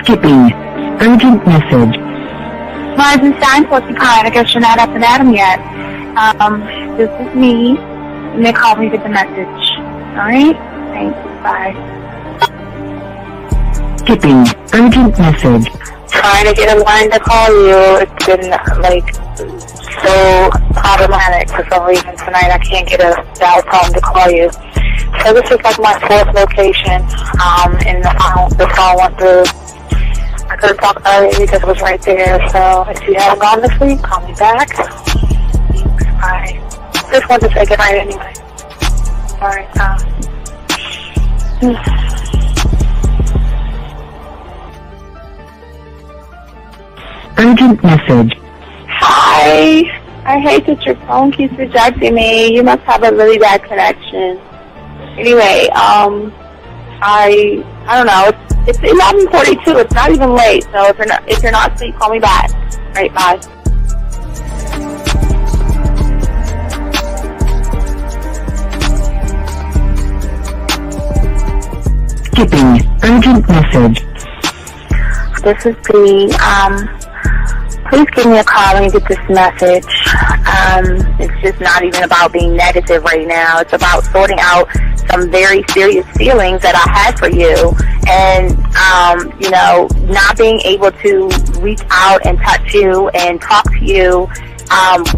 Skipping. Urgent message. Rising sign, what's the kind? I guess you're not up and at 'em yet. This is me. And they called me with the message. Alright? Thanks. Bye. Skipping. Urgent message. Trying to get a line to call you. It's been, so problematic for some reason tonight. I can't get a dial tone to call you. So this is my fourth location, and the phone went through. I could have talked earlier because it was right there. So if you haven't gone this week, call me back. Thanks. Bye. Just wanted to say goodnight anyway. Alright, Urgent message. Hi. I hate that your phone keeps rejecting me. You must have a really bad connection. Anyway, I don't know. It's 11:42. It's not even late. So if you're not asleep, call me back. All right, bye. Skipping. Urgent message. This is P. Please give me a call when you get this message. It's just not even about being negative right now. It's about sorting out some very serious feelings that I had for you, and not being able to reach out and touch you and talk to you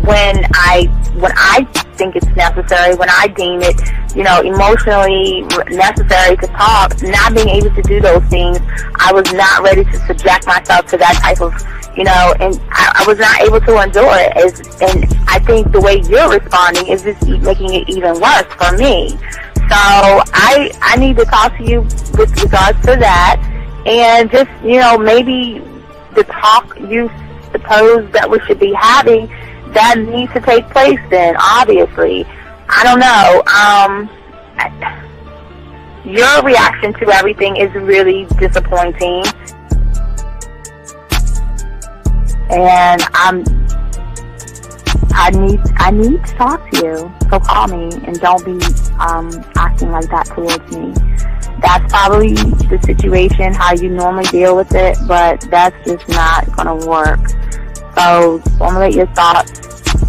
when I think it's necessary, when I deem it, emotionally necessary to talk. Not being able to do those things, I was not ready to subject myself to that type of, and I was not able to endure it. And I think the way you're responding is just making it even worse for me. So I need to talk to you with regards to that, and just, maybe the talk you suppose that we should be having, that needs to take place then, obviously. I don't know. Your reaction to everything is really disappointing. And I need to talk to you. So call me and don't be acting like that towards me. That's probably the situation, how you normally deal with it, but that's just not going to work. So formulate your thoughts,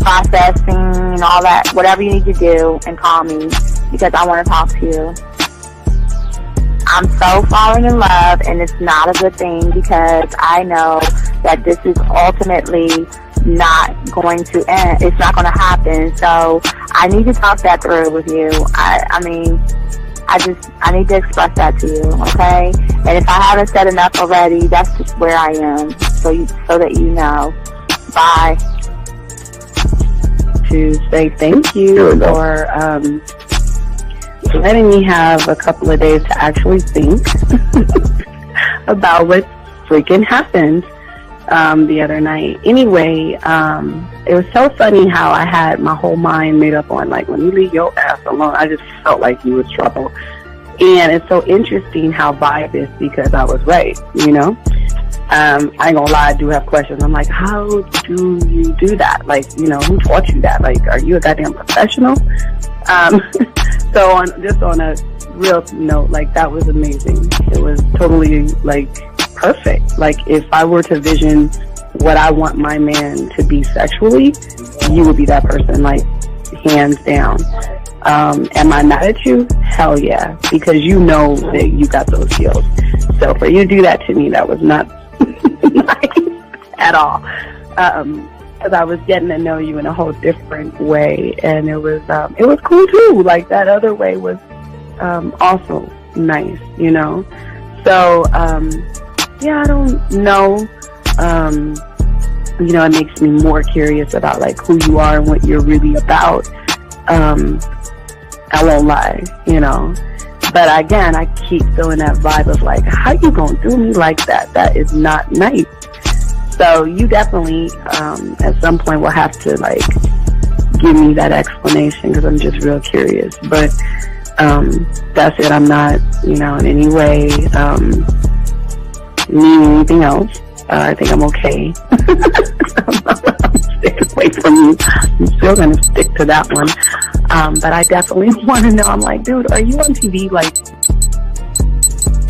processing and all that, whatever you need to do, and call me because I want to talk to you. I'm so falling in love, and it's not a good thing because I know that this is ultimately not going to end. It's not going to happen. So I need to talk that through with you. I need to express that to you, okay? And if I haven't said enough already, that's just where I am, so that you know. Bye. To say thank you for letting me have a couple of days to actually think about what freaking happened the other night. Anyway, it was so funny how I had my whole mind made up on, when you leave your ass alone, I just felt like you was trouble. And it's so interesting how vibe is because I was right, I ain't gonna lie, I do have questions. I'm like, how do you do that? Who taught you that? Are you a goddamn professional? So on a real note, that was amazing. It was totally, perfect. If I were to vision what I want my man to be sexually, you would be that person, hands down. Am I mad at you? Hell yeah, because you know that you got those skills. So for you to do that to me, that was not nice at all. Because I was getting to know you in a whole different way, and it was cool too. That other way was also nice, So yeah, I don't know. It makes me more curious about who you are and what you're really about. I won't lie, But again, I keep feeling that vibe of how you gonna do me like that? That is not nice. So you definitely, at some point, will have to give me that explanation because I'm just real curious. But that's it. I'm not, in any way needing anything else. I think I'm okay. I'm staying away from you. I'm still gonna stick to that one. But I definitely want to know. I'm dude, are you on TV?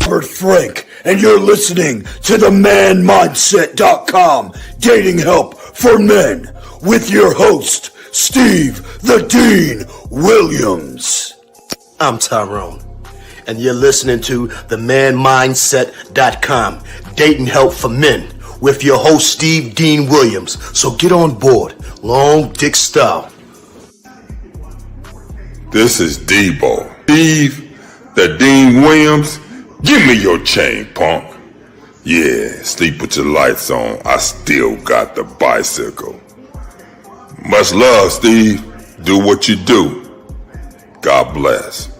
Robert Frank, and you're listening to the manmindset.com dating help for men with your host, Steve the Dean Williams. I'm Tyrone, and you're listening to the manmindset.com dating help for men with your host, Steve Dean Williams. So get on board, long dick style. This is Debo. Steve the Dean Williams, give me your chain, punk. Yeah, sleep with your lights on. I still got the bicycle. Much love, Steve. Do what you do. God bless.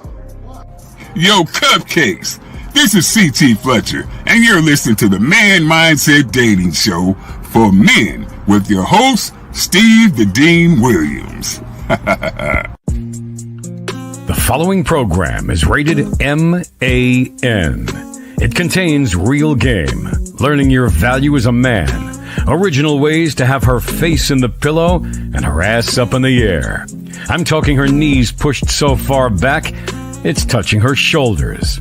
Yo, cupcakes. This is C.T. Fletcher, and you're listening to the Man Mindset Dating Show for men with your host, Steve the Dean Williams. The following program is rated MAN. It contains real game, learning your value as a man, original ways to have her face in the pillow and her ass up in the air. I'm talking her knees pushed so far back, it's touching her shoulders.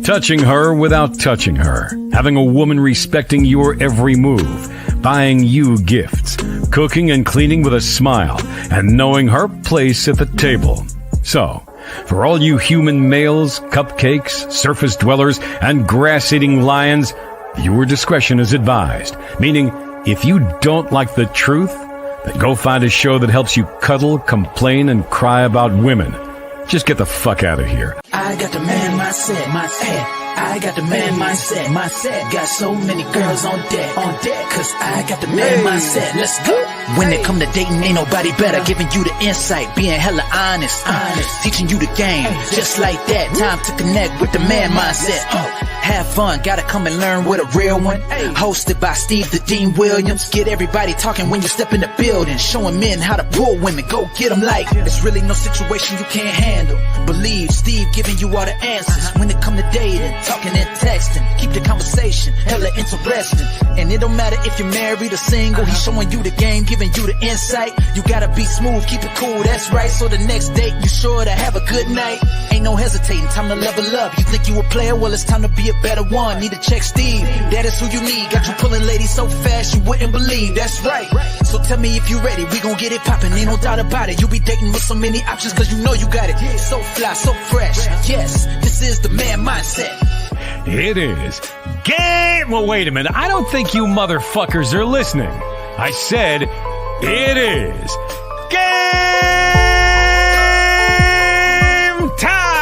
Touching her without touching her. Having a woman respecting your every move. Buying you gifts. Cooking and cleaning with a smile. And knowing her place at the table. So, for all you human males, cupcakes, surface dwellers, and grass-eating lions, viewer discretion is advised. Meaning, if you don't like the truth, then go find a show that helps you cuddle, complain, and cry about women. Just get the fuck out of here. I got the man mindset, I got the man mindset, got so many girls on deck, cause I got the man mindset, let's go. When it come to dating, ain't nobody better, giving you the insight, being hella honest, teaching you the game, just like that, time to connect with the man mindset. Have fun, gotta come and learn with a real one. Hosted by Steve the Dean Williams. Get everybody talking when you step in the building. Showing men how to pull women, go get them like there's really no situation you can't handle. Believe Steve giving you all the answers. When it come to dating, talking and texting, keep the conversation hella interesting. And it don't matter if you're married or single. He's showing you the game, giving you the insight. You gotta be smooth, keep it cool, that's right. So the next date, you sure to have a good night. Ain't no hesitating, time to level up. You think you a player? Well, it's time to be a better one. Need to check Steve, that is who you need. Got you pulling ladies so fast you wouldn't believe. That's right. So tell me if you ready, we gon' get it poppin'. Ain't no doubt about it. You be dating with so many options cause you know you got it. So fly, so fresh. Yes, this is the man mindset. It is game. Well, wait a minute. I don't think you motherfuckers are listening. I said it is game time.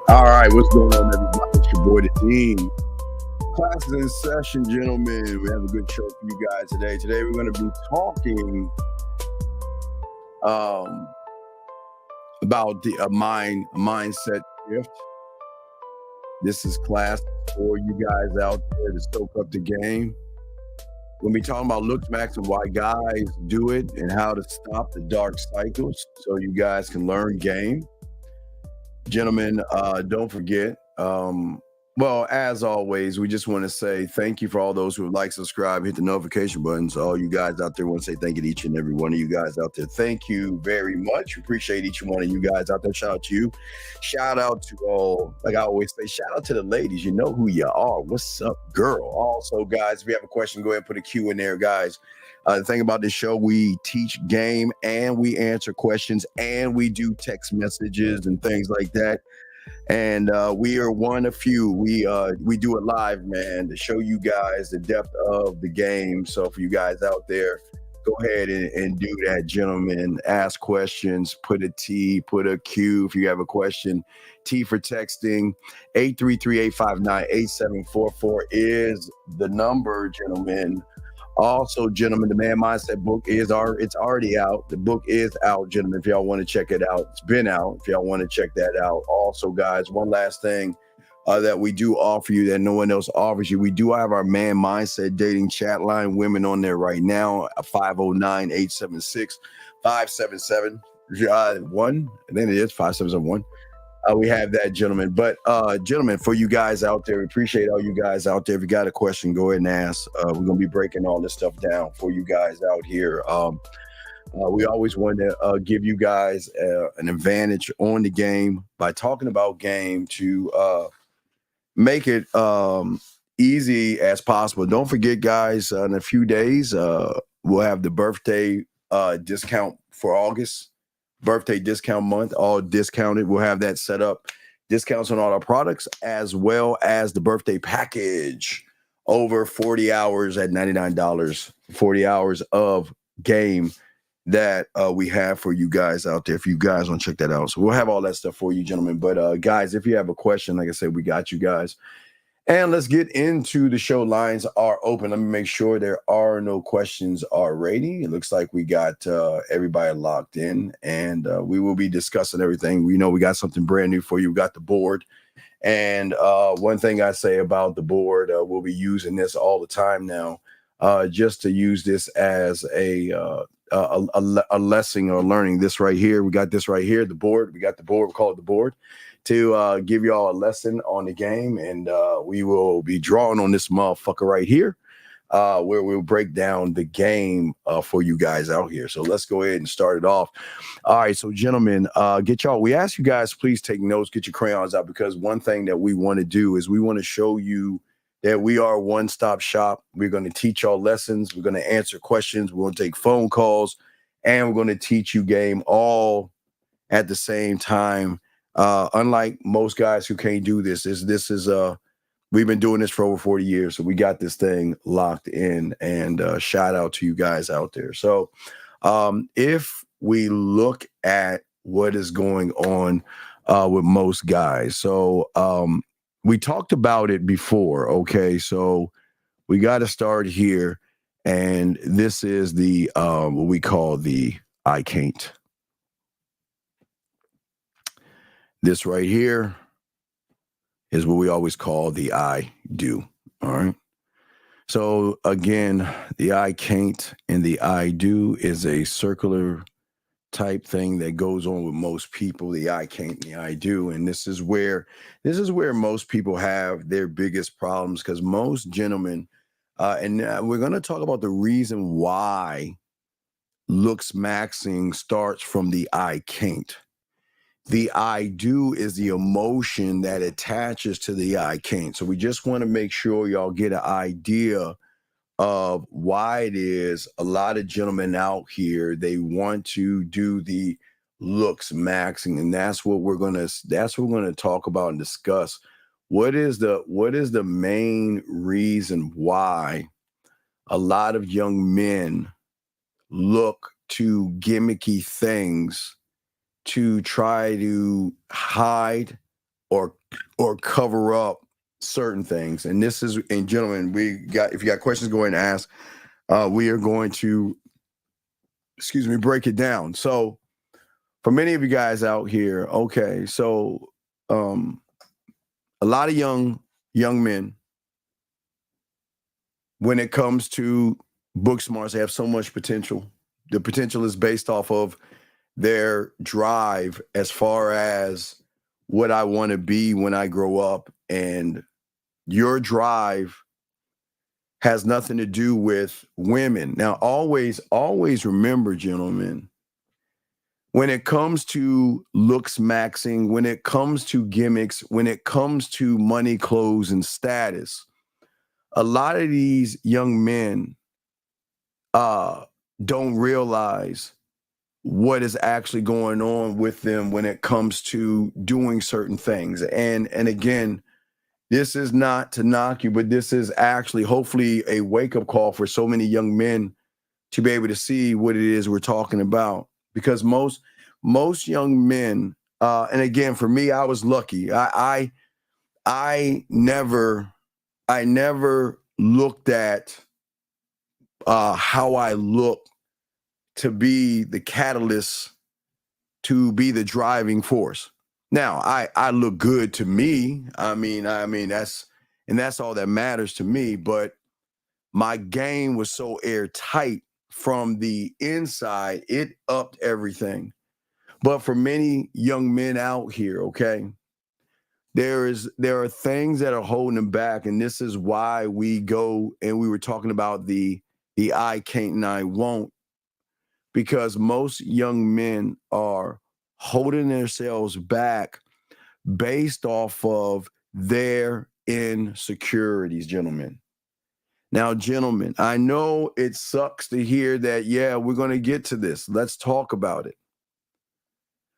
All right, what's going on, everybody? It's your boy, the Dean. Class is in session, gentlemen. We have a good show for you guys today. Today, we're going to be talking about a mindset shift. This is class for you guys out there to soak up the game. We'll be talking about Looksmaxxing and why guys do it and how to stop the dark cycles so you guys can learn game. Gentlemen, don't forget, well, as always, we just want to say thank you for all those who have liked, subscribe, hit the notification buttons. All you guys out there, want to say thank you to each and every one of you guys out there. Thank you very much. Appreciate each one of you guys out there. Shout out to you. Shout out to all, like I always say, shout out to the ladies. You know who you are. What's up, girl? Also, guys, if you have a question, go ahead and put a Q in there, guys. The thing about this show, we teach game and we answer questions and we do text messages and things like that. And we are one of few. We do it live, man, to show you guys the depth of the game. So for you guys out there, go ahead and do that, gentlemen. Ask questions, put a T, put a Q if you have a question. T for texting. 833-859-8744 is the number, gentlemen. Also, gentlemen, the Man Mindset book it's already out. The book is out, gentlemen, if y'all want to check it out. It's been out if y'all want to check that out. Also, guys, one last thing that we do offer you that no one else offers you. We do have our Man Mindset dating chat line. Women on there right now, 509-876-5771. And then it is 5771. We have that, gentlemen. But, gentlemen, for you guys out there, we appreciate all you guys out there. If you got a question, go ahead and ask. We're going to be breaking all this stuff down for you guys out here. We always want to give you guys an advantage on the game by talking about game to make it easy as possible. Don't forget, guys, in a few days, we'll have the birthday discount for August, birthday discount month, all discounted. We'll have that set up. Discounts on all our products, as well as the birthday package. Over 40 hours at $99, 40 hours of game that we have for you guys out there. If you guys want to check that out. So we'll have all that stuff for you, gentlemen. But guys, if you have a question, like I said, we got you guys. And let's get into the show. Lines are open. Let me make sure there are no questions already. It looks like we got everybody locked in, and we will be discussing everything. We know we got something brand new for you. We got the board. And one thing I say about the board, we'll be using this all the time now, just to use this as a lesson or learning. This right here, we got this right here, the board. We got the board. We call it the board to give y'all a lesson on the game, and we will be drawing on this motherfucker right here, where we'll break down the game for you guys out here. So let's go ahead and start it off. All right, so gentlemen, we ask you guys, please take notes, get your crayons out, because one thing that we want to do is we want to show you that we are a one-stop shop. We're going to teach y'all lessons. We're going to answer questions. We're going to take phone calls, and we're going to teach you game all at the same time. Unlike most guys who can't do this, we've been doing this for over 40 years, so we got this thing locked in. And shout out to you guys out there. So if we look at what is going on with most guys, so we talked about it before. Okay, so we got to start here, and this is the what we call the I can't. This right here is what we always call the I do. All right. So again, the I can't and the I do is a circular type thing that goes on with most people. The I can't and the I do. And this is where most people have their biggest problems, because most gentlemen, and we're going to talk about the reason why Looksmaxxing starts from the I can't. The I do is the emotion that attaches to the I can't. So we just want to make sure y'all get an idea of why it is a lot of gentlemen out here, they want to do the Looksmaxxing, and that's what we're gonna talk about and discuss. What is the main reason why a lot of young men look to gimmicky things to try to hide or cover up certain things? And this is, and gentlemen, if you got questions, go ahead and ask. We are going to, break it down. So for many of you guys out here, okay, so a lot of young men, when it comes to book smarts, they have so much potential. The potential is based off of their drive as far as what I want to be when I grow up. And your drive has nothing to do with women. Now, always remember, gentlemen, when it comes to Looksmaxxing, when it comes to gimmicks, when it comes to money, clothes, and status, a lot of these young men don't realize what is actually going on with them when it comes to doing certain things. And again, this is not to knock you, but this is actually hopefully a wake-up call for so many young men to be able to see what it is we're talking about. Because most young men, and again, for me, I was lucky. I never looked at how I look to be the catalyst, to be the driving force. Now, I look good to me. I mean that's all that matters to me. But my game was so airtight from the inside, it upped everything. But for many young men out here, okay, there are things that are holding them back, and this is why we go, and we were talking about the I can't and I won't. because most young men are holding themselves back based off of their insecurities, gentlemen. Now, gentlemen, I know it sucks to hear that, yeah, we're going to get to this. Let's talk about it.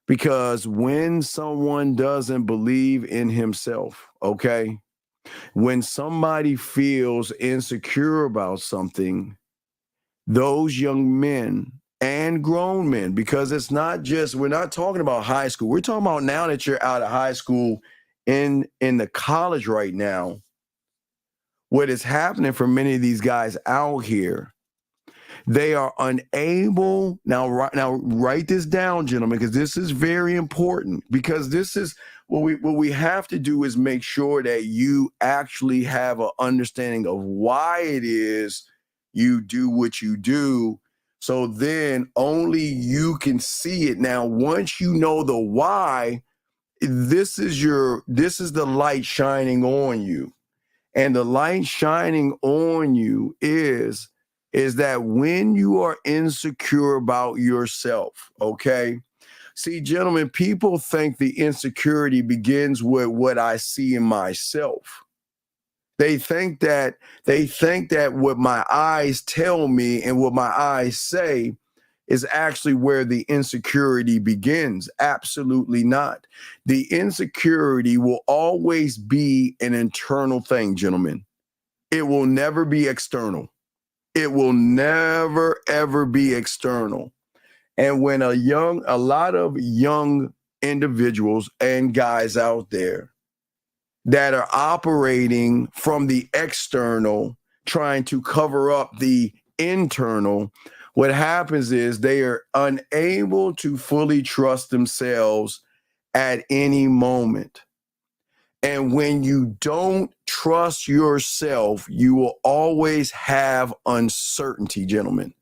Because when someone doesn't believe in himself, okay, when somebody feels insecure about something, those young men and grown men, because it's not just, we're not talking about high school. We're talking about now that you're out of high school in the college right now. What is happening for many of these guys out here, they are unable, now write this down, gentlemen, because this is very important, because this is what we have to do is make sure that you actually have an understanding of why it is you do what you do. So then only you can see it. Now, once you know the why, this is the light shining on you. And the light shining on you is that when you are insecure about yourself, okay? See, gentlemen, people think the insecurity begins with what I see in myself. They think that what my eyes tell me and what my eyes say is actually where the insecurity begins. Absolutely not. The insecurity will always be an internal thing, gentlemen. It will never be external. It will never, ever be external. And when a lot of young individuals and guys out there that are operating from the external, trying to cover up the internal, what happens is they are unable to fully trust themselves at any moment. And when you don't trust yourself, you will always have uncertainty, gentlemen.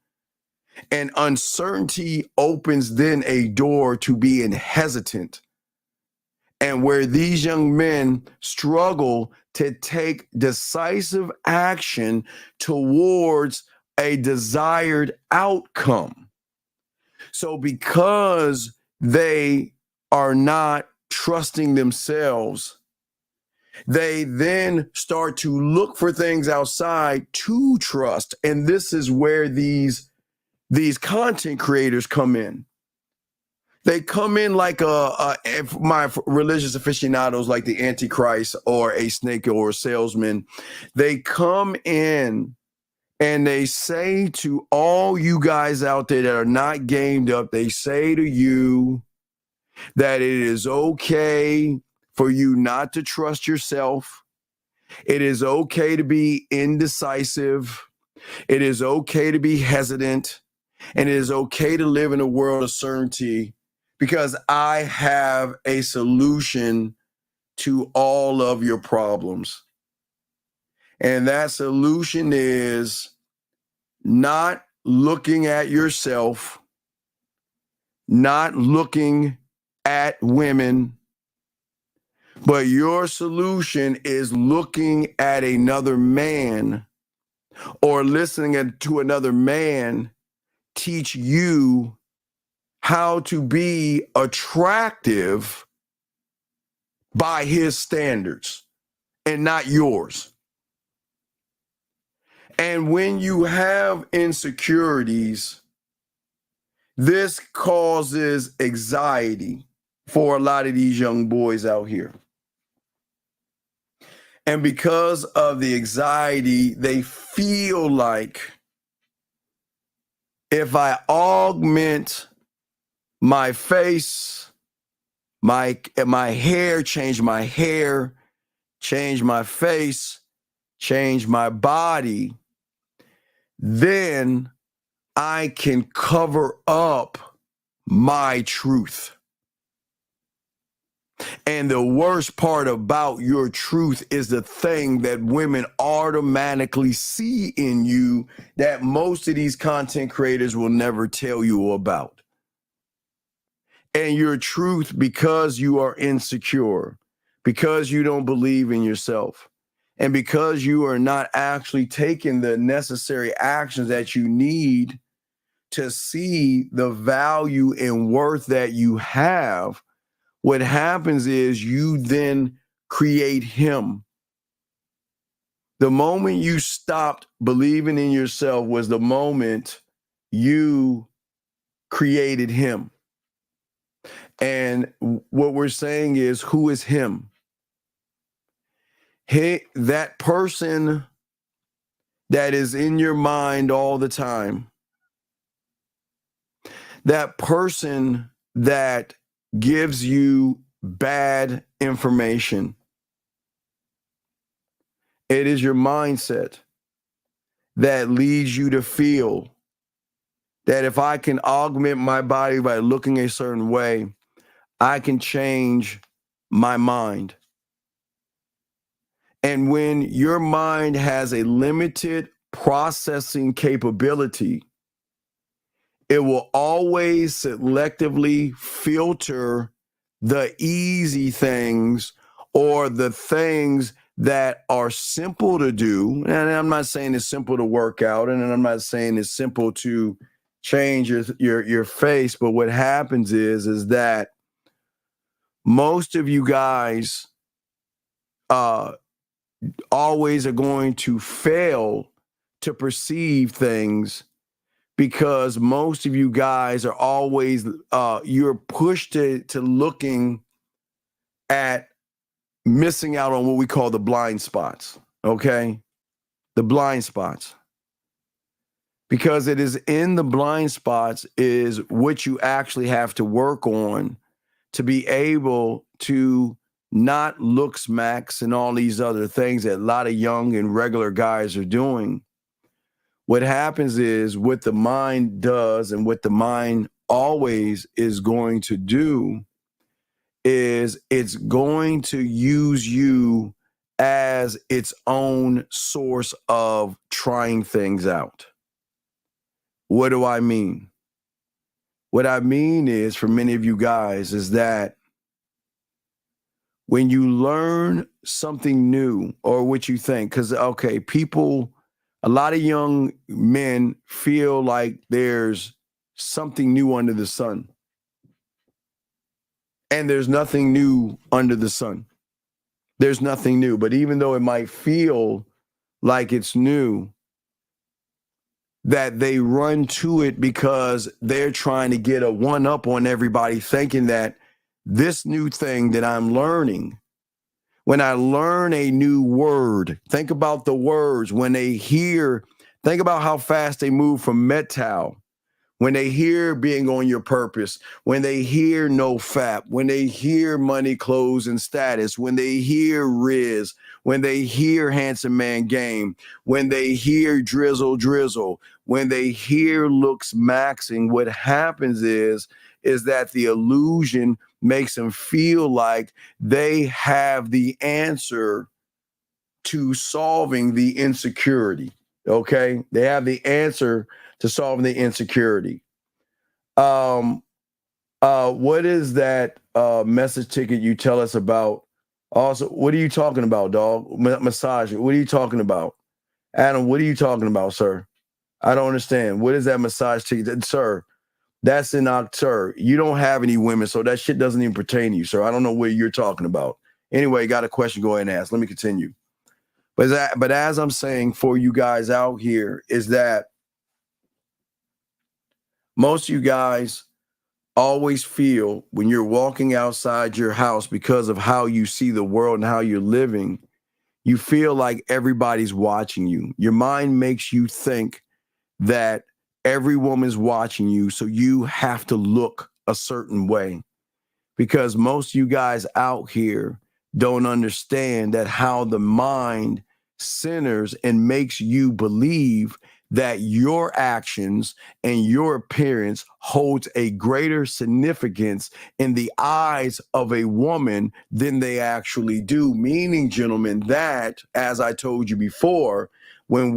And uncertainty opens then a door to being hesitant. And where these young men struggle to take decisive action towards a desired outcome. So because they are not trusting themselves, they then start to look for things outside to trust. And this is where these content creators come in. They come in like my religious aficionados, like the Antichrist or a snake or a salesman. They come in and they say to all you guys out there that are not gamed up, they say to you that it is okay for you not to trust yourself. It is okay to be indecisive. It is okay to be hesitant. And it is okay to live in a world of certainty, because I have a solution to all of your problems. And that solution is not looking at yourself, not looking at women, but your solution is looking at another man or listening to another man teach you how to be attractive by his standards and not yours. And when you have insecurities, this causes anxiety for a lot of these young boys out here. And because of the anxiety, they feel like if I augment my face, my hair, change my hair, change my face, change my body, then I can cover up my truth. And the worst part about your truth is the thing that women automatically see in you that most of these content creators will never tell you about. And your truth, because you are insecure, because you don't believe in yourself, and because you are not actually taking the necessary actions that you need to see the value and worth that you have, what happens is you then create him. The moment you stopped believing in yourself was the moment you created him. And what we're saying is, who is him? That person that is in your mind all the time, that person that gives you bad information. It is your mindset that leads you to feel that if I can augment my body by looking a certain way, I can change my mind. And when your mind has a limited processing capability, it will always selectively filter the easy things or the things that are simple to do. And I'm not saying it's simple to work out, and I'm not saying it's simple to change your face, but what happens is that most of you guys always are going to fail to perceive things, because most of you guys are always you're pushed to looking at missing out on what we call the blind spots. Okay, the blind spots, because it is in the blind spots is what you actually have to work on to be able to not Looksmaxx and all these other things that a lot of young and regular guys are doing. What happens is, what the mind does and what the mind always is going to do is it's going to use you as its own source of trying things out. What do I mean? What I mean is, for many of you guys, is that when you learn something new, or what you think, because, okay, people, a lot of young men feel like there's something new under the sun. And there's nothing new under the sun. There's nothing new. But even though it might feel like it's new, that they run to it because they're trying to get a one-up on everybody, thinking that this new thing that I'm learning, when I learn a new word, think about the words. When they hear, think about how fast they move from metal. When they hear being on your purpose, when they hear no fap, when they hear money, clothes, and status, when they hear Riz, when they hear handsome man game, when they hear drizzle, when they hear Looksmaxxing, what happens is that the illusion makes them feel like they have the answer to solving the insecurity. Okay, they have the answer to solving the insecurity. What is that message ticket you tell us about? Also, what are you talking about, dog? Massage. What are you talking about? Adam, what are you talking about, sir? I don't understand. What is that massage ticket? Sir, that's in October. You don't have any women, so that shit doesn't even pertain to you, sir. I don't know what you're talking about. Anyway, got a question, go ahead and ask. Let me continue. But as I'm saying for you guys out here is that most of you guys always feel when you're walking outside your house, because of how you see the world and how you're living, you feel like everybody's watching you. Your mind makes you think that every woman's watching you, so you have to look a certain way. Because most of you guys out here don't understand that how the mind centers and makes you believe that your actions and your appearance holds a greater significance in the eyes of a woman than they actually do. Meaning, gentlemen, that, as I told you before, when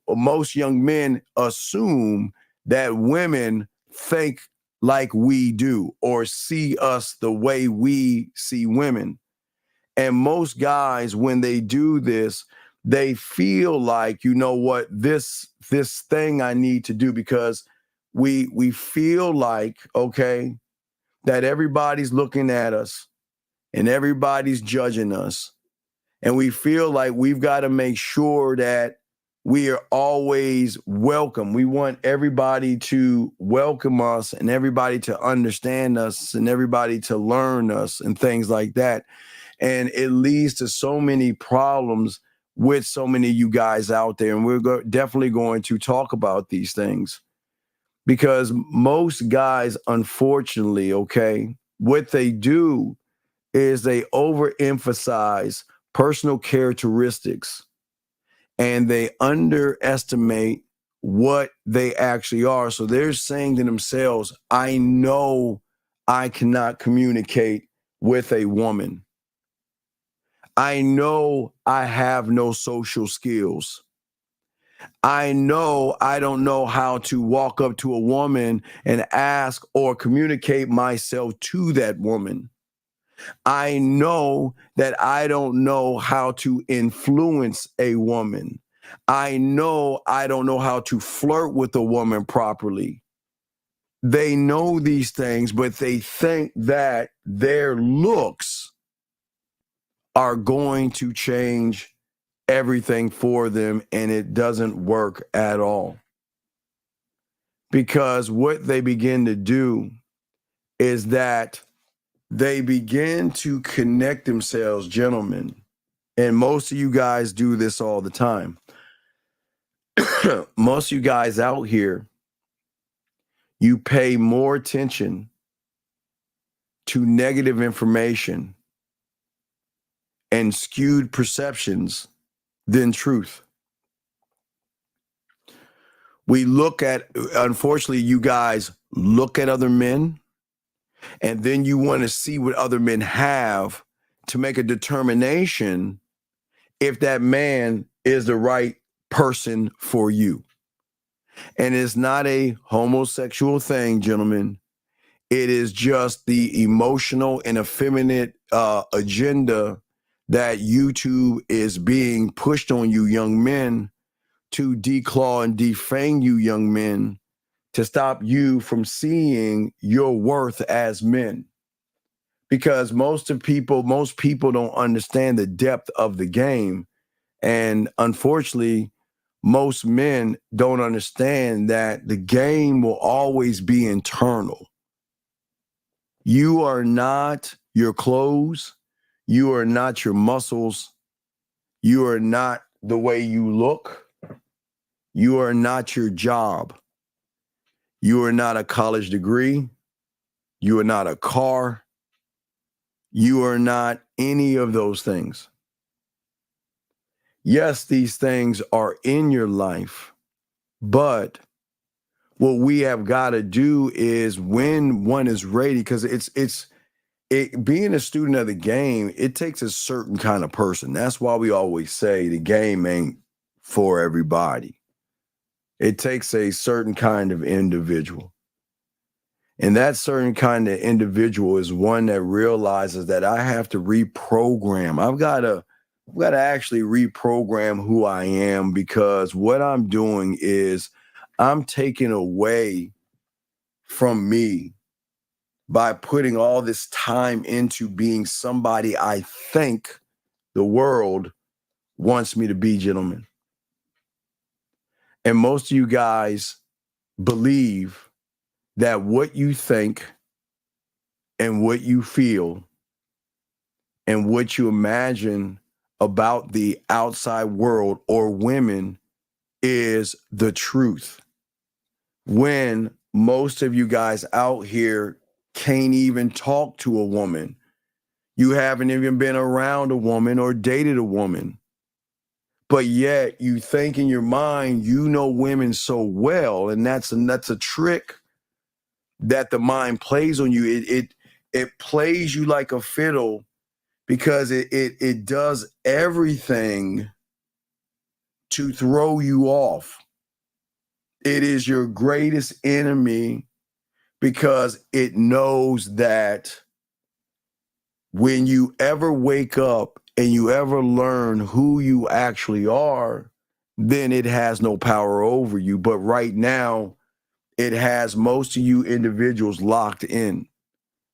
most young men assume that women think like we do or see us the way we see women. And most guys, when they do this, they feel like, you know what, this thing I need to do, because we feel like, okay, that everybody's looking at us and everybody's judging us. And we feel like we've got to make sure that we are always welcome. We want everybody to welcome us and everybody to understand us and everybody to learn us and things like that. And it leads to so many problems with so many of you guys out there. And we're definitely going to talk about these things because most guys, unfortunately, okay, what they do is they overemphasize personal characteristics and they underestimate what they actually are. So they're saying to themselves, I know I cannot communicate with a woman. I know I have no social skills. I know I don't know how to walk up to a woman and ask or communicate myself to that woman. I know that I don't know how to influence a woman. I know I don't know how to flirt with a woman properly. They know these things, but they think that their looks are going to change everything for them, and it doesn't work at all. Because what they begin to do is that they begin to connect themselves, gentlemen, and most of you guys do this all the time. Most of you guys out here, you pay more attention to negative information and skewed perceptions than truth. We look at, unfortunately, you guys look at other men, and then you want to see what other men have to make a determination if that man is the right person for you. And it's not a homosexual thing, gentlemen. It is just the emotional and effeminate agenda that YouTube is being pushed on you young men to declaw and defang you young men to stop you from seeing your worth as men. Because most people don't understand the depth of the game. And unfortunately, most men don't understand that the game will always be internal. You are not your clothes. You are not your muscles. You are not the way you look. You are not your job. You are not a college degree. You are not a car. You are not any of those things. Yes, these things are in your life, but what we have got to do is when one is ready, because being a student of the game, it takes a certain kind of person. That's why we always say the game ain't for everybody. It takes a certain kind of individual. And that certain kind of individual is one that realizes that I have to reprogram. I've got to actually reprogram who I am, because what I'm doing is I'm taking away from me by putting all this time into being somebody I think the world wants me to be, gentlemen. And most of you guys believe that what you think and what you feel and what you imagine about the outside world or women is the truth. When most of you guys out here can't even talk to a woman. You haven't even been around a woman or dated a woman. But yet you think in your mind, you know women so well. And that's a trick that the mind plays on you. It plays you like a fiddle, because it does everything to throw you off. It is your greatest enemy, because it knows that when you ever wake up and you ever learn who you actually are, then it has no power over you. But right now, it has most of you individuals locked in.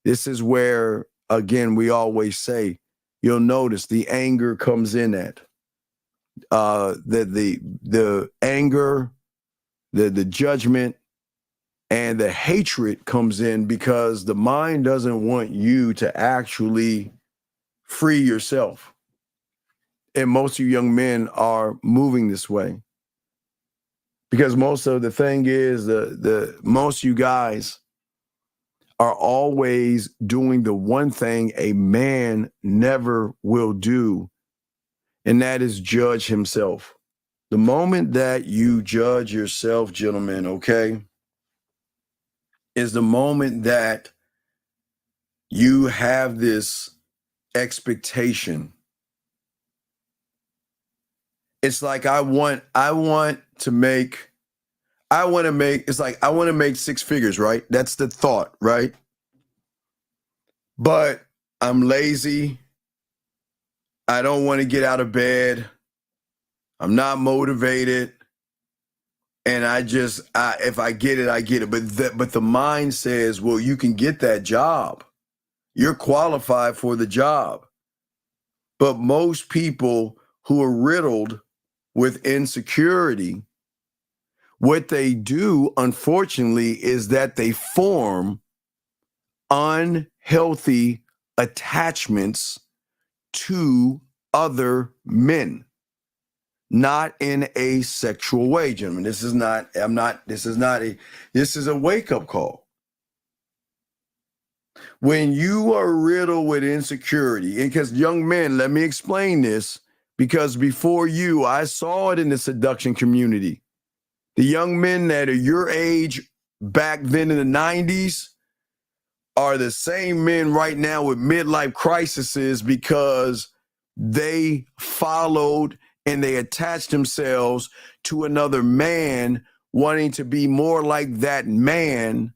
This is where, again, we always say, you'll notice the anger comes in at. The anger, the judgment, and the hatred comes in because the mind doesn't want you to actually free yourself. And most of you young men are moving this way. Because most of the thing is, most of you guys are always doing the one thing a man never will do, and that is judge himself. The moment that you judge yourself, gentlemen, okay, is the moment that you have this expectation. It's like I want to make six figures, right? That's the thought, right? But I'm lazy. I don't want to get out of bed. I'm not motivated. And if I get it, I get it. But the mind says, well, you can get that job. You're qualified for the job. But most people who are riddled with insecurity, what they do, unfortunately, is that they form unhealthy attachments to other men. Not in a sexual way, gentlemen. This is a wake-up call. When you are riddled with insecurity, and because young men, let me explain this, because before you, I saw it in the seduction community. The young men that are your age back then in the 90s are the same men right now with midlife crises because they followed and they attached themselves to another man, wanting to be more like that man,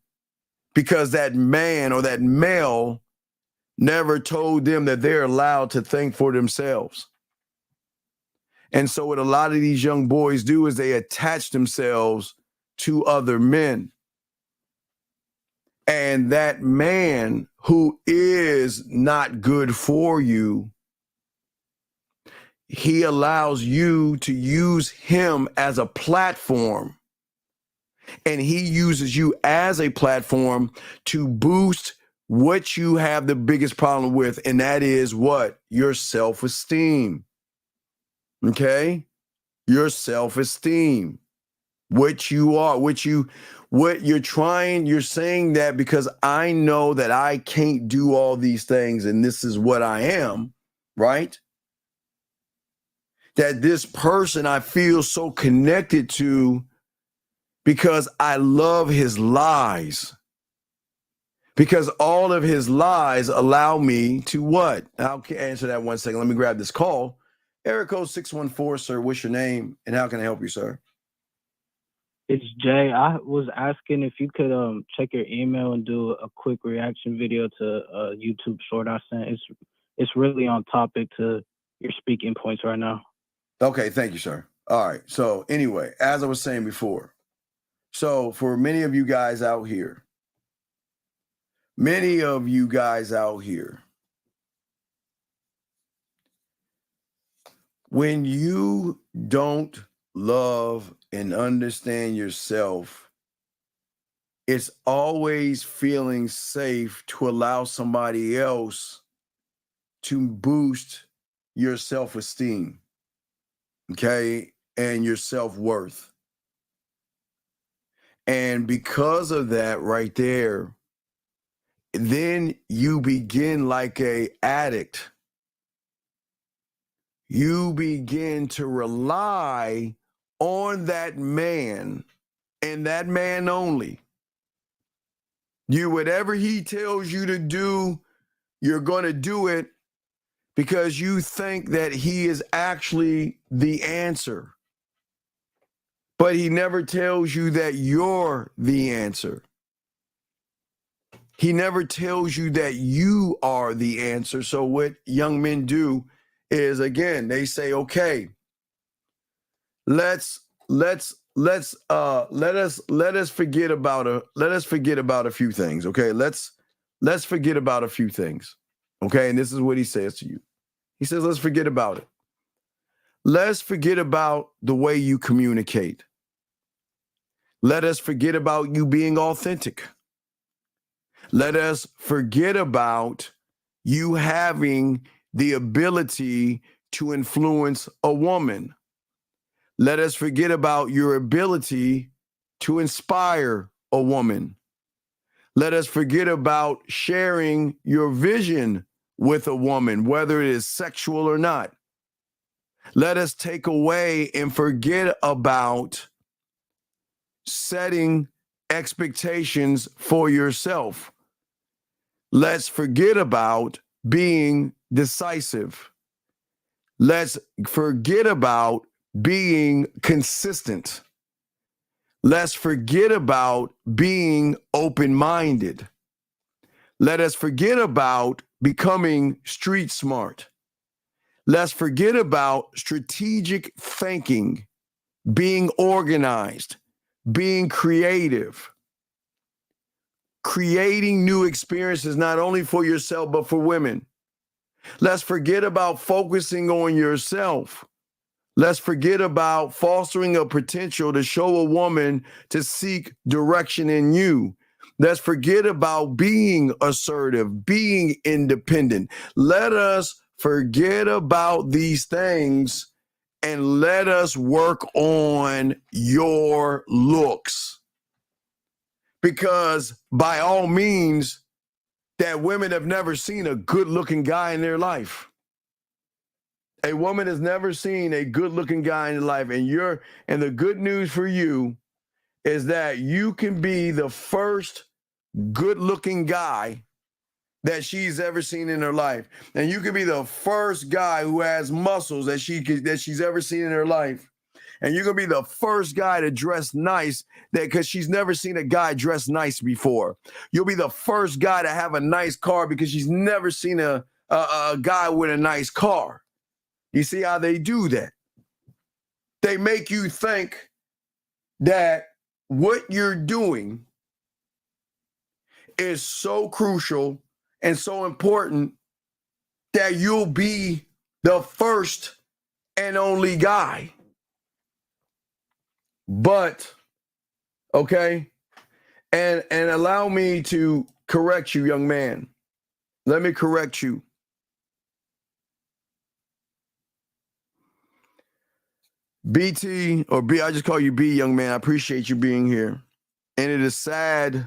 because that man or that male never told them that they're allowed to think for themselves. And so what a lot of these young boys do is they attach themselves to other men. And that man who is not good for you, he allows you to use him as a platform. And he uses you as a platform to boost what you have the biggest problem with. And that is what? Your self-esteem. Okay? Your self-esteem. What you are, what you're trying, you're saying that because I know that I can't do all these things and this is what I am, right? That this person I feel so connected to because I love his lies. Because all of his lies allow me to what? I'll answer that 1 second. Let me grab this call. Area code 614, sir. What's your name and how can I help you, sir? It's Jay. I was asking if you could check your email and do a quick reaction video to a YouTube short I sent. It's really on topic to your speaking points right now. Okay, thank you, sir. All right. So anyway, as I was saying before, so for many of you guys out here, when you don't love and understand yourself, it's always feeling safe to allow somebody else to boost your self-esteem, okay, and your self-worth. And because of that right there, then you begin like an addict. You begin to rely on that man and that man only. Whatever he tells you to do, you're going to do it because you think that he is actually the answer. But he never tells you that you're the answer. He never tells you that you are the answer. So what young men do is, again, they say, okay, let's let us forget about a few things. Okay, let's forget about a few things. Okay, and this is what he says to you. He says, let's forget about it. Let's forget about the way you communicate. Let us forget about you being authentic. Let us forget about you having the ability to influence a woman. Let us forget about your ability to inspire a woman. Let us forget about sharing your vision with a woman, whether it is sexual or not. Let us take away and forget about setting expectations for yourself. Let's forget about being decisive. Let's forget about being consistent. Let's forget about being open-minded. Let us forget about becoming street smart. Let's forget about strategic thinking, being organized, being creative, creating new experiences, not only for yourself, but for women. Let's forget about focusing on yourself. Let's forget about fostering a potential to show a woman to seek direction in you. Let's forget about being assertive, being independent. Let us forget about these things and let us work on your looks. Because by all means, that women have never seen a good-looking guy in their life. A woman has never seen a good-looking guy in her life, and the good news for you is that you can be the first good-looking guy that she's ever seen in her life, and you can be the first guy who has muscles that she's ever seen in her life, and you're gonna be the first guy to dress nice because she's never seen a guy dress nice before. You'll be the first guy to have a nice car because she's never seen a guy with a nice car. You see how they do that? They make you think that what you're doing is so crucial and so important that you'll be the first and only guy. But, okay, and allow me to correct you, young man. Let me correct you. BT, or B, I just call you B, young man. I appreciate you being here. And it is sad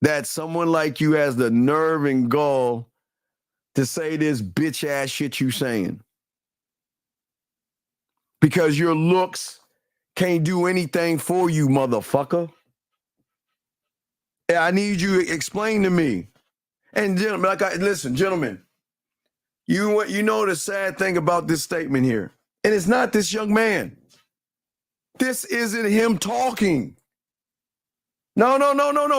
that someone like you has the nerve and gall to say this bitch ass shit you saying. Because your looks can't do anything for you, motherfucker. I need you to explain to me. And gentlemen, gentlemen, you know the sad thing about this statement here. And it's not this young man. This isn't him talking. No.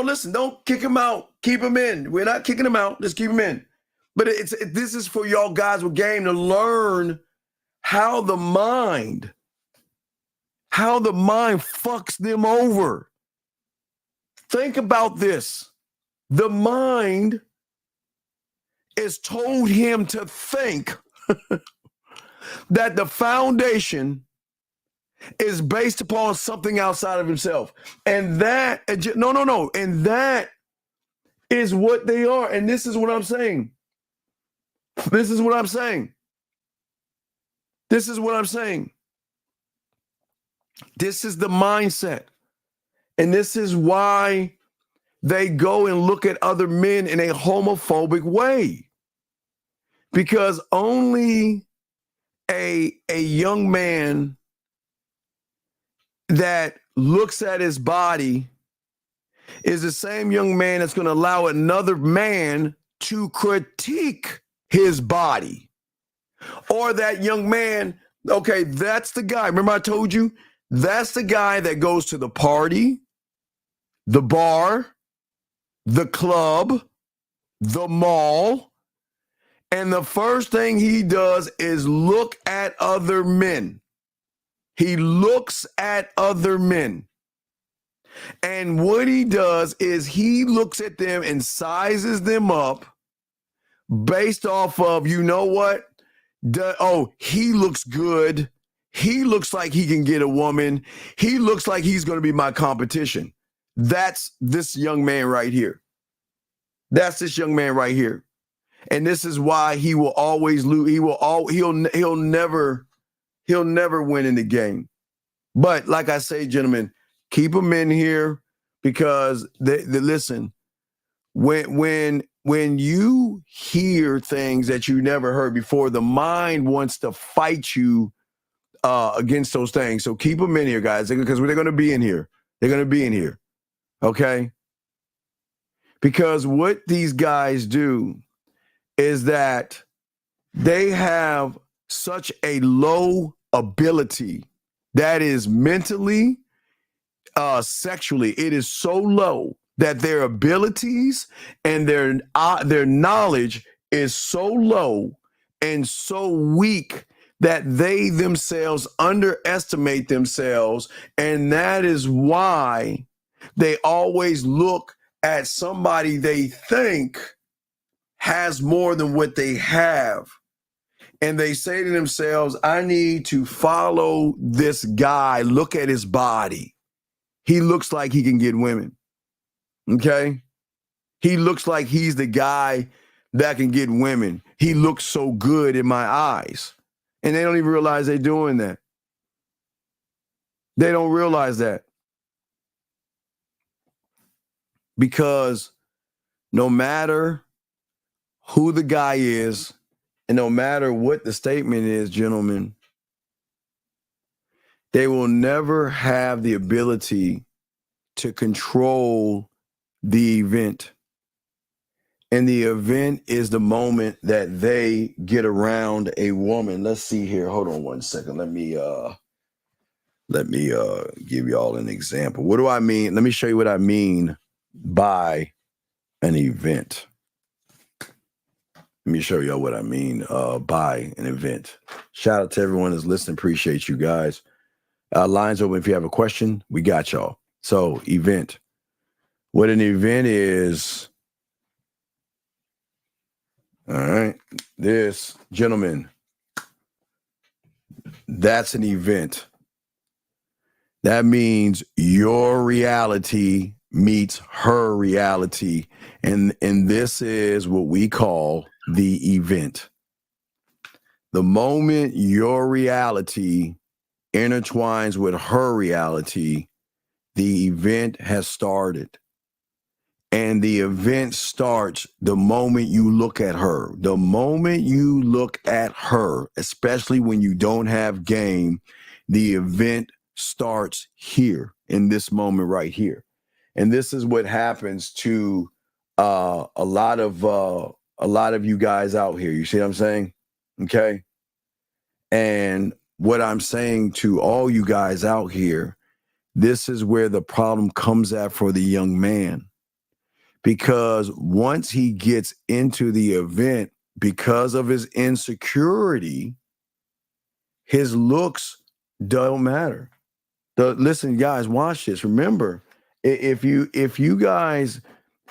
Listen, don't kick him out. Keep him in. We're not kicking him out. Just keep him in. But this is for y'all guys with game to learn how the mind fucks them over. Think about this. The mind is told him to think that the foundation is based upon something outside of himself. And that, and that is what they are. And this is what I'm saying. This is what I'm saying. This is the mindset. And this is why they go and look at other men in a homophobic way. Because only a young man that looks at his body is the same young man that's going to allow another man to critique his body. Or that young man, okay, that's the guy. Remember I told you, that's the guy that goes to the party, the bar, the club, the mall, And the first thing he does is look at other men. He looks at other men. And what he does is he looks at them and sizes them up based off of, you know what? He looks good. He looks like he can get a woman. He looks like he's going to be my competition. That's this young man right here. That's this young man right here. And this is why he will always lose. He'll never win in the game. But like I say, gentlemen, keep them in here because listen, when you hear things that you never heard before, the mind wants to fight you against those things. So keep them in here, guys, because they're going to be in here. They're going to be in here. Okay? Because what these guys do is that they have such a low ability that is mentally, sexually, it is so low that their abilities and their knowledge is so low and so weak that they themselves underestimate themselves. And that is why they always look at somebody they think has more than what they have. And they say to themselves, I need to follow this guy. Look at his body. He looks like he can get women. Okay? He looks like he's the guy that can get women. He looks so good in my eyes. And they don't even realize they're doing that. They don't realize that. Because no matter who the guy is, and no matter what the statement is, gentlemen, they will never have the ability to control the event. And the event is the moment that they get around a woman. Let's see here. Hold on one second. Let me give y'all an example. What do I mean? Let me show you what I mean by an event. Let me show y'all what I mean by an event. Shout out to everyone that's listening. Appreciate you guys. Lines open if you have a question. We got y'all. So, event. What an event is. All right. This, gentlemen, that's an event. That means your reality meets her reality. And this is what we call the event. The moment your reality intertwines with her reality, the event has started. And the event starts the moment you look at her. The moment you look at her, especially when you don't have game, the event starts here in this moment right here. And this is what happens to a lot of you guys out here. You see what I'm saying? Okay. And what I'm saying to all you guys out here, this is where the problem comes at for the young man. Because once he gets into the event, because of his insecurity, his looks don't matter. Listen, guys, watch this. Remember, if you guys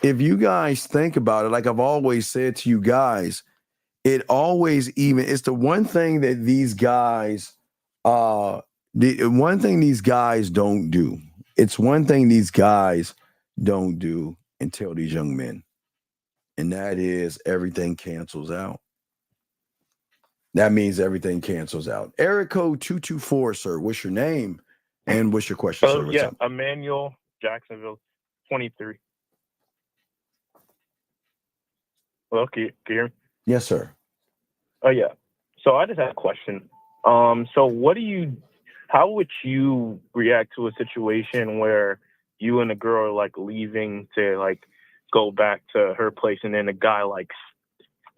think about it, like I've always said to you guys, it's the one thing that these guys, one thing these guys don't do. It's one thing these guys don't do and tell these young men. And that is everything cancels out. That means everything cancels out. Eric code 224, sir. What's your name? And what's your question, sir? What's up? Emmanuel, Jacksonville, 23. Hello, can you hear me? Yes, sir. Oh, yeah. So I just had a question. So how would you react to a situation where you and a girl are like leaving to like go back to her place, and then a guy like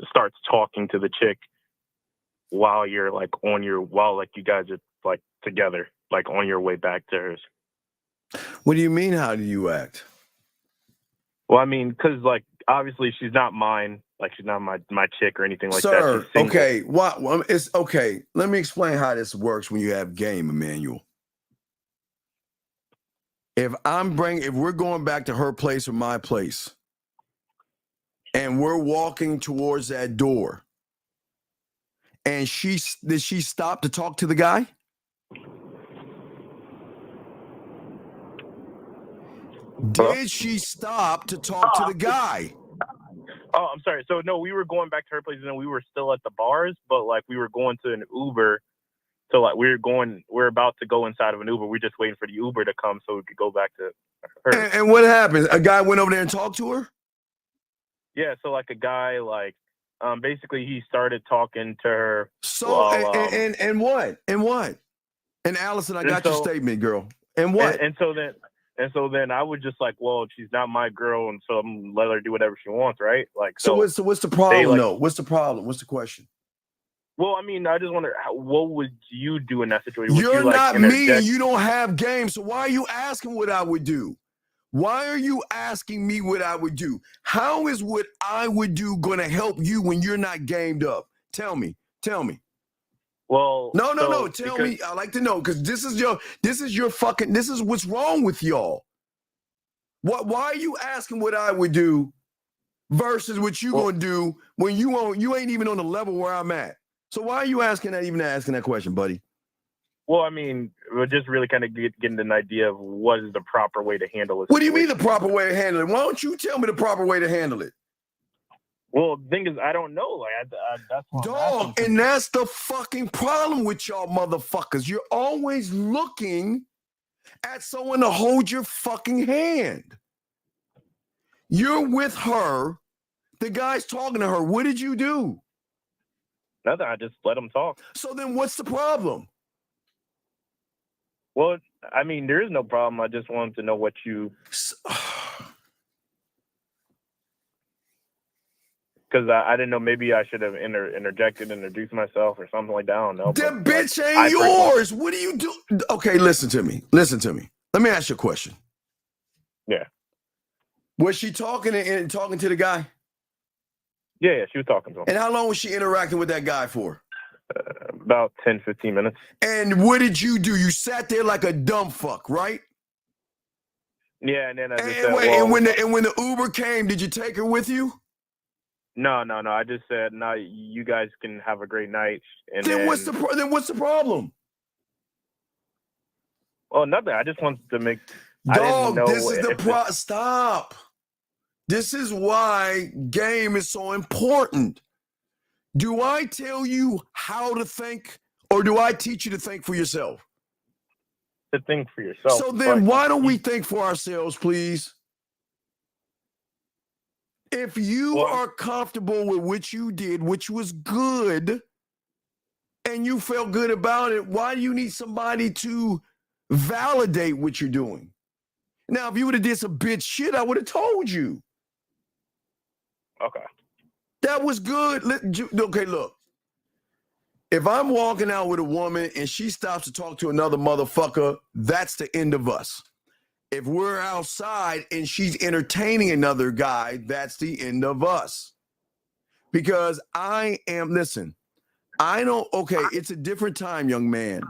starts talking to the chick while you're like while you guys are like together, like on your way back to hers? What do you mean? How do you act? Well, I mean, because like obviously she's not mine. Like she's not my chick or anything like that. Sir, She's single. okay. Well, it's okay. Let me explain how this works when you have game, Emmanuel. If we're going back to her place or my place, and we're walking towards that door, and did she stop to talk to the guy? Did she stop to talk to the guy? Oh, I'm sorry. So no, we were going back to her place and then we were still at the bars, but like we were going to an Uber. So like we're about to go inside of an Uber. We're just waiting for the Uber to come so we could go back to her. And what happened? A guy went over there and talked to her? Yeah, so like a guy basically he started talking to her. So and what? And what? And Allison, I got your statement, girl. And what? And so then I would just like, well, she's not my girl, and so I'm gonna let her do whatever she wants, right? Like so what's the problem though? What's the problem? What's the question? Well, I mean, I just wonder, what would you do in that situation? You're not me and you don't have game, so why are you asking what I would do? Why are you asking me what I would do? How is what I would do going to help you when you're not gamed up? Tell me. Well, no. Tell me. I like to know because this is what's wrong with y'all. Why are you asking what I would do versus what you gonna do when you ain't even on the level where I'm at? So why are you asking that question, buddy? Well, I mean, we're just really kind of getting an idea of what is the proper way to handle it. What do you mean the proper way to handle it? Why don't you tell me the proper way to handle it? Well, the thing is, I don't know. Like, that's what dog, and that's the fucking problem with y'all motherfuckers. You're always looking at someone to hold your fucking hand. You're with her. The guy's talking to her. What did you do? Nothing. I just let him talk. So then what's the problem? Well, I mean, there is no problem. I just wanted to know what you... Because I didn't know, maybe I should have interjected, introduced myself or something like that. I don't know. The bitch ain't yours. What do you do? Okay, listen to me. Let me ask you a question. Yeah. Was she talking to the guy? Yeah, she was talking to him. And how long was she interacting with that guy for? About 10, 15 minutes. And what did you do? You sat there like a dumb fuck, right? Yeah, and then I just and when the Uber came, did you take her with you? No. I just said, no, you guys can have a great night. And then what's the problem? Well, nothing. I just wanted to make... Dog, this is the Stop. This is why game is so important. Do I tell you how to think, or do I teach you to think for yourself? To think for yourself. So then why don't we think for ourselves, please? If you are comfortable with what you did, which was good, and you felt good about it, why do you need somebody to validate what you're doing? Now, if you would have did some bitch shit, I would have told you. Okay. That was good. Okay, look. If I'm walking out with a woman and she stops to talk to another motherfucker, that's the end of us. If we're outside and she's entertaining another guy, that's the end of us. Because it's a different time, young man.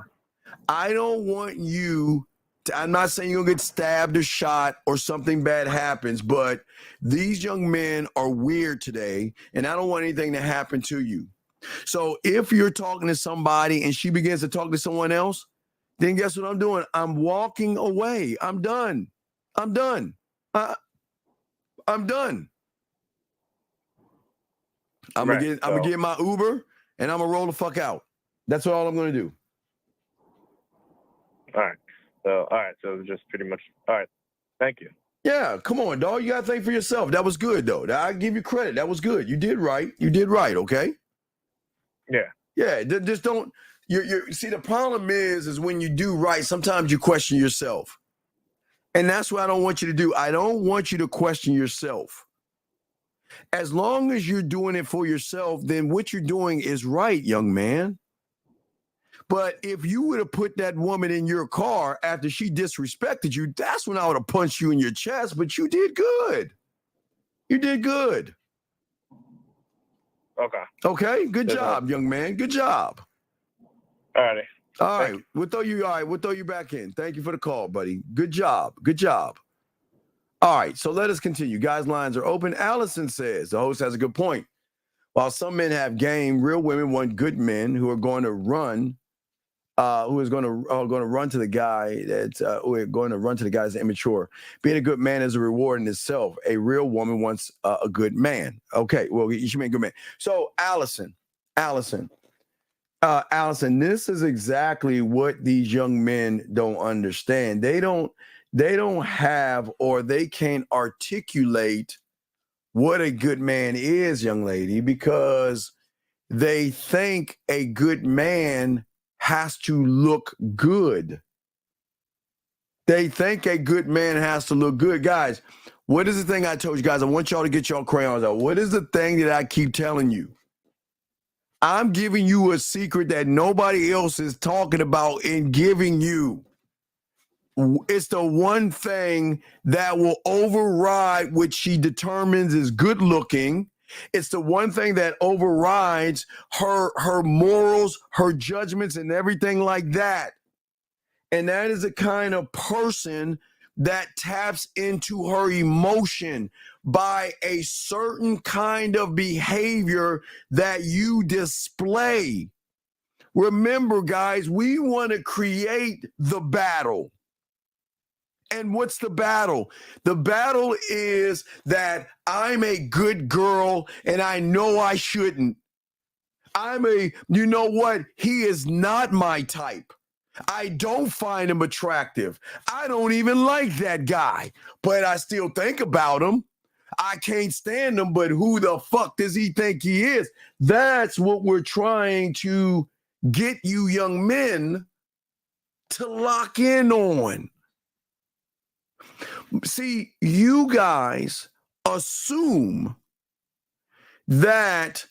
I don't want you I'm not saying you'll get stabbed or shot or something bad happens, but these young men are weird today, and I don't want anything to happen to you. So if you're talking to somebody and she begins to talk to someone else, then guess what I'm doing? I'm walking away. I'm done. I'm done. I'm gonna get my Uber and I'm gonna roll the fuck out. That's all I'm gonna do. All right. So just pretty much, all right. Thank you. Yeah, come on, dog. You got to think for yourself. That was good, though. I give you credit. That was good. You did right. Okay? Yeah. Yeah, just don't, see, the problem is when you do right, sometimes you question yourself. And that's what I don't want you to do. I don't want you to question yourself. As long as you're doing it for yourself, then what you're doing is right, young man. But if you would have put that woman in your car after she disrespected you, that's when I would have punched you in your chest, but you did good. You did good. Okay. Okay. Good job, young man. Good job. All right. All right. We'll throw you back in. Thank you for the call, buddy. Good job. Good job. All right. So let us continue. Guys, lines are open. Allison says the host has a good point. While some men have game, real women want good men who are going to run. Who is going to run to the guy that's that's immature. Being a good man is a reward in itself. A real woman wants a good man. Okay, well, you should mean a good man. So, Allison, this is exactly what these young men don't understand. They don't have, or they can't articulate what a good man is, young lady, because they think a good man has to look good. They think a good man has to look good. Guys, what is the thing I told you guys? I want y'all to get y'all crayons out. What is the thing that I keep telling you? I'm giving you a secret that nobody else is talking about and giving you. It's the one thing that will override what she determines is good looking. It's the one thing that overrides her morals, her judgments, and everything like that. And that is the kind of person that taps into her emotion by a certain kind of behavior that you display. Remember, guys, we want to create the battle. And what's the battle? The battle is that I'm a good girl and I know I shouldn't. You know what? He is not my type. I don't find him attractive. I don't even like that guy, but I still think about him. I can't stand him, but who the fuck does he think he is? That's what we're trying to get you young men to lock in on. See, you guys assume that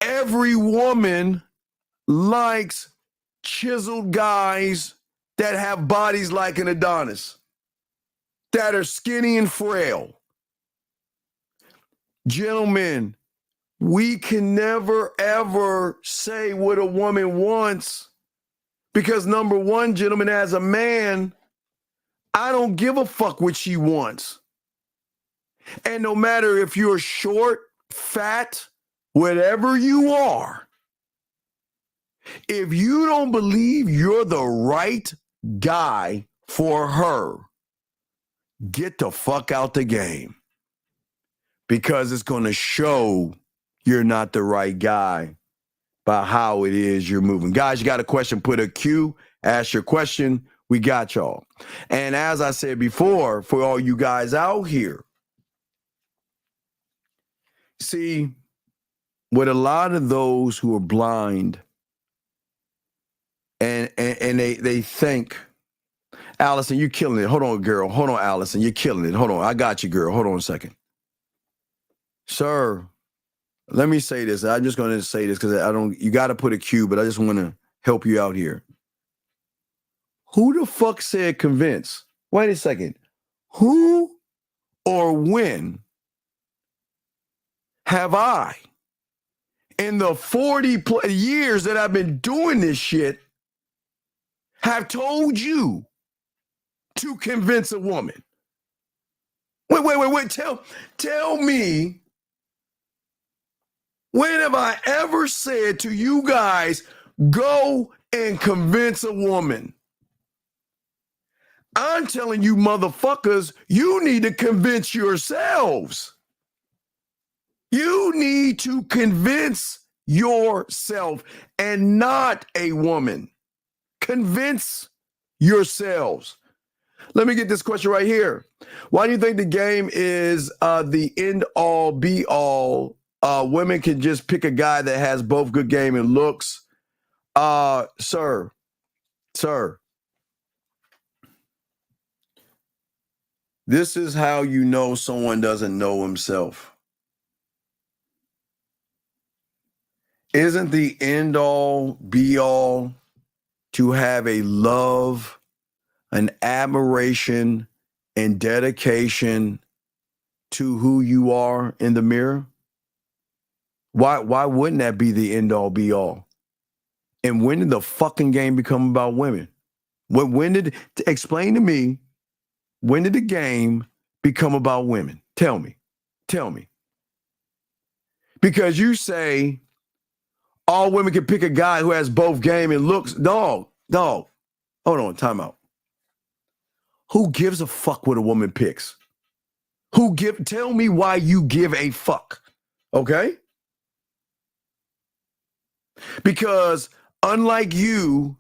every woman likes chiseled guys that have bodies like an Adonis, that are skinny and frail. Gentlemen, we can never, ever say what a woman wants because, number one, gentlemen, as a man, I don't give a fuck what she wants. And no matter if you're short, fat, whatever you are, if you don't believe you're the right guy for her, get the fuck out the game. Because it's going to show you're not the right guy by how it is you're moving. Guys, you got a question, put a Q, ask your question. We got y'all. And as I said before, for all you guys out here, see, with a lot of those who are blind and they think, Allison, you're killing it. Hold on, girl. Hold on, Allison. You're killing it. Hold on. I got you, girl. Hold on a second. Sir, let me say this. I'm just going to say this because you got to put a Q, but I just want to help you out here. Who the fuck said convince? Wait a second. Who or when have I, in the 40 years that I've been doing this shit, have told you to convince a woman? Wait. Tell me, when have I ever said to you guys, go and convince a woman? I'm telling you motherfuckers, you need to convince yourselves. You need to convince yourself and not a woman. Convince yourselves. Let me get this question right here. Why do you think the game is the end all be all? Women can just pick a guy that has both good game and looks. Sir. This is how you know someone doesn't know himself. Isn't the end all be all to have a love, an admiration, and dedication to who you are in the mirror? Why wouldn't that be the end all be all? And when did the fucking game become about women? Explain to me, when did the game become about women? Tell me. Because you say all women can pick a guy who has both game and looks. Dog. Hold on, time out. Who gives a fuck what a woman picks? Tell me why you give a fuck. Okay? Because unlike you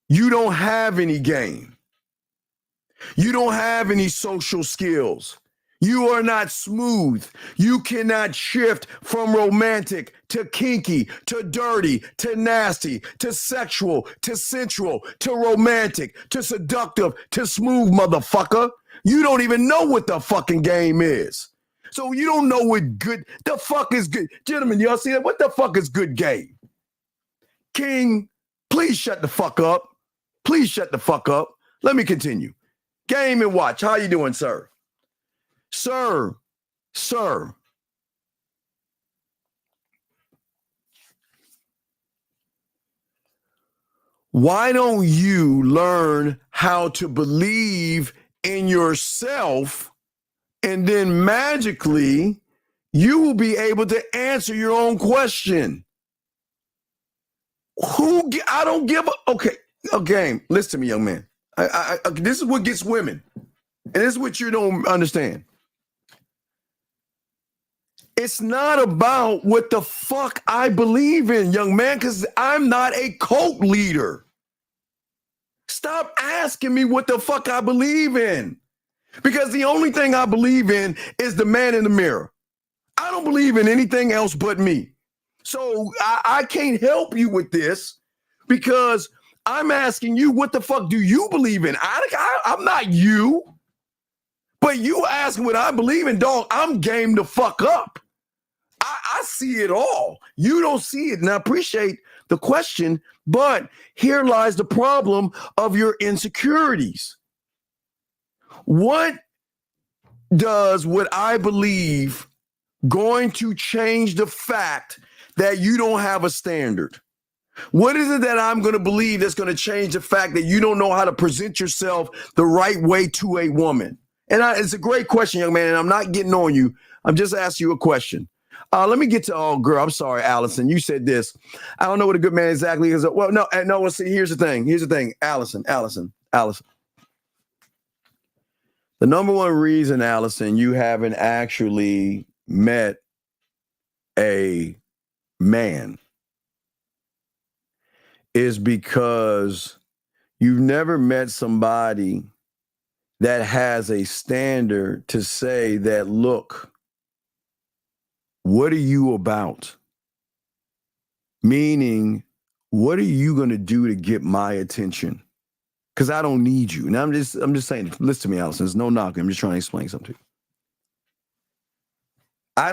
don't have any game. You don't have any social skills. You are not smooth. You cannot shift from romantic to kinky to dirty to nasty to sexual to sensual to romantic to seductive to smooth, motherfucker. You don't even know what the fucking game is. So you don't know what the fuck is good. Gentlemen, y'all see that? What the fuck is good game? King, please shut the fuck up. Please shut the fuck up. Let me continue. Game and watch. How you doing, sir? Sir. Why don't you learn how to believe in yourself, and then magically you will be able to answer your own question? I don't give a, okay, listen to me, young man. This is what gets women, and this is what you don't understand. It's not about what the fuck I believe in, young man, because I'm not a cult leader. Stop asking me what the fuck I believe in, because the only thing I believe in is the man in the mirror. I don't believe in anything else but me. So I can't help you with this, because I'm asking you, what the fuck do you believe in? I'm not you, but you asking what I believe in, dog. I'm game the fuck up. I see it all. You don't see it, and I appreciate the question, but here lies the problem of your insecurities. What does what I believe going to change the fact that you don't have a standard? What is it that I'm going to believe that's going to change the fact that you don't know how to present yourself the right way to a woman? And it's a great question, young man, and I'm not getting on you. I'm just asking you a question. Let me get to girl. I'm sorry, Allison. You said this. I don't know what a good man exactly is. Well, no. Well, see, here's the thing. Allison. The number one reason, Allison, you haven't actually met a man is because you've never met somebody that has a standard to say that, look, what are you about? Meaning, what are you going to do to get my attention? Because I don't need you. Now I'm just saying, listen to me, Allison. There's no knocking. I'm just trying to explain something to you. I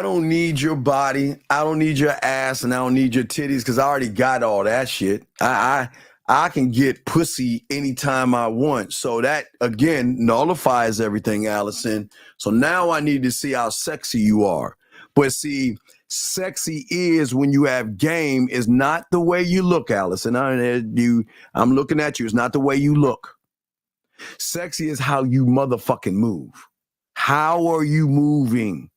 don't need your body. I don't need your ass, and I don't need your titties, because I already got all that shit. I can get pussy anytime I want. So that, again, nullifies everything, Allison. So now I need to see how sexy you are. But see, sexy is when you have game, is not the way you look, Allison. I'm looking at you. It's not the way you look. Sexy is how you motherfucking move. How are you moving?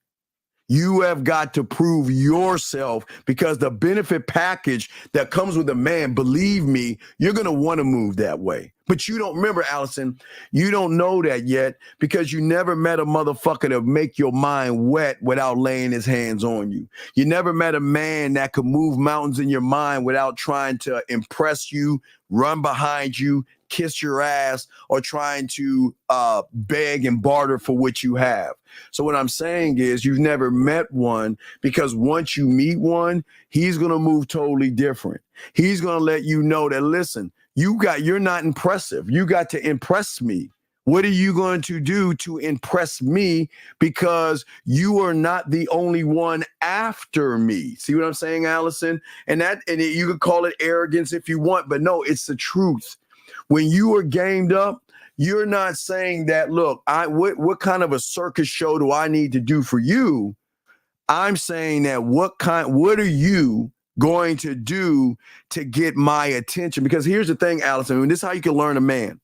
You have got to prove yourself, because the benefit package that comes with a man, believe me, you're going to want to move that way. But you don't remember, Allison, you don't know that yet, because you never met a motherfucker to make your mind wet without laying his hands on you. You never met a man that could move mountains in your mind without trying to impress you, run behind you, kiss your ass, or trying to beg and barter for what you have. So what I'm saying is, you've never met one, because once you meet one, he's going to move totally different. He's going to let you know that, listen, you're not impressive. You got to impress me. What are you going to do to impress me? Because you are not the only one after me. See what I'm saying, Allison? And you could call it arrogance if you want, but no, it's the truth. When you are gamed up, you're not saying that, look, what kind of a circus show do I need to do for you? I'm saying that what are you going to do to get my attention? Because here's the thing, Allison, and this is how you can learn a man.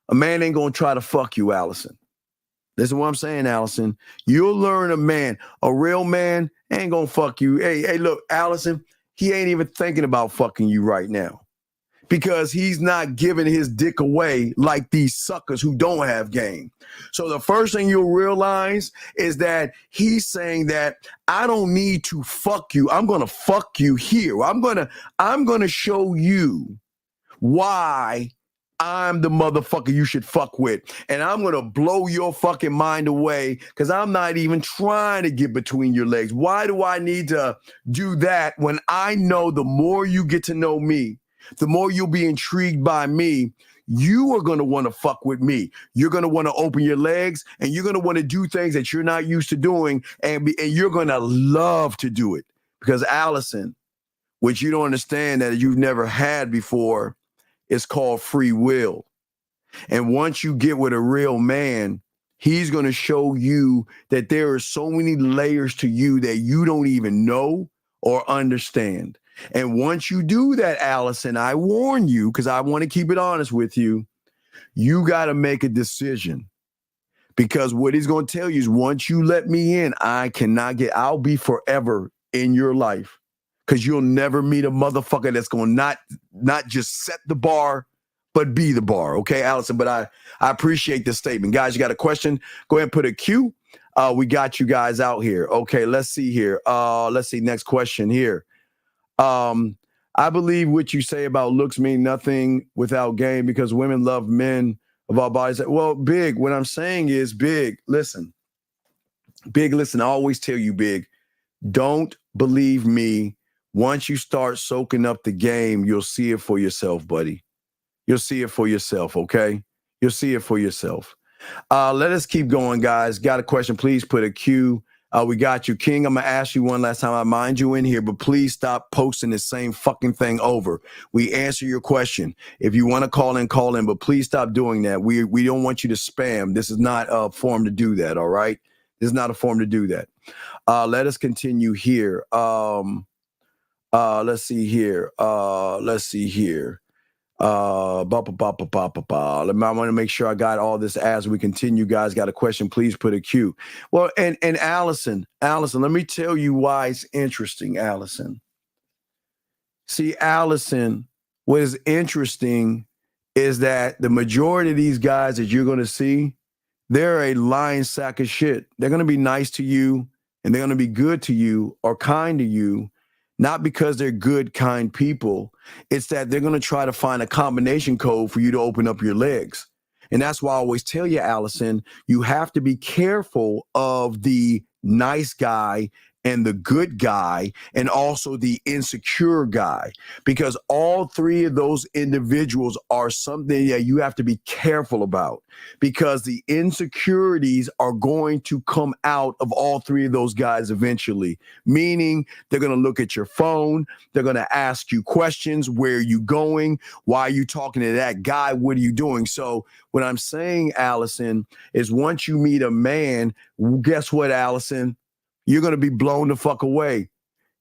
A man ain't going to try to fuck you, Allison. Listen to what I'm saying, Allison. You'll learn a man. A real man ain't going to fuck you. Hey, look, Allison, he ain't even thinking about fucking you right now because he's not giving his dick away like these suckers who don't have game. So the first thing you'll realize is that he's saying that I don't need to fuck you. I'm going to fuck you here. I'm going to show you why I'm the motherfucker you should fuck with. And I'm going to blow your fucking mind away because I'm not even trying to get between your legs. Why do I need to do that when I know the more you get to know me, the more you'll be intrigued by me, you are going to want to fuck with me. You're going to want to open your legs and you're going to want to do things that you're not used to doing. And you're going to love to do it because Allison, which you don't understand that you've never had before, it's called free will. And once you get with a real man, he's going to show you that there are so many layers to you that you don't even know or understand. And once you do that, Allison, I warn you, because I want to keep it honest with you, you got to make a decision. Because what he's going to tell you is once you let me in, I'll be forever in your life. Because you'll never meet a motherfucker that's going to not just set the bar, but be the bar. Okay, Allison, but I appreciate this statement. Guys, you got a question? Go ahead and put a Q. We got you guys out here. Okay, let's see here. Let's see, next question here. I believe what you say about looks mean nothing without game because women love men of all bodies. Well, Big, what I'm saying is, Big, listen. Big, listen, I always tell you, Big, don't believe me. Once you start soaking up the game, you'll see it for yourself, buddy. You'll see it for yourself, okay? You'll see it for yourself. Let us keep going, guys. Got a question? Please put a Q. We got you, King. I'm going to ask you one last time. I mind you in here, but please stop posting the same fucking thing over. We answer your question. If you want to call in, but please stop doing that. We don't want you to spam. This is not a form to do that, all right? This is not a form to do that. Let us continue here. Let's see here. I want to make sure I got all this as we continue. Guys, got a question? Please put a Q. Well, and Allison, let me tell you why it's interesting, Allison. See, Allison, what is interesting is that the majority of these guys that you're going to see, they're a lying sack of shit. They're going to be nice to you and they're going to be good to you or kind to you. Not because they're good, kind people. It's that they're going to try to find a combination code for you to open up your legs. And that's why I always tell you, Allison, you have to be careful of the nice guy and the good guy and also the insecure guy, because all three of those individuals are something that you have to be careful about, because the insecurities are going to come out of all three of those guys eventually, meaning they're going to look at your phone. They're going to ask you questions. Where are you going? Why are you talking to that guy? What are you doing? So what I'm saying, Allison, is once you meet a man, guess what, Allison? You're going to be blown the fuck away.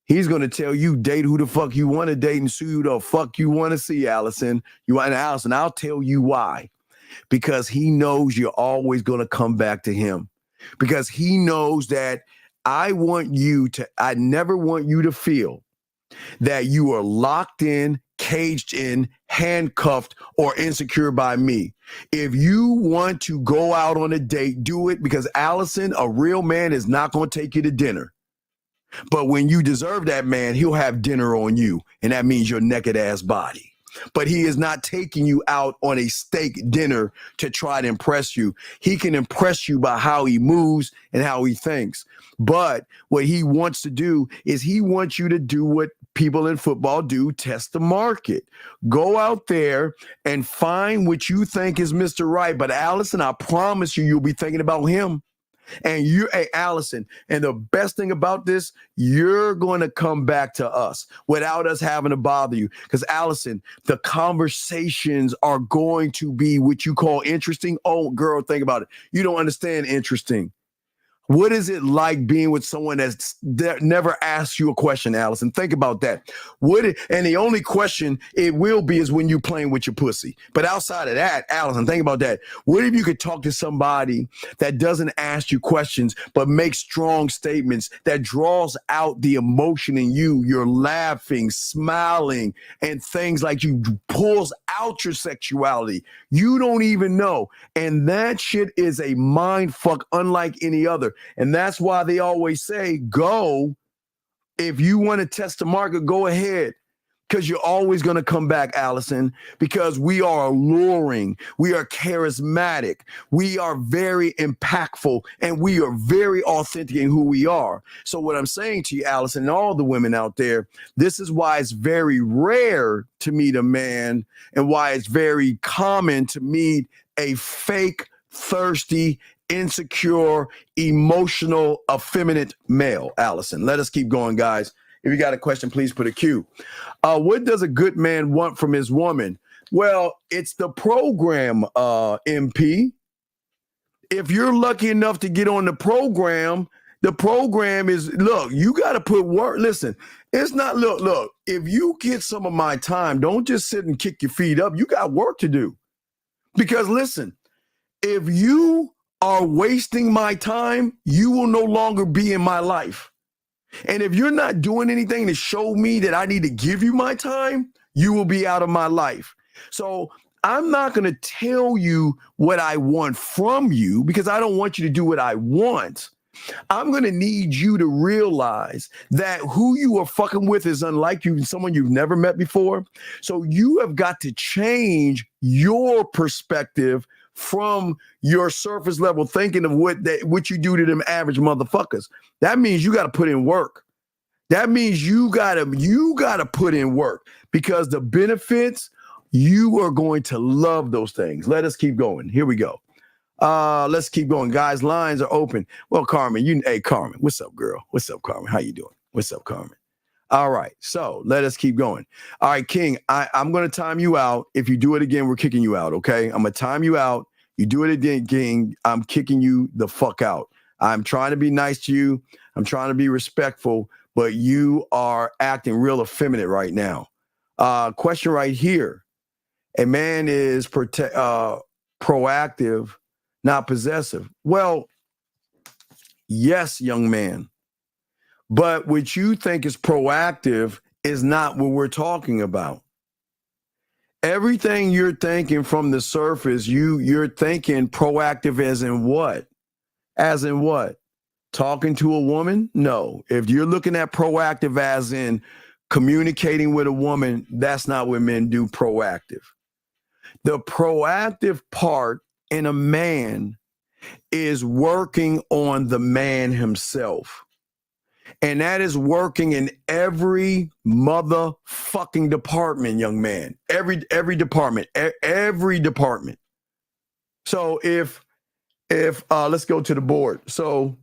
He's going to tell you, date who the fuck you want to date and see who the fuck you want to see, Allison. Allison, I'll tell you why. Because he knows you're always going to come back to him. Because he knows that I never want you to feel that you are locked in, caged in, handcuffed, or insecure by me. If you want to go out on a date, do it, because Allison, a real man is not going to take you to dinner. But when you deserve that man, he'll have dinner on you, and that means your naked ass body. But he is not taking you out on a steak dinner to try to impress you. He can impress you by how he moves and how he thinks. But what he wants to do is he wants you to do what people in football do, test the market. Go out there and find what you think is Mr. Right. But Allison, I promise you, you'll be thinking about him. And hey, Allison, and the best thing about this, you're going to come back to us without us having to bother you. Because, Allison, the conversations are going to be what you call interesting. Oh, girl, think about it. You don't understand interesting. What is it like being with someone that never asks you a question, Allison? Think about that. And the only question it will be is when you're playing with your pussy. But outside of that, Allison, think about that. What if you could talk to somebody that doesn't ask you questions, but makes strong statements that draws out the emotion in you? You're laughing, smiling, and things like you pulls out your sexuality. You don't even know. And that shit is a mind fuck unlike any other. And that's why they always say, go. If you want to test the market, go ahead. Because you're always going to come back, Allison, because we are alluring. We are charismatic. We are very impactful. And we are very authentic in who we are. So what I'm saying to you, Allison, and all the women out there, this is why it's very rare to meet a man and why it's very common to meet a fake, thirsty, insecure, emotional, effeminate male. Allison, let us keep going, guys. If you got a question, please put a Q. What does a good man want from his woman? Well, it's the program, MP. If you're lucky enough to get on the program is, look, you got to put work. Listen, it's not, look, if you get some of my time, don't just sit and kick your feet up. You got work to do. Because listen, if you are wasting my time, you will no longer be in my life. And if you're not doing anything to show me that I need to give you my time, you will be out of my life. So I'm not going to tell you what I want from you because I don't want you to do what I want. I'm going to need you to realize that who you are fucking with is unlike you, someone you've never met before. So you have got to change your perspective from your surface level thinking of what you do to them average motherfuckers. That means you got to put in work. That means you got to put in work because the benefits, you are going to love those things. Let us keep going. Here we go. Let's keep going. Guys, lines are open. Well, Carmen, hey, Carmen, what's up, girl? What's up, Carmen? How you doing? What's up, Carmen? All right, so let us keep going. All right, King, I'm going to time you out. If you do it again, we're kicking you out, okay? I'm going to time you out. You do it again, King, I'm kicking you the fuck out. I'm trying to be nice to you. I'm trying to be respectful, but you are acting real effeminate right now. Question right here. A man is proactive, not possessive. Well, yes, young man. But what you think is proactive is not what we're talking about. Everything you're thinking from the surface, you're thinking proactive as in what? As in what? Talking to a woman? No. If you're looking at proactive as in communicating with a woman, that's not what men do proactive. The proactive part in a man is working on the man himself. And that is working in every motherfucking department, young man. Every department, every department. So if let's go to the board. So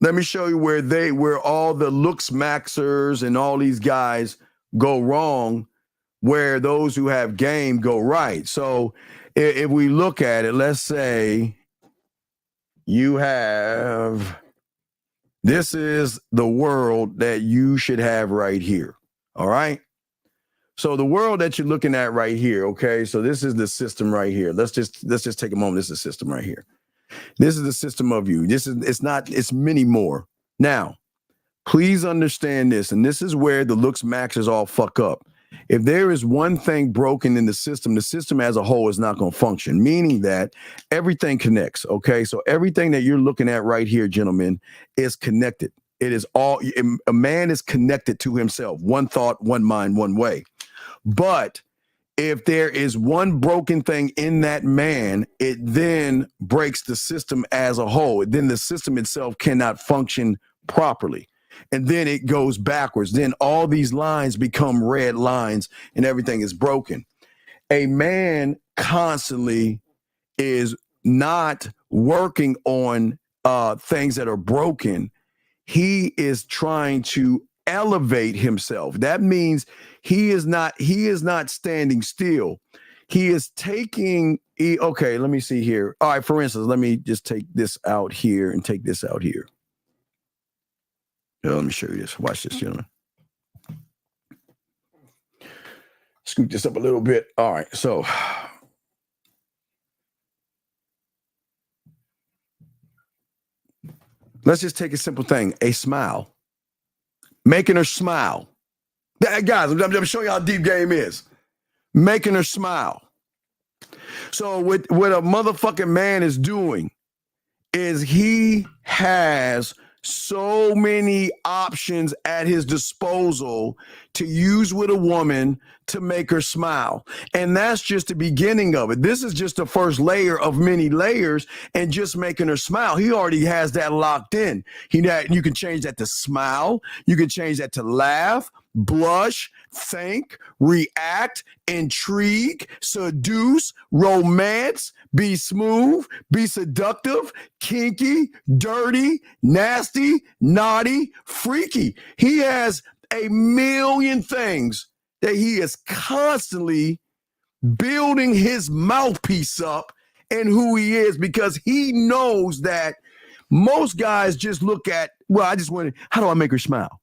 let me show you where all the Looksmaxxers and all these guys go wrong, where those who have game go right. So if we look at it, let's say you have, this is the world that you should have right here. All right. So the world that you're looking at right here. Okay. So this is the system right here. Let's just take a moment. This is the system right here. This is the system of you. It's many more. Now, please understand this. And this is where the Looksmaxxers all fuck up. If there is one thing broken in the system as a whole is not going to function, meaning that everything connects. Okay. So everything that you're looking at right here, gentlemen, is connected. It is all, a man is connected to himself. One thought, one mind, one way. But if there is one broken thing in that man, it then breaks the system as a whole. Then the system itself cannot function properly. And then it goes backwards. Then all these lines become red lines and everything is broken. A man constantly is not working on things that are broken. He is trying to elevate himself. That means he is not standing still. He is taking, okay, let me see here. All right, for instance, let me just take this out here and take this out here. Let me show you this. Watch this, gentlemen. Scoot this up a little bit. All right, so let's just take a simple thing, a smile. Making her smile. Guys, I'm showing you how deep game is. Making her smile. So what a motherfucking man is doing is he has so many options at his disposal to use with a woman to make her smile. And that's just the beginning of it. This is just the first layer of many layers and just making her smile. He already has that locked in. You can change that to smile. You can change that to laugh, blush, think, react, intrigue, seduce, romance, be smooth, be seductive, kinky, dirty, nasty, naughty, freaky. He has a million things that he is constantly building his mouthpiece up and who he is, because he knows that most guys just look at, well, I just want to, how do I make her smile?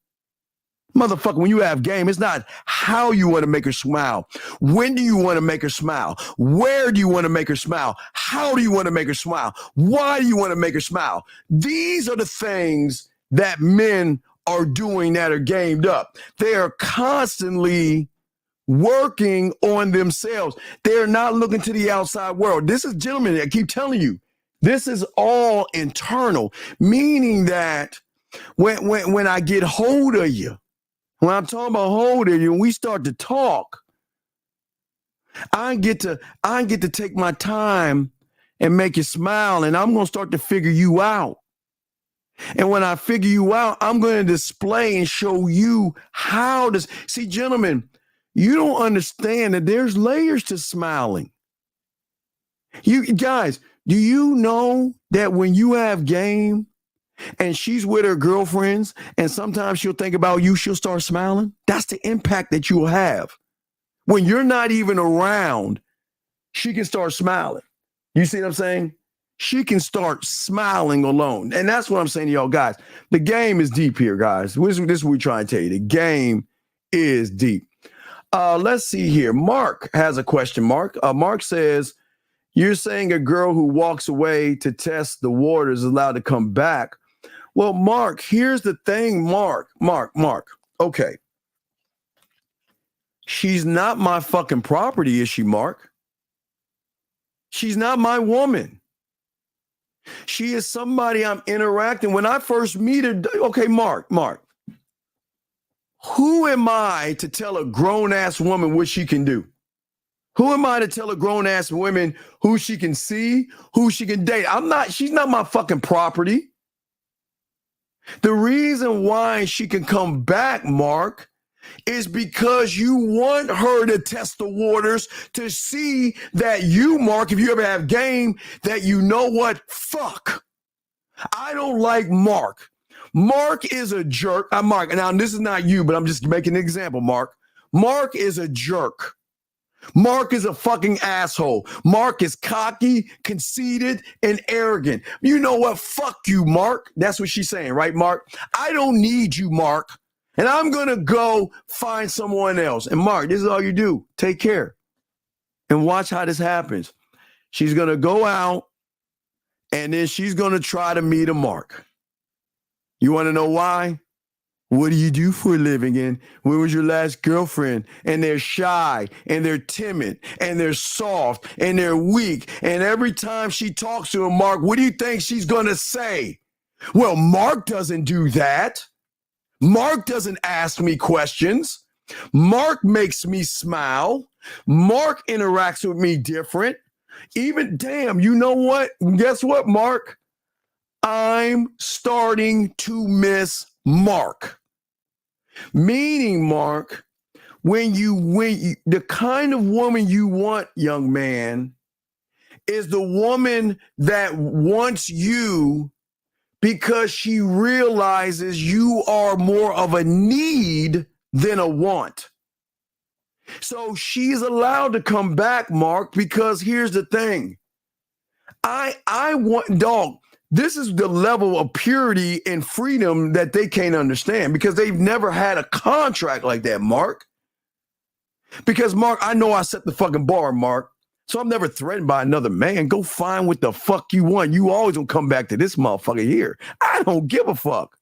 Motherfucker, when you have game, it's not how you want to make her smile. When do you want to make her smile? Where do you want to make her smile? How do you want to make her smile? Why do you want to make her smile? These are the things that men are doing that are gamed up. They are constantly working on themselves. They're not looking to the outside world. This is, gentlemen, I keep telling you, this is all internal, meaning that when I get hold of you, when I'm talking about hold of you, when we start to talk, I get to take my time and make you smile, and I'm going to start to figure you out. And when I figure you out, I'm going to display and show you how to see, gentlemen, you don't understand that there's layers to smiling. You guys, do you know that when you have game and she's with her girlfriends and sometimes she'll think about you, she'll start smiling? That's the impact that you will have. When you're not even around, she can start smiling. You see what I'm saying? She can start smiling alone. And that's what I'm saying to y'all guys. The game is deep here, guys. This is what we're trying to tell you. The game is deep. Let's see here. Mark has a question, Mark. Mark says, you're saying a girl who walks away to test the waters is allowed to come back. Well, Mark, here's the thing, Mark. Okay. She's not my fucking property, is she, Mark? She's not my woman. She is somebody I'm interacting. When I first meet her, okay, Mark, who am I to tell a grown-ass woman what she can do? Who am I to tell a grown-ass woman who she can see, who she can date? She's not my fucking property. The reason why she can come back, Mark, is because you want her to test the waters to see that you, Mark, if you ever have game, that you know what? Fuck. I don't like Mark. Mark is a jerk. Mark, now this is not you, but I'm just making an example, Mark. Mark is a jerk. Mark is a fucking asshole. Mark is cocky, conceited, and arrogant. You know what? Fuck you, Mark. That's what she's saying, right, Mark? I don't need you, Mark. And I'm going to go find someone else. And Mark, this is all you do. Take care. And watch how this happens. She's going to go out, and then she's going to try to meet a Mark. You want to know why? What do you do for a living? And when was your last girlfriend? And they're shy, and they're timid, and they're soft, and they're weak. And every time she talks to him, Mark, what do you think she's going to say? Well, Mark doesn't do that. Mark doesn't ask me questions. Mark makes me smile. Mark interacts with me different. Even, damn, you know what? Guess what, Mark? I'm starting to miss Mark. Meaning, Mark, when you the kind of woman you want, young man, is the woman that wants you because she realizes you are more of a need than a want. So she's allowed to come back, Mark, because here's the thing. I want, dog, this is the level of purity and freedom that they can't understand because they've never had a contract like that, Mark. Because, Mark, I know I set the fucking bar, Mark. So I'm never threatened by another man. Go find what the fuck you want. You always gonna come back to this motherfucker here. I don't give a fuck.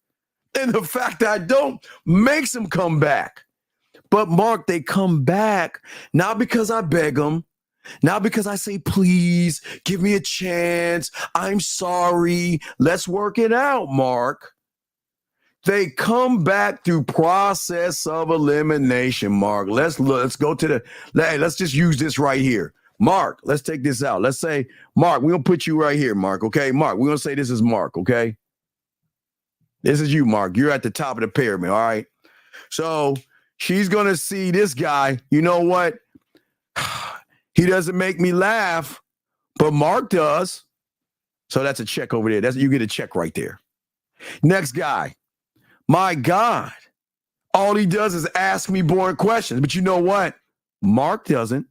And the fact that I don't makes them come back. But, Mark, they come back not because I beg them, not because I say, please, give me a chance. I'm sorry. Let's work it out, Mark. They come back through process of elimination, Mark. Let's go to let's just use this right here. Mark, let's take this out. Let's say, Mark, we're going to put you right here, Mark, okay? Mark, we're going to say this is Mark, okay? This is you, Mark. You're at the top of the pyramid, all right? So she's going to see this guy. You know what? He doesn't make me laugh, but Mark does. So that's a check over there. You get a check right there. Next guy. My God. All he does is ask me boring questions. But you know what? Mark doesn't.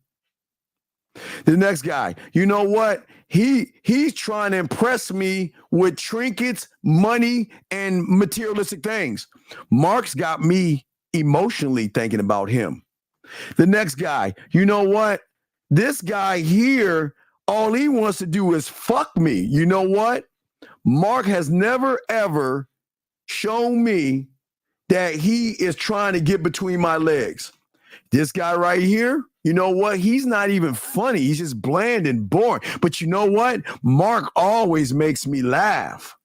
The next guy, you know what? He's trying to impress me with trinkets, money, and materialistic things. Mark's got me emotionally thinking about him. The next guy, you know what? This guy here, all he wants to do is fuck me. You know what? Mark has never, ever shown me that he is trying to get between my legs. This guy right here, you know what? He's not even funny. He's just bland and boring. But you know what? Mark always makes me laugh.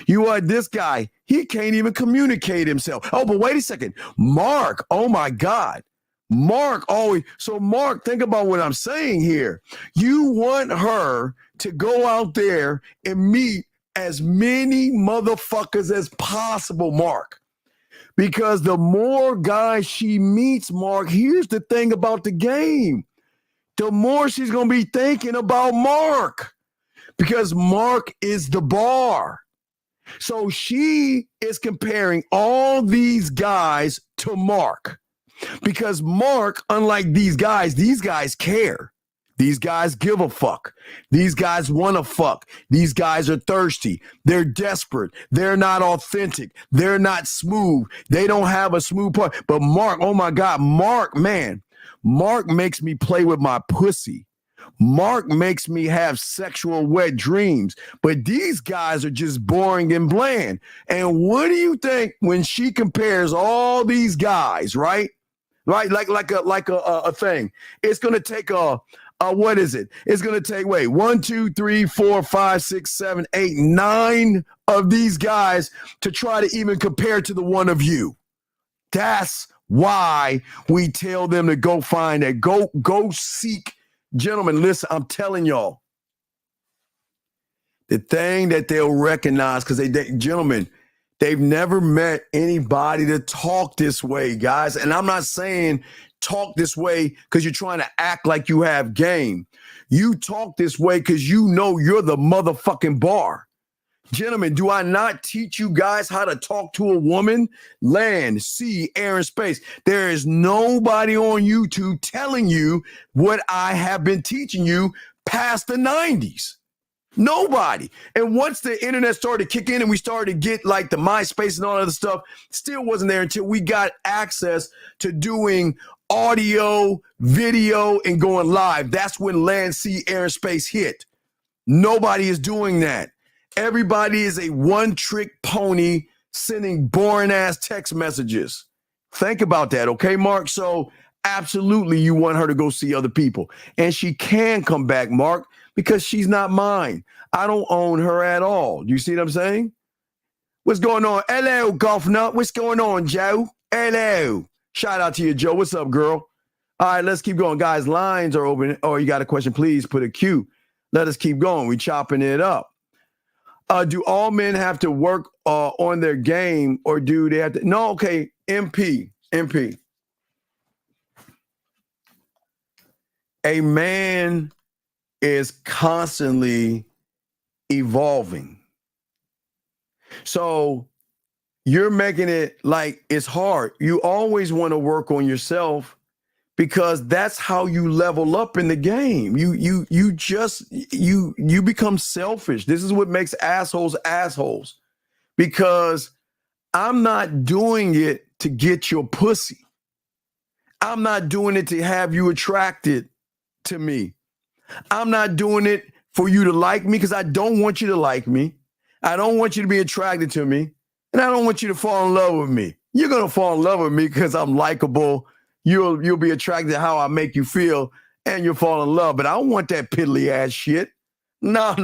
You know what? This guy, he can't even communicate himself. Oh, but wait a second. Mark, oh my God. Mark always. So Mark, think about what I'm saying here. You want her to go out there and meet as many motherfuckers as possible, Mark. Because the more guys she meets, Mark, here's the thing about the game. The more she's going to be thinking about Mark. Because Mark is the bar. So she is comparing all these guys to Mark. Because Mark, unlike these guys care. These guys give a fuck. These guys want to fuck. These guys are thirsty. They're desperate. They're not authentic. They're not smooth. They don't have a smooth part. But Mark, oh my God, Mark, man, Mark makes me play with my pussy. Mark makes me have sexual wet dreams. But these guys are just boring and bland. And what do you think when she compares all these guys, right? Right, like a thing. It's gonna take what is it? It's gonna take 1, 2, 3, 4, 5, 6, 7, 8, 9 of these guys to try to even compare to the one of you. That's why we tell them to go find it. Go seek. Gentlemen, listen, I'm telling y'all. The thing that they'll recognize, because gentlemen, they've never met anybody to talk this way, guys. And I'm not saying talk this way because you're trying to act like you have game. You talk this way because you know you're the motherfucking bar. Gentlemen, do I not teach you guys how to talk to a woman? Land, sea, air, and space. There is nobody on YouTube telling you what I have been teaching you past the 90s. Nobody. And once the internet started to kick in and we started to get like the MySpace and all other stuff, still wasn't there until we got access to doing audio, video, and going live. That's when land, sea, air, and space hit. Nobody is doing that. Everybody is a one-trick pony sending boring-ass text messages. Think about that, okay, Mark? So absolutely you want her to go see other people. And she can come back, Mark, because she's not mine. I don't own her at all. Do you see what I'm saying? What's going on? Hello, Golf Nut. What's going on, Joe? Hello. Shout out to you, Joe. What's up, girl? All right, let's keep going. Guys, lines are open. Oh, you got a question? Please put a Q. Let us keep going. We're chopping it up. Do all men have to work on their game, or do they have to? No, okay. MP. A man is constantly evolving. So you're making it like it's hard. You always want to work on yourself because that's how you level up in the game. You become selfish. This is what makes assholes because I'm not doing it to get your pussy. I'm not doing it to have you attracted to me. I'm not doing it for you to like me because I don't want you to like me. I don't want you to be attracted to me. And I don't want you to fall in love with me. You're going to fall in love with me because I'm likable. You'll be attracted to how I make you feel and you'll fall in love. But I don't want that piddly ass shit. No.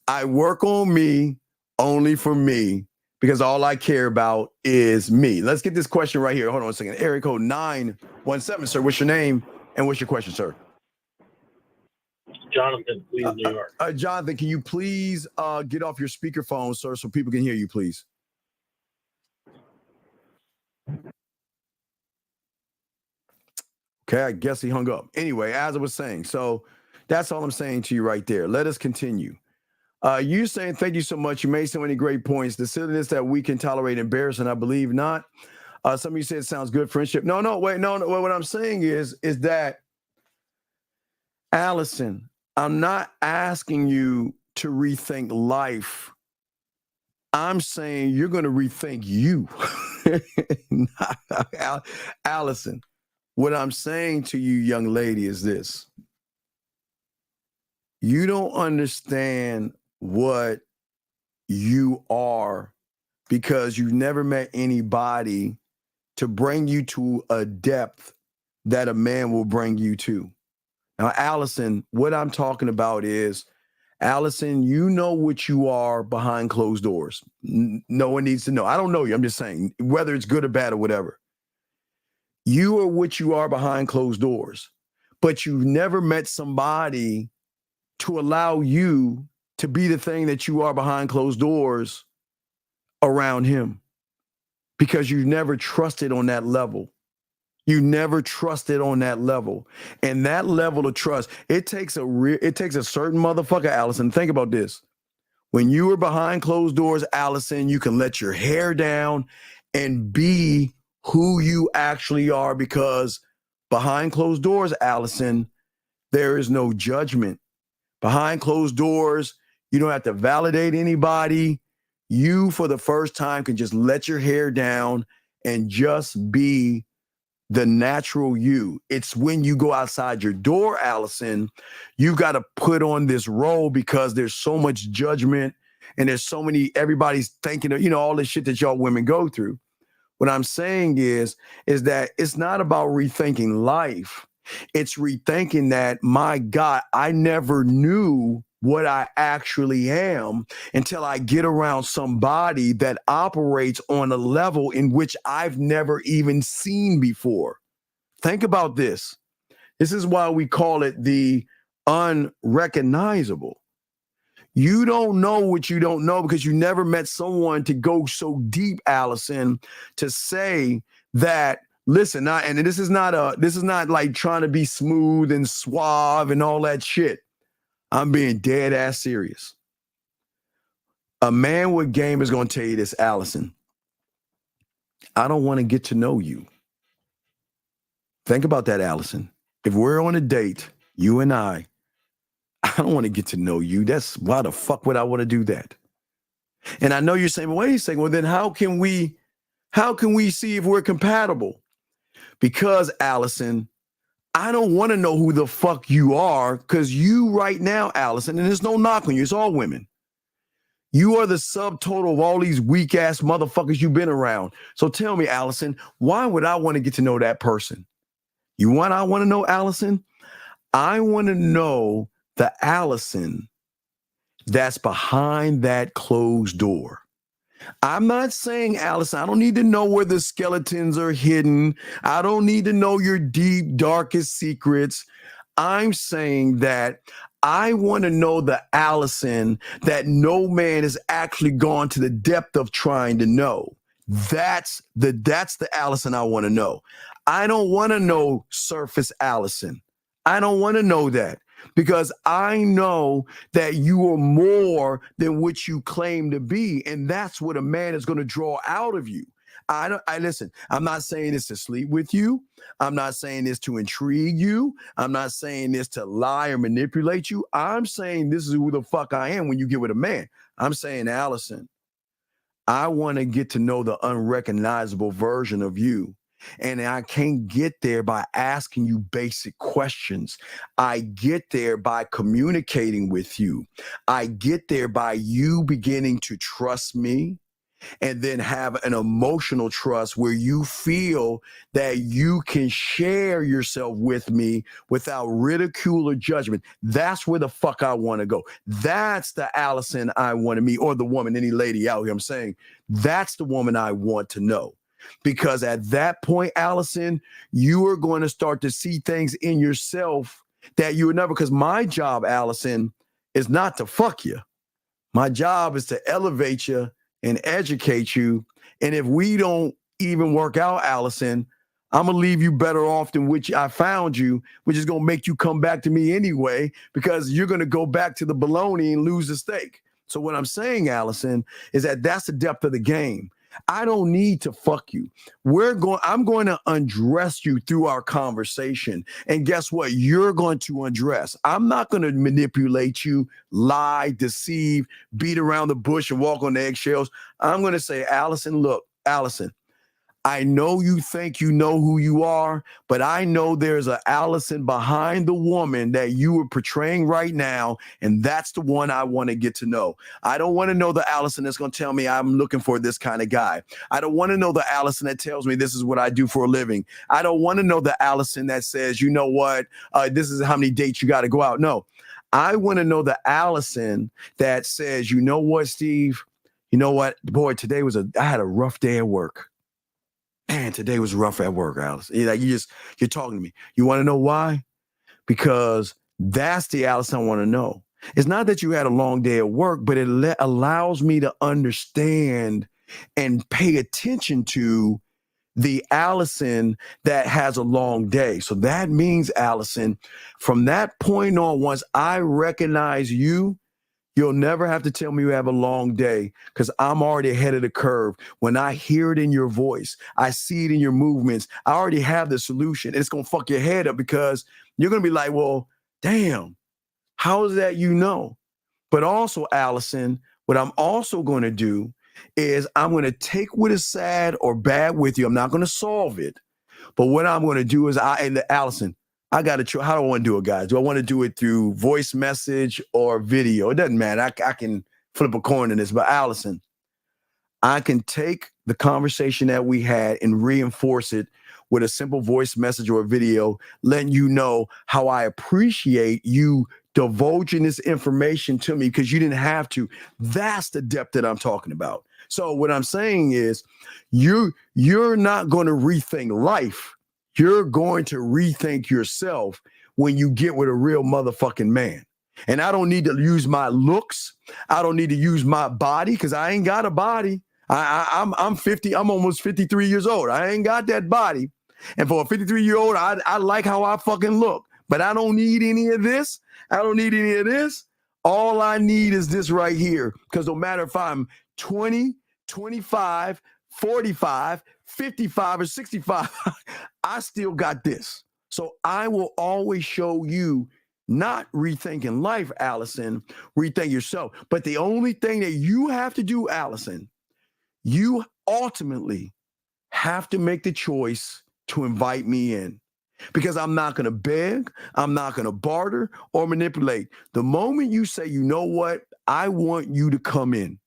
I work on me only for me because all I care about is me. Let's get this question right here. Hold on a second. Area code 917, sir. What's your name and what's your question, sir? Jonathan, please, New York. Jonathan, can you please get off your speakerphone, sir, so people can hear you, please? Okay, I guess he hung up. Anyway, as I was saying, so that's all I'm saying to you right there. Let us continue. You saying, thank you so much. You made so many great points. The silliness that we can tolerate embarrassing, I believe not. Some of you said it sounds good, friendship. No. What I'm saying is that, Allison, I'm not asking you to rethink life. I'm saying you're going to rethink you. Allison, what I'm saying to you, young lady, is this. You don't understand what you are because you've never met anybody to bring you to a depth that a man will bring you to. Now, Allison, what I'm talking about is, Allison, you know what you are behind closed doors. No one needs to know. I don't know you. I'm just saying, whether it's good or bad or whatever. You are what you are behind closed doors, but you've never met somebody to allow you to be the thing that you are behind closed doors around him because you've never trusted on that level. You never trusted on that level. And that level of trust, it takes a certain motherfucker, Allison. Think about this. When you were behind closed doors, Allison, you can let your hair down and be who you actually are because behind closed doors, Allison, there is no judgment. Behind closed doors, you don't have to validate anybody. You, for the first time, can just let your hair down and just be the natural you. It's when you go outside your door, Allison, you got to put on this role because there's so much judgment and there's so many, everybody's thinking of, all this shit that y'all women go through. What I'm saying is that it's not about rethinking life. It's rethinking that, my God, I never knew what I actually am until I get around somebody that operates on a level in which I've never even seen before. Think about this. This is why we call it the unrecognizable. You don't know what you don't know because you never met someone to go so deep, Allison, to say that, listen, and this is not like trying to be smooth and suave and all that shit. I'm being dead ass serious. A man with game is going to tell you this, Allison. I don't want to get to know you. Think about that, Allison. If we're on a date, you and I don't want to get to know you. That's why the fuck would I want to do that? And I know you're saying, wait a second, well, then how can we see if we're compatible? Because, Allison, I don't want to know who the fuck you are because you right now, Allison, and there's no knock on you, it's all women. You are the subtotal of all these weak ass motherfuckers you've been around. So tell me, Allison, why would I want to get to know that person? I want to know, Allison? I want to know the Allison that's behind that closed door. I'm not saying, Allison, I don't need to know where the skeletons are hidden. I don't need to know your deep, darkest secrets. I'm saying that I want to know the Allison that no man has actually gone to the depth of trying to know. That's the Allison I want to know. I don't want to know surface Allison. I don't want to know that because I know that you are more than what you claim to be. And that's what a man is going to draw out of you. I listen, I'm not saying this to sleep with you. I'm not saying this to intrigue you. I'm not saying this to lie or manipulate you. I'm saying this is who the fuck I am when you get with a man. I'm saying, Allison, I want to get to know the unrecognizable version of you. And I can't get there by asking you basic questions. I get there by communicating with you. I get there by you beginning to trust me, and then have an emotional trust where you feel that you can share yourself with me without ridicule or judgment. That's where the fuck I want to go. That's the Allison I want to meet, or the woman, any lady out here. I'm saying that's the woman I want to know. Because at that point, Allison, you are going to start to see things in yourself that you would never, because my job, Allison, is not to fuck you. My job is to elevate you and educate you. And if we don't even work out, Allison, I'm going to leave you better off than which I found you, which is going to make you come back to me anyway, because you're going to go back to the bologna and lose the steak. So what I'm saying, Allison, is that that's the depth of the game. I don't need to fuck you. I'm going to undress you through our conversation. And guess what? You're going to undress. I'm not going to manipulate you, lie, deceive, beat around the bush and walk on the eggshells. I'm going to say, Allison, look, Allison, I know you think you know who you are, but I know there's an Allison behind the woman that you are portraying right now, and that's the one I want to get to know. I don't want to know the Allison that's going to tell me I'm looking for this kind of guy. I don't want to know the Allison that tells me this is what I do for a living. I don't want to know the Allison that says, you know what, this is how many dates you got to go out. No, I want to know the Allison that says, you know what, Steve, you know what, boy, today I had a rough day at work. Man, today was rough at work, Alice. You're talking to me. You want to know why? Because that's the Alice I want to know. It's not that you had a long day at work, but it allows me to understand and pay attention to the Allison that has a long day. So that means, Allison, from that point on, once I recognize you, you'll never have to tell me you have a long day, because I'm already ahead of the curve. When I hear it in your voice, I see it in your movements, I already have the solution. It's going to fuck your head up, because you're going to be like, well, damn, how is that you know? But also, Allison, what I'm also going to do is I'm going to take what is sad or bad with you. I'm not going to solve it. But what I'm going to do is Allison, I got to try. How do I want to do it, guys? Do I want to do it through voice message or video? It doesn't matter. I can flip a coin in this. But Allison, I can take the conversation that we had and reinforce it with a simple voice message or a video, letting you know how I appreciate you divulging this information to me, because you didn't have to. That's the depth that I'm talking about. So what I'm saying is you're not going to rethink life. You're going to rethink yourself when you get with a real motherfucking man. And I don't need to use my looks. I don't need to use my body, because I ain't got a body. I'm 50. I'm almost 53 years old. I ain't got that body. And for a 53-year-old, I like how I fucking look. But I don't need any of this. I don't need any of this. All I need is this right here. Because no matter if I'm 20, 25, 45, 55, or 65, I still got this. So I will always show you not rethinking life, Allison, rethink yourself. But the only thing that you have to do, Allison, you ultimately have to make the choice to invite me in. Because I'm not going to beg, I'm not going to barter or manipulate. The moment you say, you know what, I want you to come in,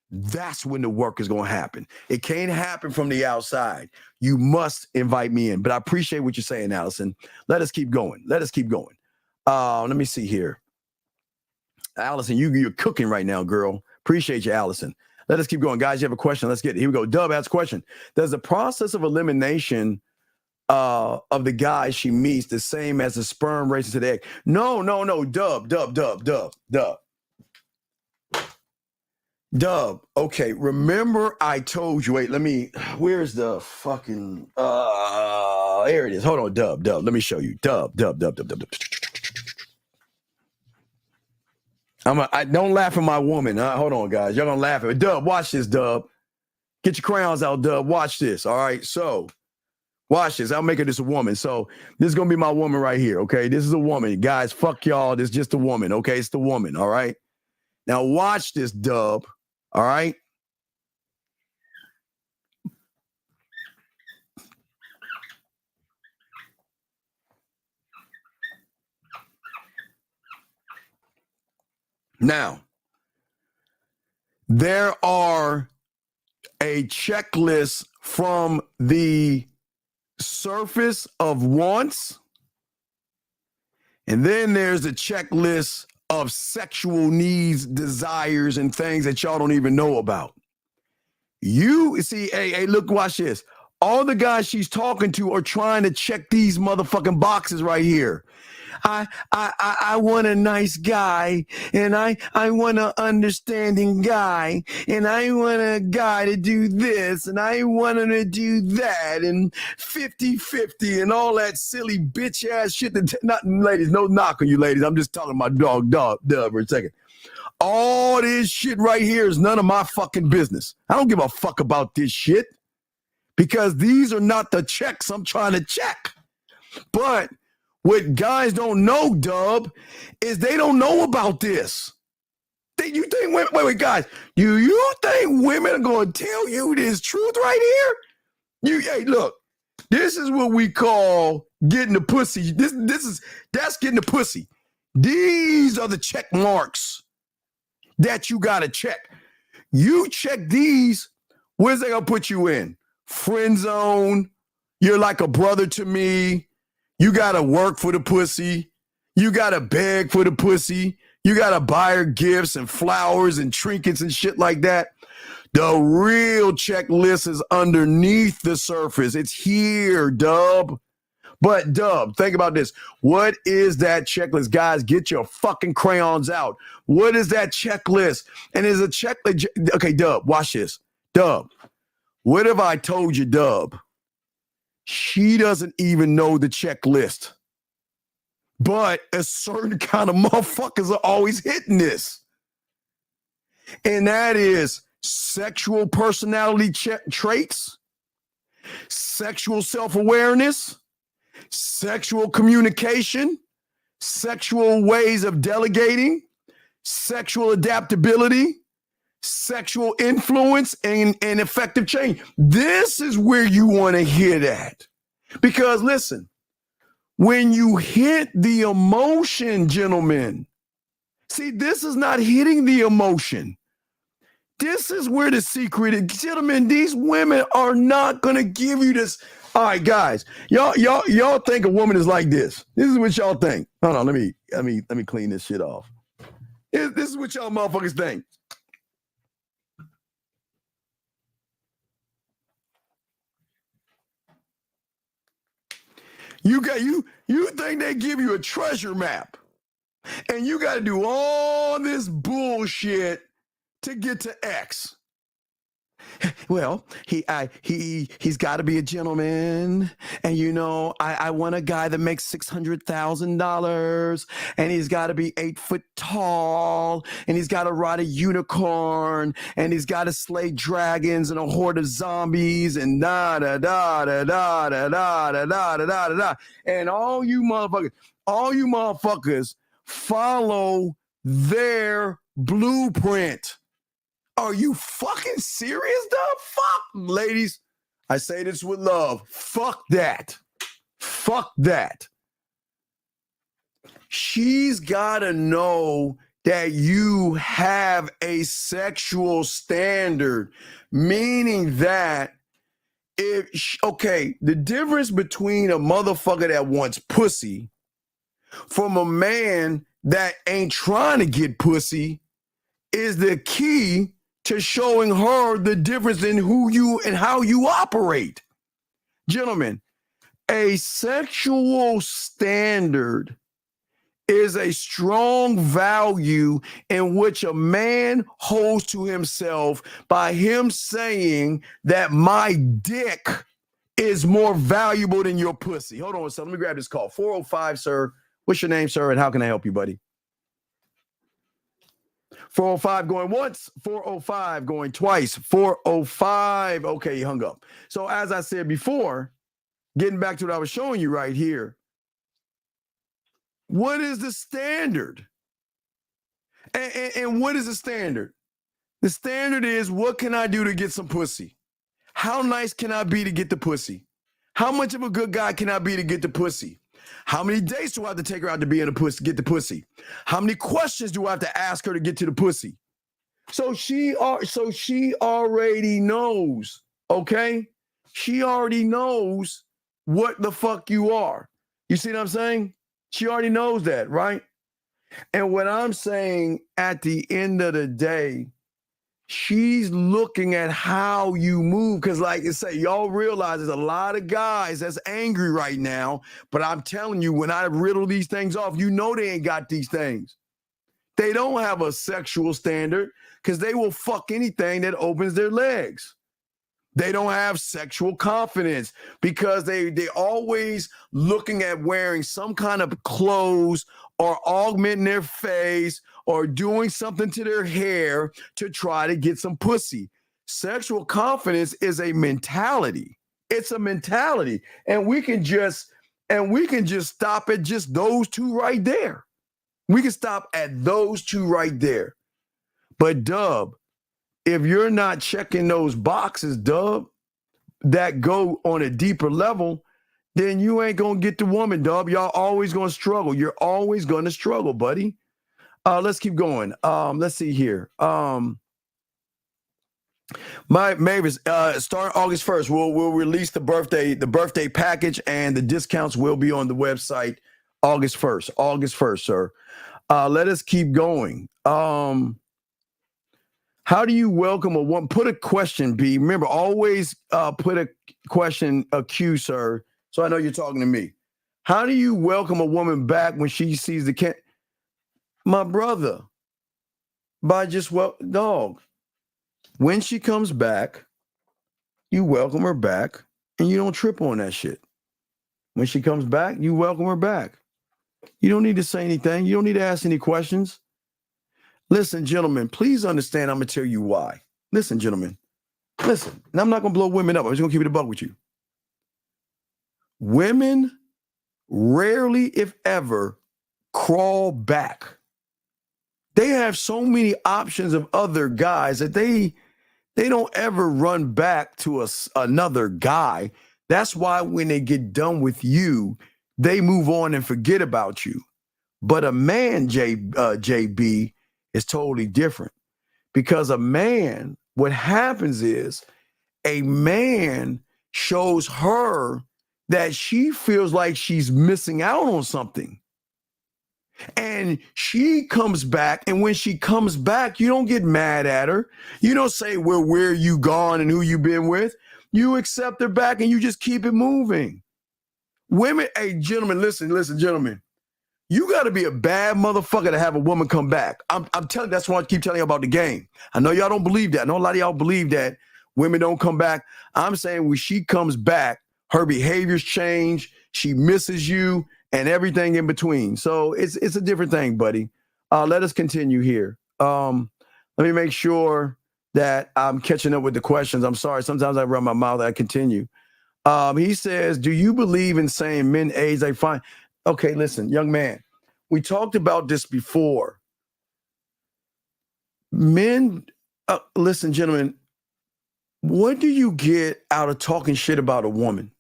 that's when the work is going to happen. It can't happen from the outside. You must invite me in. But I appreciate what you're saying, Allison. Let us keep going. Let me see here. Allison, you're cooking right now, girl. Appreciate you, Allison. Let us keep going. Guys, you have a question. Let's get it. Here we go. Dub asks a question. Does the process of elimination of the guy she meets the same as the sperm racing to the egg? No. Dub. Okay, remember I told you, where's the fucking, there it is. Hold on, Dub. Let me show you. Dub. I don't laugh at my woman. Hold on, guys. Y'all gonna laugh at me. Dub, watch this, Dub. Get your crayons out, Dub. Watch this. All right. So watch this. I'll make this a woman. So this is gonna be my woman right here. Okay. This is a woman. Guys, fuck y'all. This is just a woman. Okay. It's the woman. All right. Now watch this, Dub. All right. Now, there are a checklist from the surface of wants, and then there's a checklist of sexual needs, desires, and things that y'all don't even know about. You see, hey, look, watch this. All the guys she's talking to are trying to check these motherfucking boxes right here. I want a nice guy, and I want an understanding guy, and I want a guy to do this, and I want him to do that, and 50-50 and all that silly bitch ass shit that not ladies, no knock on you ladies. I'm just talking about dub for a second. All this shit right here is none of my fucking business. I don't give a fuck about this shit because these are not the checks I'm trying to check. But what guys don't know, Dub, is they don't know about this. You think women, wait, guys, do you think women are going to tell you this truth right here? Hey, look, this is what we call getting the pussy. That's getting the pussy. These are the check marks that you got to check. You check these, where's they going to put you in? Friend zone. You're like a brother to me. You got to work for the pussy. You got to beg for the pussy. You got to buy her gifts and flowers and trinkets and shit like that. The real checklist is underneath the surface. It's here, Dub. But, Dub, think about this. What is that checklist? Guys, get your fucking crayons out. What is that checklist? And is a checklist. Okay, Dub, watch this. Dub, what if I told you, Dub? She doesn't even know the checklist. But a certain kind of motherfuckers are always hitting this. And that is sexual personality traits, sexual self-awareness, sexual communication, sexual ways of delegating, sexual adaptability, sexual influence, and effective change. This is where you want to hit at. Because listen, when you hit the emotion, gentlemen, see, this is not hitting the emotion. This is where the secret is. Gentlemen, these women are not going to give you this. All right, guys, y'all think a woman is like this. This is what y'all think. Hold on, let me clean this shit off. This is what y'all motherfuckers think. You think they give you a treasure map and you got to do all this bullshit to get to X. Well, he's got to be a gentleman, and I want a guy that makes $600,000, and he's got to be 8 foot tall, and he's got to ride a unicorn, and he's got to slay dragons and a horde of zombies, and da da da da da da da da da da da da. And all you motherfuckers follow their blueprint. Are you fucking serious, dog? Fuck, ladies. I say this with love. Fuck that. Fuck that. She's got to know that you have a sexual standard, meaning that the difference between a motherfucker that wants pussy from a man that ain't trying to get pussy is the key to showing her the difference in who you and how you operate. Gentlemen, a sexual standard is a strong value in which a man holds to himself by him saying that my dick is more valuable than your pussy. Hold on a second. Let me grab this call. 405, sir. What's your name, sir, and how can I help you, buddy? 405 going once, 405 going twice, 405. Okay, he hung up. So as I said before, getting back to what I was showing you right here, what is the standard? And what is the standard? The standard is, what can I do to get some pussy? How nice can I be to get the pussy? How much of a good guy can I be to get the pussy? How many days do I have to take her out to be in the pussy, get the pussy? How many questions do I have to ask her to get to the pussy? So she already knows, okay? She already knows what the fuck you are. You see what I'm saying? She already knows that, right? And what I'm saying, at the end of the day, she's looking at how you move. Because like I say, y'all realize there's a lot of guys that's angry right now. But I'm telling you, when I riddle these things off, you know they ain't got these things. They don't have a sexual standard because they will fuck anything that opens their legs. They don't have sexual confidence because they always looking at wearing some kind of clothes or augmenting their face or doing something to their hair to try to get some pussy. Sexual confidence is a mentality. It's a mentality. And we can just stop at just those two right there. We can stop at those two right there. But Dub, if you're not checking those boxes, Dub, that go on a deeper level, then you ain't going to get the woman, Dub. Y'all always going to struggle. You're always going to struggle, buddy. Let's keep going. Let's see here. Mavis, starting August 1st, we'll release the birthday package, and the discounts will be on the website August 1st. August 1st, sir. Let us keep going. How do you welcome a woman? Put a question, B. Remember, always put a question, a Q, sir, so I know you're talking to me. How do you welcome a woman back when she sees the cat? My brother, by just, dog, when she comes back, you welcome her back, and you don't trip on that shit. When she comes back, you welcome her back. You don't need to say anything. You don't need to ask any questions. Listen, gentlemen, please understand, I'm going to tell you why. Listen, gentlemen, listen. And I'm not going to blow women up. I'm just going to keep it a buck with you. Women rarely, if ever, crawl back. They have so many options of other guys that they don't ever run back to another guy. That's why when they get done with you, they move on and forget about you. But a man, JB, is totally different, because a man, what happens is a man shows her that she feels like she's missing out on something. And she comes back, and when she comes back, you don't get mad at her. You don't say, well, where you gone and who you been with. You accept her back and you just keep it moving. Women, hey, gentlemen, listen, gentlemen. You got to be a bad motherfucker to have a woman come back. I'm telling you, that's why I keep telling you about the game. I know y'all don't believe that. I know a lot of y'all believe that women don't come back. I'm saying when she comes back, her behaviors change. She misses you and everything in between. So it's a different thing, buddy. Let us continue here. Let me make sure that I'm catching up with the questions. I'm sorry. Sometimes I run my mouth. I continue. He says, do you believe in saying men age they fine? Okay, listen, young man, we talked about this before. Men, listen, gentlemen, what do you get out of talking shit about a woman?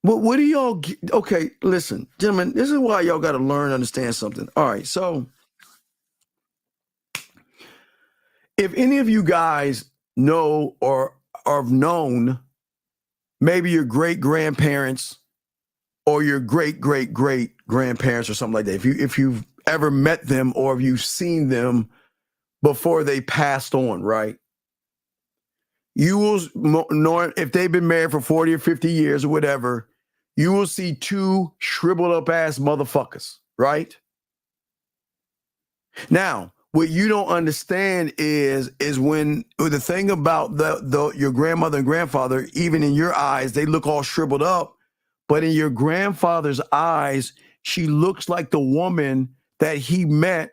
What do y'all get? Okay, listen, gentlemen, this is why y'all got to learn and understand something. All right, so if any of you guys know or have known maybe your great-grandparents or your great-great-great-grandparents or something like that, if you've ever met them or if you've seen them before they passed on, right? You will know if they've been married for 40 or 50 years or whatever, you will see two shriveled up ass motherfuckers, right? Now, what you don't understand is when the thing about your grandmother and grandfather, even in your eyes, they look all shriveled up. But in your grandfather's eyes, she looks like the woman that he met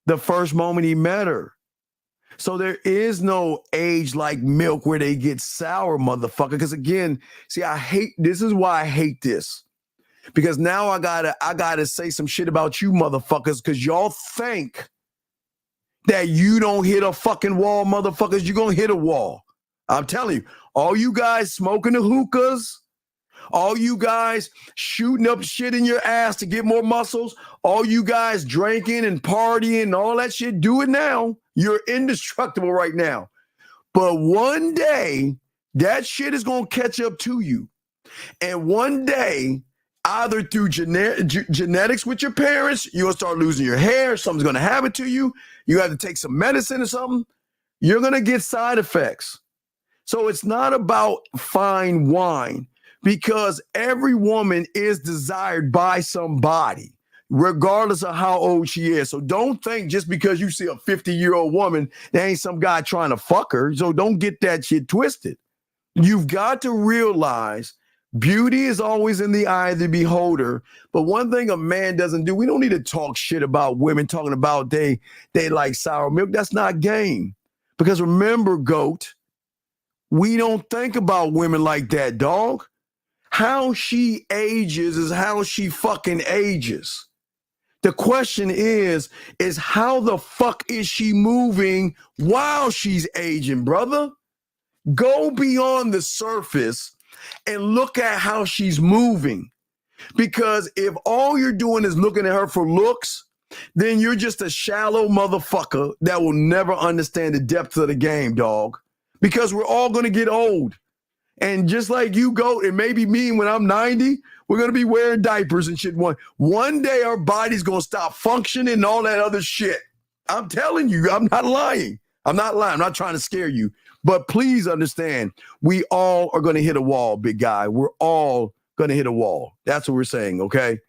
the first moment he met her. So there is no age like milk where they get sour, motherfucker. Because again, see, this is why I hate this. Because now I gotta say some shit about you motherfuckers, because y'all think that you don't hit a fucking wall, motherfuckers. You're gonna hit a wall. I'm telling you, all you guys smoking the hookahs, all you guys shooting up shit in your ass to get more muscles, all you guys drinking and partying and all that shit, do it now. You're indestructible right now. But one day, that shit is going to catch up to you. And one day, either through genetics with your parents, you're going to start losing your hair, something's going to happen to you, you have to take some medicine or something, you're going to get side effects. So it's not about fine wine, because every woman is desired by somebody, regardless of how old she is. So don't think just because you see a 50-year-old woman, there ain't some guy trying to fuck her. So don't get that shit twisted. You've got to realize beauty is always in the eye of the beholder. But one thing a man doesn't do, we don't need to talk shit about women talking about they like sour milk. That's not game. Because remember, GOAT, we don't think about women like that, dog. How she ages is how she fucking ages. The question is how the fuck is she moving while she's aging, brother? Go beyond the surface and look at how she's moving. Because if all you're doing is looking at her for looks, then you're just a shallow motherfucker that will never understand the depth of the game, dog. Because we're all going to get old. And just like you go, it may be me when I'm 90, we're going to be wearing diapers and shit. One day our body's going to stop functioning and all that other shit. I'm telling you, I'm not lying. I'm not trying to scare you. But please understand, we all are going to hit a wall, big guy. We're all going to hit a wall. That's what we're saying, okay?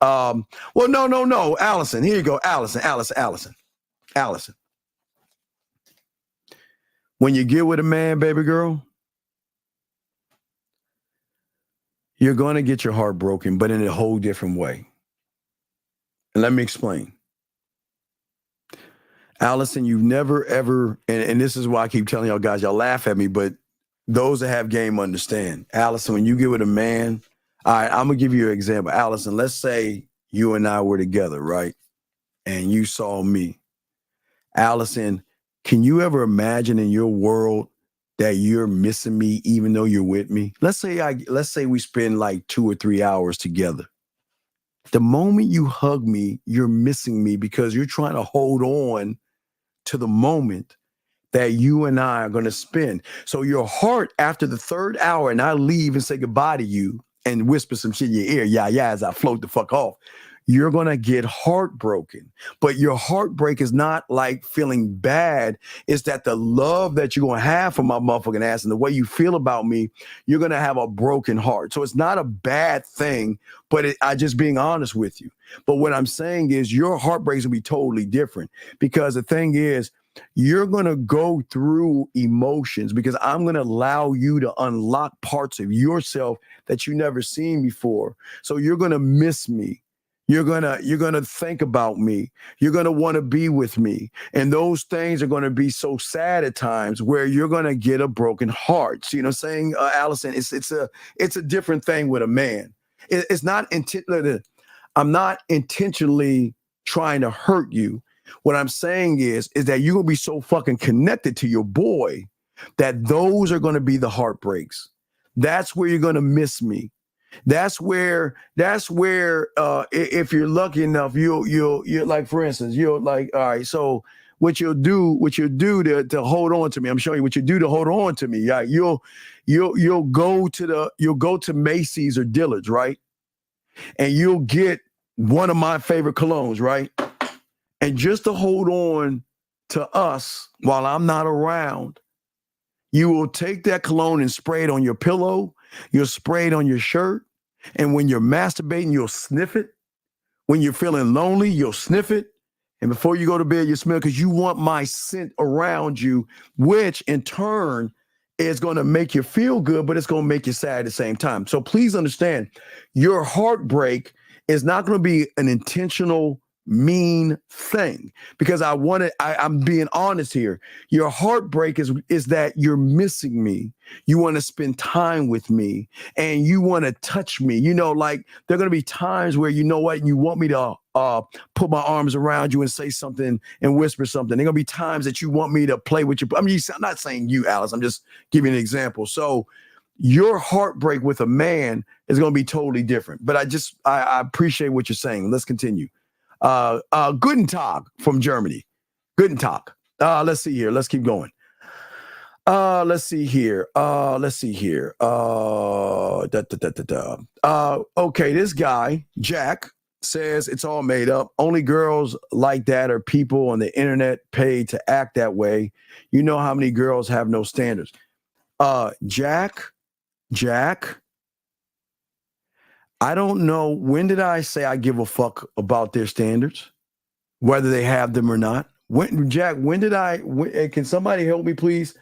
Well, no. Allison, here you go. Allison. When you get with a man, baby girl, you're going to get your heart broken, but in a whole different way. And let me explain. Allison, you've never, ever, and this is why I keep telling y'all guys, y'all laugh at me, but those that have game understand. Allison, when you get with a man, all right, I'm going to give you an example. Allison, let's say you and I were together, right? And you saw me. Allison, can you ever imagine in your world that you're missing me even though you're with me? Let's say we spend like 2 or 3 hours together. The moment you hug me, you're missing me because you're trying to hold on to the moment that you and I are going to spend. So your heart, after the 3rd hour, and I leave and say goodbye to you and whisper some shit in your ear, yeah, as I float the fuck off, you're going to get heartbroken. But your heartbreak is not like feeling bad. It's that the love that you're going to have for my motherfucking ass and the way you feel about me, you're going to have a broken heart. So it's not a bad thing, but I just being honest with you. But what I'm saying is your heartbreaks will be totally different, because the thing is, you're going to go through emotions because I'm going to allow you to unlock parts of yourself that you never seen before. So you're going to miss me. You're gonna think about me. You're gonna want to be with me. And those things are gonna be so sad at times where you're gonna get a broken heart. So, you know what I'm saying, Allison, it's a different thing with a man. It's not I'm not intentionally trying to hurt you. What I'm saying is that you're gonna be so fucking connected to your boy that those are gonna be the heartbreaks. That's where you're gonna miss me. That's where if you're lucky enough, you'll like, for instance, you'll like, all right, so what you'll do to hold on to me, I'm showing you what you do to hold on to me. Yeah, you'll go to Macy's or Dillard's, right? And you'll get one of my favorite colognes, right? And just to hold on to us while I'm not around, you will take that cologne and spray it on your pillow. You'll spray it on your shirt. And when you're masturbating, you'll sniff it. When you're feeling lonely, you'll sniff it. And before you go to bed, you smell, because you want my scent around you, which in turn is going to make you feel good, but it's going to make you sad at the same time. So please understand, your heartbreak is not going to be an intentional mean thing, because I'm being honest here. Your heartbreak is that you're missing me. You want to spend time with me and you want to touch me. You know, like there are going to be times where, you know what, you want me to put my arms around you and say something and whisper something. There are going to be times that you want me to play with you. I mean, I'm not saying you, Alice. I'm just giving an example. So your heartbreak with a man is going to be totally different. But I appreciate what you're saying. Let's continue. Guten Tag from Germany. Guten Tag. Let's see here. Let's keep going. Let's see here. Okay, this guy, Jack, says it's all made up. Only girls like that are people on the internet paid to act that way. You know how many girls have no standards. Jack, I don't know. When did I say I give a fuck about their standards, whether they have them or not? Jack, can somebody help me, please?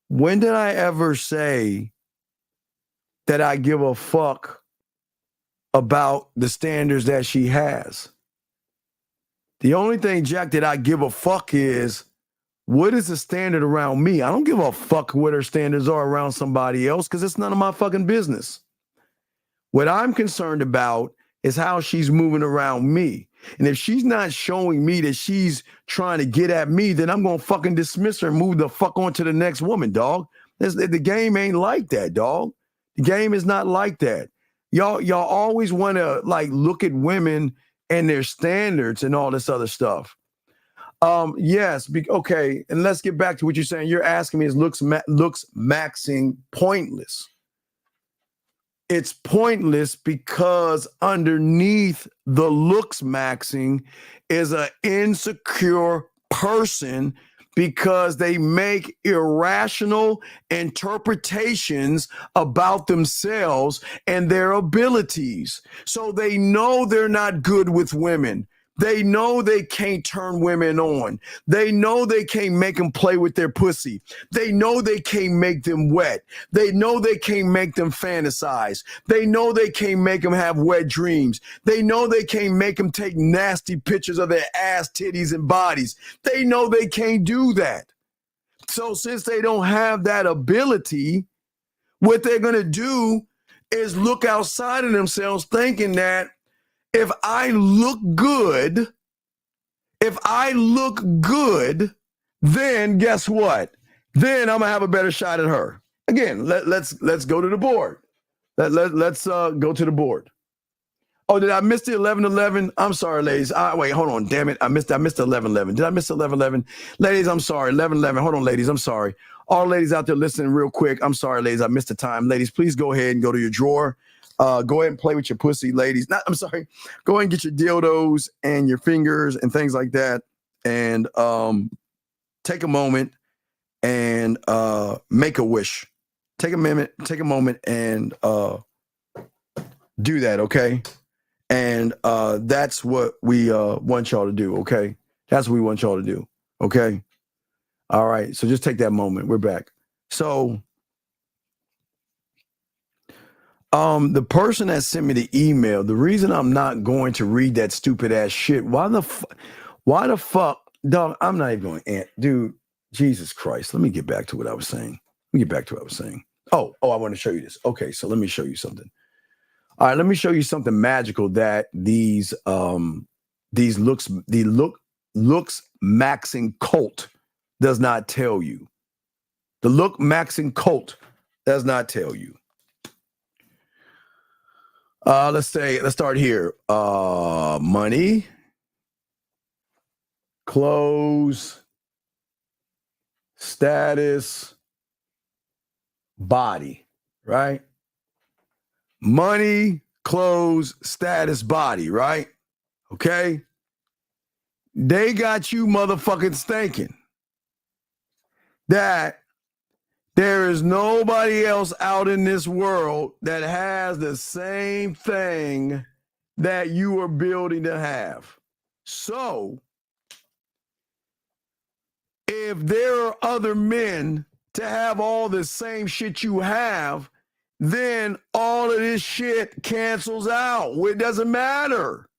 When did I ever say that I give a fuck about the standards that she has? The only thing, Jack, that I give a fuck is, what is the standard around me? I don't give a fuck what her standards are around somebody else, because it's none of my fucking business. What I'm concerned about is how she's moving around me. And if she's not showing me that she's trying to get at me, then I'm going to fucking dismiss her and move the fuck on to the next woman, dog. The game ain't like that, dog. The game is not like that. Y'all always want to like look at women and their standards and all this other stuff. Yes. Okay. And let's get back to what you're saying. You're asking me, is Looksmaxxing pointless? It's pointless because underneath the Looksmaxxing is an insecure person, because they make irrational interpretations about themselves and their abilities. So they know they're not good with women. They know they can't turn women on. They know they can't make them play with their pussy. They know they can't make them wet. They know they can't make them fantasize. They know they can't make them have wet dreams. They know they can't make them take nasty pictures of their ass, titties, and bodies. They know they can't do that. So since they don't have that ability, what they're going to do is look outside of themselves, thinking that if I look good, then guess what? Then I'm gonna have a better shot at her. Again, let's go to the board. Let's go to the board. Oh, did I miss the 11-11? I'm sorry, ladies. Wait, hold on. Damn it. I missed 11-11. Did I miss 11-11? Ladies, I'm sorry. 11-11. Hold on, ladies. I'm sorry. All ladies out there listening real quick. I'm sorry, ladies. I missed the time. Ladies, please go ahead and go to your drawer. Go ahead and play with your pussy, ladies. I'm sorry. Go ahead and get your dildos and your fingers and things like that. And take a moment and make a wish. Take a moment and do that, okay? And that's what we want y'all to do, okay? That's what we want y'all to do, okay? All right, so just take that moment. We're back. So the person that sent me the email, the reason I'm not going to read that stupid ass shit, why the fuck, dog, I'm not even going to, dude, Jesus Christ. Let me get back to what I was saying. Oh, I want to show you this. Okay, so let me show you something. All right, let me show you something magical that the Looksmaxxing cult does not tell you. The Looksmaxxing cult does not tell you. Let's start here. Money, clothes, status, body, right? Money, clothes, status, body, right? Okay? They got you motherfucking thinking that there is nobody else out in this world that has the same thing that you are building to have. So, if there are other men to have all the same shit you have, then all of this shit cancels out. It doesn't matter.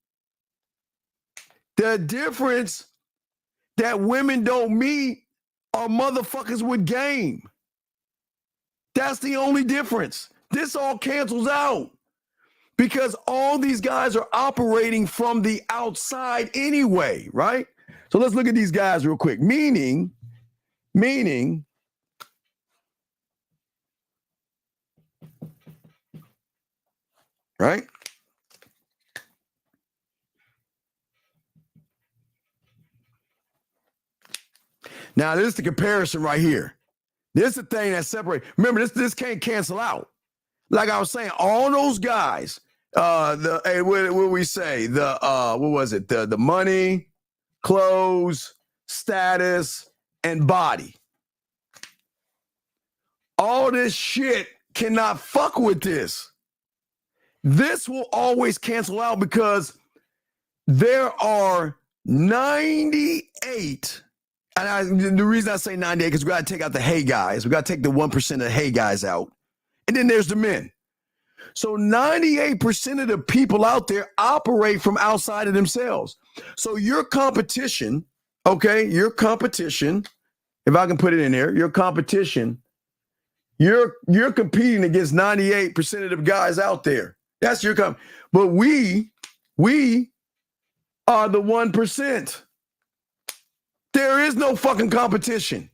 The difference that women don't meet are motherfuckers with game. That's the only difference. This all cancels out because all these guys are operating from the outside anyway, right? So let's look at these guys real quick. Meaning, right? Now, this is the comparison right here. This is the thing that separates. Remember, this can't cancel out. Like I was saying, all those guys, what we say? What was it? The money, clothes, status, and body. All this shit cannot fuck with this. This will always cancel out because there are 98. And the reason I say 98 because we got to take out the hey guys. We got to take the 1% of the hey guys out. And then there's the men. So 98% of the people out there operate from outside of themselves. So your competition, okay, if I can put it in there, your competition, you're competing against 98% of the guys out there. That's your but we are the 1%. There is no fucking competition.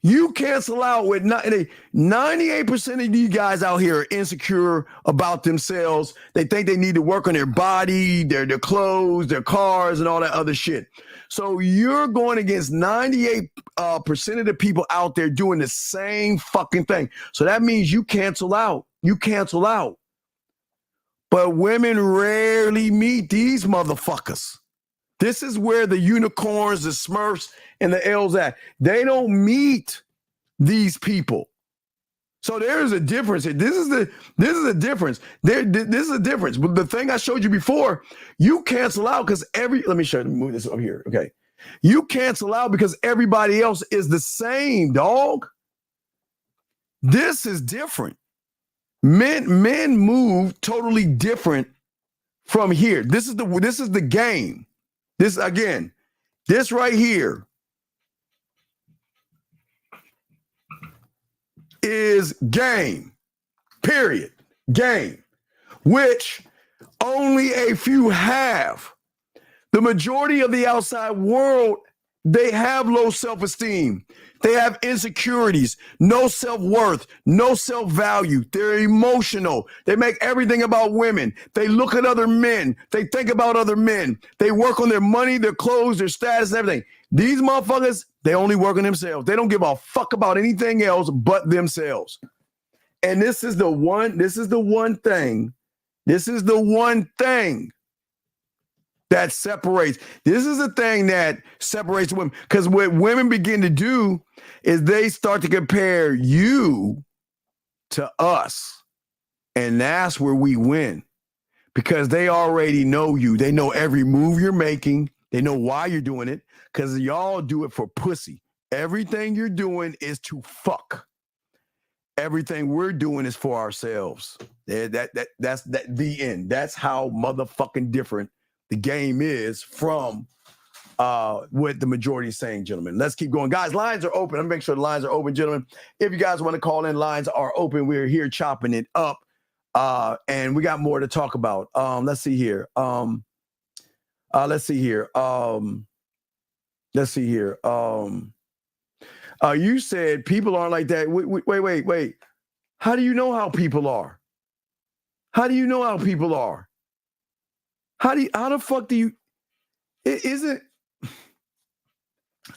You cancel out with 98% of these guys out here are insecure about themselves. They think they need to work on their body, their clothes, their cars, and all that other shit. So you're going against 98% of the people out there doing the same fucking thing. So that means you cancel out. But women rarely meet these motherfuckers. This is where the unicorns, the Smurfs, and the L's at. They don't meet these people. So there is a difference. This is a difference. This is a difference. But the thing I showed you before, you cancel out because let me move this up here. Okay. You cancel out because everybody else is the same, dog. This is different. Men move totally different from here. This is the game. This right here is game, period. Game, which only a few have. The majority of the outside world, they have low self-esteem. They have insecurities, no self-worth, no self-value. They're emotional. They make everything about women. They look at other men. They think about other men. They work on their money, their clothes, their status, and everything. These motherfuckers, they only work on themselves. They don't give a fuck about anything else but themselves. And this is the one thing that separates. This is the thing that separates women. Because what women begin to do is they start to compare you to us. And that's where we win. Because they already know you. They know every move you're making. They know why you're doing it. Because y'all do it for pussy. Everything you're doing is to fuck. Everything we're doing is for ourselves. That's the end. That's how motherfucking different the game is from what the majority is saying, gentlemen. Let's keep going. Guys, lines are open. Let me make sure the lines are open, gentlemen. If you guys want to call in, lines are open. We're here chopping it up. And we got more to talk about. Let's see here. You said people aren't like that. Wait. How do you know how people are? How do you know how people are? How the fuck do you, isn't,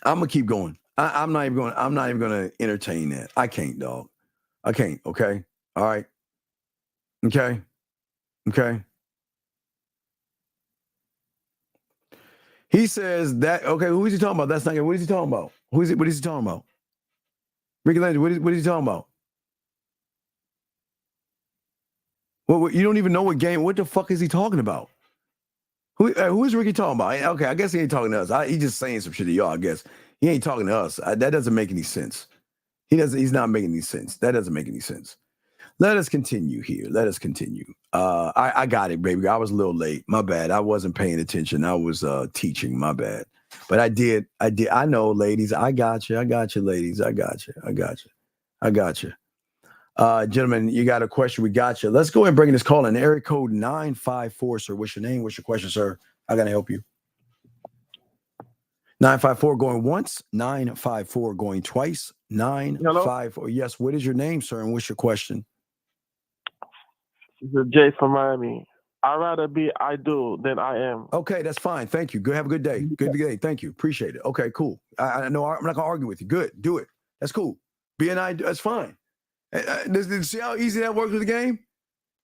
I'm gonna keep going. I'm not even gonna entertain that. I can't, dog. I can't. Okay. All right. Okay. He says that, okay, who is he talking about? That's not good. What is he talking about? What is he talking about? Ricky Landry, what is he talking about? What, you don't even know what game, what the fuck is he talking about? Who is Ricky talking about? Okay, I guess he ain't talking to us. He's just saying some shit to y'all, I guess. He ain't talking to us. That doesn't make any sense. He's not making any sense. That doesn't make any sense. Let us continue here. Let us continue. I got it, baby. I was a little late. My bad. I wasn't paying attention. I was teaching. My bad. But I did. I know, ladies. I got you, ladies. I got you. Gentlemen, you got a question? We got you. Let's go ahead and bring this call in. Area code 954, sir. What's your name? What's your question, sir? How can I help you? 954 going once, 954 going twice, 954. Yes, what is your name, sir, and what's your question? This is Jay from Miami. I'd rather be I do than I am. Okay, that's fine. Thank you. Good. Have a good day. Good day. Thank you. Appreciate it. Okay, cool. I know I'm not going to argue with you. Good. Do it. That's cool. Be an I do. That's fine. See how easy that works with the game?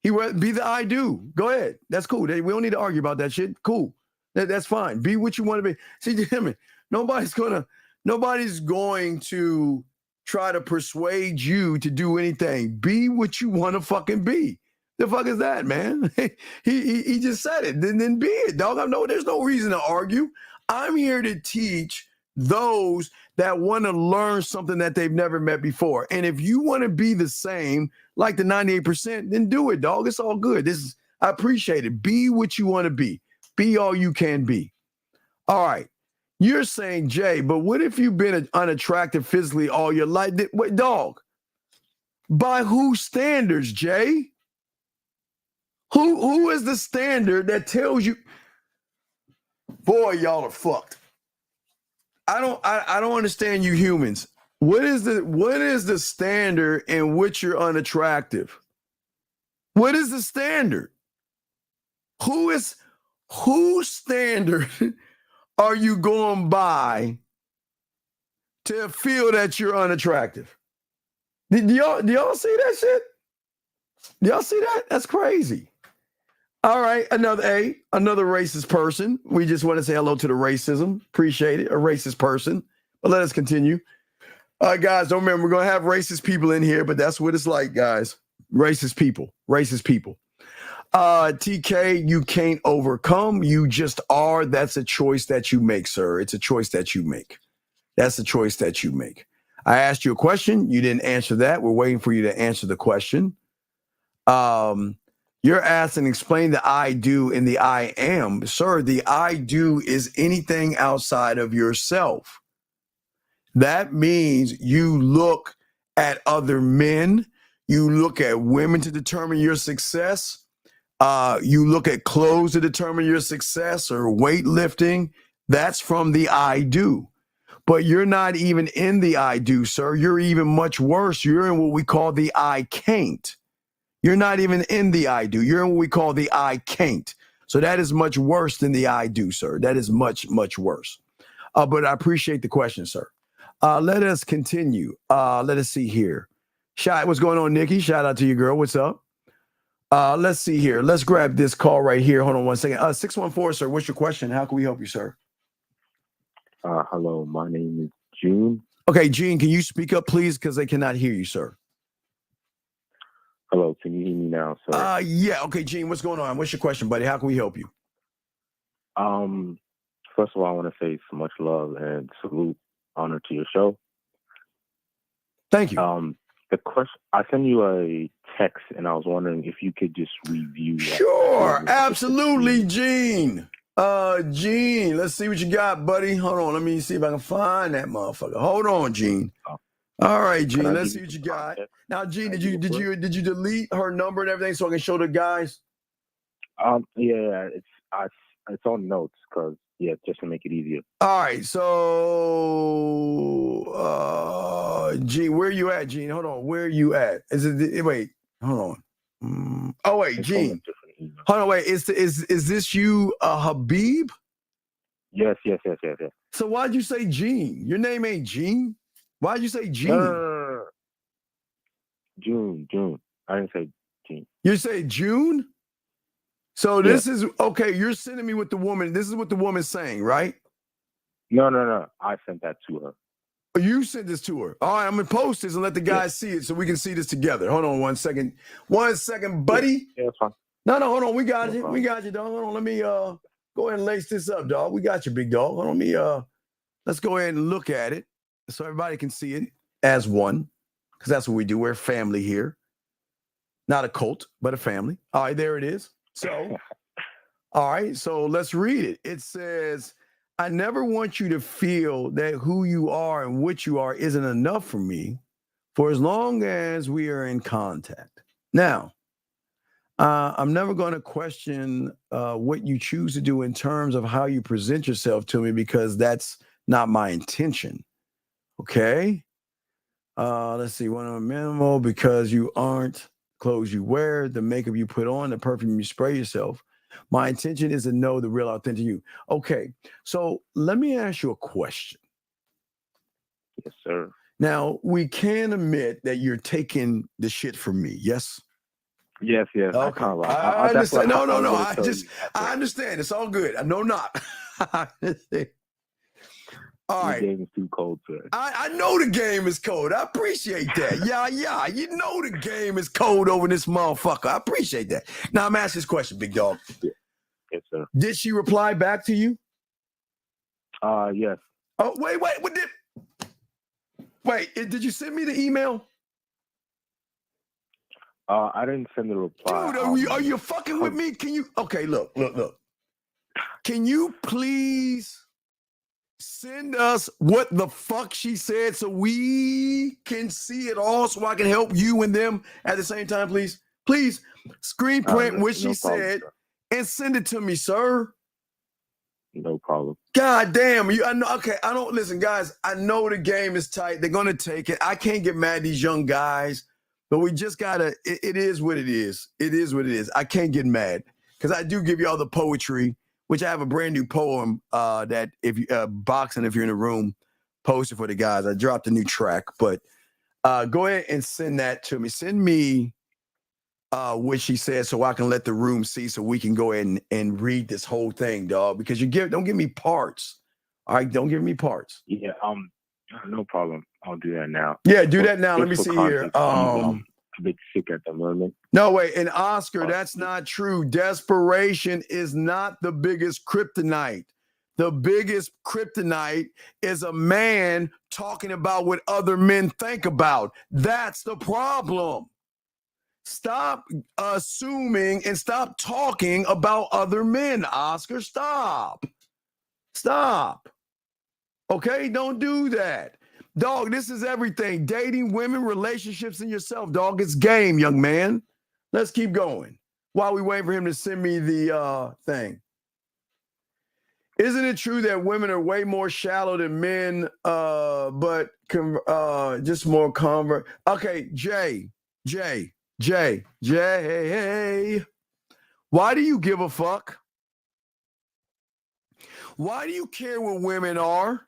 Be the I do. Go ahead. That's cool. We don't need to argue about that shit. Cool. That's fine. Be what you want to be. See, Jimmy, nobody's going to try to persuade you to do anything. Be what you want to fucking be. The fuck is that, man? he just said it. Then be it, dog. There's no reason to argue. I'm here to teach those that want to learn something that they've never met before. And if you want to be the same, like the 98%, then do it, dog. It's all good. I appreciate it. Be what you want to be. Be all you can be. All right. You're saying, Jay, but what if you've been unattractive physically all your life? Wait, dog. By whose standards, Jay? Who is the standard that tells you, boy, y'all are fucked? I don't understand you humans. What is the standard in which you're unattractive? What is the standard? Whose standard are you going by to feel that you're unattractive? Do y'all see that shit? Do y'all see that? That's crazy. All right, another racist person. We just want to say hello to the racism. Appreciate it. A racist person. But let us continue. Guys, don't remember, we're going to have racist people in here, but that's what it's like, guys. Racist people. TK, you can't overcome. You just are. That's a choice that you make, sir. It's a choice that you make. That's a choice that you make. I asked you a question. You didn't answer that. We're waiting for you to answer the question. You're asking, explain the I do and the I am. Sir, the I do is anything outside of yourself. That means you look at other men. You look at women to determine your success. You look at clothes to determine your success or weightlifting. That's from the I do. But you're not even in the I do, sir. You're even much worse. You're in what we call the I can't. You're not even in the I do. You're in what we call the I can't. So that is much worse than the I do, sir. That is much, much worse. But I appreciate the question, sir. Let us continue. Let us see here. What's going on, Nikki? Shout out to you, girl. What's up? Let's see here. Let's grab this call right here. Hold on one second. 614, sir. What's your question? How can we help you, sir? Hello, my name is June. Okay, Gene, can you speak up, please? Because they cannot hear you, sir. Hello, can you hear me now, sir? Yeah. Okay, Gene, what's going on? What's your question, buddy? How can we help you? First of all, I want to say so much love and salute, honor to your show. Thank you. The question, I sent you a text, and I was wondering if you could just review that. Sure, absolutely, Gene. Gene, let's see what you got, buddy. Hold on, let me see if I can find that motherfucker. Hold on, Gene. All right, Gene, let's see what you got. Now, Gene, did you delete her number and everything so I can show the guys? Yeah, it's on notes because just to make it easier. All right, so Gene, where you at, Gene? Hold on, where you at? Is it? Wait, hold on. Oh wait, Gene. Hold on, wait. Is this you, Habib? Yes. So why'd you say Gene? Your name ain't Gene. Why'd you say Gene? No. June. I didn't say Gene. You say June? So this is okay. You're sending me with the woman. This is what the woman's saying, right? No. I sent that to her. You sent this to her. All right, I'm gonna post this and let the guys see it so we can see this together. Hold on 1 second. 1 second, buddy. Yeah, that's fine. No, hold on. We got you. We got you, dog. Hold on. Let me go ahead and lace this up, dog. We got you, big dog. Hold on. Let's go ahead and look at it so everybody can see it as one, because that's what we do. We're family here. Not a cult, but a family. All right, there it is. So, all right, so let's read it. It says, I never want you to feel that who you are and what you are isn't enough for me for as long as we are in contact. Now, I'm never going to question what you choose to do in terms of how you present yourself to me because that's not my intention. Okay? Let's see. One on a minimal because you aren't clothes you wear, the makeup you put on, the perfume you spray yourself. My intention is to know the real authentic you. Okay. So let me ask you a question. Yes, sir. Now, we can admit that you're taking the shit from me. Yes? Yes. Okay. I understand. No. I I understand. It's all good. No, not. All right. The game is too cold, sir. I know the game is cold. I appreciate that. Yeah. You know the game is cold over this motherfucker. I appreciate that. Now I'm asking this question, big dog. Yeah. Yes, sir. Did she reply back to you? Yes. Oh, wait. Did you send me the email? I didn't send the reply. Dude, are you fucking with me? Can you? Okay, look. Can you please send us what the fuck she said so we can see it all so I can help you and them at the same time, please? Please screen print what she said and send it to me, sir. No problem. God damn you. I know. Okay, I don't listen, guys. I know the game is tight. They're gonna take it. I can't get mad at these young guys, but we just gotta. It is what it is. It is what it is. I can't get mad because I do give y'all the poetry, which I have a brand new poem that if you boxing, if you're in the room, posted for the guys. I dropped a new track, but go ahead and send that to me. Send me what she said so I can let the room see so we can go ahead and read this whole thing, dog, because don't give me parts. All right, don't give me parts. Yeah, no problem. I'll do that now. Yeah, do that now. Let me see here. I'm a bit sick at the moment. No, wait, and Oscar, that's not true. Desperation is not the biggest kryptonite. The biggest kryptonite is a man talking about what other men think about. That's the problem. Stop assuming and stop talking about other men, Oscar. Stop. Okay, don't do that. Dog, this is everything. Dating, women, relationships, and yourself, dog. It's game, young man. Let's keep going while we wait for him to send me the thing. Isn't it true that women are way more shallow than men, but just more convert? Okay, Jay. Why do you give a fuck? Why do you care what women are?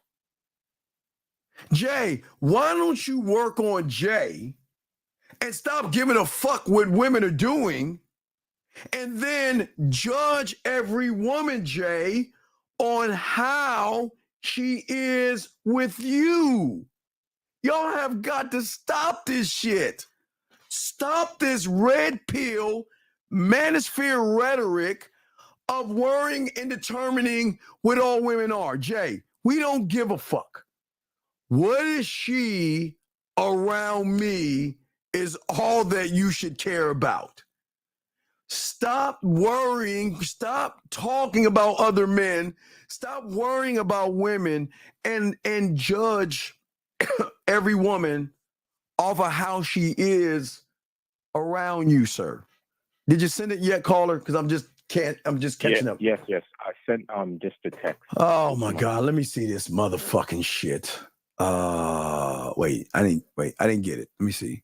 Jay, why don't you work on Jay and stop giving a fuck what women are doing and then judge every woman, Jay, on how she is with you? Y'all have got to stop this shit. Stop this red pill manosphere rhetoric of worrying and determining what all women are. Jay, we don't give a fuck. What is she around me is all that you should care about. Stop worrying. Stop talking about other men. Stop worrying about women and judge every woman off of how she is around you, sir. Did you send it yet, caller? Because I'm just catching up. Yes. I sent just a text. Oh my God. Let me see this motherfucking shit. Wait, I didn't get it. Let me see.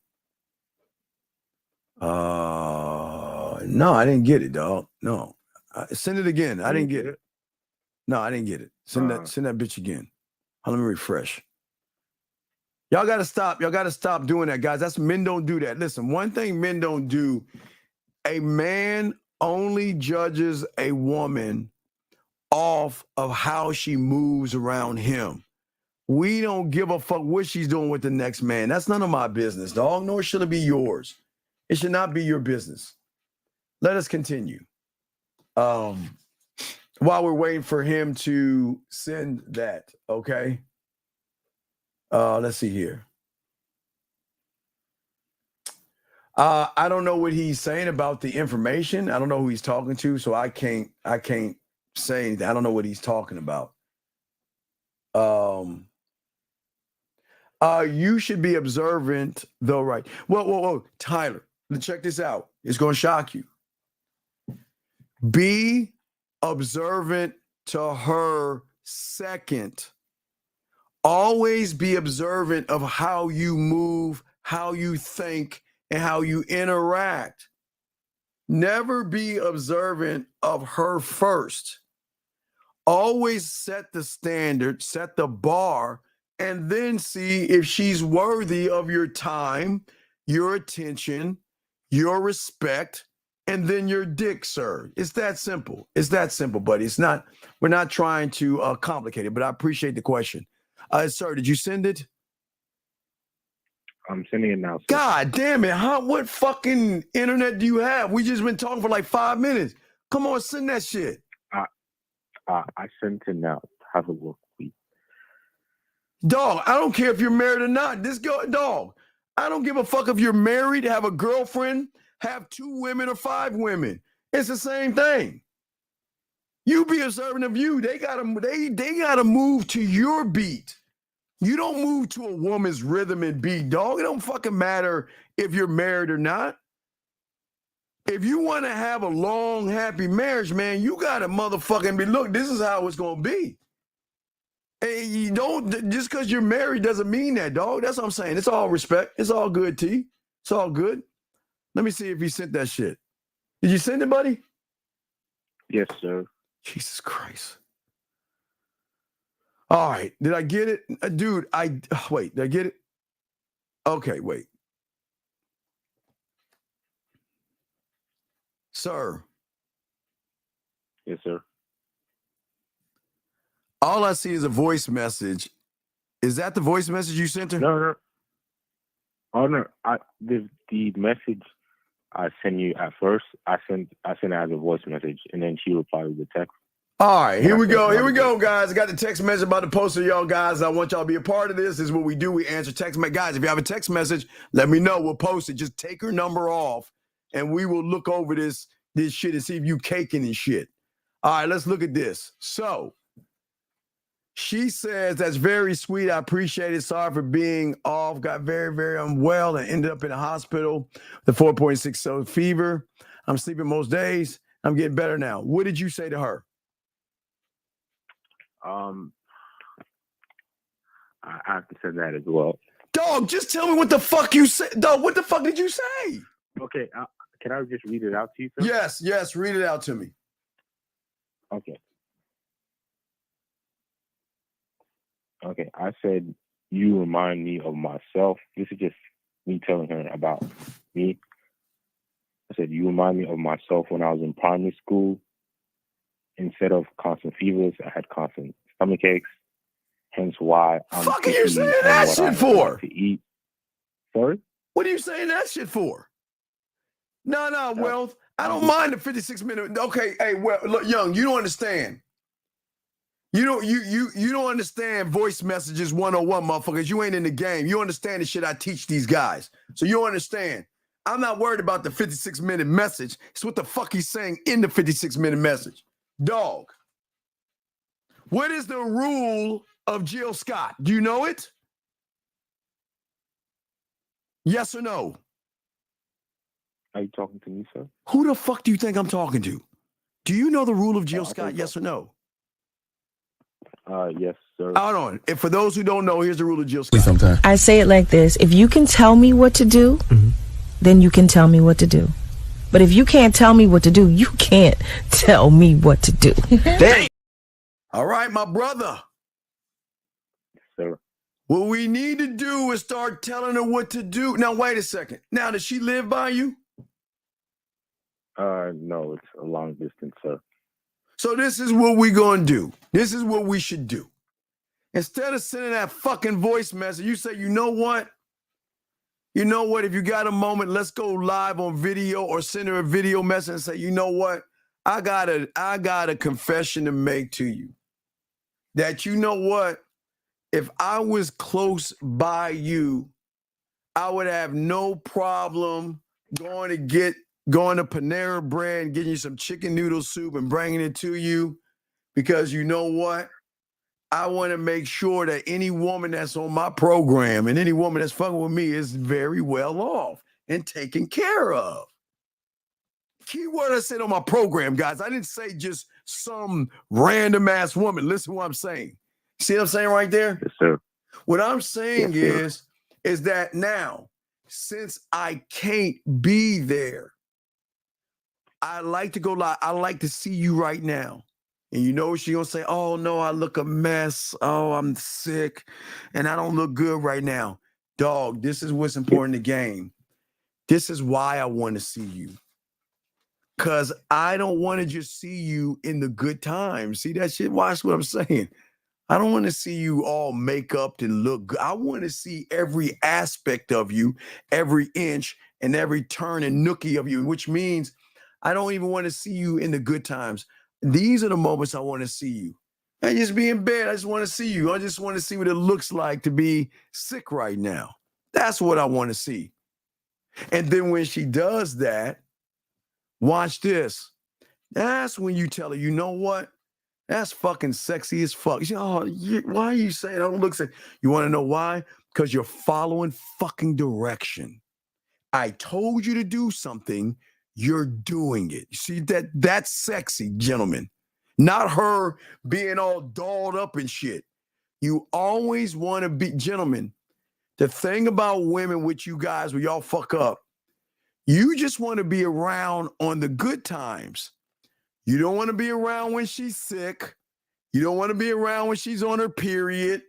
No, I didn't get it, dog. No. Send it again. I didn't get it. No, I didn't get it. Send that bitch again. Let me refresh. Y'all got to stop. Y'all got to stop doing that, guys. Men don't do that. Listen, one thing men don't do, a man only judges a woman off of how she moves around him. We don't give a fuck what she's doing with the next man. That's none of my business, dog, nor should it be yours. It should not be your business. Let us continue. While we're waiting for him to send that, okay? Let's see here. I don't know what he's saying about the information. I don't know who he's talking to, so I can't say anything. I don't know what he's talking about. You should be observant, though, right? Whoa, Tyler, check this out. It's going to shock you. Be observant to her second. Always be observant of how you move, how you think, and how you interact. Never be observant of her first. Always set the standard, set the bar, and then see if she's worthy of your time, your attention, your respect, and then your dick, sir. It's that simple. It's that simple, buddy. It's not, we're not trying to complicate it, but I appreciate the question. Sir, did you send it? I'm sending it now, sir. God damn it. What fucking internet do you have? We just been talking for like 5 minutes. Come on, send that shit. I sent it now. Have a look, please. Dog, I don't care if you're married or not. Dog, I don't give a fuck if you're married, have a girlfriend, have 2 women or 5 women. It's the same thing. You be observant of you. They gotta move to your beat. You don't move to a woman's rhythm and beat, dog. It don't fucking matter if you're married or not. If you want to have a long, happy marriage, man, you gotta motherfucking be, look, this is how it's gonna be. And you don't, just because you're married doesn't mean that, dog. That's what I'm saying. It's all respect. It's all good, T. It's all good. Let me see if he sent that shit. Did you send it, buddy? Yes, sir. Jesus Christ. All right. Did I get it? Dude, wait, did I get it? Okay, wait. Sir. Yes, sir. All I see is a voice message. Is that the voice message you sent her? No. Oh no. The message I sent you at first, I sent it as a voice message, and then she replied with the text. All right, here we go, guys. I got the text message about to post to y'all guys. I want y'all to be a part of this. This is what we do. We answer text messages. Guys, if you have a text message, let me know. We'll post it. Just take her number off, and we will look over this shit and see if you caking and shit. All right, let's look at this. So, she says, that's very sweet. I appreciate it. Sorry for being off. Got very, very unwell and ended up in the hospital. The 4.6 fever. I'm sleeping most days. I'm getting better now. What did you say to her? I have to say that as well. Dog, just tell me what the fuck you said. Dog, what the fuck did you say? Okay, can I just read it out to you, sir? Yes, read it out to me. Okay, I said, you remind me of myself. This is just me telling her about me. I said, you remind me of myself when I was in primary school. Instead of constant fevers, I had constant stomach aches. Hence why I'm fuck are you saying that shit for? To eat. Sorry? What are you saying that shit for? No, Wealth. I don't mind the 56-minute. Okay, hey, well, look, Young, you don't understand. You don't understand voice messages 101, motherfuckers. You ain't in the game. You understand the shit I teach these guys. So you understand. I'm not worried about the 56-minute message. It's what the fuck he's saying in the 56-minute message. Dog. What is the rule of Jill Scott? Do you know it? Yes or no? Are you talking to me, sir? Who the fuck do you think I'm talking to? Do you know the rule of Jill Scott? Yes or no? Yes, sir. Hold on. And for those who don't know, here's the rule of Jill Scott. I say it like this. If you can tell me what to do, then you can tell me what to do. But if you can't tell me what to do, you can't tell me what to do. All right, my brother. Sir. What we need to do is start telling her what to do. Now, wait a second. Now, does she live by you? No, it's a long distance, sir. So this is what we're going to do. This is what we should do. Instead of sending that fucking voice message, you say, you know what? You know what? If you got a moment, let's go live on video or send her a video message and say, you know what? I got a confession to make to you. That you know what? If I was close by you, I would have no problem going to Panera Bread, getting you some chicken noodle soup and bringing it to you, because you know what? I want to make sure that any woman that's on my program and any woman that's fucking with me is very well off and taken care of. Keyword I said on my program, guys. I didn't say just some random ass woman. Listen to what I'm saying. See what I'm saying right there? Yes, sir. What I'm saying is that now, since I can't be there, I like to go live. I like to see you right now. And you know she's gonna say, oh no, I look a mess. Oh, I'm sick and I don't look good right now. Dog, this is what's important in the game. This is why I want to see you. Cause I don't want to just see you in the good times. See that shit? Watch what I'm saying. I don't want to see you all make up and look good. I want to see every aspect of you, every inch and every turn and nookie of you, which means I don't even want to see you in the good times. These are the moments I want to see you. I just be in bed. I just want to see you. I just want to see what it looks like to be sick right now. That's what I want to see. And then when she does that, watch this. That's when you tell her, you know what? That's fucking sexy as fuck. She, why are you saying I don't look sexy? You want to know why? Because you're following fucking direction. I told you to do something. You're doing it. You see that's sexy, gentlemen. Not her being all dolled up and shit. You always want to be, gentlemen. The thing about women with you guys, where y'all fuck up, you just want to be around on the good times. You don't want to be around when she's sick. You don't want to be around when she's on her period.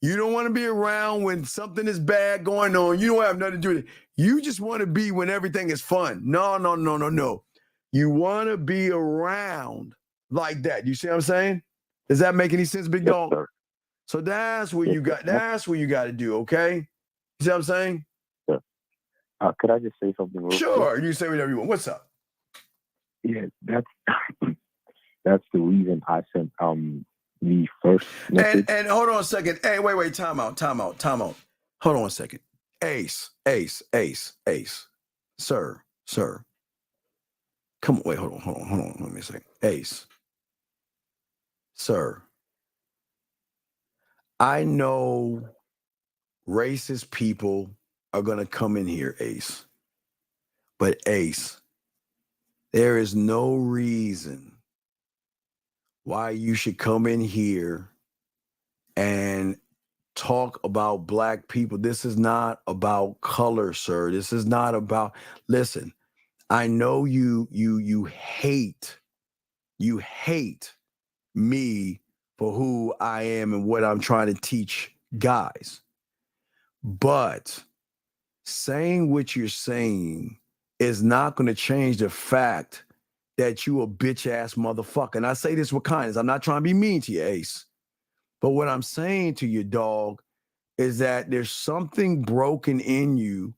You don't want to be around when something is bad going on. You don't have nothing to do with it. You just want to be when everything is fun. No. You want to be around like that. You see what I'm saying? Does that make any sense, big dog? Sir. So that's what you got. That's what you got to do, okay? You see what I'm saying? Sir. Could I just say something real Sure. quick? You say whatever you want. What's up? Yeah, that's the reason I sent the first message. And hold on a second. Hey, wait. Time out. Hold on a second. Ace. Sir. Come on. Wait, hold on. Let me a second. Ace. Sir. I know racist people are going to come in here, Ace. But Ace, there is no reason why you should come in here and talk about black people. This is not about color, sir. This is not about, listen, I know you hate me for who I am and what I'm trying to teach guys. But saying what you're saying is not going to change the fact that you a bitch ass motherfucker. And I say this with kindness. I'm not trying to be mean to you, Ace. But what I'm saying to you, dog, is that there's something broken in you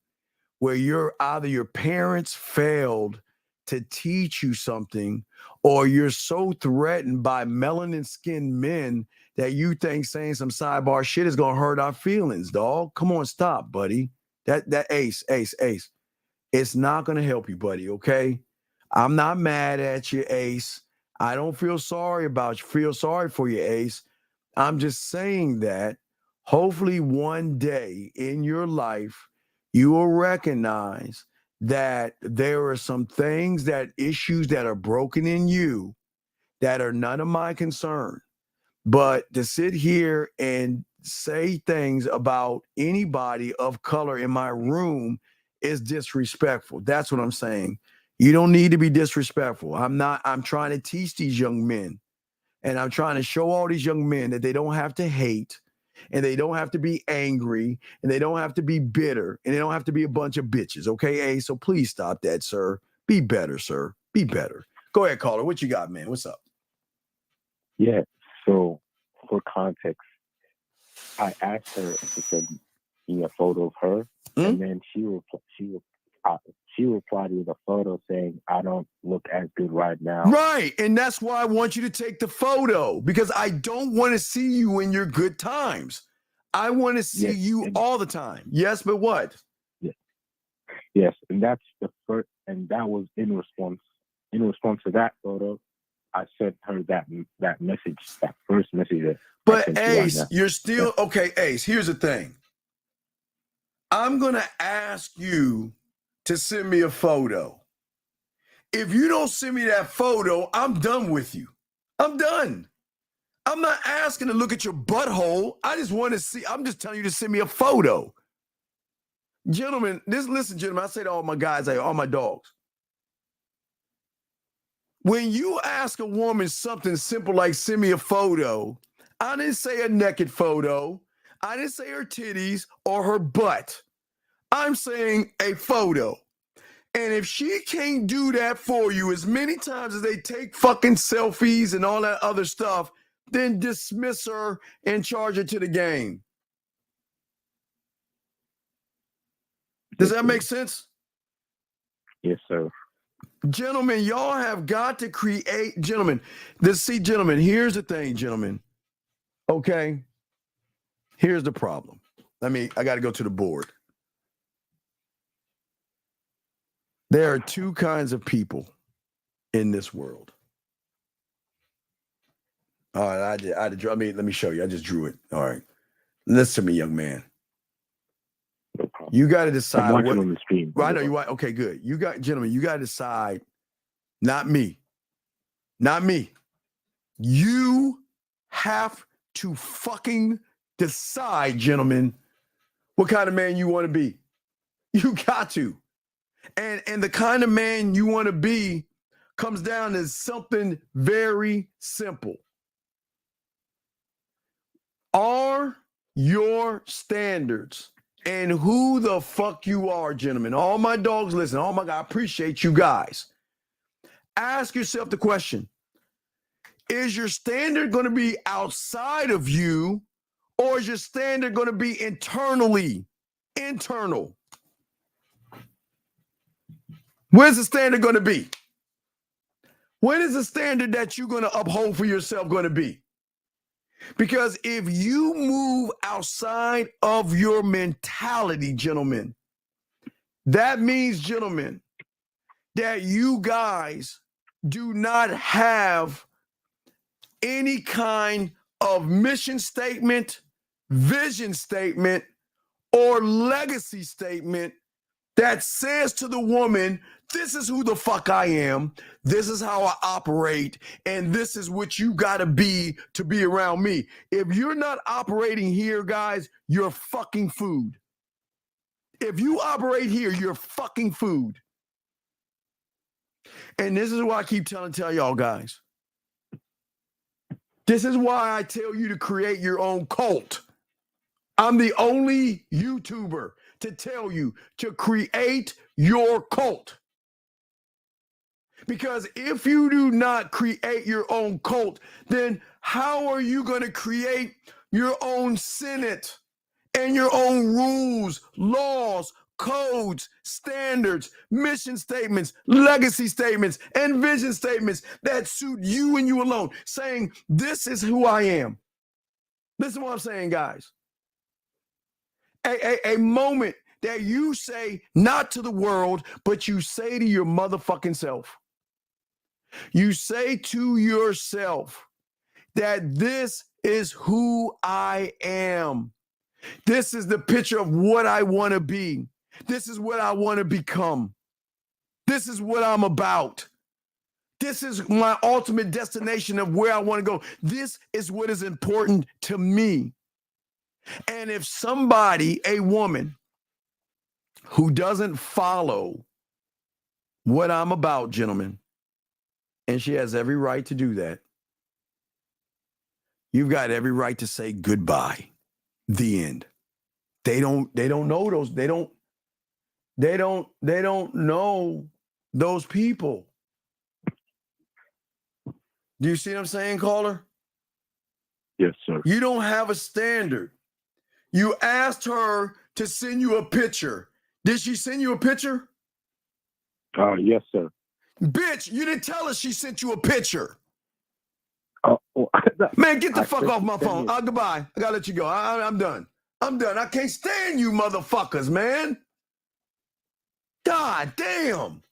where you're either your parents failed to teach you something, or you're so threatened by melanin skinned men that you think saying some sidebar shit is gonna hurt our feelings, dog. Come on, stop, buddy. That Ace. It's not gonna help you, buddy, okay? I'm not mad at you, Ace. I don't feel sorry for you, Ace. I'm just saying that hopefully one day in your life, you will recognize that there are some things, issues that are broken in you that are none of my concern. But to sit here and say things about anybody of color in my room is disrespectful. That's what I'm saying. You don't need to be disrespectful. I'm trying to teach these young men, and I'm trying to show all these young men that they don't have to hate, and they don't have to be angry, and they don't have to be bitter, and they don't have to be a bunch of bitches. Okay, Ace? So please stop that, sir. Be better, sir. Be better. Go ahead, caller. What you got, man? What's up? Yeah. So for context, I asked her if she send me a photo of her, and then she replied with a photo saying, I don't look as good right now. Right. And that's why I want you to take the photo, because I don't want to see you in your good times. I want to see you all the time. Yes, but what? Yeah. Yes, and that's the first, and that was in response to that photo. I sent her that message, that first message. That but Ace, you're still okay. Ace, here's the thing. I'm gonna ask you to send me a photo. If you don't send me that photo, I'm done with you. I'm done. I'm not asking to look at your butthole. I just want to see. I'm just telling you to send me a photo. Gentlemen, listen, gentlemen, I say to all my guys, all my dogs. When you ask a woman something simple like send me a photo, I didn't say a naked photo. I didn't say her titties or her butt. I'm saying a photo. And if she can't do that for you as many times as they take fucking selfies and all that other stuff, then dismiss her and charge her to the game. Does that make sense? Yes, sir. Gentlemen, y'all have got to create, gentlemen, here's the thing, gentlemen. Okay? Here's the problem. I got to go to the board. There are two kinds of people in this world. All right, let me show you. I just drew it. All right. Listen to me, young man. You got to decide. I'm watching on the stream. Right, I know you. Okay, good. Gentlemen, you got to decide. Not me. Not me. You have to fucking decide, gentlemen, what kind of man you want to be. You got to. And the kind of man you want to be comes down to something very simple. Are your standards and who the fuck you are, gentlemen? All my dogs listen. Oh my God, I appreciate you guys. Ask yourself the question. Is your standard going to be outside of you, or is your standard going to be internally? Internal. Where's the standard going to be? What is the standard that you're going to uphold for yourself going to be? Because if you move outside of your mentality, gentlemen, that means, gentlemen, that you guys do not have any kind of mission statement, vision statement, or legacy statement that says to the woman, this is who the fuck I am, this is how I operate, and this is what you gotta be to be around me. If you're not operating here, guys, you're fucking food. If you operate here, you're fucking food. And this is why I keep tell y'all guys. This is why I tell you to create your own cult. I'm the only YouTuber to tell you to create your cult. Because if you do not create your own cult, then how are you going to create your own Senate and your own rules, laws, codes, standards, mission statements, legacy statements, and vision statements that suit you and you alone, saying, this is who I am. Listen to what I'm saying, guys. A moment that you say not to the world, but you say to your motherfucking self. You say to yourself that this is who I am. This is the picture of what I want to be. This is what I want to become. This is what I'm about. This is my ultimate destination of where I want to go. This is what is important to me. And if somebody, a woman, who doesn't follow what I'm about, gentlemen, and she has every right to do that, you've got every right to say goodbye. The end. They don't know those. They don't know those people. Do you see what I'm saying, caller? Yes, sir. You don't have a standard. You asked her to send you a picture. Did she send you a picture? Yes, sir. Bitch, you didn't tell us she sent you a picture. Man, Man, get the fuck off my phone. Goodbye. I gotta let you go. I'm done. I can't stand you motherfuckers, man. God damn.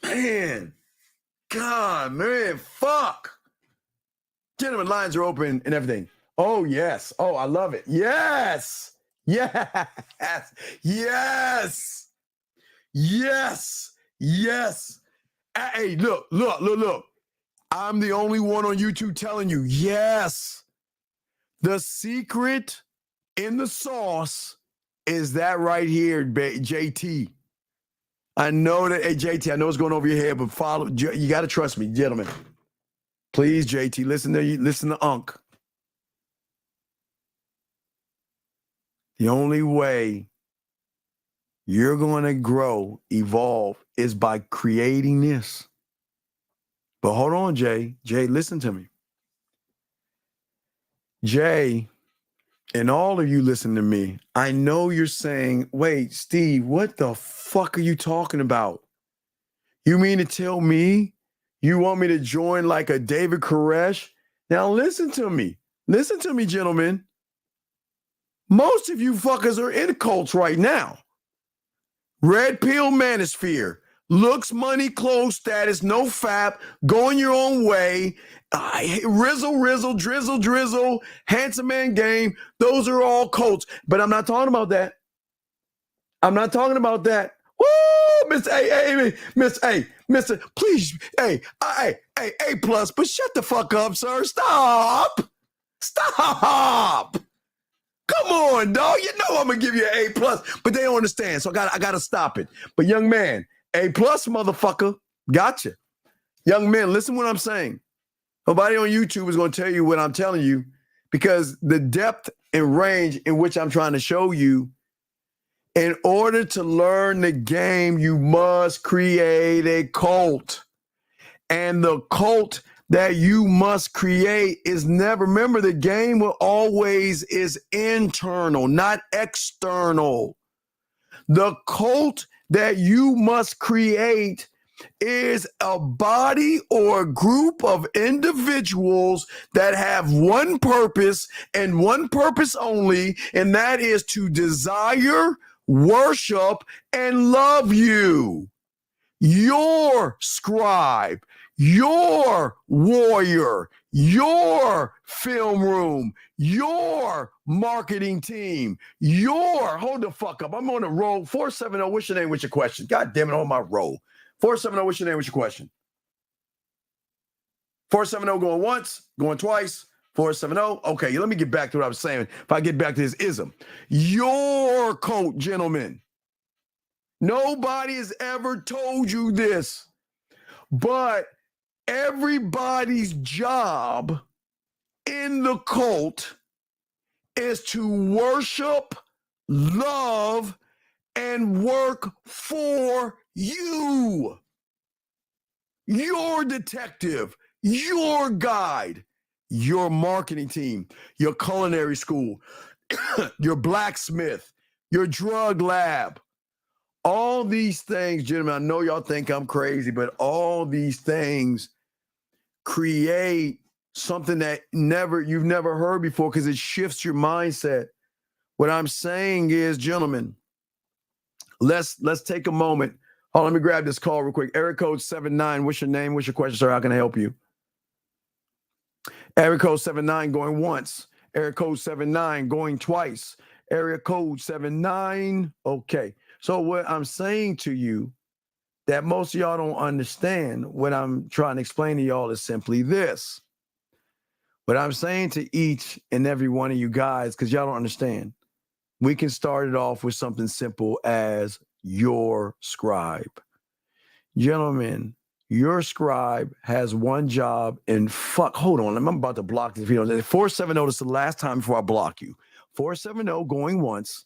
Man. God, man. Fuck. Gentlemen, lines are open and everything. Oh, yes. Oh, I love it. Yes. Yes. Yes. Yes. Yes. Hey, look. I'm the only one on YouTube telling you, yes. The secret in the sauce is that right here, JT. I know that, hey, JT, I know it's going over your head, but follow. You got to trust me, gentlemen. Please, JT, listen to Unc. The only way you're going to grow, evolve, is by creating this. But hold on, Jay. Jay, listen to me. Jay, and all of you listen to me. I know you're saying, wait, Steve, what the fuck are you talking about? You mean to tell me you want me to join like a David Koresh? Now listen to me. Listen to me, gentlemen. Most of you fuckers are in cults right now. Red pill manosphere. Looks, money, clothes, status, no fap, going your own way, rizzle, drizzle, handsome man game. Those are all cults. But I'm not talking about that. I'm not talking about that. Woo, Mr. A, Mr. Please, A plus, but shut the fuck up, sir. Stop. Come on, dog. You know I'm gonna give you an A plus, but they don't understand, so I gotta stop it. But young man, A plus, motherfucker, gotcha. Young men, listen to what I'm saying. Nobody on YouTube is gonna tell you what I'm telling you, because the depth and range in which I'm trying to show you. In order to learn the game, you must create a cult, and the cult that you must create is never, remember, the game will always is internal, not external. The cult that you must create is a body or a group of individuals that have one purpose and one purpose only, and that is to desire, worship, and love you. Your scribe, your warrior, your film room, your marketing team, hold the fuck up. I'm on a roll. 470, what's your name? What's your question? God damn it, on my roll. 470, what's your name? What's your question? 470 going once, going twice. 470. Okay, let me get back to what I was saying. If I get back to this ism. Your cult, gentlemen. Nobody has ever told you this, but everybody's job in the cult is to worship, love, and work for you. Your detective, your guide, your marketing team, your culinary school, your blacksmith, your drug lab. All these things, gentlemen, I know y'all think I'm crazy, but all these things create something that you've never heard before, because it shifts your mindset. What I'm saying is, gentlemen, let's take a moment. Oh, let me grab this call real quick. Area code 79. What's your name? What's your question, sir? How can I help you? Area code 79 going once. Area code 79 going twice. Area code 79. Okay. So what I'm saying to you that most of y'all don't understand, what I'm trying to explain to y'all is simply this. What I'm saying to each and every one of you guys, because y'all don't understand, we can start it off with something simple as your scribe. Gentlemen, your scribe has one job, and hold on, I'm about to block this video. 470, this is the last time before I block you. 470 going once.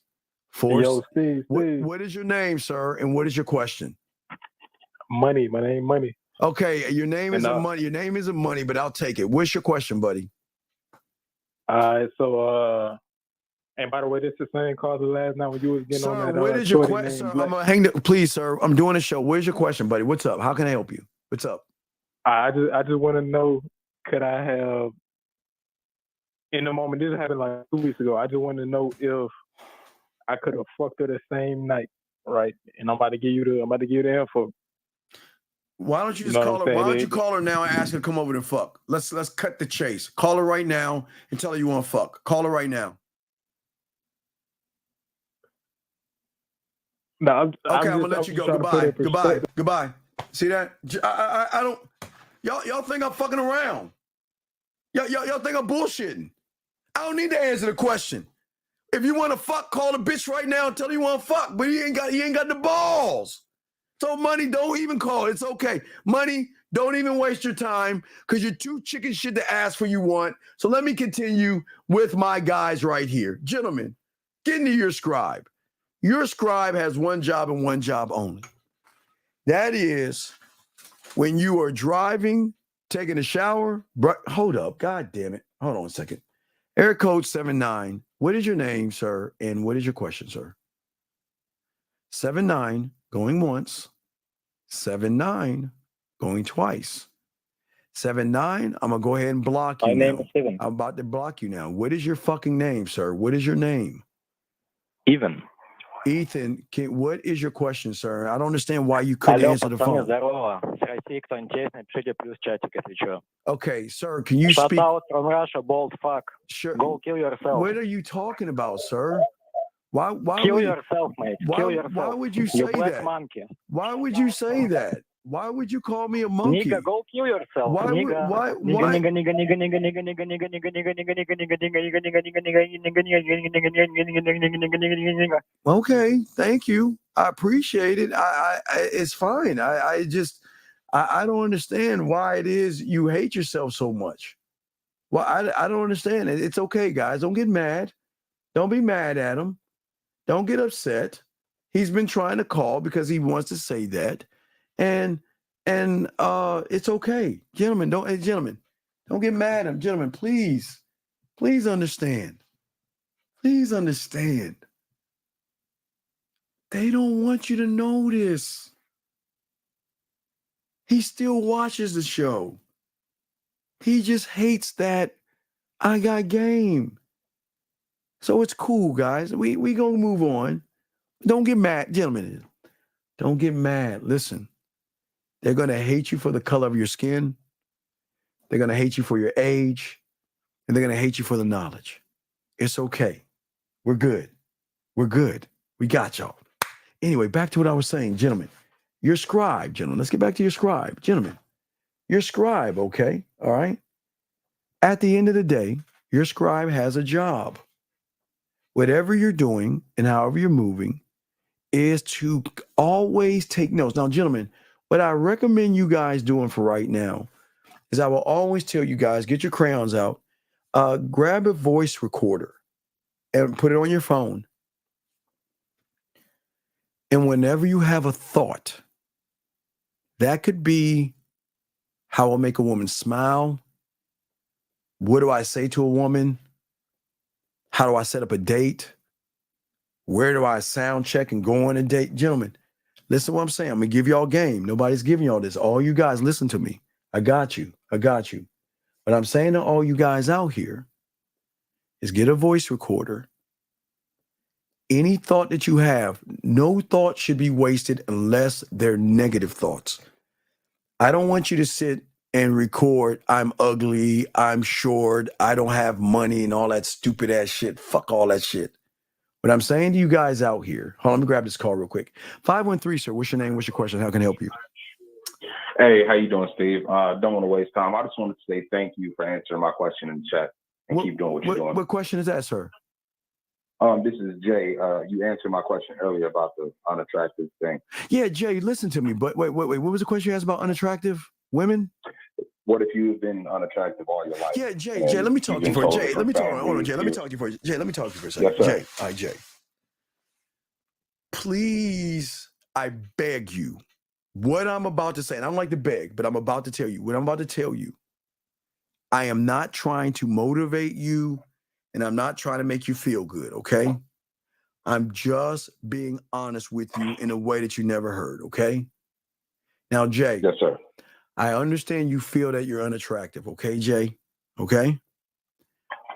Yo, Steve. What is your name, sir, and what is your question? Money. My name Money. Okay, your name isn't Money. Your name isn't Money, but I'll take it. What's your question, buddy? So and by the way, this is the same call the last night when you was getting on that. What is your question, sir? I'm gonna hang. Please, sir. I'm doing a show. Where's your question, buddy? What's up? How can I help you? What's up? I just want to know, could I have, in the moment, this happened like 2 weeks ago. I just want to know if I could have fucked her the same night, right? And I'm about to give you the info. Why don't you just know what call I'm her? Why saying? don't you call her now and ask her to come over and fuck? Let's cut the chase. Call her right now and tell her you want to fuck. Call her right now. No, I'm gonna let you go. Goodbye. See that? I don't. Y'all think I'm fucking around? Y'all think I'm bullshitting? I don't need to answer the question. If you want to fuck, call the bitch right now and tell her you want to fuck. But he ain't got the balls. So money, don't even call. It's okay. Money, don't even waste your time because you're too chicken shit to ask for you want. So let me continue with my guys right here. Gentlemen, get into your scribe. Your scribe has one job and one job only. That is when you are driving, taking a shower. Hold up. God damn it. Hold on a second. Air code 79. What is your name, sir? And what is your question, sir? 79 going once. 79 going twice. 79, I'm going to go ahead and block you now. My name is Steven. I'm about to block you now. What is your fucking name, sir? What is your name? Ethan. Ethan, what is your question, sir? I don't understand why you couldn't answer the phone. Okay, sir, can you speak? Shout out from Russia, bold fuck. Sure. Go kill yourself. What are you talking about, sir? Why kill yourself, mate. Kill yourself. Why would you say that? Monkey. Why would you say that? Why would you call me a monkey? Nigga, go kill yourself. Why? Okay, thank you. I appreciate it. It's fine. I don't understand why it is you hate yourself so much. Well, I don't understand it. It's okay, guys. Don't get mad. Don't be mad at him. Don't get upset. He's been trying to call because he wants to say that. And it's okay. Gentlemen, don't get mad at him. Gentlemen, please understand. Please understand. They don't want you to know this. He still watches the show. He just hates that I got game. So it's cool, guys. We gonna move on. Don't get mad, gentlemen. Don't get mad. Listen, they're gonna hate you for the color of your skin. They're gonna hate you for your age, and they're gonna hate you for the knowledge. It's okay. We're good. We're good. We got y'all. Anyway, back to what I was saying, gentlemen. Your scribe, gentlemen. Let's get back to your scribe, gentlemen. Your scribe, okay? All right. At the end of the day, your scribe has a job. Whatever you're doing and however you're moving is to always take notes. Now, gentlemen, what I recommend you guys doing for right now is I will always tell you guys, get your crayons out, grab a voice recorder and put it on your phone. And whenever you have a thought, that could be how I'll make a woman smile. What do I say to a woman? How do I set up a date? Where do I sound check and go on a date? Gentlemen, listen to what I'm saying. I'm going to give y'all game. Nobody's giving y'all this. All you guys, listen to me. I got you. What I'm saying to all you guys out here is get a voice recorder. Any thought that you have, no thought should be wasted unless they're negative thoughts. I don't want you to sit and record, I'm ugly, I'm short, I don't have money and all that stupid ass shit. Fuck all that shit. What I'm saying to you guys out here, hold on, let me grab this call real quick. 513, sir, what's your name? What's your question? How can I help you? Hey, how you doing, Steve? Don't want to waste time. I just wanted to say thank you for answering my question in the chat and keep doing what you're doing. What question is that, sir? This is Jay. You answered my question earlier about the unattractive thing. Yeah, Jay, listen to me. But wait. What was the question you asked about unattractive women? What if you've been unattractive all your life? Yeah, Jay, let me talk to you for Jay. Let me talk. Hold on, Jay. Let me talk to you for Jay. Let me talk to you for a second. Yes, sir. Jay, all right, Jay. Please, I beg you. What I'm about to say, and I don't like to beg, but I'm about to tell you. What I'm about to tell you, I am not trying to motivate you, and I'm not trying to make you feel good, okay? I'm just being honest with you in a way that you never heard, okay? Now, Jay. Yes, sir. I understand you feel that you're unattractive, okay, Jay? Okay?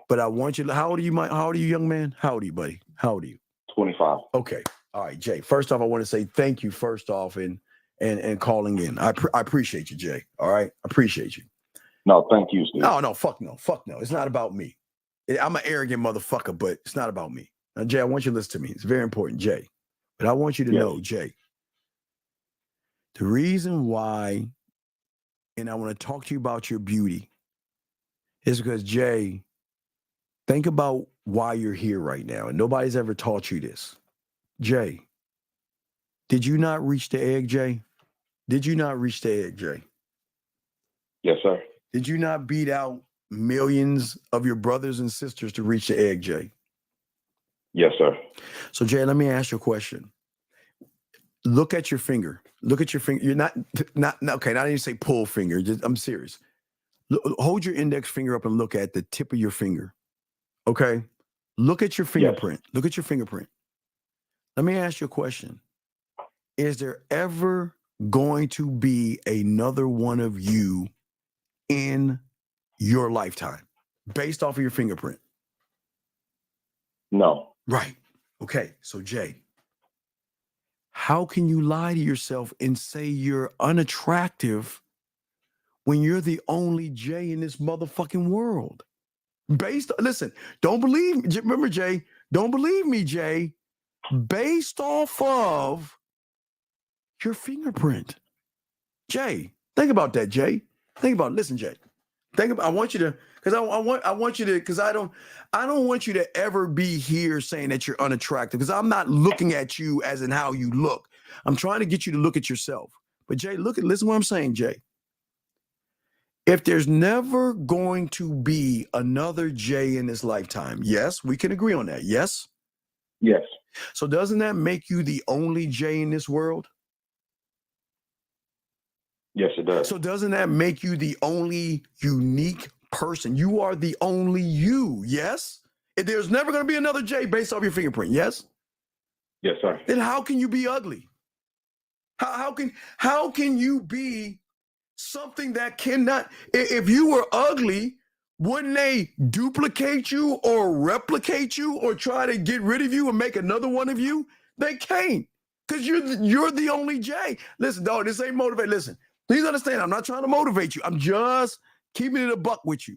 But I want you to, how old are you, young man? How old are you, buddy? How old are you? 25. Okay. All right, Jay. First off, I want to say thank you first off and calling in. I appreciate you, Jay. All right. I appreciate you. No, thank you, Steve. No, fuck no. Fuck no. It's not about me. I'm an arrogant motherfucker, but it's not about me. Now, Jay, I want you to listen to me. It's very important, Jay. But I want you to know, Jay, the reason why, and I want to talk to you about your beauty, is because, Jay, think about why you're here right now. And nobody's ever taught you this. Jay, did you not reach the egg, Jay? Did you not reach the egg, Jay? Yes, sir. Did you not beat out millions of your brothers and sisters to reach the egg, Jay? Yes, sir. So, Jay, let me ask you a question. Look at your finger. Look at your finger. You're not okay. Not even say pull finger. I'm serious. Hold your index finger up and look at the tip of your finger. Okay. Look at your fingerprint. Yes. Look at your fingerprint. Let me ask you a question. Is there ever going to be another one of you in your lifetime based off of your fingerprint? No. Right. Okay. So, Jay, how can you lie to yourself and say you're unattractive when you're the only Jay in this motherfucking world? Listen, don't believe me. Remember, Jay, don't believe me, Jay, based off of your fingerprint. Jay, think about that, Jay. Think about it. Listen, Jay. I want you to, because I want you to, because I don't want you to ever be here saying that you're unattractive, because I'm not looking at you as in how you look. I'm trying to get you to look at yourself. But Jay, listen to what I'm saying, Jay. If there's never going to be another Jay in this lifetime, yes, we can agree on that. Yes? Yes. So doesn't that make you the only Jay in this world? Yes, it does. So doesn't that make you the only unique person? You are the only you, yes? If there's never going to be another Jay based off your fingerprint, yes? Yes, sir. Then how can you be ugly? How can you be something that cannot? If you were ugly, wouldn't they duplicate you or replicate you or try to get rid of you and make another one of you? They can't, because you're the only Jay. Listen, dog, this ain't motivate. Listen. Please understand, I'm not trying to motivate you. I'm just keeping it a buck with you.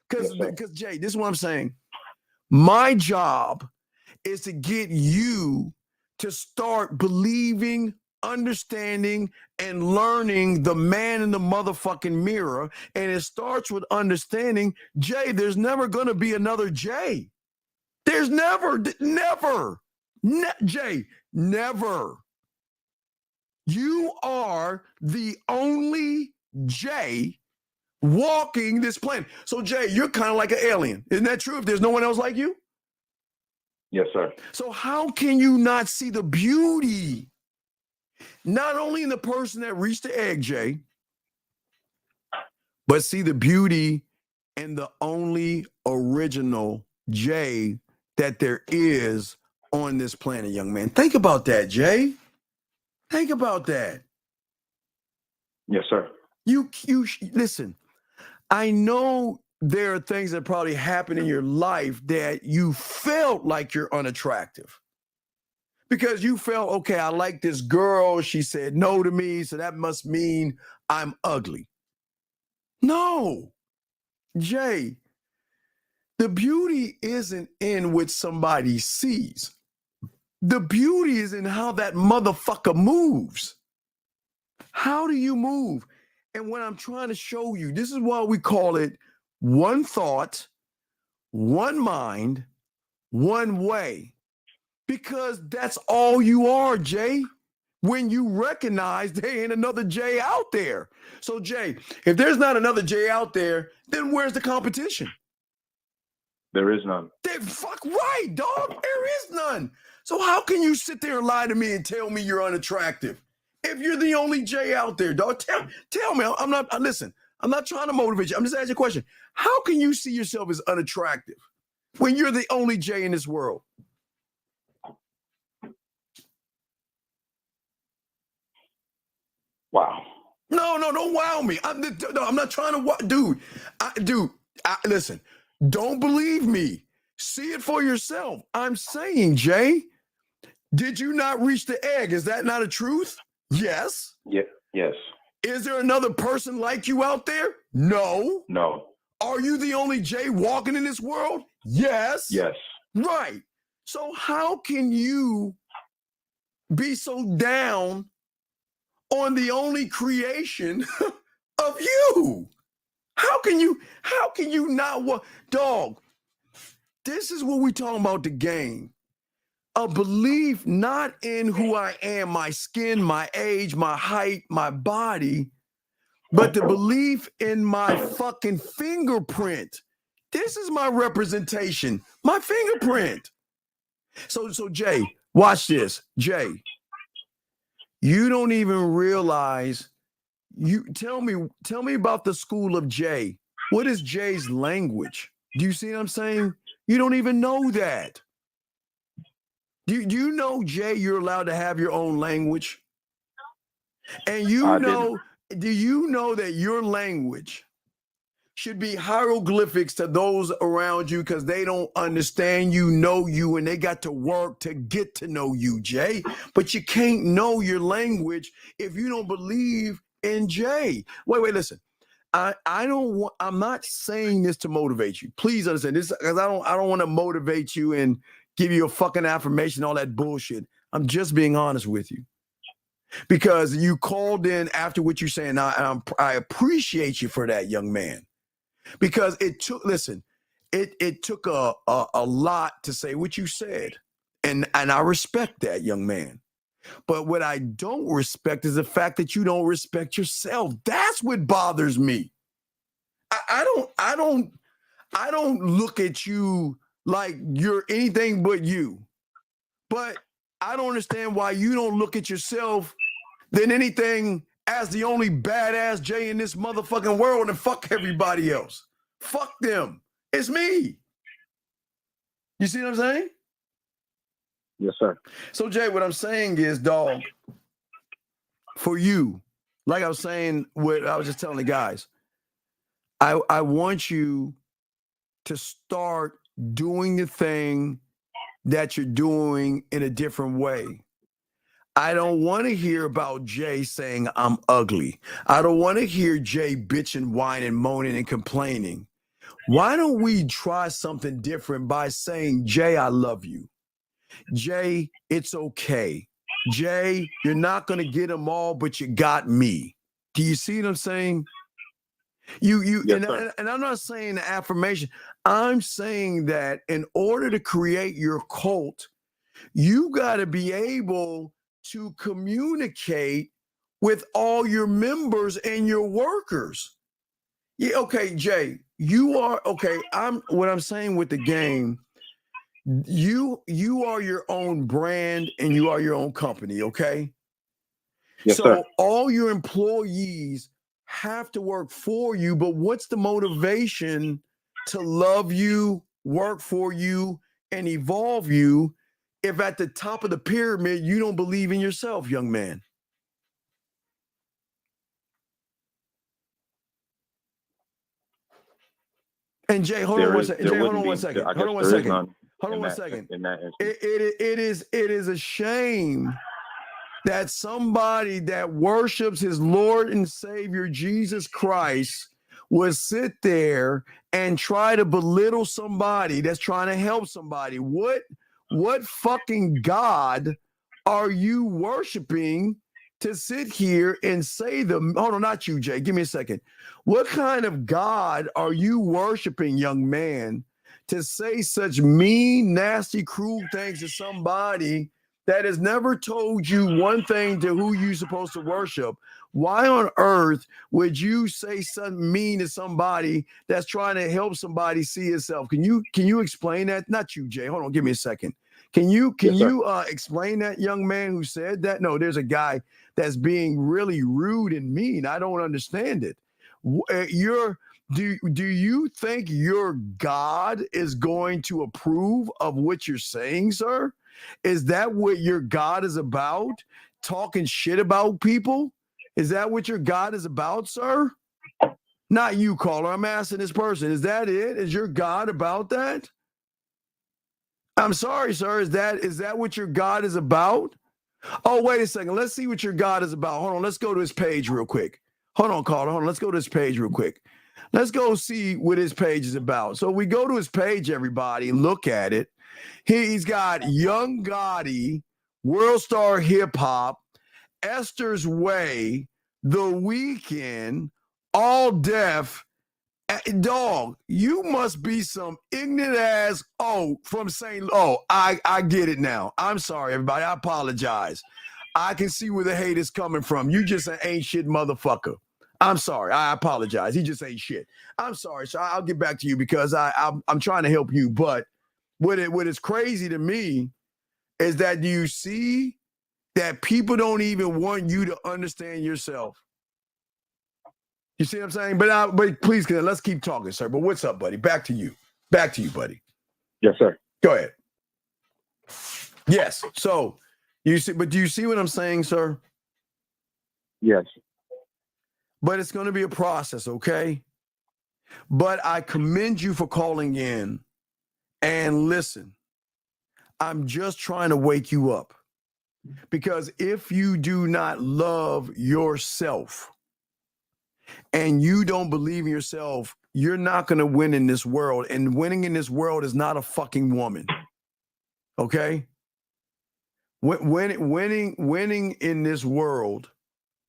Because, Jay, this is what I'm saying. My job is to get you to start believing, understanding, and learning the man in the motherfucking mirror. And it starts with understanding, Jay, there's never going to be another Jay. There's never, Jay, never. You are the only Jay walking this planet. So, Jay, you're kind of like an alien. Isn't that true if there's no one else like you? Yes, sir. So how can you not see the beauty, not only in the person that reached the egg, Jay, but see the beauty in the only original Jay that there is on this planet, young man? Think about that, Jay. Think about that. Yes, sir. You listen, I know there are things that probably happen in your life that you felt like you're unattractive. Because you felt, okay, I like this girl. She said no to me, so that must mean I'm ugly. No, Jay, the beauty isn't in what somebody sees. The beauty is in how that motherfucker moves. How do you move? And what I'm trying to show you, this is why we call it one thought, one mind, one way. Because that's all you are, Jay, when you recognize there ain't another Jay out there. So, Jay, if there's not another Jay out there, then where's the competition? There is none. Fuck right, dog. There is none. So how can you sit there and lie to me and tell me you're unattractive? If you're the only Jay out there, dog, tell me. I'm not trying to motivate you. I'm just asking you a question. How can you see yourself as unattractive when you're the only Jay in this world? Wow. No, don't wow me. I'm not trying to dude. Listen, don't believe me. See it for yourself. I'm saying, Jay, Did you not reach the egg? Is that not a truth? Yes. Yeah. Yes. Is there another person like you out there? No. No. Are you the only Jay walking in this world? Yes. Yes. Right. So how can you be so down on the only creation of you? How can you not want, dog? This is what we talking about, the game. A belief not in who I am, my skin, my age, my height, my body, but the belief in my fucking fingerprint. This is my representation, my fingerprint. So Jay, watch this. Jay, you don't even realize, you tell me about the school of Jay. What is Jay's language? Do you see what I'm saying? You don't even know that. Do you know, Jay, you're allowed to have your own language? And do you know that your language should be hieroglyphics to those around you because they don't understand you, know you, and they got to work to get to know you, Jay. But you can't know your language if you don't believe in Jay. Wait, listen. I'm not saying this to motivate you. Please understand this, because I don't want to motivate you and give you a fucking affirmation, all that bullshit. I'm just being honest with you. Because you called in after what you're saying. Now, I appreciate you for that, young man. Because it took a lot to say what you said. And I respect that, young man. But what I don't respect is the fact that you don't respect yourself. That's what bothers me. I don't look at you like you're anything but you. But I don't understand why you don't look at yourself than anything as the only badass Jay in this motherfucking world, and fuck everybody else. Fuck them. It's me. You see what I'm saying? Yes, sir. So, Jay, what I'm saying is, dog, for you, like I was saying, what I was just telling the guys, I want you to start doing the thing that you're doing in a different way. I don't want to hear about Jay saying I'm ugly. I don't want to hear Jay bitching, whining, moaning, and complaining. Why don't we try something different by saying, Jay, I love you. Jay, it's okay. Jay, you're not going to get them all, but you got me. Do you see what I'm saying? Yes, and I'm not saying the affirmation. I'm saying that in order to create your cult, you got to be able to communicate with all your members and your workers. Yeah, okay, Jay, you are okay. What I'm saying with the game, you are your own brand and you are your own company, okay? Yes, so sir. All your employees have to work for you, but what's the motivation to love you, work for you, and evolve you if at the top of the pyramid you don't believe in yourself, young man? And Jay, hold on one second. Hold on one second. It is a shame that somebody that worships his Lord and Savior Jesus Christ would sit there and try to belittle somebody that's trying to help somebody. What fucking God are you worshiping to sit here and say them? Hold on, not you, Jay. Give me a second. What kind of God are you worshiping, young man, to say such mean, nasty, cruel things to somebody that has never told you one thing to who you're supposed to worship? Why on earth would you say something mean to somebody that's trying to help somebody see itself? Can you explain that? Not you, Jay. Hold on, give me a second. Can you explain that, young man who said that? No, there's a guy that's being really rude and mean. I don't understand it. Do you think your God is going to approve of what you're saying, sir? Is that what your God is about? Talking shit about people? Is that what your God is about, sir? Not you, caller. I'm asking this person. Is that it? Is your God about that? I'm sorry, sir. Is that what your God is about? Oh, wait a second. Let's see what your God is about. Hold on. Let's go to his page real quick. Hold on, Carter. Hold on. Let's go to his page real quick. Let's go see what his page is about. So we go to his page, everybody, look at it. He's got Young Gotti, World Star Hip Hop, Esther's Way, The Weeknd, All Deaf. Dog, you must be some ignorant ass. From St. I get it now. I'm sorry, everybody. I apologize. I can see where the hate is coming from. You just an ain't shit motherfucker. I'm sorry. I apologize. He just ain't shit. I'm sorry. So I'll get back to you because I'm trying to help you. But what is crazy to me is that do you see that people don't even want you to understand yourself? You see what I'm saying? But please, let's keep talking, sir. But what's up, buddy? Back to you, buddy. Yes, sir. Go ahead. Yes. So you see, but do you see what I'm saying, sir? Yes. But it's going to be a process, okay? But I commend you for calling in and listen. I'm just trying to wake you up because if you do not love yourself, and you don't believe in yourself, you're not going to win in this world. And winning in this world is not a fucking woman. Okay? Winning in this world.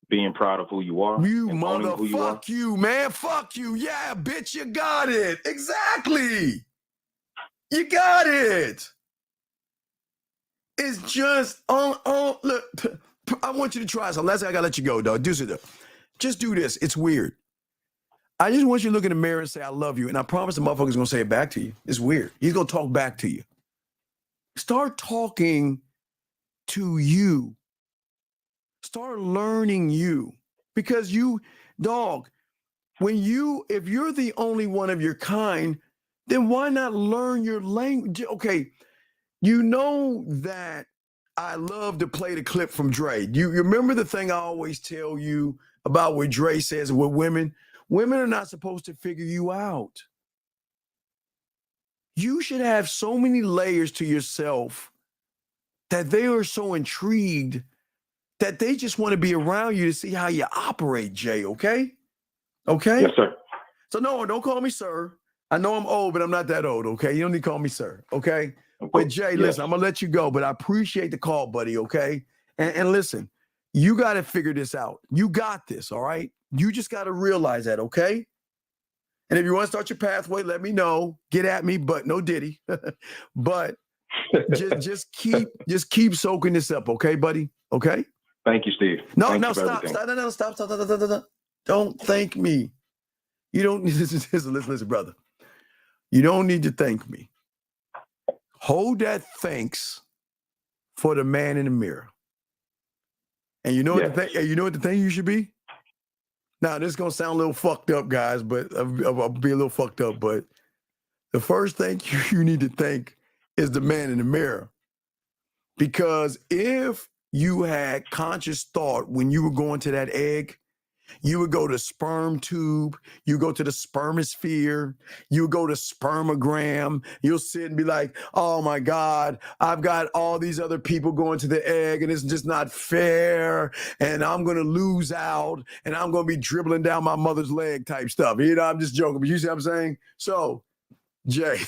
Being proud of who you are. You motherfuck you, man. Fuck you. Yeah, bitch, you got it. Exactly. You got it. It's just, look, I want you to try something. Last thing I got to let you go, dog. Just do this. It's weird. I just want you to look in the mirror and say, I love you. And I promise the motherfucker's going to say it back to you. It's weird. He's going to talk back to you. Start talking to you. Start learning you. Because you, dog, if you're the only one of your kind, then why not learn your language? Okay, you know that I love to play the clip from Dre. You remember the thing I always tell you about what Dre says with women? Women are not supposed to figure you out. You should have so many layers to yourself that they are so intrigued that they just want to be around you to see how you operate, Jay, okay? Okay? Yes, sir. So no, don't call me sir. I know I'm old, but I'm not that old, okay? You don't need to call me sir, okay? But Jay, listen, I'm going to let you go, but I appreciate the call, buddy, okay? And listen, you got to figure this out. You got this, all right? You just got to realize that, okay? And if you want to start your pathway, let me know. Get at me, but no Diddy. But just keep soaking this up, okay, buddy? Okay? Thank you, Steve. Stop. Don't thank me. You don't listen, brother. You don't need to thank me. Hold that thanks for the man in the mirror. And you know what the thing you should be? Now, this is going to sound a little fucked up, guys, but I'll be a little fucked up. But the first thing you need to thank is the man in the mirror. Because if you had conscious thought when you were going to that egg, you would go to sperm tube, you go to the spermosphere, you go to spermogram, you'll sit and be like, oh my God, I've got all these other people going to the egg and it's just not fair and I'm going to lose out and I'm going to be dribbling down my mother's leg type stuff. You know, I'm just joking, but you see what I'm saying? So, Jay,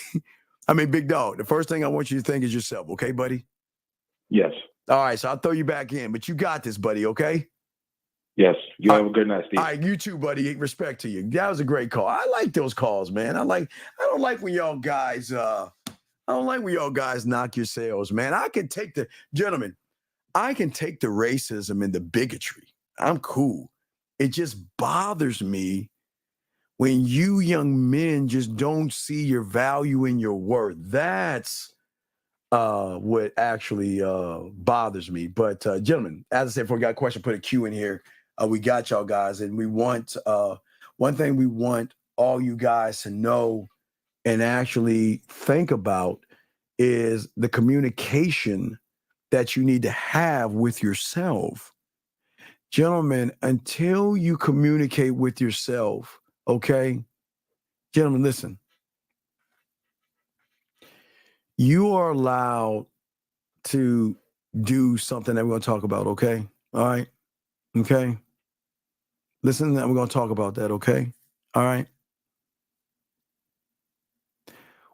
Big Dog, the first thing I want you to think is yourself, okay, buddy? Yes. All right, so I'll throw you back in, but you got this, buddy, okay? Yes. You have a good night, Steve. All right, you too, buddy. Respect to you. That was a great call. I like those calls, man. I don't like when y'all guys knock yourselves, man. I can take the racism and the bigotry. I'm cool. It just bothers me when you young men just don't see your value and your worth. That's what actually bothers me. But gentlemen, as I said, before we got a question, put a Q in here. We got y'all guys, and we want one thing we want all you guys to know and actually think about is the communication that you need to have with yourself. Gentlemen, until you communicate with yourself, okay? Gentlemen, listen. you are allowed to do something that we're going to talk about, okay? All right? Okay? Listen, we're going to talk about that, okay? All right?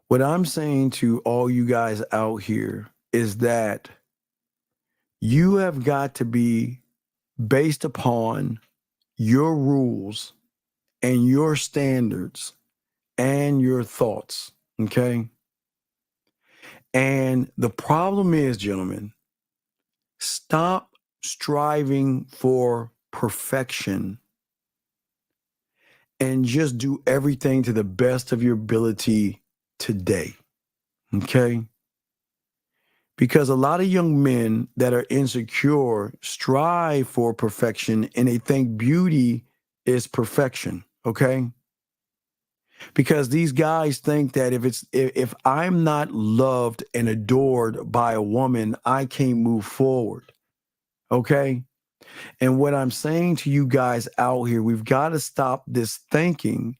What I'm saying to all you guys out here is that you have got to be based upon your rules and your standards and your thoughts, okay? And the problem is, gentlemen, stop striving for perfection and just do everything to the best of your ability today, okay? Because a lot of young men that are insecure strive for perfection and they think beauty is perfection, okay? Because these guys think that if I'm not loved and adored by a woman, I can't move forward, okay? And what I'm saying to you guys out here, we've got to stop this thinking.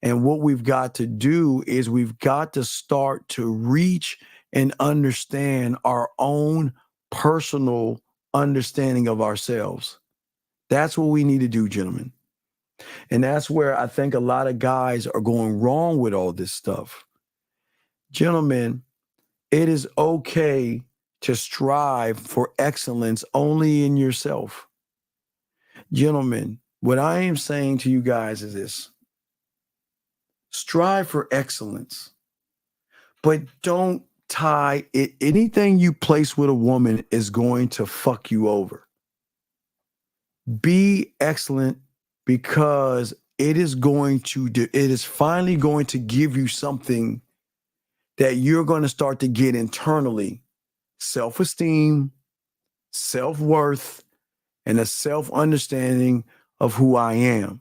And what we've got to do is we've got to start to reach and understand our own personal understanding of ourselves. That's what we need to do, gentlemen. And that's where I think a lot of guys are going wrong with all this stuff. Gentlemen, it is okay to strive for excellence only in yourself. Gentlemen, what I am saying to you guys is this. Strive for excellence, but don't tie it. Anything you place with a woman is going to fuck you over. Be excellent because it is finally going to give you something that you're going to start to get internally: self-esteem, self-worth, and a self-understanding of who I am.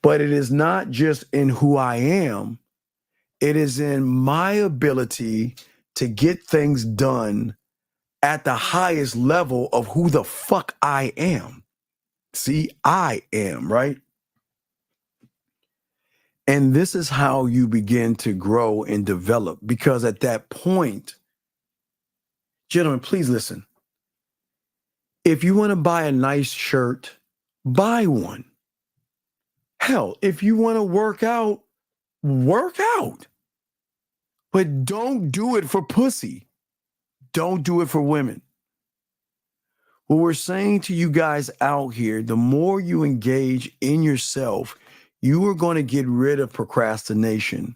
But it is not just in who I am. It is in my ability to get things done at the highest level of who the fuck I am. See, I am, right? And this is how you begin to grow and develop, because at that point, gentlemen, please listen. If you want to buy a nice shirt, buy one. Hell, if you want to work out, work out. But don't do it for pussy. Don't do it for women. What we're saying to you guys out here, the more you engage in yourself, you are going to get rid of procrastination.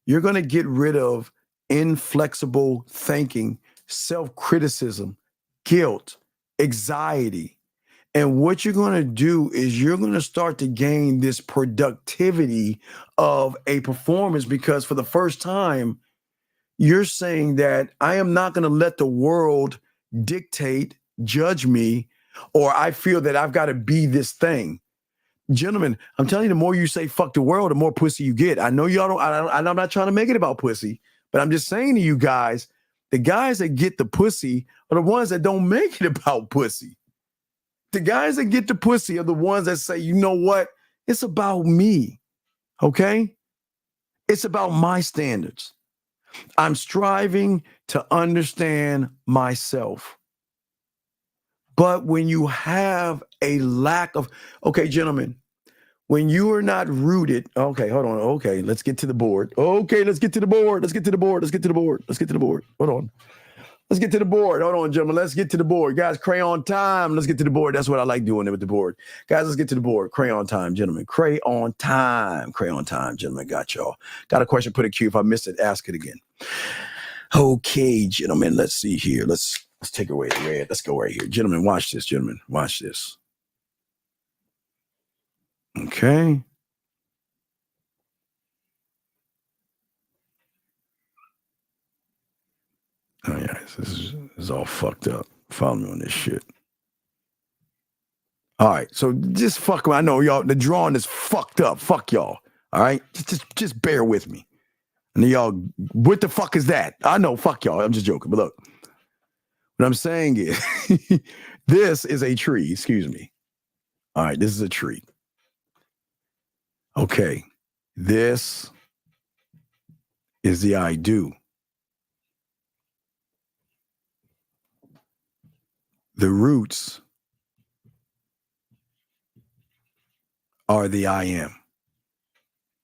You're going to get rid of inflexible thinking, self-criticism, guilt, anxiety. And what you're going to do is you're going to start to gain this productivity of a performance, because for the first time, you're saying that I am not going to let the world dictate, judge me, or I feel that I've got to be this thing. Gentlemen, I'm telling you, the more you say fuck the world, the more pussy you get. I know y'all I'm not trying to make it about pussy, but I'm just saying to you guys, the guys that get the pussy are the ones that don't make it about pussy. The guys that get the pussy are the ones that say, you know what? It's about me, okay? It's about my standards. I'm striving to understand myself. But when you have a lack of, okay, gentlemen, when you are not rooted, okay, hold on. Okay, let's get to the board. Okay, let's get to the board. Let's get to the board. Let's get to the board. Let's get to the board. Hold on. Let's get to the board. Hold on, gentlemen. Let's get to the board. Guys, crayon time. Let's get to the board. That's what I like doing it with the board. Guys, let's get to the board. Crayon time, gentlemen. Crayon time. Crayon time, gentlemen. Got y'all. Got a question, put a Q. If I missed it, ask it again. Okay, gentlemen, let's see here. Let's take away the red. Let's go right here. Gentlemen, watch this, gentlemen. Watch this. Okay. Oh, yeah, this is all fucked up. Follow me on this shit. All right, so just fuck. I know y'all. The drawing is fucked up. Fuck y'all. All right, just bear with me. And y'all, what the fuck is that? I know. Fuck y'all. I'm just joking. But look, what I'm saying is, this is a tree. Excuse me. All right, this is a tree. Okay, this is the I do. The roots are the I am.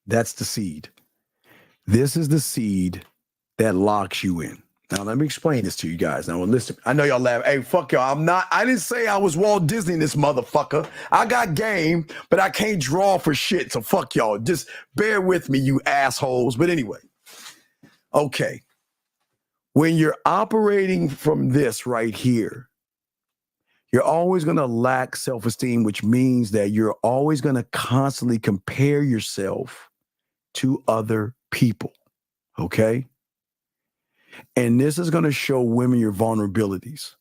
That's the seed. This is the seed that locks you in. Now, let me explain this to you guys. Now, listen, I know y'all laugh. Hey, fuck y'all. I didn't say I was Walt Disney, this motherfucker. I got game, but I can't draw for shit. So fuck y'all. Just bear with me, you assholes. But anyway, okay. When you're operating from this right here, you're always going to lack self-esteem, which means that you're always going to constantly compare yourself to other people, okay? And this is going to show women your vulnerabilities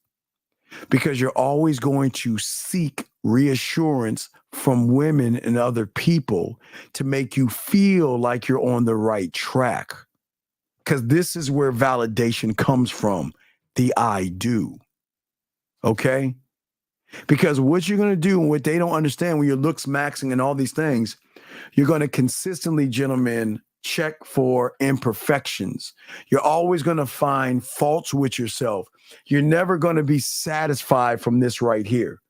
because you're always going to seek reassurance from women and other people to make you feel like you're on the right track. Because this is where validation comes from, the I do, okay? Because what you're going to do and what they don't understand when you're Looksmaxxing and all these things, you're going to consistently, gentlemen, check for imperfections. You're always going to find faults with yourself. You're never going to be satisfied from this right here.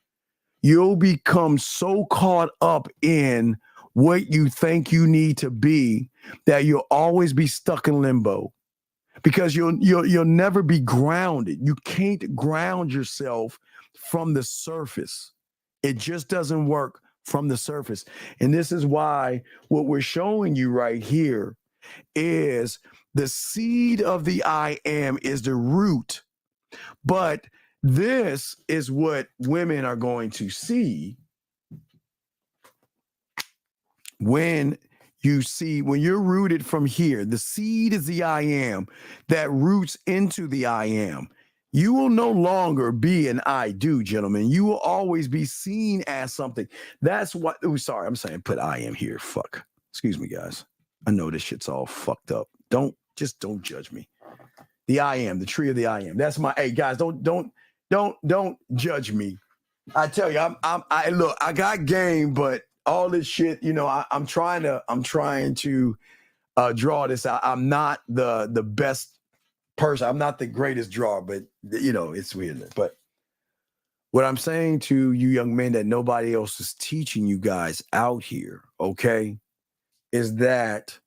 You'll become so caught up in what you think you need to be that you'll always be stuck in limbo. Because you'll never be grounded. You can't ground yourself from the surface. It just doesn't work from the surface. And this is why what we're showing you right here is the seed of the I am is the root. But this is what women are going to see when you're rooted from here. The seed is the I am that roots into the I am. You will no longer be an I do, gentlemen. You will always be seen as something. That's what, sorry, I'm saying put I am here. Fuck. Excuse me, guys. I know this shit's all fucked up. Don't judge me. The I am, the tree of the I am. That's my, hey guys, don't judge me. I tell you, look, I got game, but all this shit, I'm trying to draw this out. I'm not the best person. I'm not the greatest drawer, but it's weird. But what I'm saying to you young men that nobody else is teaching you guys out here, okay, is that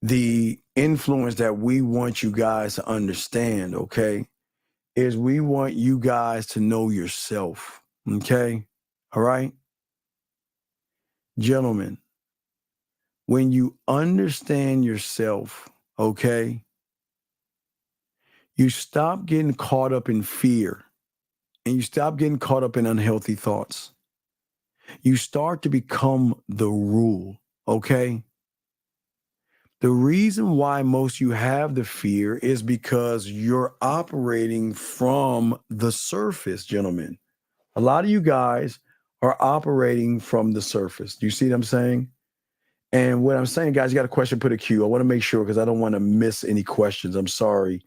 the influence that we want you guys to understand, okay, is we want you guys to know yourself, okay? All right? Gentlemen, when you understand yourself, okay, you stop getting caught up in fear and you stop getting caught up in unhealthy thoughts. You start to become the rule, okay? The reason why most of you have the fear is because you're operating from the surface, gentlemen. A lot of you guys are operating from the surface. Do you see what I'm saying? And what I'm saying, guys, you got a question, put a Q. I want to make sure because I don't want to miss any questions. I'm sorry.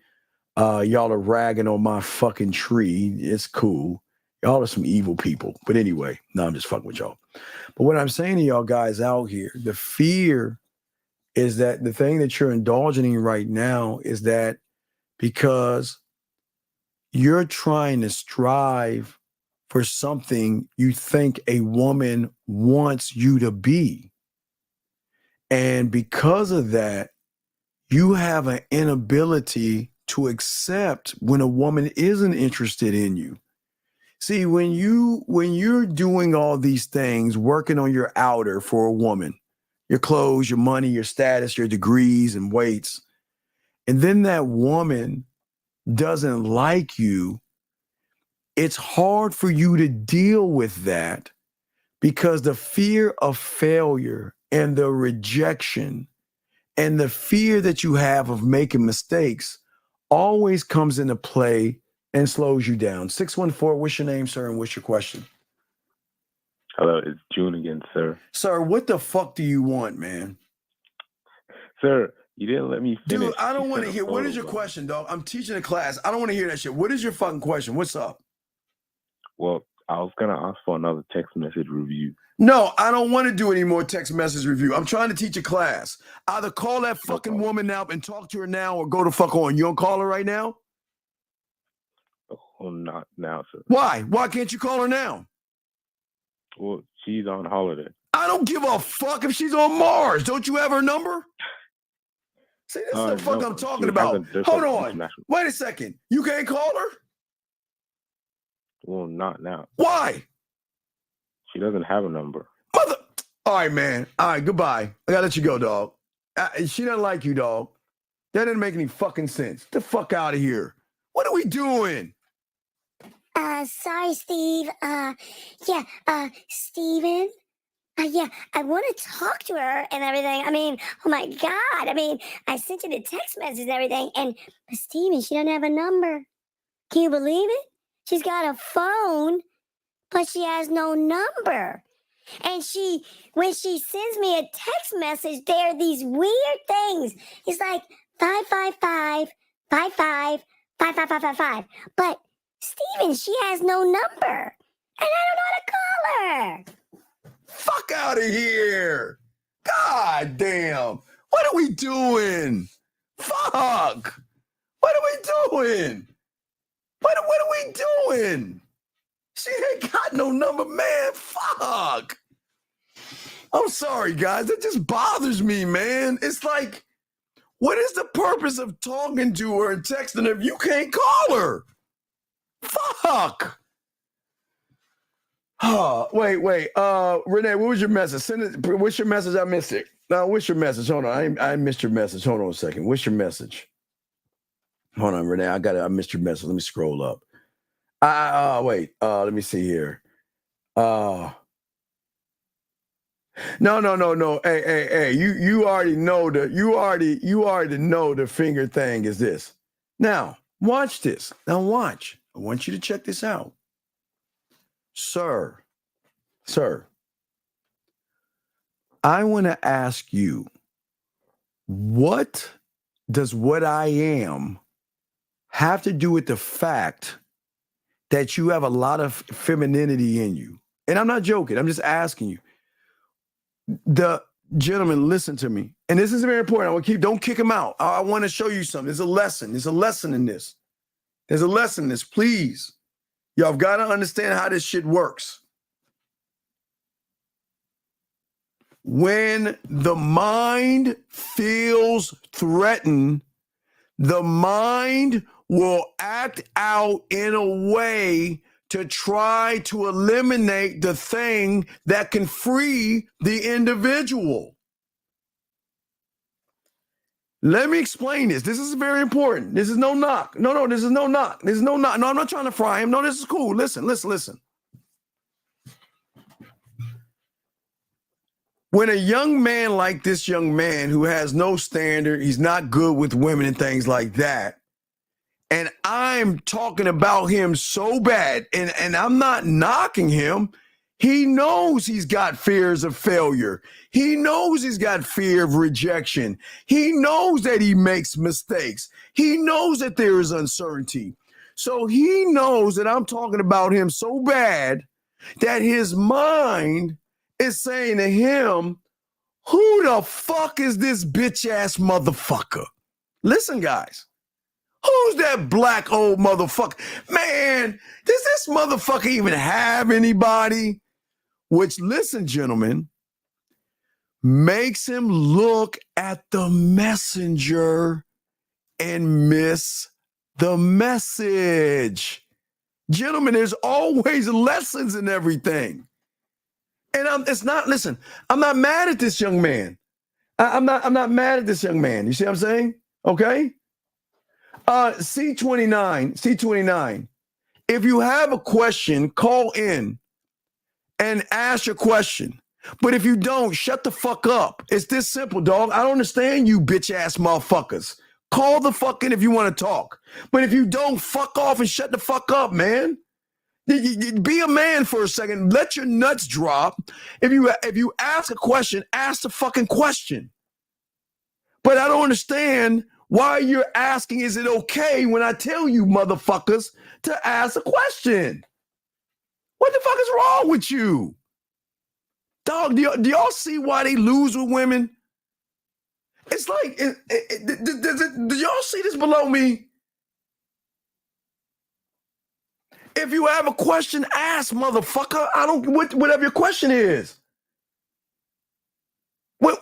Y'all are ragging on my fucking tree. It's cool. Y'all are some evil people. But anyway, no, I'm just fucking with y'all. But what I'm saying to y'all guys out here, the fear is that the thing that you're indulging in right now is that because you're trying to strive for something you think a woman wants you to be. And because of that, you have an inability to accept when a woman isn't interested in you. See, when you're doing all these things, working on your outer for a woman, your clothes, your money, your status, your degrees and weights, and then that woman doesn't like you, it's hard for you to deal with that because the fear of failure and the rejection and the fear that you have of making mistakes always comes into play and slows you down. 614, what's your name, sir, and what's your question? Hello, it's June again, sir. Sir, what the fuck do you want, man? Sir, you didn't let me finish. Dude, I don't want to hear. What is your question, dog? I'm teaching a class. I don't want to hear that shit. What is your fucking question? What's up? Well, I was going to ask for another text message review. No, I don't want to do any more text message review. I'm trying to teach a class. Either call that fucking woman now and talk to her now or go to fuck on. You don't call her right now? Well, not now, sir. Why? Why can't you call her now? Well, she's on holiday. I don't give a fuck if she's on Mars. Don't you have her number? See, this is the fuck no, I'm talking she has about. a different Hold on. international- Wait a second. You can't call her? Well, not now. Why? She doesn't have a number. All right, man. All right, goodbye. I gotta let you go, dog. She doesn't like you, dog. That didn't make any fucking sense. Get the fuck out of here. What are we doing? Sorry, Steve. Steven. Yeah, I want to talk to her and everything. I mean, oh my God. I mean, I sent you the text message and everything. But Steven, she doesn't have a number. Can you believe it? She's got a phone, but she has no number. And when she sends me a text message, there are these weird things. It's like 555 55 55555. But Steven, she has no number. And I don't know how to call her. Fuck out of here. God damn. What are we doing? Fuck. What are we doing? What are we doing? She ain't got no number, man. Fuck. I'm sorry, guys. That just bothers me, man. It's like, what is the purpose of talking to her and texting her if you can't call her? Fuck. Oh, wait. Renee, what was your message? Send it. What's your message? I missed it. No, what's your message? Hold on. I missed your message. Hold on a second. What's your message? Hold on, Renee. I missed your message. Let me scroll up. Wait. Let me see here. No. Hey. You already know you already know the finger thing is this. Now, watch this. Now watch. I want you to check this out. Sir, I want to ask you, what does what I am have to do with the fact that you have a lot of femininity in you? And I'm not joking. I'm just asking you. The gentleman, listen to me. And this is very important. Don't kick him out. I want to show you something. There's a lesson. There's a lesson in this. There's a lesson in this. Please. Y'all have got to understand how this shit works. When the mind feels threatened, the mind will act out in a way to try to eliminate the thing that can free the individual. Let me explain this. This is very important. This is no knock. No, this is no knock. This is no knock. No, I'm not trying to fry him. No, this is cool. Listen. When a young man like this young man who has no standard, he's not good with women and things like that, and I'm talking about him so bad, and I'm not knocking him. He knows he's got fears of failure. He knows he's got fear of rejection. He knows that he makes mistakes. He knows that there is uncertainty. So he knows that I'm talking about him so bad that his mind is saying to him, who the fuck is this bitch ass motherfucker? Listen, guys. Who's that black old motherfucker? Man, does this motherfucker even have anybody? Which, listen, gentlemen, makes him look at the messenger and miss the message. Gentlemen, there's always lessons in everything. And I'm not mad at this young man. I'm not mad at this young man. You see what I'm saying? Okay? C29. If you have a question, call in and ask your question. But if you don't, shut the fuck up. It's this simple, dog. I don't understand you bitch ass motherfuckers. Call the fuck in if you want to talk. But if you don't, fuck off and shut the fuck up, man. Be a man for a second. Let your nuts drop. If you ask a question, ask the fucking question. But I don't understand why you're asking, is it okay when I tell you motherfuckers to ask a question? What the fuck is wrong with you? Dog, do y'all see why they lose with women? It's like, do y'all see this below me? If you have a question, ask, motherfucker. I don't, whatever your question is. Well,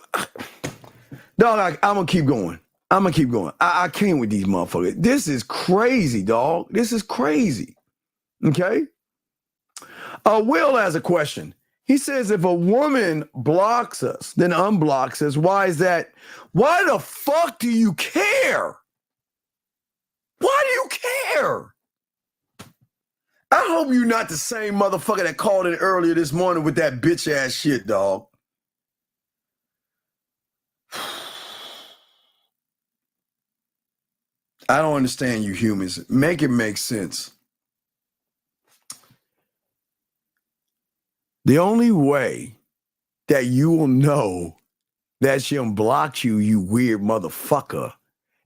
dog, I'm going to keep going. I can't with these motherfuckers. This is crazy, dog. This is crazy. Okay? Will has a question. He says, if a woman blocks us, then unblocks us, why is that? Why the fuck do you care? Why do you care? I hope you're not the same motherfucker that called in earlier this morning with that bitch ass shit, dog. I don't understand you humans. Make it make sense. The only way that you will know that she unblocked you, you weird motherfucker,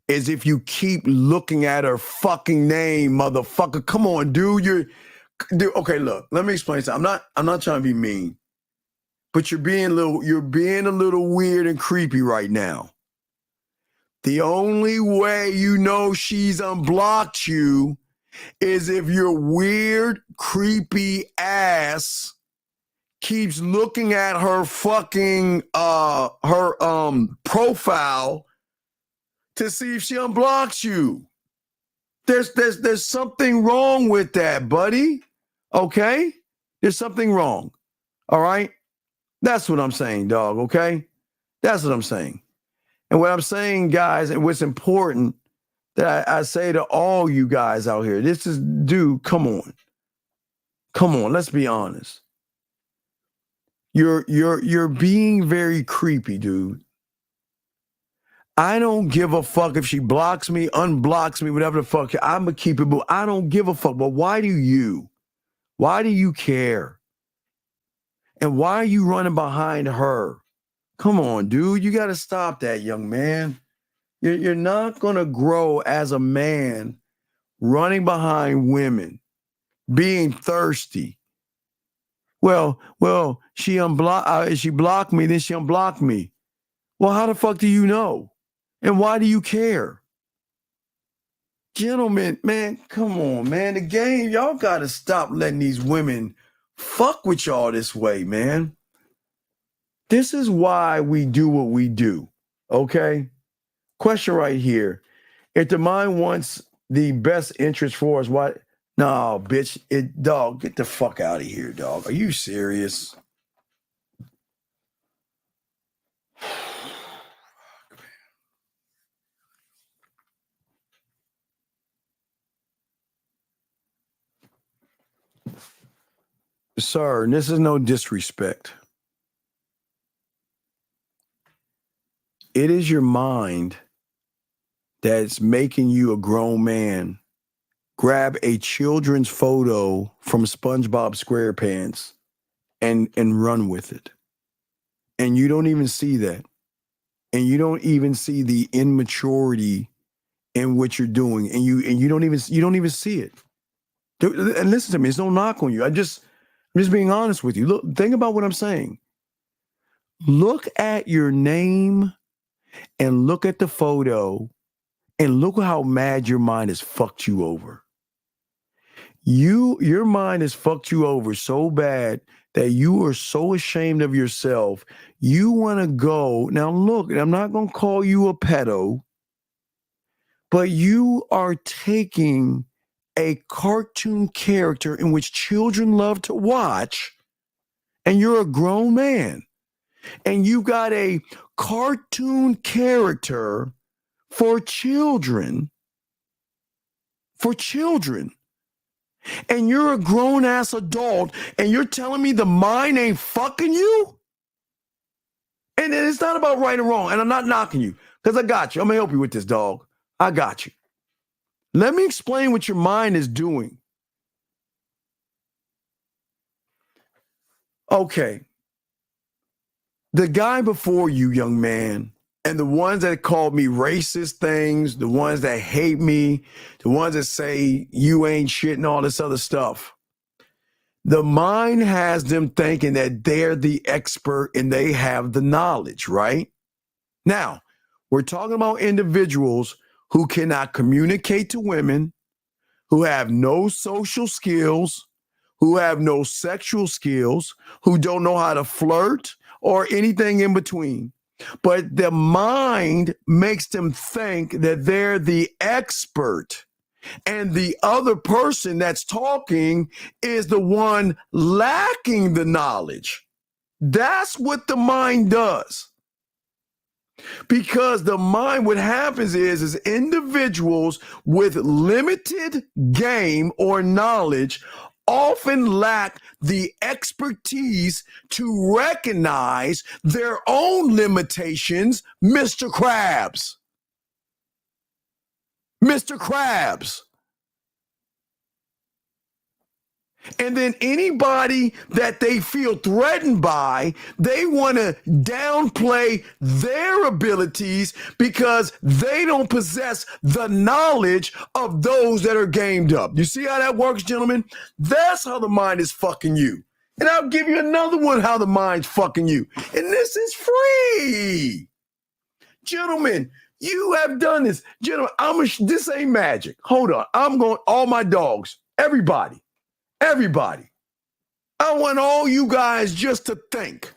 is if you keep looking at her fucking name, motherfucker. Come on, dude. Okay, look, let me explain something. I'm not trying to be mean, but you're being a little weird and creepy right now. The only way you know she's unblocked you is if your weird, creepy ass keeps looking at her fucking profile to see if she unblocks you. There's something wrong with that, buddy. Okay? There's something wrong. All right? That's what I'm saying, dog, okay? That's what I'm saying. And what I'm saying, guys, and what's important that I say to all you guys out here, this is, dude, come on. Come on, let's be honest. You're being very creepy, dude. I don't give a fuck if she blocks me, unblocks me, whatever the fuck. I'm going to keep it, but I don't give a fuck. But why do you? Why do you care? And why are you running behind her? Come on, dude. You got to stop that, young man. You're not going to grow as a man running behind women, being thirsty. Well, she blocked me, then she unblocked me. Well, how the fuck do you know? And why do you care? Gentlemen, man, come on, man. The game, y'all got to stop letting these women fuck with y'all this way, man. This is why we do what we do, okay? Question right here. If the mind wants the best interest for us, why? No, bitch, dog, get the fuck out of here, dog. Are you serious? Sir, this is no disrespect. It is your mind that's making you a grown man grab a children's photo from SpongeBob SquarePants and run with it. And you don't even see that. And you don't even see the immaturity in what you're doing. And you don't even see it. And listen to me, it's no knock on you. I'm just being honest with you. Look, think about what I'm saying. Look at your name and look at the photo and look how mad your mind has fucked you over. Your mind has fucked you over so bad that you are so ashamed of yourself. You want to go. Now, look, I'm not going to call you a pedo, but you are taking a cartoon character in which children love to watch, and you're a grown man, and you got a cartoon character for children, and you're a grown-ass adult, and you're telling me the mind ain't fucking you? And it's not about right or wrong, and I'm not knocking you, because I got you. I'm going to help you with this, dog. I got you. Let me explain what your mind is doing. Okay. The guy before you, young man, and the ones that called me racist things, the ones that hate me, the ones that say you ain't shit and all this other stuff, the mind has them thinking that they're the expert and they have the knowledge, right? Now, we're talking about individuals who cannot communicate to women, who have no social skills, who have no sexual skills, who don't know how to flirt or anything in between. But the mind makes them think that they're the expert, and the other person that's talking is the one lacking the knowledge. That's what the mind does. Because the mind, what happens is individuals with limited game or knowledge often lack the expertise to recognize their own limitations, Mr. Krabs. Mr. Krabs. And then anybody that they feel threatened by, they want to downplay their abilities because they don't possess the knowledge of those that are gamed up. You see how that works, gentlemen? That's how the mind is fucking you. And I'll give you another one how the mind's fucking you. And this is free. Gentlemen, you have done this. Gentlemen, this ain't magic. Hold on. I'm going, all my dogs, everybody. I want all you guys just to think,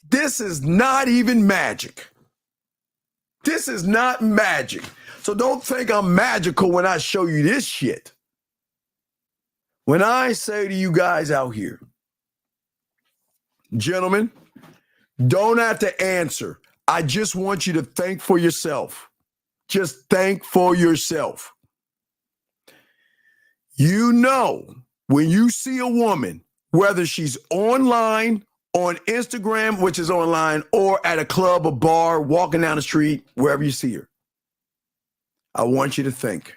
this is not even magic. This is not magic. So don't think I'm magical when I show you this shit. When I say to you guys out here, gentlemen, don't have to answer. I just want you to think for yourself. Just think for yourself. You know, when you see a woman, whether she's online, on Instagram, which is online, or at a club, a bar, walking down the street, wherever you see her, I want you to think.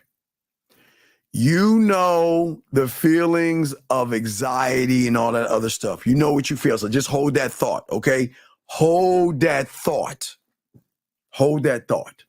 You know the feelings of anxiety and all that other stuff. You know what you feel. So just hold that thought, okay? Hold that thought. Hold that thought.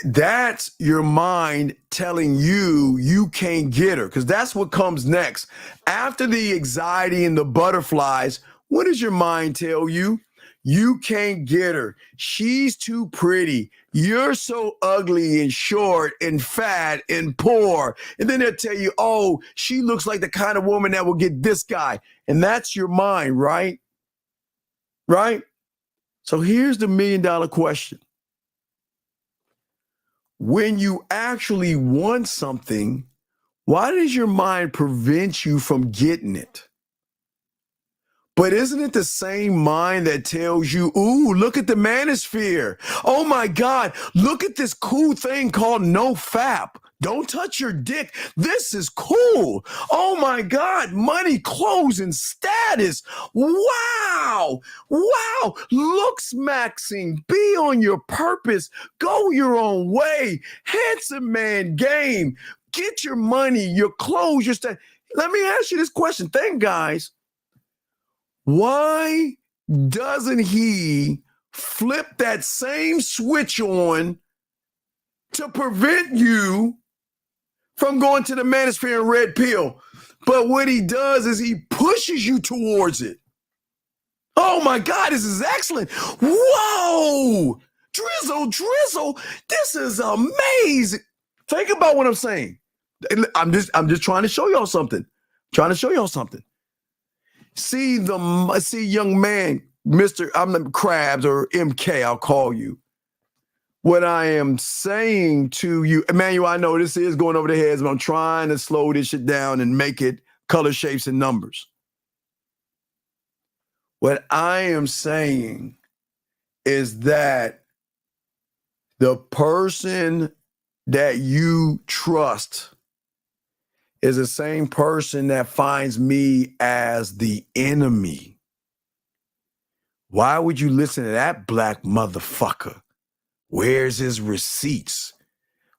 That's your mind telling you you can't get her, because that's what comes next. After the anxiety and the butterflies, what does your mind tell you? You can't get her. She's too pretty. You're so ugly and short and fat and poor. And then they'll tell you, oh, she looks like the kind of woman that will get this guy. And that's your mind, right? Right? So here's the $1 million question. When you actually want something, why does your mind prevent you from getting it? But isn't it the same mind that tells you, ooh, look at the manosphere. Oh my God, look at this cool thing called NoFap. Don't touch your dick. This is cool. Oh my God, money, clothes, and status. Wow. Wow. Looksmaxxing. Be on your purpose. Go your own way. Handsome man game. Get your money, your clothes, your status. Let me ask you this question. Think, guys. Why doesn't he flip that same switch on to prevent you from going to the manosphere and red pill? But what he does is he pushes you towards it. Oh my God, this is excellent. Whoa, drizzle, this is amazing. Think about what I'm saying. I'm just trying to show y'all something. See, young man, Mr. I'm the Krabs or MK, I'll call you. What I am saying to you, Emmanuel, I know this is going over the heads, but I'm trying to slow this shit down and make it color, shapes, and numbers. What I am saying is that the person that you trust is the same person that finds me as the enemy. Why would you listen to that black motherfucker? Where's his receipts?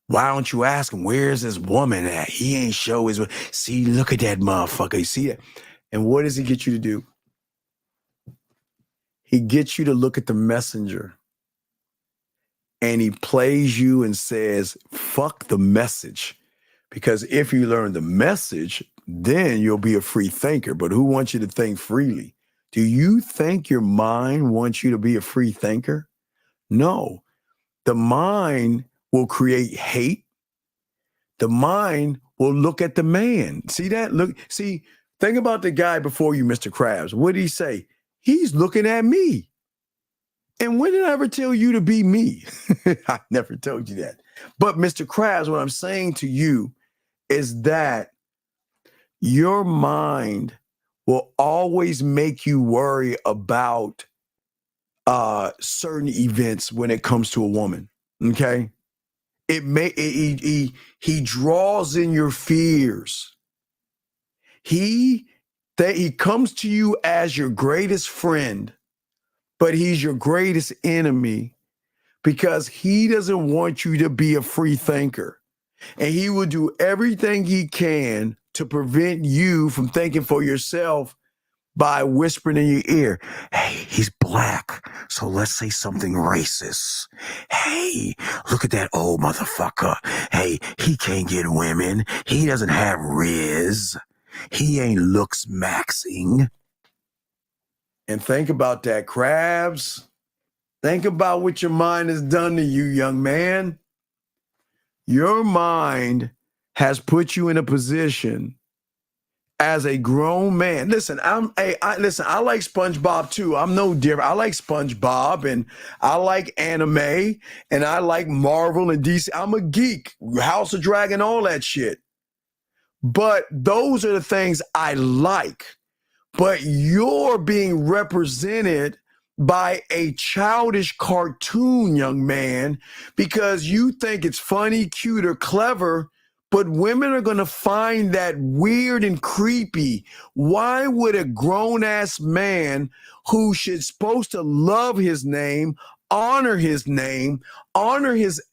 Why don't you ask him, where's this woman at? He ain't show his, see, look at that motherfucker. You see that? And what does he get you to do? He gets you to look at the messenger. And he plays you and says, fuck the message. Because if you learn the message, then you'll be a free thinker. But who wants you to think freely? Do you think your mind wants you to be a free thinker? No. The mind will create hate. The mind will look at the man. See that? Think about the guy before you, Mr. Krabs. What did he say? He's looking at me. And when did I ever tell you to be me? I never told you that. But Mr. Krabs, what I'm saying to you is that your mind will always make you worry about certain events when it comes to a woman. Okay? He draws in your fears. He comes to you as your greatest friend, but he's your greatest enemy because he doesn't want you to be a free thinker. And he will do everything he can to prevent you from thinking for yourself by whispering in your ear, hey, he's black, so let's say something racist. Hey, look at that old motherfucker. Hey, he can't get women. He doesn't have Riz. He ain't Looksmaxxing. And think about that, Krabs. Think about what your mind has done to you, young man. Your mind has put you in a position as a grown man. Listen, I like SpongeBob too. I'm no different. I like SpongeBob and I like anime and I like Marvel and DC. I'm a geek. House of Dragon, all that shit. But those are the things I like. But you're being represented by a childish cartoon, young man, because you think it's funny, cute, or clever, but women are going to find that weird and creepy. Why would a grown-ass man who should supposed to love his name, honor his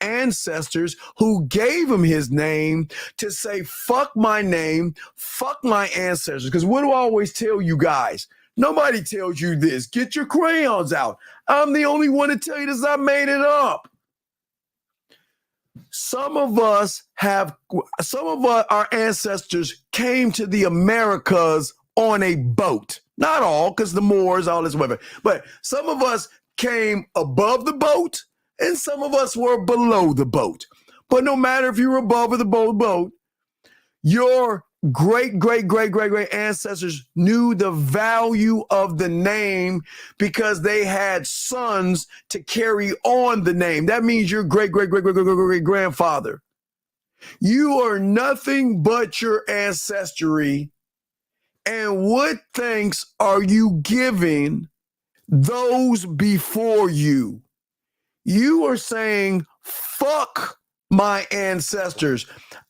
ancestors who gave him his name, to say, fuck my name, fuck my ancestors? Because what do I always tell you guys? Nobody tells you this. Get your crayons out. I'm the only one to tell you this. I made it up. Some of our ancestors came to the Americas on a boat. Not all, because the Moors, all this, whatever. But some of us came above the boat, and some of us were below the boat. But no matter if you were above or the boat, your great ancestors knew the value of the name because they had sons to carry on the name. That means your great grandfather. You are nothing but your ancestry. And what thanks are you giving those before you? You are saying, fuck my ancestors.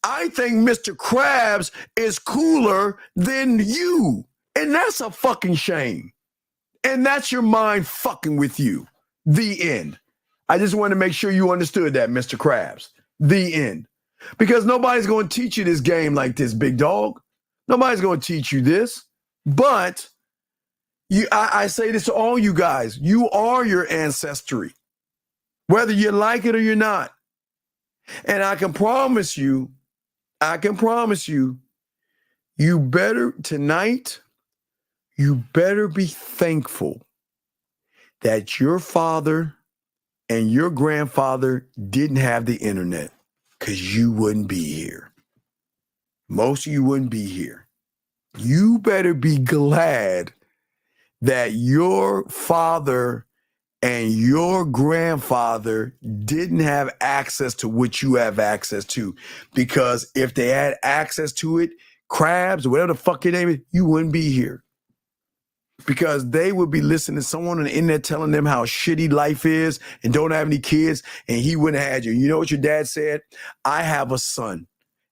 I think Mr. Krabs is cooler than you. And that's a fucking shame. And that's your mind fucking with you. The end. I just want to make sure you understood that, Mr. Krabs. The end. Because nobody's going to teach you this game like this, big dog. Nobody's going to teach you this. But I say this to all you guys. You are your ancestry, whether you like it or you're not. And I can promise you, you better be thankful that your father and your grandfather didn't have the internet, because you wouldn't be here. Most of you wouldn't be here. You better be glad that your father and your grandfather didn't have access to what you have access to. Because if they had access to it, Krabs, whatever the fuck your name is, you wouldn't be here. Because they would be listening to someone on the internet telling them how shitty life is and don't have any kids, and he wouldn't have had you. You know what your dad said? I have a son.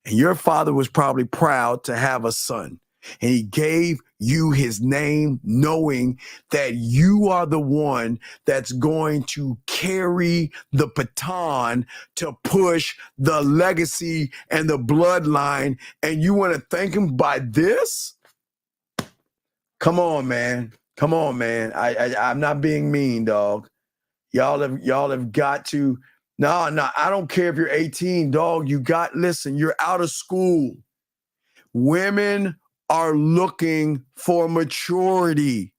And your father was probably proud to have a son. And he gave you his name knowing that you are the one that's going to carry the baton to push the legacy and the bloodline. And you want to thank him by this? Come on, man. Come on, man. I'm not being mean, dog. Y'all have got to. No, I don't care if you're 18, dog. Listen, you're out of school. Women are looking for maturity.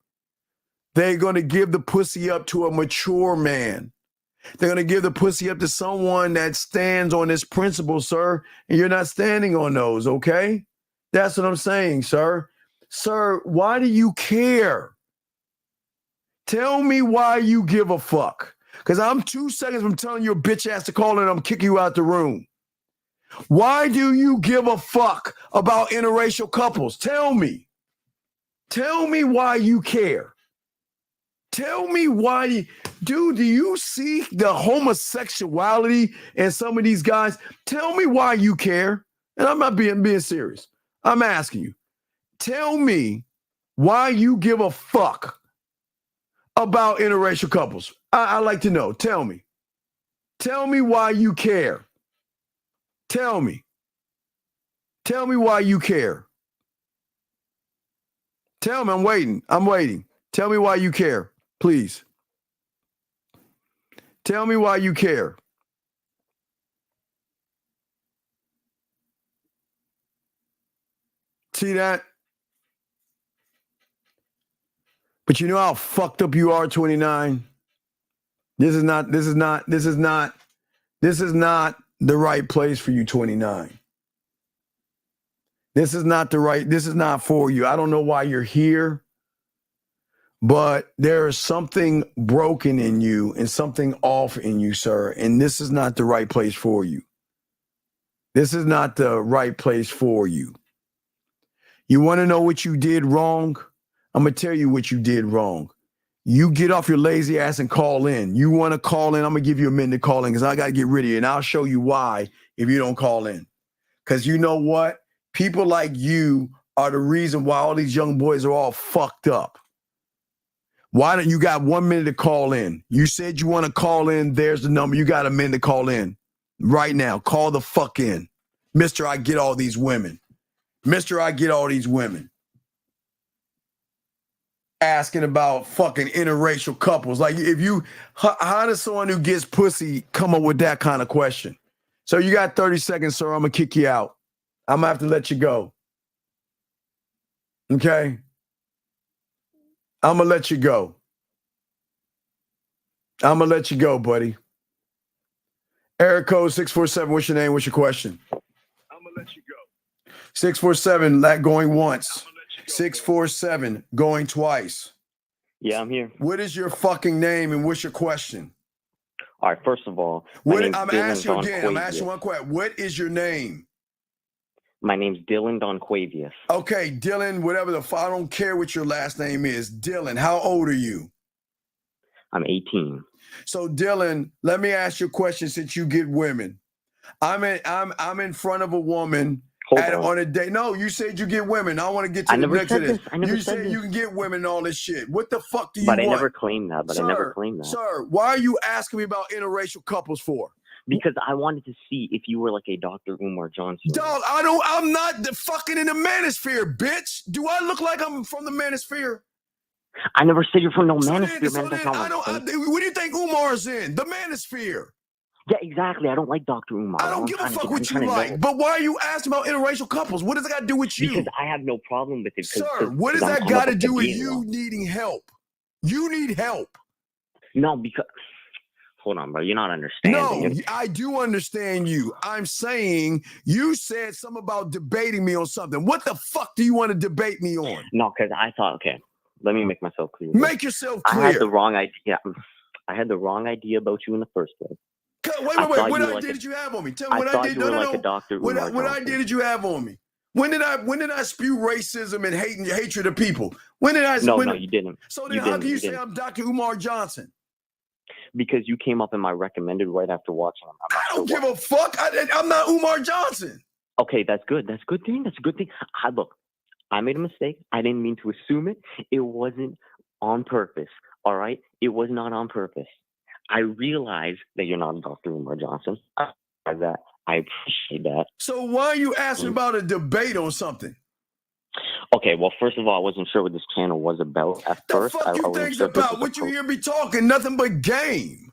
They're going to give the pussy up to a mature man. They're going to give the pussy up to someone that stands on this principle, sir, and you're not standing on those, okay? That's what I'm saying, sir. Sir, why do you care? Tell me why you give a fuck. Because I'm 2 seconds from telling your bitch ass to call and I'm kicking you out the room. Why do you give a fuck about interracial couples? Tell me. Tell me why you care. Tell me why. Dude, do you see the homosexuality in some of these guys? Tell me why you care. And I'm not being serious. I'm asking you. Tell me why you give a fuck about interracial couples. I like to know. Tell me. Tell me why you care. Tell me. Tell me why you care. Tell me. I'm waiting. I'm waiting. Tell me why you care, please. Tell me why you care. See that? But you know how fucked up you are, 29? This is not the right place for you, 29. This is not for you. I don't know why you're here, but there is something broken in you and something off in you, sir. And this is not the right place for you. This is not the right place for you. You want to know what you did wrong? I'm going to tell you what you did wrong. You get off your lazy ass and call in. You want to call in? I'm going to give you a minute to call in because I got to get rid of you. And I'll show you why if you don't call in. Because you know what? People like you are the reason why all these young boys are all fucked up. Why don't you got 1 minute to call in? You said you want to call in. There's the number. You got a minute to call in right now. Call the fuck in. Mr. I get all these women. Mr. I get all these women. Asking about fucking interracial couples. Like if you, how does someone who gets pussy come up with that kind of question? So you got 30 seconds, sir. I'm going to kick you out. I'm going to have to let you go. Okay? I'm going to let you go. I'm going to let you go, buddy. Area code 647. What's your name? What's your question? I'm going to let you go. 647, going once. 647, going twice. Yeah, I'm here. What is your fucking name and what's your question? All right, first of all, I'm asking you again. I'm asking one question. What is your name? My name's Dylan Donquavius. Okay, Dylan, whatever I don't care what your last name is. Dylan, how old are you? I'm 18. So Dylan, let me ask you a question since you get women. I'm in front of a woman on a date. No, you said you get women. I want to get to the next of this. You said you can get women and all this shit. What the fuck do you want? But I never claimed that. Sir, why are you asking me about interracial couples for? Because I wanted to see if you were like a Dr. Umar Johnson. Dog, I'm not the fucking in the manosphere, bitch. Do I look like I'm from the manosphere? I never said you're from no manosphere, man. What do you think Umar's in? The manosphere. Yeah, exactly. I don't like Dr. Umar. I don't give a fuck what you like. But why are you asking about interracial couples? What does that got to do with you? Because I have no problem with it. Sir, what does that got to do with you needing help? You need help. No, because... Hold on, bro. You're not understanding. No, I do understand you. I'm saying you said something about debating me on something. What the fuck do you want to debate me on? No, because I thought, okay, let me make myself clear. Make yourself clear. I had the wrong idea. I had the wrong idea about you in the first place. Wait. What idea did you have on me? Tell me what I did. What idea did you have on me? When did I spew racism and hatred of people? When did I? No, you didn't. So then how can you say I'm Dr. Umar Johnson? Because you came up in my recommended right after watching them. I don't give a fuck. I'm not Umar Johnson. Okay, that's good. That's a good thing. That's a good thing. Look, I made a mistake. I didn't mean to assume it. It wasn't on purpose. All right? It was not on purpose. I realize that you're not Dr. Umar Johnson. I appreciate that. So why are you asking about a debate on something? Okay, well, first of all, I wasn't sure what this channel was about at first. The fuck you think about? What you hear me talking? Nothing but game.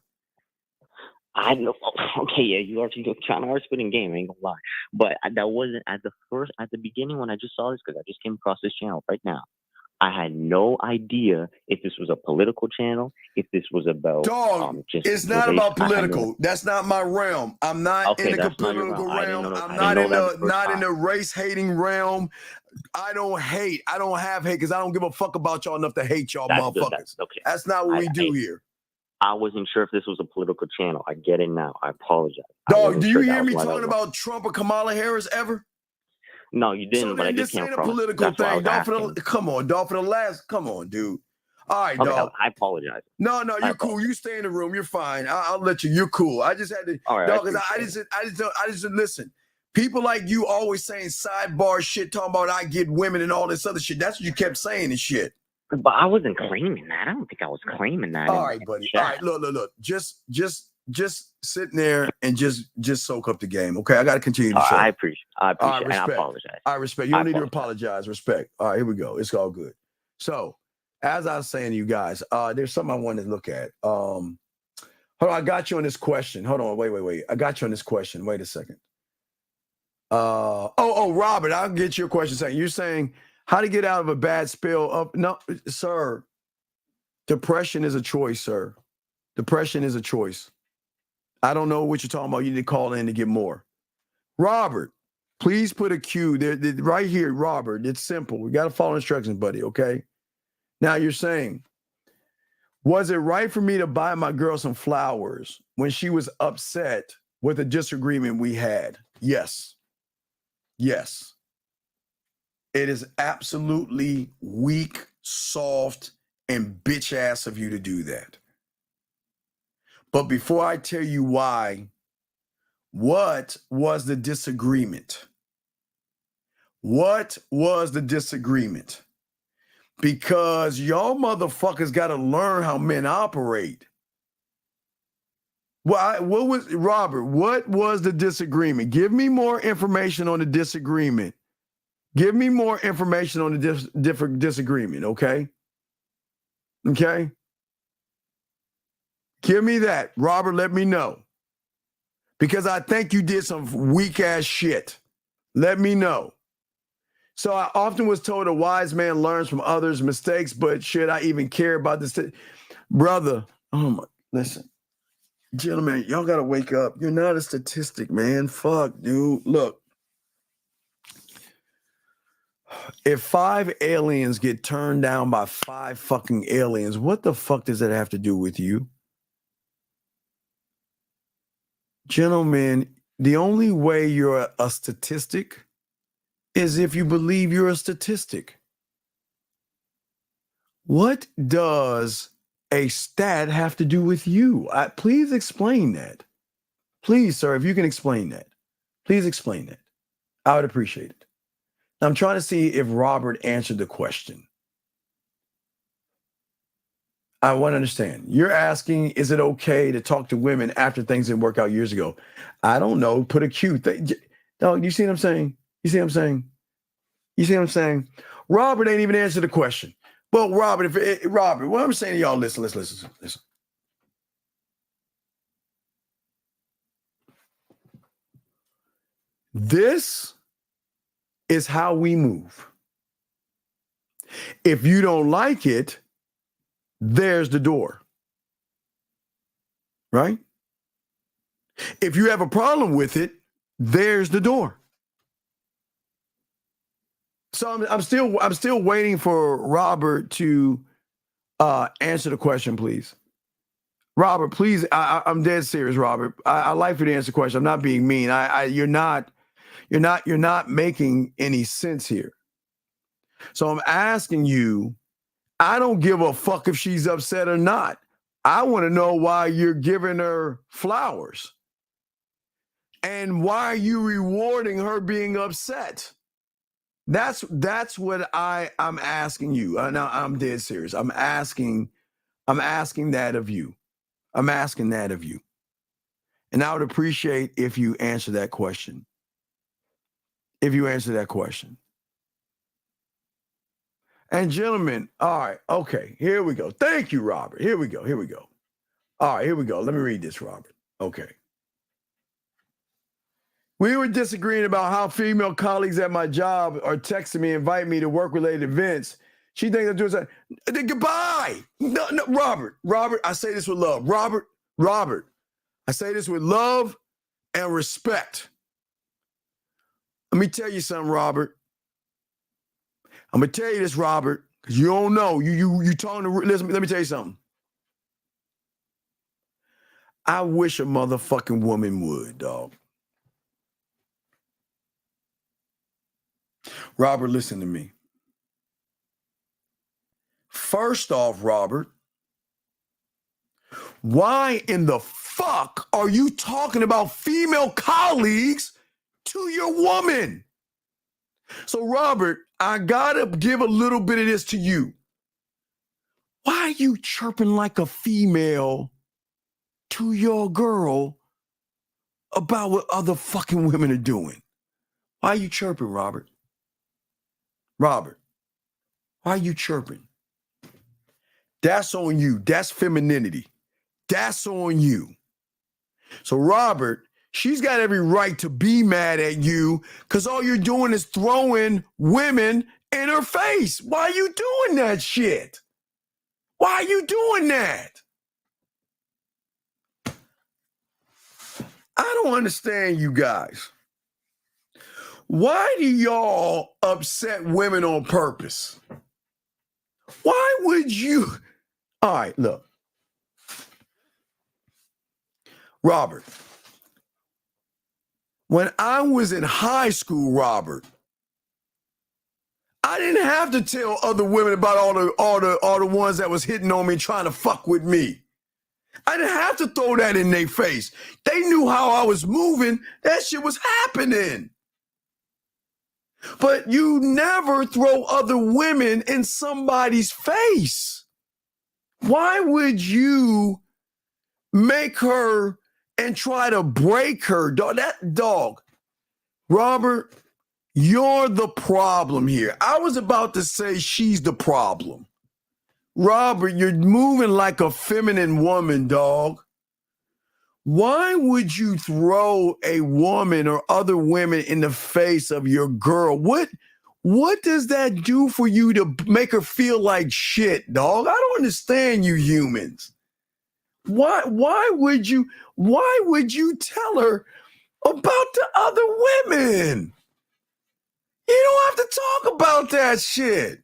I know. Okay, yeah, you are trying to spitting game. I ain't gonna lie, but that wasn't at the beginning when I just saw this because I just came across this channel right now. I had no idea if this was a political channel, if this was about Dog, just it's not about I had political. That's not my realm. I'm not in the that's not your political realm. I didn't realm. know. I'm I not didn't in know that the the first not in time. the race hating realm. I don't hate. I don't have hate because I don't give a fuck about y'all enough to hate y'all That's motherfuckers. good. That's okay. That's not what we do here. I wasn't sure if this was a political channel. I get it now. I apologize. Dog, do you hear me talking about Trump or Kamala Harris ever? No, you didn't. So but I then just this came ain't a across. political That's why I thing. was Dog, asking. come on, dog, for the last. Come on, dude. All right, Okay, dog. I apologize. No, you're cool. You stay in the room. You're fine. I'll let you. You're cool. I just had to, All right, dog, because I just listen. People like you always saying sidebar shit, talking about I get women and all this other shit. That's what you kept saying and shit. But I wasn't claiming that. I don't think I was claiming that. All right, buddy. All right, look. Just sitting there and just soak up the game. Okay, I got to continue the show. I appreciate it. And I respect. apologize. I respect. You don't need to apologize. Respect. All right, here we go. It's all good. So, as I was saying to you guys, there's something I wanted to look at. Hold on, I got you on this question. Hold on, wait. I got you on this question. Wait a second. Robert, I'll get your question second. You're saying how to get out of a bad spell. No, sir. Depression is a choice, sir. Depression is a choice. I don't know what you're talking about. You need to call in to get more. Robert, please put a Q there, right here, Robert. It's simple. We got to follow instructions, buddy, okay? Now you're saying, was it right for me to buy my girl some flowers when she was upset with a disagreement we had? Yes. Yes. It is absolutely weak, soft, and bitch ass of you to do that. But before I tell you why, what was the disagreement? What was the disagreement? Because y'all motherfuckers got to learn how men operate. What was, Robert, what was the disagreement? Give me more information on the disagreement. Give me more information on the different disagreement, okay? Okay? Give me that. Robert, let me know. Because I think you did some weak ass shit. Let me know. So I often was told a wise man learns from others' mistakes, but should I even care about this? Brother, listen. Gentlemen, y'all got to wake up. You're not a statistic, man. Fuck, dude. Look. If 5 aliens get turned down by 5 fucking aliens, what the fuck does that have to do with you? Gentlemen, the only way you're a statistic is if you believe you're a statistic. What does a stat have to do with you? Please explain that. Please, sir, if you can explain that. Please explain that. I would appreciate it. I'm trying to see if Robert answered the question. I want to understand. You're asking, is it okay to talk to women after things didn't work out years ago? I don't know. Put a Q. Dog, you see what I'm saying? You see what I'm saying? You see what I'm saying? Robert ain't even answered the question. Well, Robert, Robert, what I'm saying to y'all, listen. This is how we move. If you don't like it, there's the door. Right? If you have a problem with it, there's the door. So I'm still waiting for Robert to answer the question, please. Robert, please. I'm dead serious, Robert. I like for you to answer the question. I'm not being mean. You're not making any sense here. So I'm asking you, I don't give a fuck if she's upset or not. I want to know why you're giving her flowers. And why are you rewarding her being upset? That's what I'm asking you. Now I'm dead serious. I'm asking that of you. I'm asking that of you. And I would appreciate if you answer that question. If you answer that question. And gentlemen, all right, okay, here we go. Thank you, Robert. Here we go. All right, here we go. Let me read this, Robert. Okay. We were disagreeing about how female colleagues at my job are texting me, invite me to work-related events. She thinks I'm doing something. Goodbye. No, Robert, I say this with love. Robert, I say this with love and respect. Let me tell you something, Robert. I'm going to tell you this, Robert, because you don't know. You talking to, listen, let me tell you something. I wish a motherfucking woman would, dog. Robert, listen to me. First off, Robert, why in the fuck are you talking about female colleagues to your woman? So, Robert, I gotta give a little bit of this to you. Why are you chirping like a female to your girl about what other fucking women are doing? Why are you chirping, Robert? Robert, why are you chirping? That's on you. That's femininity. That's on you. So, Robert, she's got every right to be mad at you because all you're doing is throwing women in her face. Why are you doing that shit? Why are you doing that? I don't understand you guys. Why do y'all upset women on purpose? Why would you? All right, look. Robert, when I was in high school, Robert, I didn't have to tell other women about all the ones that was hitting on me trying to fuck with me. I didn't have to throw that in their face. They knew how I was moving. That shit was happening. But you never throw other women in somebody's face. Why would you make her and try to break her? Dog, Robert, you're the problem here. I was about to say she's the problem. Robert, you're moving like a feminine woman, dog. Why would you throw a woman or other women in the face of your girl? What does that do for you to make her feel like shit, dog? I don't understand you humans. Why would you tell her about the other women? You don't have to talk about that shit.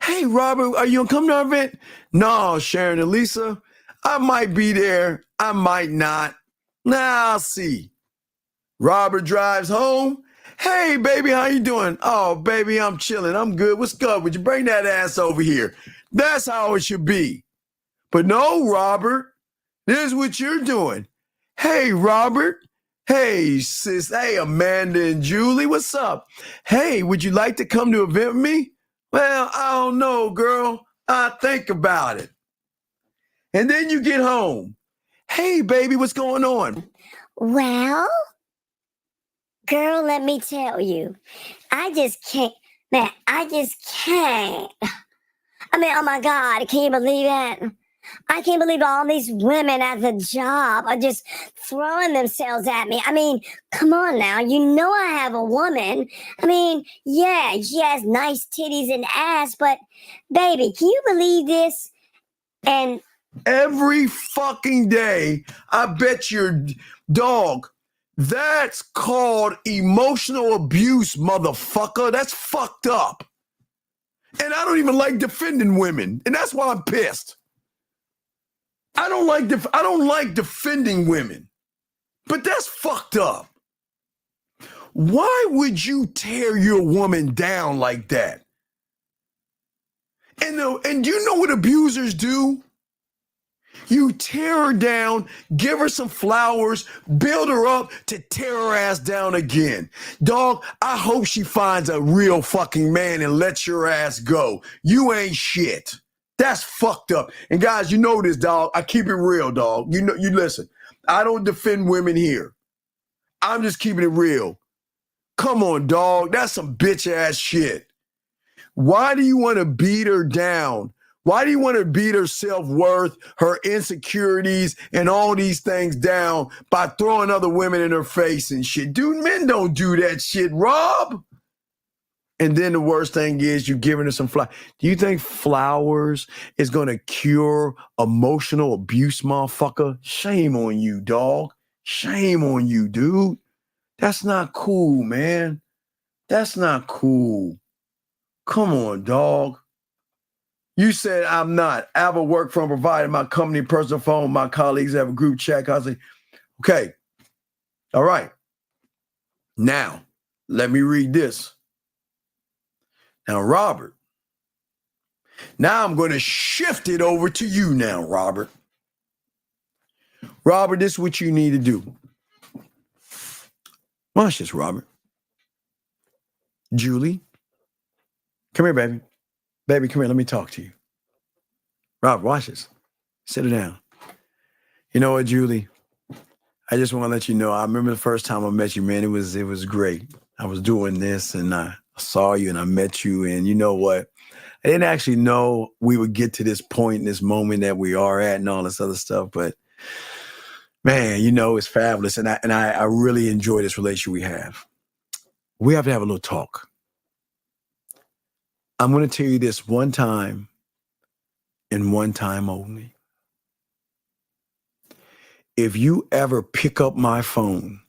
Hey, Robert, are you gonna come to our event? No, Sharon and Lisa, I might be there. I might not. Nah, I'll see. Robert drives home. Hey, baby, how you doing? Oh, baby, I'm chilling. I'm good. What's good? Would you bring that ass over here? That's how it should be. But no, Robert, this is what you're doing. Hey, Robert. Hey, sis. Hey, Amanda and Julie. What's up? Hey, would you like to come to an event with me? Well, I don't know, girl. I'll think about it. And then you get home. Hey, baby, what's going on? Well, girl, let me tell you, I just can't, man, I just can't. I mean, oh my God, can you believe it? I can't believe all these women at the job are just throwing themselves at me. I mean, come on now. You know I have a woman. I mean, yeah, she has nice titties and ass, but baby, can you believe this? And every fucking day, I bet your dog, that's called emotional abuse, motherfucker. That's fucked up. And I don't even like defending women. And that's why I'm pissed. I don't like defending women, but that's fucked up. Why would you tear your woman down like that? And you know what abusers do? You tear her down, give her some flowers, build her up to tear her ass down again. Dog, I hope she finds a real fucking man and lets your ass go. You ain't shit. That's fucked up. And guys, you know this, dog. I keep it real, dog. You know, you listen. I don't defend women here. I'm just keeping it real. Come on, dog. That's some bitch ass shit. Why do you want to beat her down? Why do you want to beat her self-worth, her insecurities, and all these things down by throwing other women in her face and shit? Dude, men don't do that shit, Rob. And then the worst thing is you're giving her some flowers. Do you think flowers is going to cure emotional abuse, motherfucker? Shame on you, dog. Shame on you, dude. That's not cool, man. That's not cool. Come on, dog. You said I'm not. I have a work phone provided, my company personal phone. My colleagues have a group chat. I say, okay. All right. Now, let me read this. Now, Robert. Now I'm going to shift it over to you now, Robert. Robert, this is what you need to do. Watch this, Robert. Julie, come here, baby. Baby, come here. Let me talk to you. Robert, watch this. Sit her down. You know what, Julie? I just want to let you know, I remember the first time I met you, man, it was great. I was doing this and I saw you and I met you, and you know what? I didn't actually know we would get to this point in this moment that we are at and all this other stuff, but man, you know, it's fabulous. And I really enjoy this relationship we have. We have to have a little talk. I'm going to tell you this one time and one time only. If you ever pick up my phone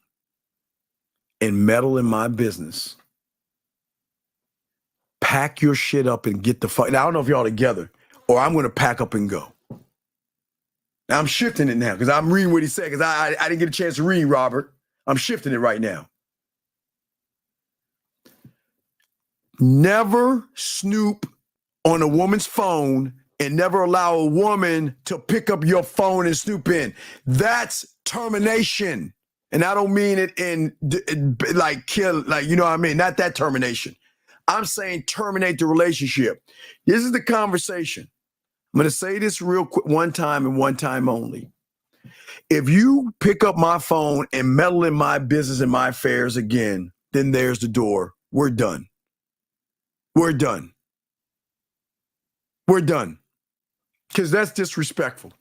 and meddle in my business, pack your shit up and get the fuck. Now, I don't know if y'all together, or I'm going to pack up and go. Now, I'm shifting it now because I'm reading what he said because I didn't get a chance to read, Robert. I'm shifting it right now. Never snoop on a woman's phone and never allow a woman to pick up your phone and snoop in. That's termination. And I don't mean it in like kill, like, you know what I mean? Not that termination. I'm saying terminate the relationship. This is the conversation. I'm going to say this real quick, one time and one time only. If you pick up my phone and meddle in my business and my affairs again, then there's the door. We're done. We're done. We're done. Because that's disrespectful.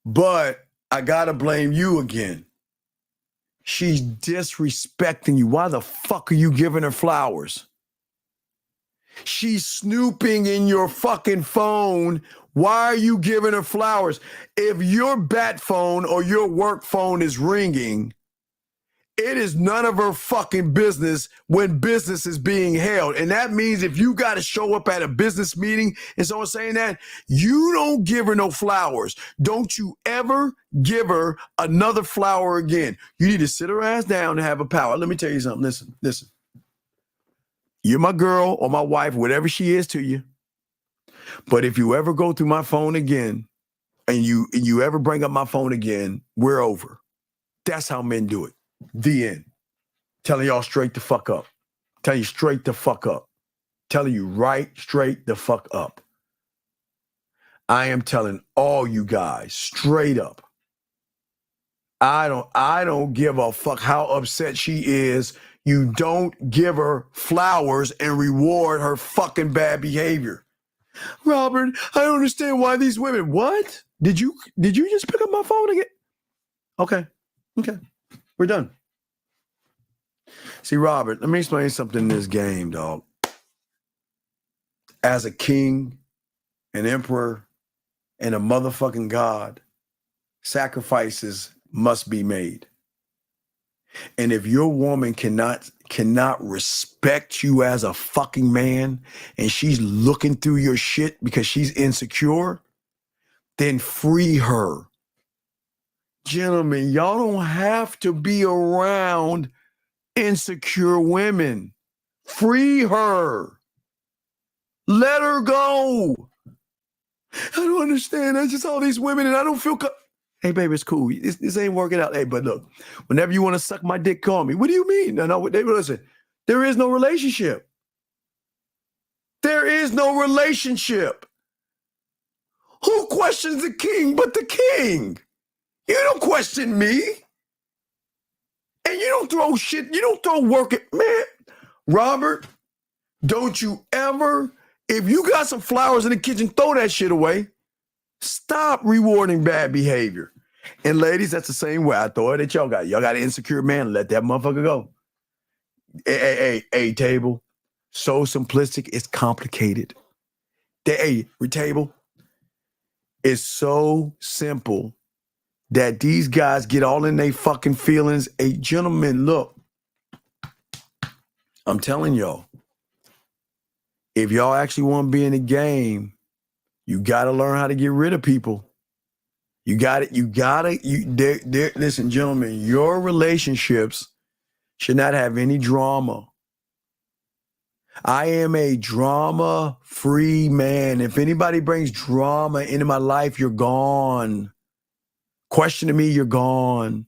But I got to blame you again. She's disrespecting you. Why the fuck are you giving her flowers? She's snooping in your fucking phone. Why are you giving her flowers? If your bat phone or your work phone is ringing, it is none of her fucking business when business is being held. And that means if you got to show up at a business meeting and someone's saying that, you don't give her no flowers. Don't you ever give her another flower again. You need to sit her ass down and have a power. Let me tell you something. Listen. You're my girl or my wife, whatever she is to you. But if you ever go through my phone again and you ever bring up my phone again, we're over. That's how men do it. The end. Telling y'all straight the fuck up. Telling you straight the fuck up. Telling you right straight the fuck up. I am telling all you guys straight up. I don't give a fuck how upset she is. You don't give her flowers and reward her fucking bad behavior. Robert, I don't understand why these women. What? Did you just pick up my phone again? Okay. We're done. See, Robert, let me explain something in this game, dog. As a king, an emperor, and a motherfucking god, sacrifices must be made. And if your woman cannot respect you as a fucking man and she's looking through your shit because she's insecure, then free her. Gentlemen, y'all don't have to be around insecure women. Free her. Let her go. I don't understand. That's just all these women and I don't feel Hey, baby, it's cool. This ain't working out. Hey, but look, whenever you want to suck my dick, call me. What do you mean? No, listen. There is no relationship. There is no relationship. Who questions the king but the king? You don't question me. And you don't throw shit. You don't throw work at, man. Robert, don't you ever, if you got some flowers in the kitchen, throw that shit away. Stop rewarding bad behavior. And ladies, that's the same way. I throw it at y'all. Y'all got an insecure man, let that motherfucker go. Hey, table. So simplistic, it's complicated. Hey, table. It's so simple that these guys get all in their fucking feelings. Hey, gentlemen, look. I'm telling y'all, if y'all actually want to be in the game, you got to learn how to get rid of people. Listen, gentlemen, your relationships should not have any drama. I am a drama-free man. If anybody brings drama into my life, you're gone. Questioning me, you're gone.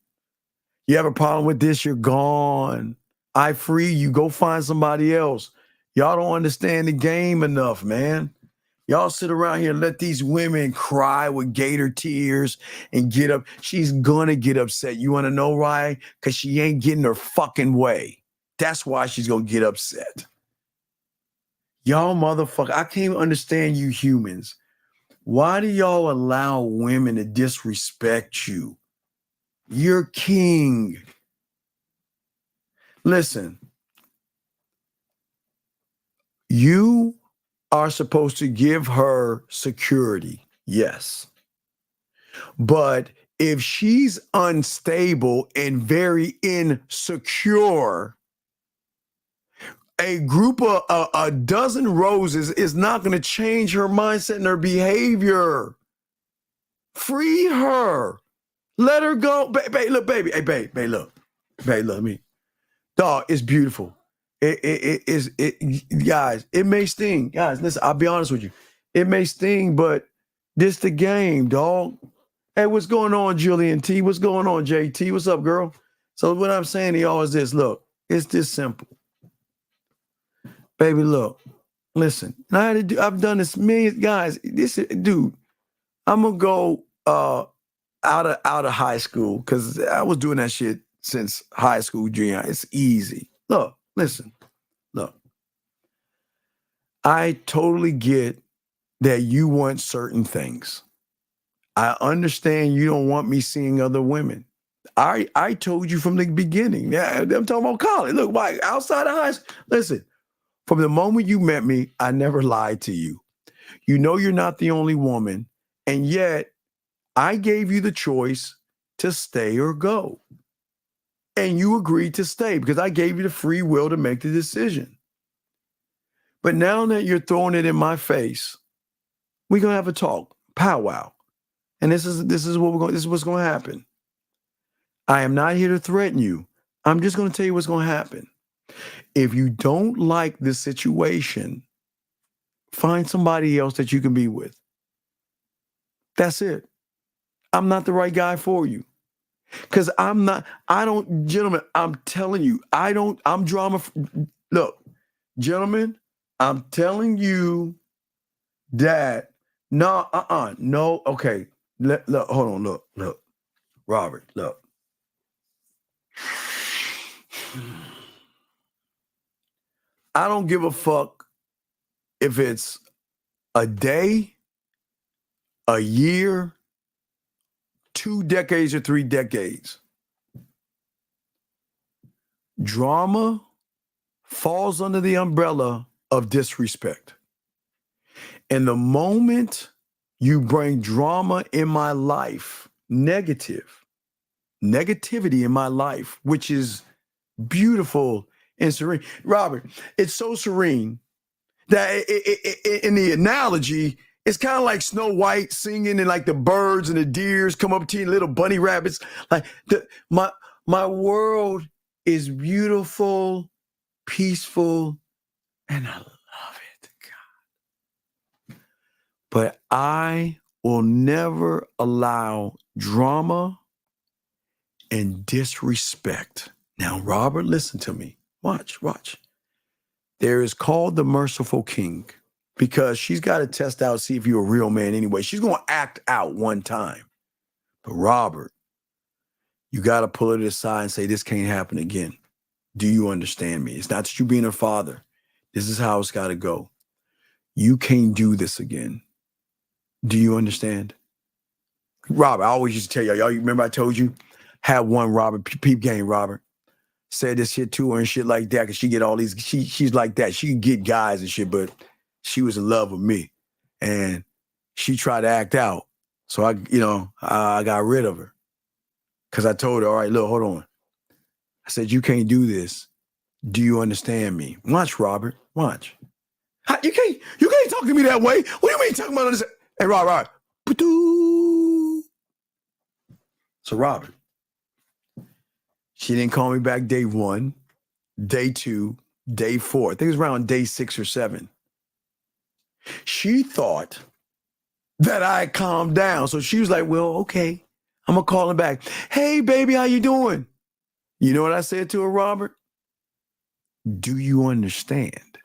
You have a problem with this, you're gone. I free you. Go find somebody else. Y'all don't understand the game enough, man. Y'all sit around here and let these women cry with gator tears and get up. She's gonna get upset. You wanna know why? Because she ain't getting her fucking way. That's why she's gonna get upset. Y'all motherfucker, I can't understand you humans. Why do y'all allow women to disrespect you? You're king. Listen, you are supposed to give her security, yes. But if she's unstable and very insecure, a group of a dozen roses is not going to change her mindset and her behavior. Free her. Let her go. Look, baby. Hey, babe, look. Babe, look, me. Dog, it's beautiful. Guys, it may sting. Guys, listen, I'll be honest with you. It may sting, but this the game, dog. Hey, what's going on, Julian T? What's going on, JT? What's up, girl? So what I'm saying to y'all is this. Look, it's this simple. Baby, look, listen. I've done this million guys. Dude, I'm gonna go out of high school because I was doing that shit since high school, junior. It's easy. Look, listen, look. I totally get that you want certain things. I understand you don't want me seeing other women. I told you from the beginning. Yeah, I'm talking about college. Look, why outside of high school? Listen, from the moment you met me, I never lied to you. You know you're not the only woman, and yet I gave you the choice to stay or go. And you agreed to stay because I gave you the free will to make the decision. But now that you're throwing it in my face, we're gonna have a talk, powwow. And this is what's gonna happen. I am not here to threaten you. I'm just gonna tell you what's gonna happen. If you don't like this situation, find somebody else that you can be with. That's it. I'm not the right guy for you. Because gentlemen, I'm telling you, I'm drama. Look, gentlemen, I'm telling you that, no, okay. Look, hold on, look. Robert, look. I don't give a fuck if it's a day, a year, 2 decades, or 3 decades. Drama falls under the umbrella of disrespect. And the moment you bring drama in my life, negativity in my life, which is beautiful and serene. Robert, it's so serene that in the analogy, it's kind of like Snow White singing and like the birds and the deers come up to you, little bunny rabbits. Like my world is beautiful, peaceful, and I love it, God. But I will never allow drama and disrespect. Now, Robert, listen to me. Watch. There is called the merciful king because she's got to test out, see if you're a real man anyway. She's going to act out one time. But Robert, you got to pull it aside and say, this can't happen again. Do you understand me? It's not that you being a father. This is how it's got to go. You can't do this again. Do you understand? Robert, I always used to tell y'all, remember I told you, have one Robert, peep game, Robert. said this shit to her and shit like that, because she get all these, she's like that. She can get guys and shit, but she was in love with me. And she tried to act out. So I got rid of her. Because I told her, all right, look, hold on. I said, you can't do this. Do you understand me? Watch, Robert. Watch. You can't talk to me that way. What do you mean talking about this? Hey, Robert. So Robert, she didn't call me back day 1, day 2, day 4. I think it was around day 6 or 7. She thought that I had calmed down. So she was like, well, okay, I'm going to call him back. Hey, baby, how you doing? You know what I said to her, Robert? Do you understand?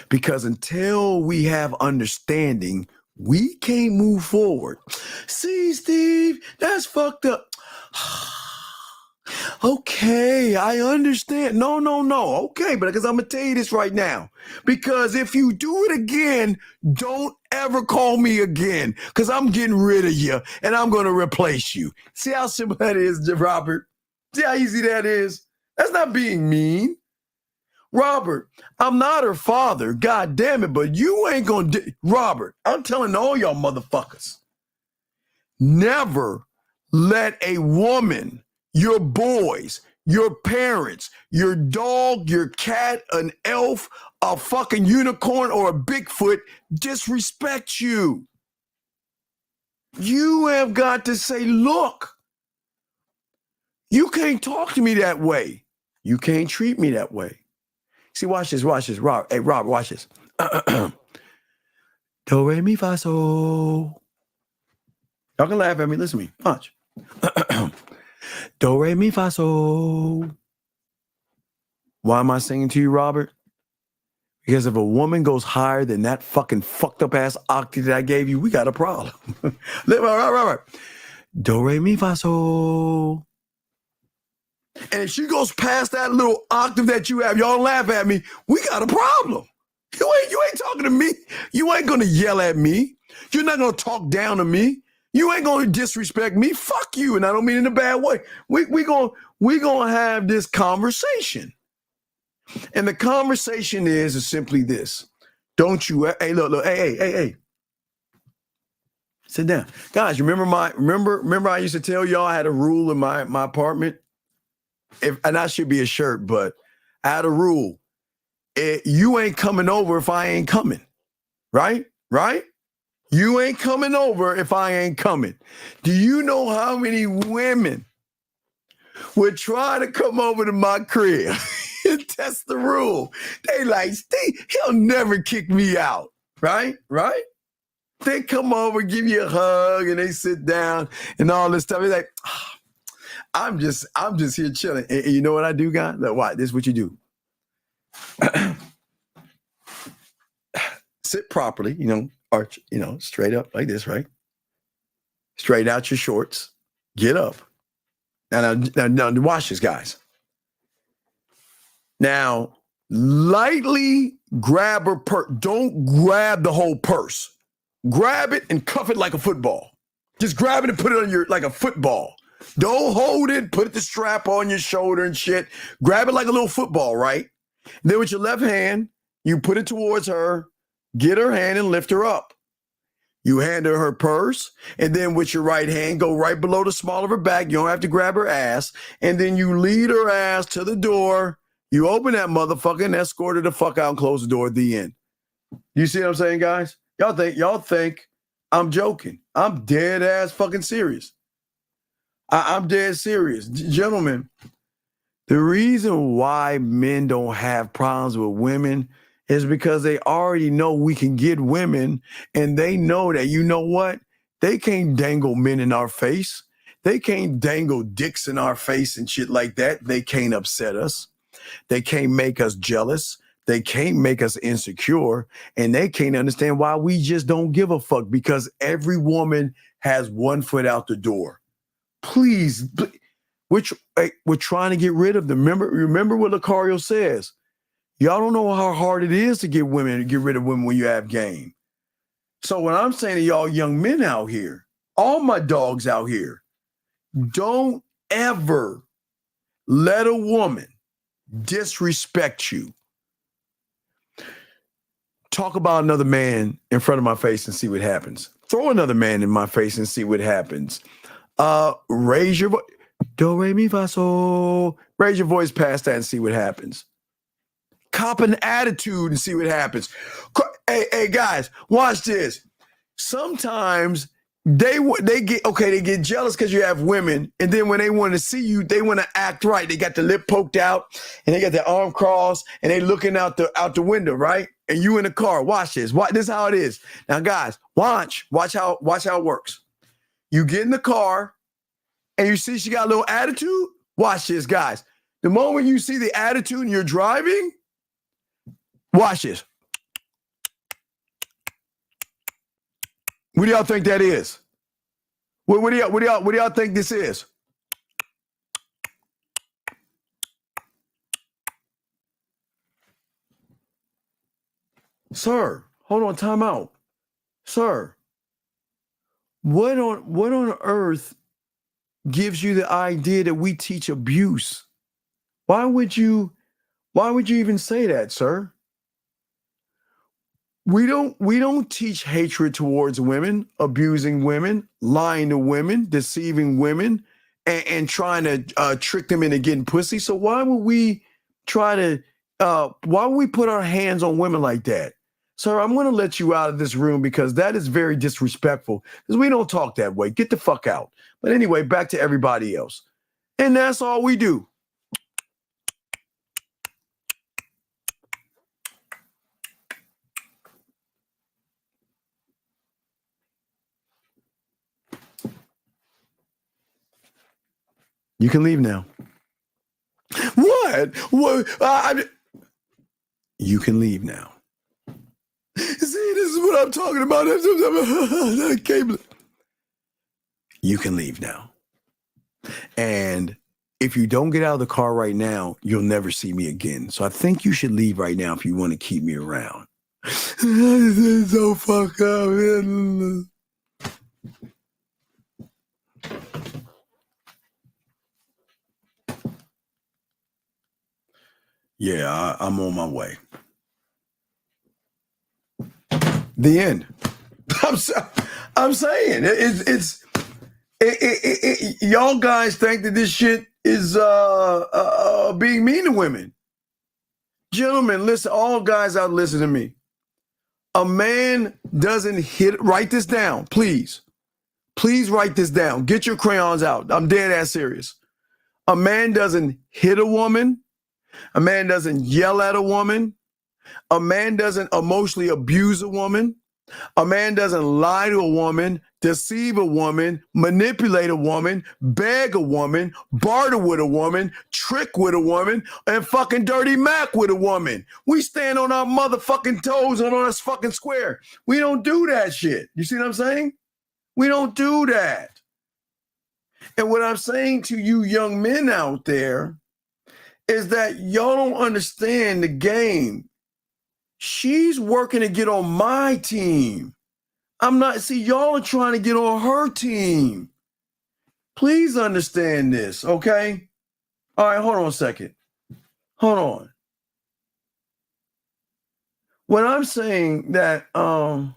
Because until we have understanding, we can't move forward. See, Steve, that's fucked up. Okay, I understand. No. Okay, but because I'm going to tell you this right now. Because if you do it again, don't ever call me again. Because I'm getting rid of you and I'm going to replace you. See how simple that is, Robert? See how easy that is? That's not being mean. Robert, I'm not her father, God damn it, but you ain't gonna Robert, I'm telling all y'all motherfuckers, never let a woman, your boys, your parents, your dog, your cat, an elf, a fucking unicorn, or a Bigfoot disrespect you. You have got to say, look, you can't talk to me that way. You can't treat me that way. See, watch this, Rob. Hey, Rob, watch this. Do, re, mi, fa, so. Y'all can laugh at me. Listen to me. Watch. Do, re, mi, fa, so. Why am I singing to you, Robert? Because if a woman goes higher than that fucking fucked up ass octave that I gave you, we got a problem. Right. Do, re, mi, fa, so. And if she goes past that little octave that you have, y'all laugh at me, we got a problem. You ain't talking to me. You ain't gonna yell at me. You're not gonna talk down to me. You ain't gonna disrespect me. Fuck you. And I don't mean in a bad way. We gonna have this conversation. And the conversation is simply this. Don't you, hey, look, hey. Sit down. Guys, remember I used to tell y'all I had a rule in my apartment? And I should be a shirt, but I had a rule. You ain't coming over if I ain't coming. Right? You ain't coming over if I ain't coming. Do you know how many women would try to come over to my crib and test the rule? They like, Steve, he'll never kick me out. Right? They come over, give you a hug, and they sit down and all this stuff. It's like, I'm just here chilling. And you know what I do, guys? Like, what? This is what you do. Sit properly, arch, straight up like this, right? Straight out your shorts. Get up. Now watch this, guys. Now, lightly grab her purse. Don't grab the whole purse. Grab it and cuff it like a football. Just grab it and put it on like a football. Don't hold it, put the strap on your shoulder and shit. Grab it like a little football, right? And then with your left hand, you put it towards her, get her hand and lift her up. You hand her purse, and then with your right hand, go right below the small of her back. You don't have to grab her ass. And then you lead her ass to the door. You open that motherfucker and escort her the fuck out and close the door at the end. You see what I'm saying, guys? Y'all think I'm joking. I'm dead ass fucking serious. I'm dead serious. Gentlemen, the reason why men don't have problems with women is because they already know we can get women, and they know that, you know what? They can't dangle men in our face. They can't dangle dicks in our face and shit like that. They can't upset us. They can't make us jealous. They can't make us insecure, and they can't understand why we just don't give a fuck, because every woman has one foot out the door. Please, we're trying to get rid of them. Remember what Lucario says. Y'all don't know how hard it is to get rid of women when you have game. So what I'm saying to y'all young men out here, all my dogs out here, don't ever let a woman disrespect you. Talk about another man in front of my face and see what happens. Throw another man in my face and see what happens. Raise your voice. Do, re, mi, fa, sol. Raise your voice past that and see what happens. Cop an attitude and see what happens. Hey, guys, watch this. Sometimes they get jealous because you have women, and then when they want to see you, they want to act right. They got the lip poked out, and they got their arm crossed, and they looking out the window, right? And you in the car. Watch this. This is how it is. Now, guys, watch how it works. You get in the car, and you see she got a little attitude. Watch this, guys. The moment you see the attitude and you're driving, watch this. What do y'all think that is? What do y'all think this is? Sir, hold on, time out. Sir, what on earth gives you the idea that we teach abuse? Why would you even say that, sir? We don't teach hatred towards women, abusing women, lying to women, deceiving women, and trying to trick them into getting pussy. So why would we put our hands on women like that? Sir, I'm going to let you out of this room because that is very disrespectful, because we don't talk that way. Get the fuck out. But anyway, back to everybody else. And that's all we do. You can leave now. What? You can leave now. See, this is what I'm talking about. You can leave now. And if you don't get out of the car right now, you'll never see me again. So I think you should leave right now if you want to keep me around. This is so fucked up, man. Yeah, I'm on my way. The end. I'm saying it's y'all guys think that this shit is being mean to women. Gentlemen, listen, all guys out, listen to me. A man doesn't hit. Write this down, please. Please write this down. Get your crayons out. I'm dead ass serious. A man doesn't hit a woman. A man doesn't yell at a woman. A man doesn't emotionally abuse a woman. A man doesn't lie to a woman, deceive a woman, manipulate a woman, beg a woman, barter with a woman, trick with a woman, and fucking dirty Mac with a woman. We stand on our motherfucking toes and on us fucking square. We don't do that shit. You see what I'm saying? We don't do that. And what I'm saying to you young men out there is that y'all don't understand the game. She's working to get on my team. I'm not, see, y'all are trying to get on her team. Please understand this, okay? All right, hold on a second. Hold on. When I'm saying that, no,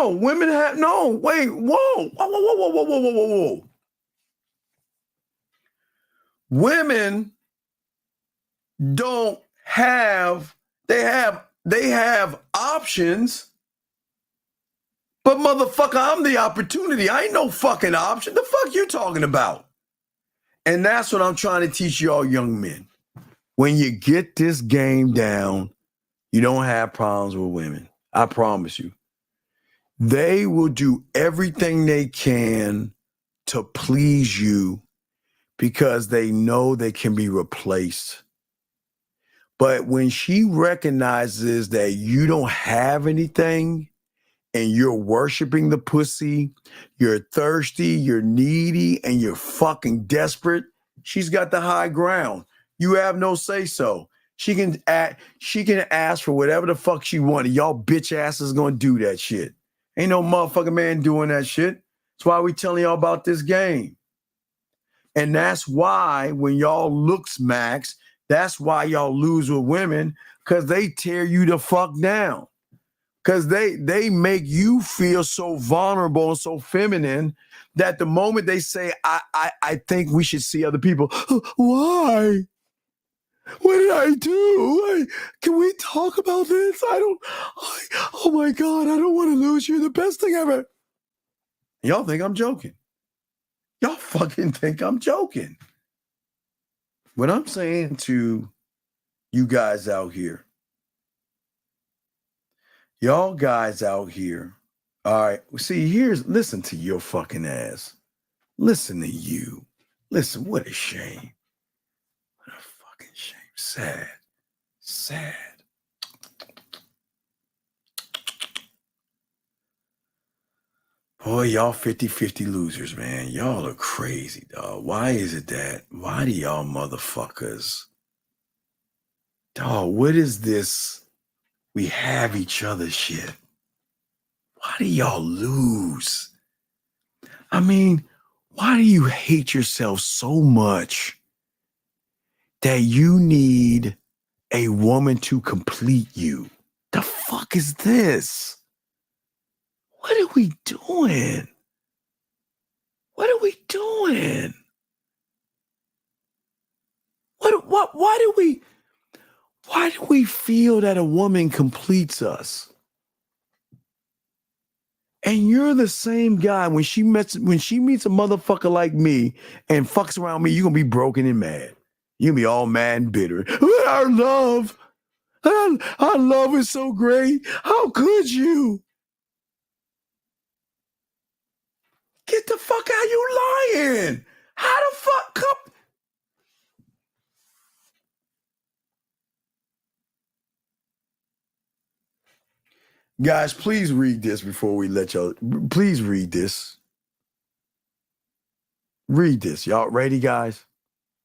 women have, no, wait, whoa. Women don't have, they have options, but motherfucker, I'm the opportunity. I ain't no fucking option. The fuck you talking about? And that's what I'm trying to teach y'all young men. When you get this game down, you don't have problems with women. I promise you. They will do everything they can to please you because they know they can be replaced. But when she recognizes that you don't have anything and you're worshiping the pussy, you're thirsty, you're needy, and you're fucking desperate, she's got the high ground. You have no say so. She can ask for whatever the fuck she wanted. Y'all bitch asses gonna do that shit. Ain't no motherfucking man doing that shit. That's why we telling y'all about this game. And that's why when y'all Looksmaxx, that's why y'all lose with women, because they tear you the fuck down. Because they make you feel so vulnerable and so feminine that the moment they say, I think we should see other people, why? What did I do? Can we talk about this? Oh my God, I don't want to lose you. The best thing ever. Y'all think I'm joking. Y'all fucking think I'm joking. What I'm saying to you guys out here, y'all guys out here, all right, see, listen to your fucking ass. Listen to you. Listen, what a shame. What a fucking shame. Sad. Sad. Boy, y'all 50-50 losers, man. Y'all are crazy, dog. Why is it that? Why do y'all motherfuckers? Dog, what is this? We have each other shit. Why do y'all lose? I mean, why do you hate yourself so much that you need a woman to complete you? The fuck is this? What are we doing? What are we doing? Why do we feel that a woman completes us? And you're the same guy when she meets a motherfucker like me and fucks around me, you're gonna be broken and mad. You're gonna be all mad and bitter. Our love is so great. How could you? Get the fuck out, you lying. How the fuck come? Guys, please read this before we let y'all. Please read this. Read this. Y'all ready, guys?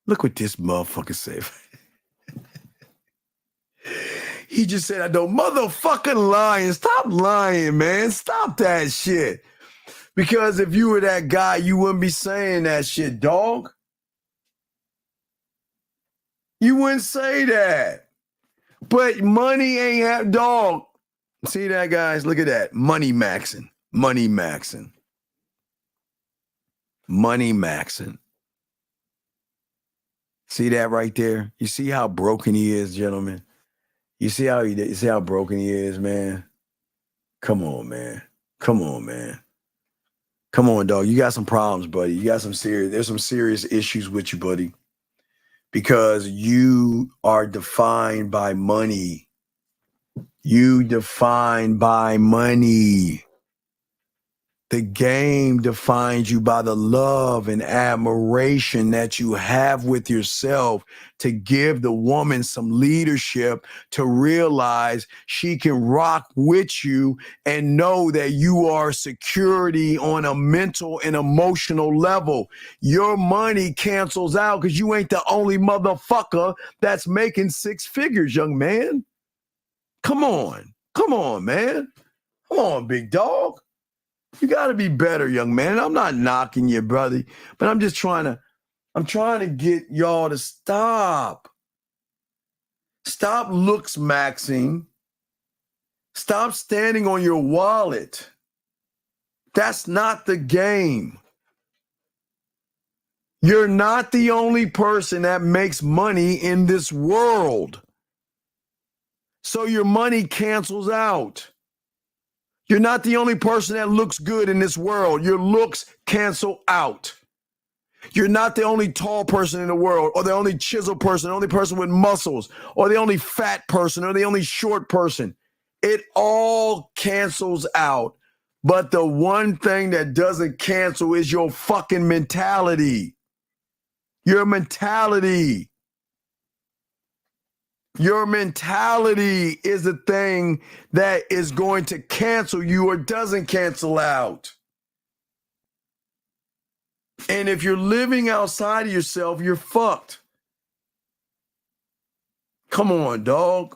Look what this motherfucker said. He just said, I don't motherfucking lying. Stop lying, man. Stop that shit. Because if you were that guy, you wouldn't be saying that shit, dog. You wouldn't say that. But money ain't have dog. See that, guys? Look at that. Money maxing. Money maxing. Money maxing. See that right there? You see how broken he is, gentlemen? You see how broken he is, man? Come on, man. Come on, man. Come on, dog. You got some problems, buddy. There's some serious issues with you, buddy. Because you are defined by money. You defined by money. The game defines you by the love and admiration that you have with yourself to give the woman some leadership to realize she can rock with you and know that you are security on a mental and emotional level. Your money cancels out because you ain't the only motherfucker that's making six figures, young man. Come on. Come on, man. Come on, big dog. You got to be better, young man. I'm not knocking you, brother, but I'm trying to get y'all to stop. Stop Looksmaxxing. Stop standing on your wallet. That's not the game. You're not the only person that makes money in this world. So your money cancels out. You're not the only person that looks good in this world. Your looks cancel out. You're not the only tall person in the world, or the only chiseled person, the only person with muscles, or the only fat person, or the only short person. It all cancels out. But the one thing that doesn't cancel is your fucking mentality. Your mentality. Your mentality is the thing that is going to cancel you or doesn't cancel out. And if you're living outside of yourself, you're fucked. Come on, dog.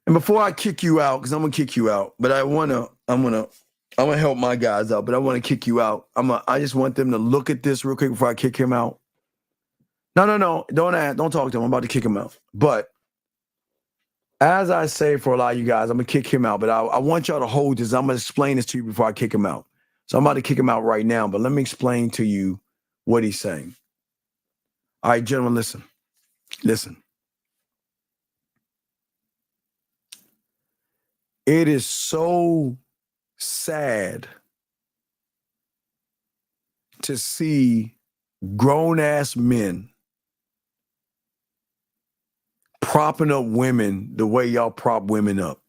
And before I kick you out, because I'm going to kick you out, but I'm going to I'm gonna help my guys out, but I want to kick you out. I just want them to look at this real quick before I kick him out. No. Don't talk to him. I'm about to kick him out. But as I say for a lot of you guys, I'm gonna kick him out. But I want y'all to hold this. I'm gonna explain this to you before I kick him out. So I'm about to kick him out right now, but let me explain to you what he's saying. All right, gentlemen, listen. Listen. It is so sad to see grown-ass men propping up women the way y'all prop women up.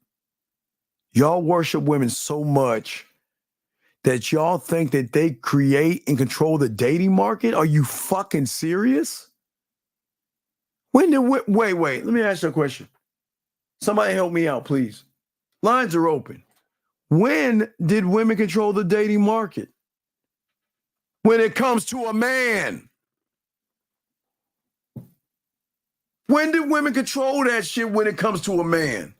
Y'all worship women so much that y'all think that they create and control the dating market? Are you fucking serious? Wait, let me ask you a question. Somebody help me out, please. Lines are open. When did women control the dating market? When it comes to a man. When did women control that shit when it comes to a man?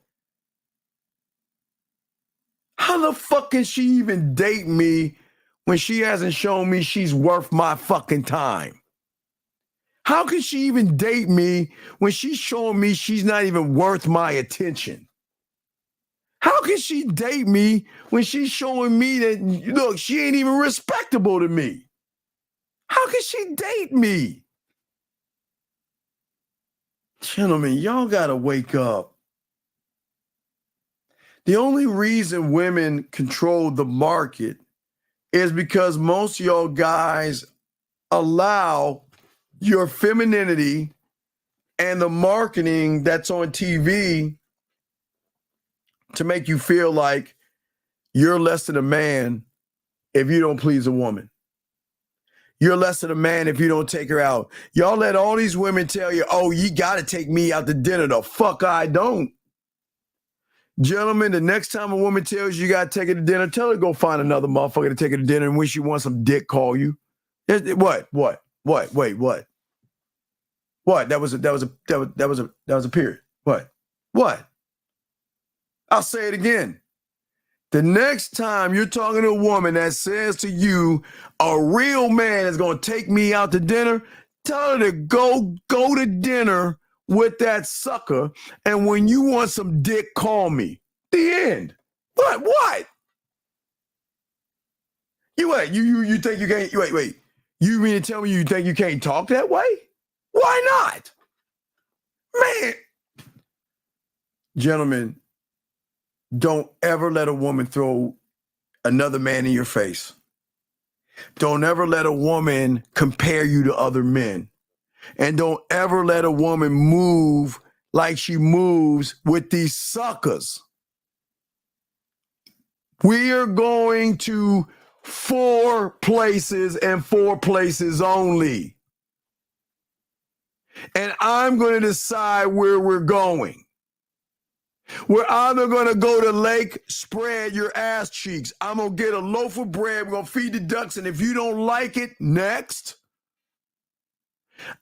How the fuck can she even date me when she hasn't shown me she's worth my fucking time? How can she even date me when she's showing me she's not even worth my attention? How can she date me when she's showing me that, look, she ain't even respectable to me? How can she date me? Gentlemen, y'all gotta wake up. The only reason women control the market is because most of y'all guys allow your femininity and the marketing that's on TV to make you feel like you're less than a man if you don't please a woman. You're less than a man if you don't take her out. Y'all let all these women tell you, oh, you got to take me out to dinner. The fuck I don't. Gentlemen, the next time a woman tells you got to take her to dinner, tell her to go find another motherfucker to take her to dinner, and when she wants some dick, call you. What? Wait, what? What? That was a period. What? I'll say it again. The next time you're talking to a woman that says to you, a real man is going to take me out to dinner, tell her to go to dinner with that sucker, and when you want some dick, call me. The end. What? You think you can't, wait. You mean to tell me you think you can't talk that way? Why not? Man. Gentlemen, don't ever let a woman throw another man in your face. Don't ever let a woman compare you to other men. And don't ever let a woman move like she moves with these suckers. We are going to 4 places and 4 places only. And I'm going to decide where we're going. We're either going to go to Lake, spread your ass cheeks. I'm going to get a loaf of bread. We're going to feed the ducks. And if you don't like it, next.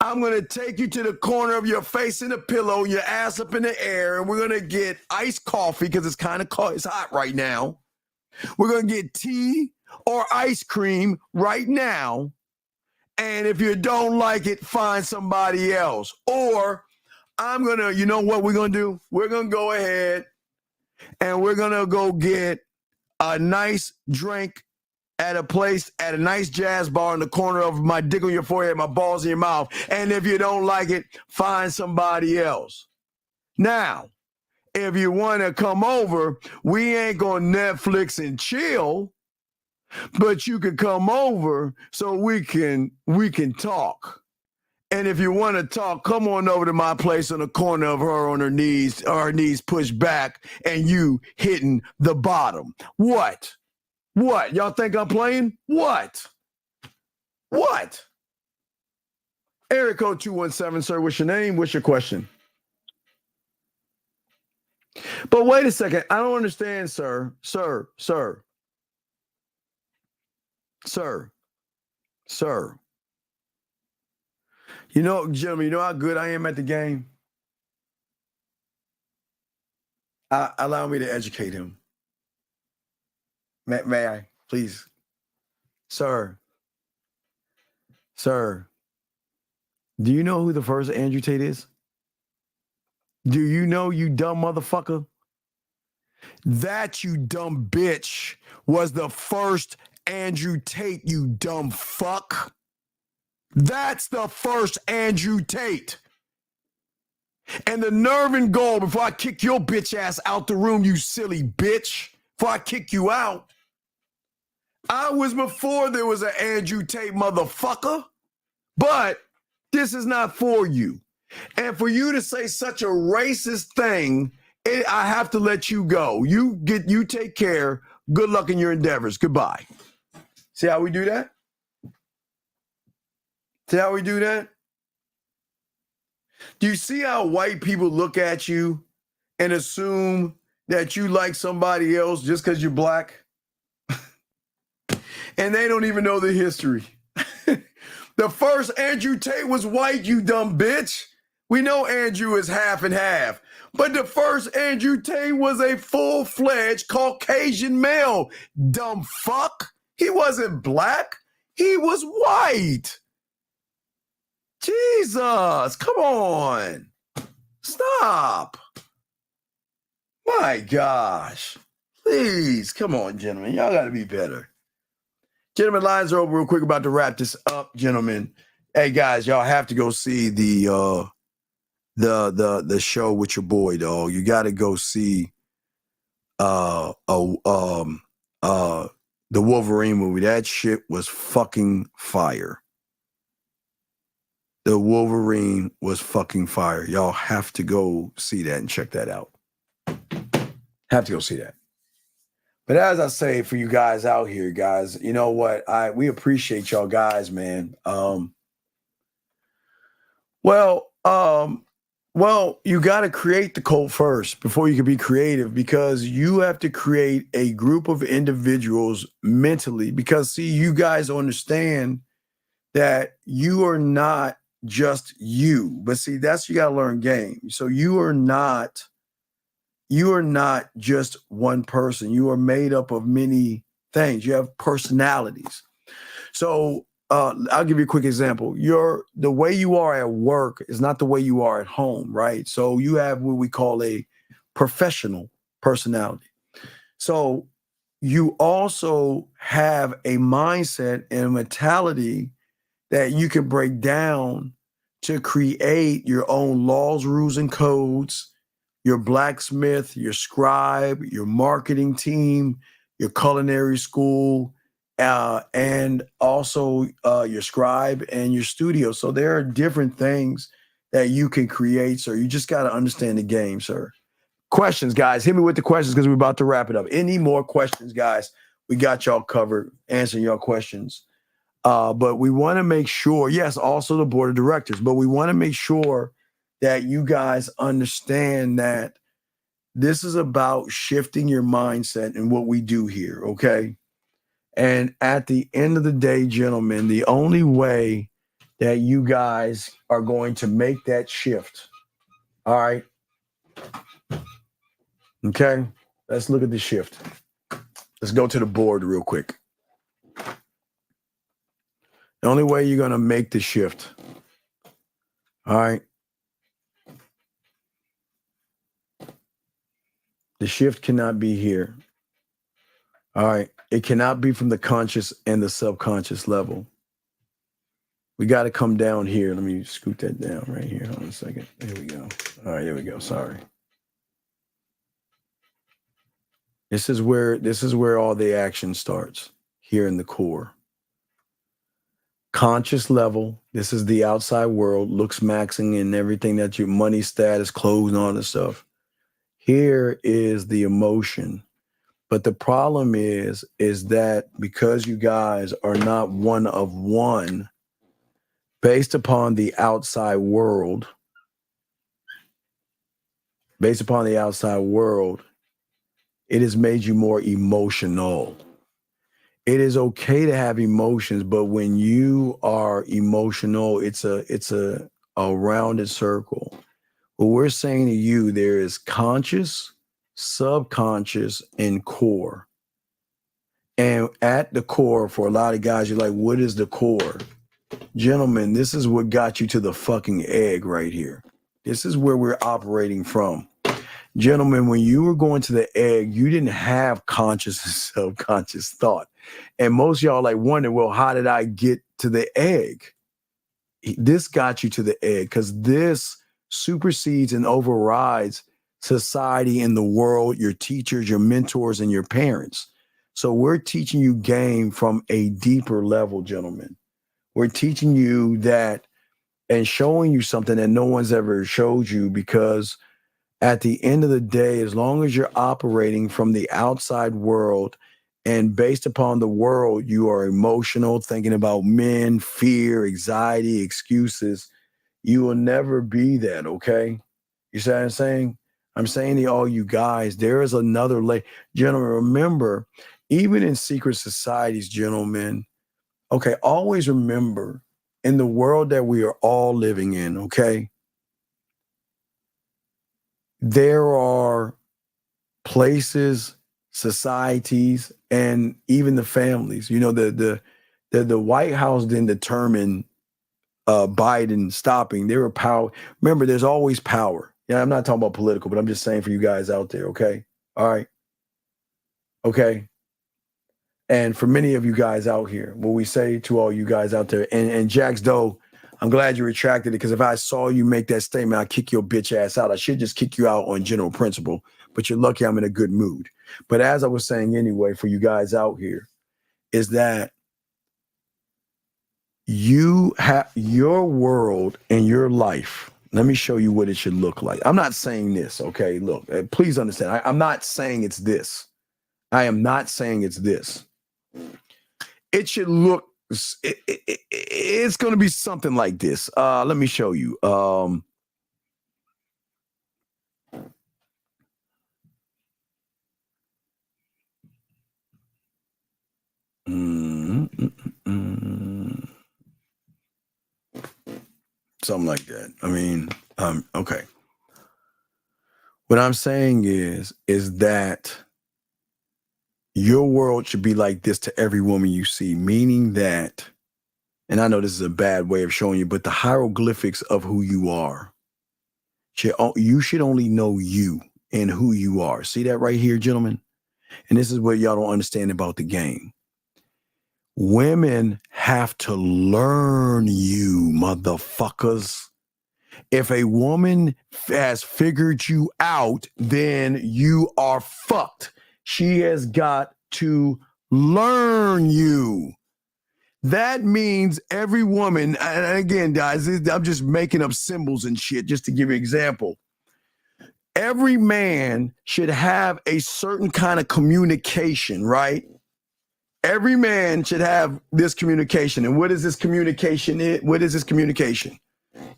I'm going to take you to the corner of your face in a pillow, your ass up in the air, and we're going to get iced coffee because it's kind of cold. It's hot right now. We're going to get tea or ice cream right now. And if you don't like it, find somebody else. Or I'm going to, you know what we're going to do? We're going to go ahead and we're going to go get a nice drink at a place, at a nice jazz bar in the corner of my dick on your forehead, my balls in your mouth. And if you don't like it, find somebody else. Now, if you want to come over, we ain't going to Netflix and chill, but you can come over so we can talk. And if you want to talk, come on over to my place on the corner of her on her knees pushed back and you hitting the bottom. What? Y'all think I'm playing? What? Area code 217, sir. What's your name? What's your question? But wait a second. I don't understand, sir. Sir. You know, gentlemen, you know how good I am at the game? Allow me to educate him. May I, please? Sir. Sir. Do you know who the first Andrew Tate is? Do you know, you dumb motherfucker? That, you dumb bitch, was the first Andrew Tate, you dumb fuck. That's the first Andrew Tate. And the nerve and gall, before I kick your bitch ass out the room, you silly bitch, before I kick you out, I was before there was an Andrew Tate, motherfucker. But this is not for you. And for you to say such a racist thing, I have to let you go. You take care. Good luck in your endeavors. Goodbye. See how we do that? See how we do that? Do you see how white people look at you and assume that you like somebody else just because you're black? And they don't even know the history. The first Andrew Tate was white, you dumb bitch. We know Andrew is half and half. But the first Andrew Tate was a full-fledged Caucasian male, dumb fuck. He wasn't black. He was white. Jesus, come on. Stop. My gosh. Please, come on, gentlemen. Y'all got to be better. Gentlemen, lines are over real quick. About to wrap this up, gentlemen. Hey, guys, y'all have to go see the show with your boy, dog. You got to go see the Wolverine movie. That shit was fucking fire. The Wolverine was fucking fire. Y'all have to go see that and check that out. Have to go see that. But as I say, for you guys out here, guys, you know what? We appreciate y'all guys, man. Well, you got to create the cult first before you can be creative, because you have to create a group of individuals mentally, because, see, you guys understand that you are not just you, but see, that's, you got to learn game. So you are not just one person. You are made up of many things. You have personalities. So I'll give you a quick example. The way you are at work is not the way you are at home, right? So you have what we call a professional personality. So you also have a mindset and a mentality that you can break down to create your own laws, rules, and codes, your blacksmith, your scribe, your marketing team, your culinary school, and also your scribe and your studio. So there are different things that you can create, sir. You just got to understand the game, sir. Questions, guys. Hit me with the questions because we're about to wrap it up. Any more questions, guys? We got y'all covered, answering your questions. But we want to make sure, yes, also the board of directors, but we want to make sure that you guys understand that this is about shifting your mindset and what we do here, okay? And at the end of the day, gentlemen, the only way that you guys are going to make that shift, all right? Okay, let's look at the shift. Let's go to the board real quick. The only way you're going to make the shift, all right? The shift cannot be here. All right. It cannot be from the conscious and the subconscious level. We got to come down here. Let me scoot that down right here. Hold on a second. There we go. All right, here we go. Sorry. This is where all the action starts, here in the core. Conscious level. This is the outside world, Looksmaxxing and everything that your money, status, clothes, and all this stuff. Here is the emotion. But the problem is that because you guys are not one of one, based upon the outside world, it has made you more emotional. It is okay to have emotions, but when you are emotional, it's a rounded circle. What we're saying to you, there is conscious, subconscious, and core. And at the core, for a lot of guys, you're like, what is the core? Gentlemen, this is what got you to the fucking egg right here. This is where we're operating from. Gentlemen, when you were going to the egg, you didn't have conscious and subconscious thought. And most of y'all like wonder, well, how did I get to the egg? This got you to the egg because this supersedes and overrides society and the world, your teachers, your mentors, and your parents. So we're teaching you game from a deeper level, gentlemen. We're teaching you that and showing you something that no one's ever showed you, because at the end of the day, as long as you're operating from the outside world and based upon the world, you are emotional, thinking about men, fear, anxiety, excuses, you will never be that, okay? You see what I'm saying? I'm saying to all you guys, there is another layer. Gentlemen, remember, even in secret societies, gentlemen, okay, always remember, in the world that we are all living in, okay, there are places, societies, and even the families. You know, the White House didn't determine Biden stopping. There were power. Remember, there's always power. Yeah, I'm not talking about political, but I'm just saying for you guys out there, okay? All right. Okay. And for many of you guys out here, what we say to all you guys out there, and Jax Doe, I'm glad you retracted it, because if I saw you make that statement, I'd kick your bitch ass out. I should just kick you out on general principle, but you're lucky I'm in a good mood. But as I was saying anyway, for you guys out here, is that you have your world and your life. Let me show you what it should look like. I'm not saying this, okay? Look, please understand. I'm not saying it's this. I am not saying it's this. It should look, it's going to be something like this. Let me show you. Something like that. I mean, okay. What I'm saying is that your world should be like this to every woman you see, meaning that, and I know this is a bad way of showing you, but the hieroglyphics of who you are, you should only know you and who you are. See that right here, gentlemen? And this is what y'all don't understand about the game. Women have to learn you, motherfuckers. If a woman has figured you out, then you are fucked. She has got to learn you. That means every woman, and again, guys, I'm just making up symbols and shit just to give you an example. Every man should have a certain kind of communication, right? Every man should have this communication. And what is this communication? What is this communication?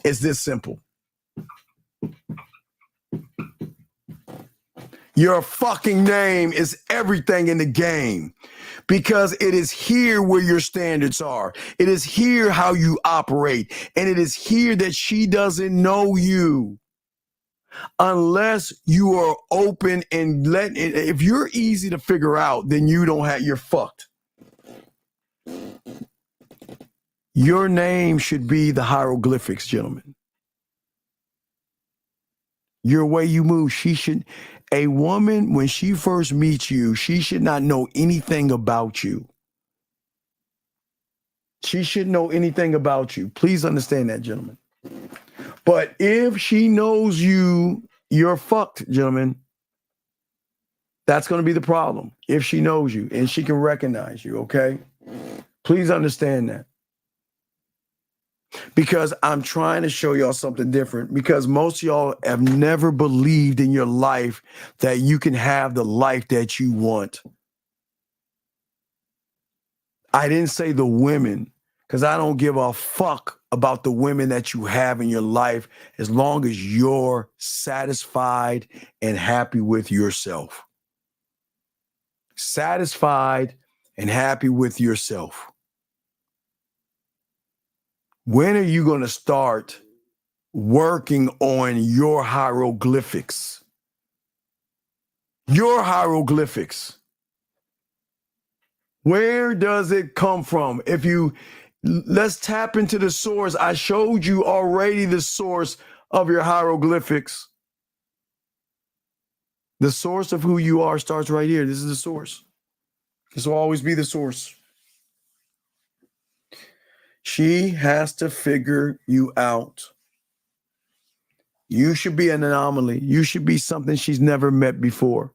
It's this simple. Your fucking name is everything in the game, because it is here where your standards are. It is here how you operate. And it is here that she doesn't know you. Unless you are open and if you're easy to figure out, then you're fucked. Your name should be the hieroglyphics, gentlemen. Your way you move, a woman, when she first meets you, she should not know anything about you. She shouldn't know anything about you. Please understand that, gentlemen. But if she knows you, you're fucked, gentlemen. That's going to be the problem. If she knows you and she can recognize you, okay? Please understand that. Because I'm trying to show y'all something different, because most of y'all have never believed in your life that you can have the life that you want. I didn't say the women, because I don't give a fuck about the women that you have in your life as long as you're satisfied and happy with yourself. Satisfied and happy with yourself. When are you going to start working on your hieroglyphics? Your hieroglyphics. Where does it come from? Let's tap into the source. I showed you already the source of your hieroglyphics. The source of who you are starts right here. This is the source. This will always be the source. She has to figure you out. You should be an anomaly. You should be something she's never met before.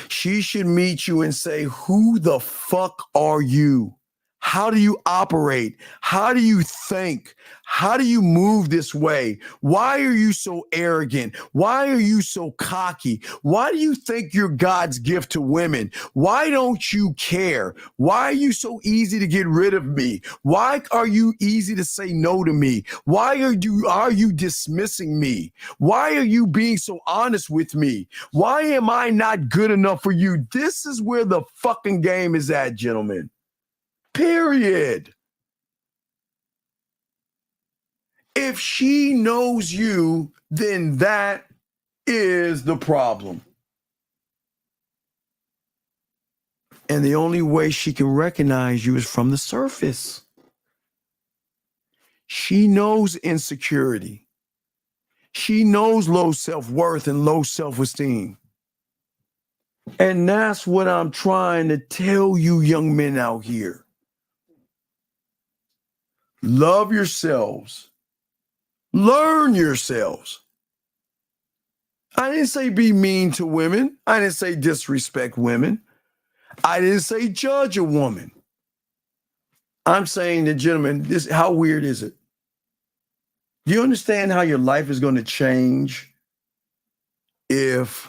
She should meet you and say, who the fuck are you? How do you operate? How do you think? How do you move this way? Why are you so arrogant? Why are you so cocky? Why do you think you're God's gift to women? Why don't you care? Why are you so easy to get rid of me? Why are you easy to say no to me? Why are you dismissing me? Why are you being so honest with me? Why am I not good enough for you? This is where the fucking game is at, gentlemen. Period. If she knows you, then that is the problem. And the only way she can recognize you is from the surface. She knows insecurity. She knows low self-worth and low self-esteem. And that's what I'm trying to tell you young men out here. Love yourselves. Learn yourselves. I didn't say be mean to women. I didn't say disrespect women. I didn't say judge a woman. I'm saying that, gentlemen, how weird is it? Do you understand how your life is going to change if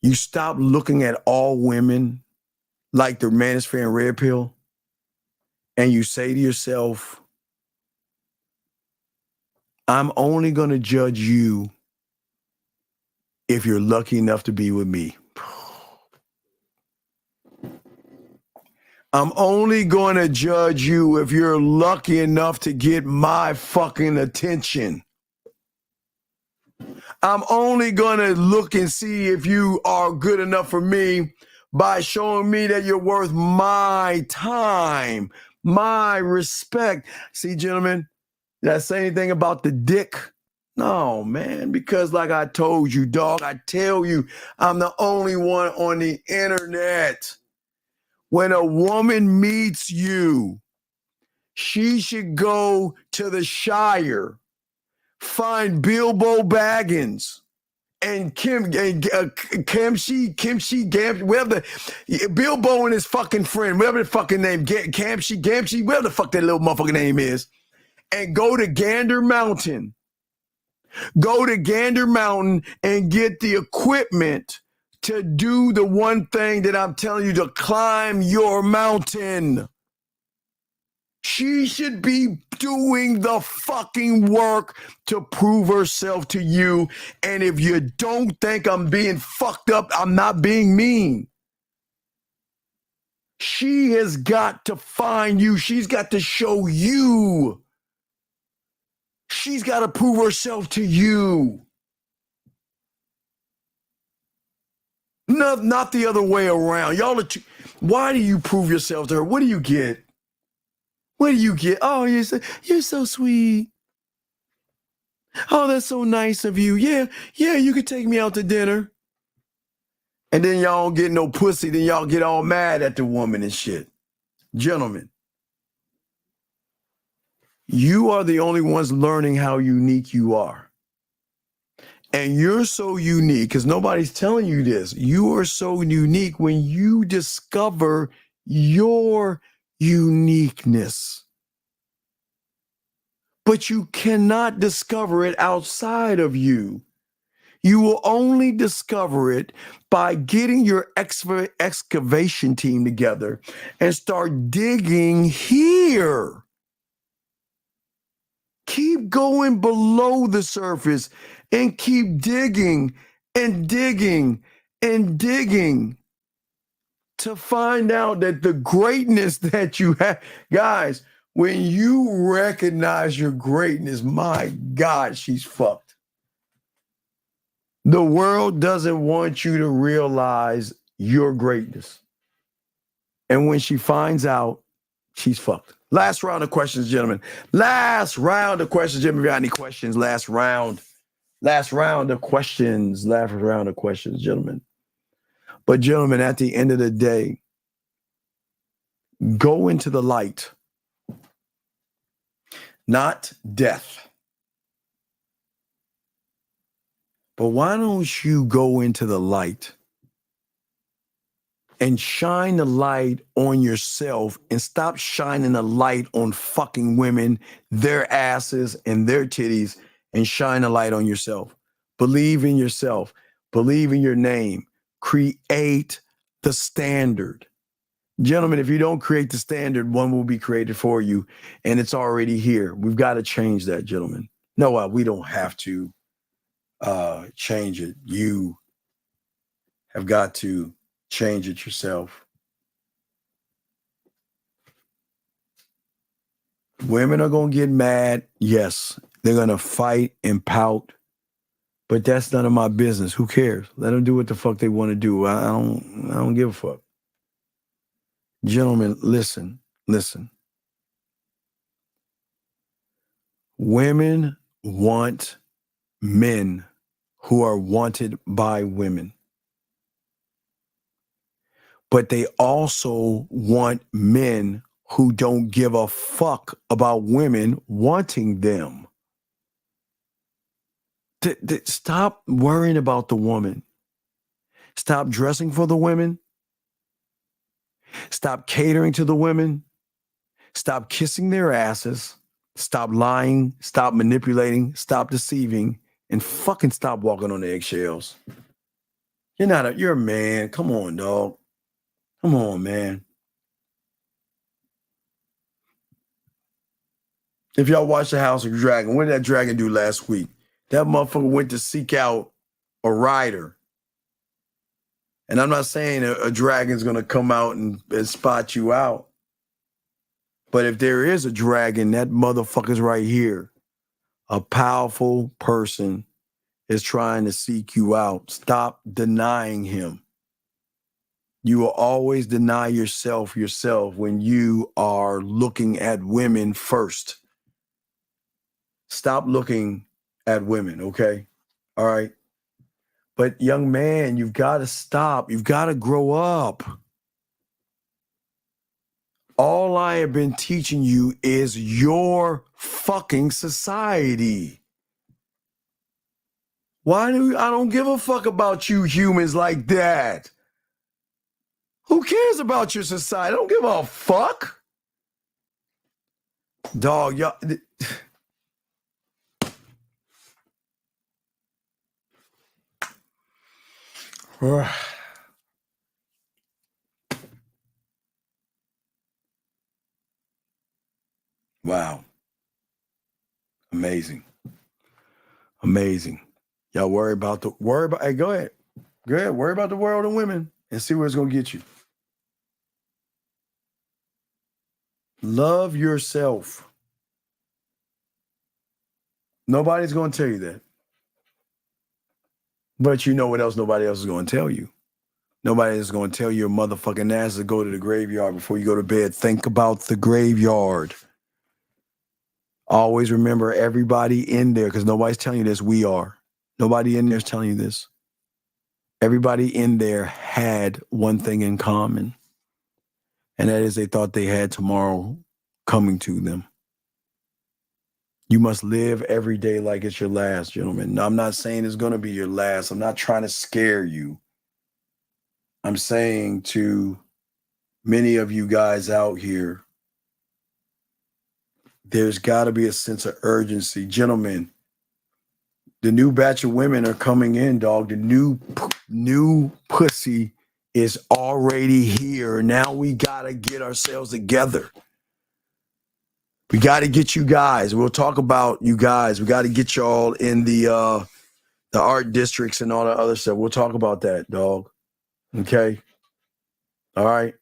you stop looking at all women like the manosphere and red pill, and you say to yourself, I'm only going to judge you if you're lucky enough to be with me. I'm only going to judge you if you're lucky enough to get my fucking attention. I'm only going to look and see if you are good enough for me by showing me that you're worth my time, my respect. See, gentlemen, did I say anything about the dick? No, man, because like I told you, dog, I tell you, I'm the only one on the internet. When a woman meets you, she should go to the Shire, find Bilbo Baggins and Kimchi, whatever Bilbo and his fucking friend, whatever the fucking name, Gamshi, whatever the fuck that little motherfucking name is, and go to Gander Mountain. Go to Gander Mountain and get the equipment to do the one thing that I'm telling you, to climb your mountain. She should be doing the fucking work to prove herself to you. And if you don't think I'm being fucked up, I'm not being mean. She has got to find you. She's got to show you. She's got to prove herself to you. No, not the other way around. Y'all are why do you prove yourself to her? What do you get? What do you get? Oh, you're so sweet. Oh, that's so nice of you. Yeah, you could take me out to dinner. And then y'all don't get no pussy. Then y'all get all mad at the woman and shit. Gentlemen, you are the only ones learning how unique you are. And you're so unique because nobody's telling you this. You are so unique when you discover your uniqueness. But you cannot discover it outside of you. You will only discover it by getting your excavation team together and start digging here. Keep going below the surface and keep digging and digging and digging to find out that the greatness that you have, guys, when you recognize your greatness, my God, she's fucked. The world doesn't want you to realize your greatness. And when she finds out, she's fucked. Last round of questions, gentlemen. Last round of questions, gentlemen. If you got any questions, last round of questions. Last round of questions, gentlemen. But gentlemen, at the end of the day, go into the light, not death. But why don't you go into the light and shine the light on yourself and stop shining the light on fucking women, their asses and their titties, and shine a light on yourself. Believe in yourself. Believe in your name. Create the standard. Gentlemen, if you don't create the standard, one will be created for you, and it's already here. We've got to change that, gentlemen. No, we don't have to change it. You have got to change it yourself. Women are going to get mad. Yes, they're going to fight and pout, but that's none of my business. Who cares? Let them do what the fuck they want to do. I don't give a fuck. Gentlemen, listen. Women want men who are wanted by women. But they also want men who don't give a fuck about women wanting them. Stop worrying about the woman. Stop dressing for the women. Stop catering to the women. Stop kissing their asses. Stop lying. Stop manipulating. Stop deceiving. And fucking stop walking on eggshells. You're a man. Come on, dog. Come on, man. If y'all watch The House of Dragon, what did that dragon do last week? That motherfucker went to seek out a rider. And I'm not saying a dragon's going to come out and spot you out. But if there is a dragon, that motherfucker's right here. A powerful person is trying to seek you out. Stop denying him. You will always deny yourself when you are looking at women first. Stop looking at women, okay? All right? But young man, you've got to stop. You've got to grow up. All I have been teaching you is your fucking society. I don't give a fuck about you humans like that. Who cares about your society? I don't give a fuck. Dog, y'all. Wow. Amazing. Y'all worry about hey, go ahead. Worry about the world and women and see where it's going to get you. Love yourself. Nobody's going to tell you that. But you know what else nobody else is going to tell you. Nobody is going to tell your motherfucking ass to go to the graveyard before you go to bed. Think about the graveyard. Always remember everybody in there, because nobody's telling you this. We are. Nobody in there is telling you this. Everybody in there had one thing in common, and that is they thought they had tomorrow coming to them. You must live every day like it's your last, gentlemen. Now, I'm not saying it's going to be your last. I'm not trying to scare you. I'm saying to many of you guys out here, there's got to be a sense of urgency. Gentlemen, the new batch of women are coming in, dog. The new pussy is already here. Now we got to get ourselves together. We got to get you guys. We'll talk about you guys. We got to get y'all in the art districts and all that other stuff. We'll talk about that, dog. Okay? All right?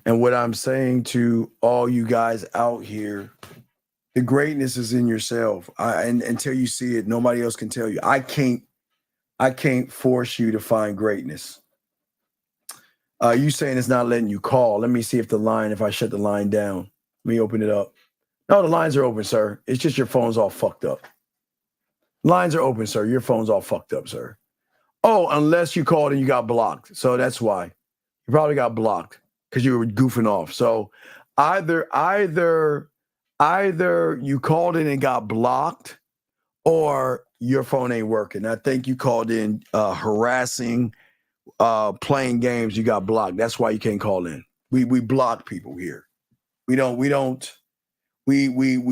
And what I'm saying to all you guys out here, the greatness is in yourself. And until you see it, nobody else can tell you. I can't force you to find greatness. You saying it's not letting you call. Let me see if I shut the line down. Let me open it up. No, the lines are open, sir. It's just your phone's all fucked up. Lines are open, sir. Your phone's all fucked up, sir. Oh, unless you called and you got blocked. So that's why. You probably got blocked because you were goofing off. So either you called in and got blocked or your phone ain't working. I think you called in harassing, playing games, you got blocked. That's why you can't call in. We block people here. We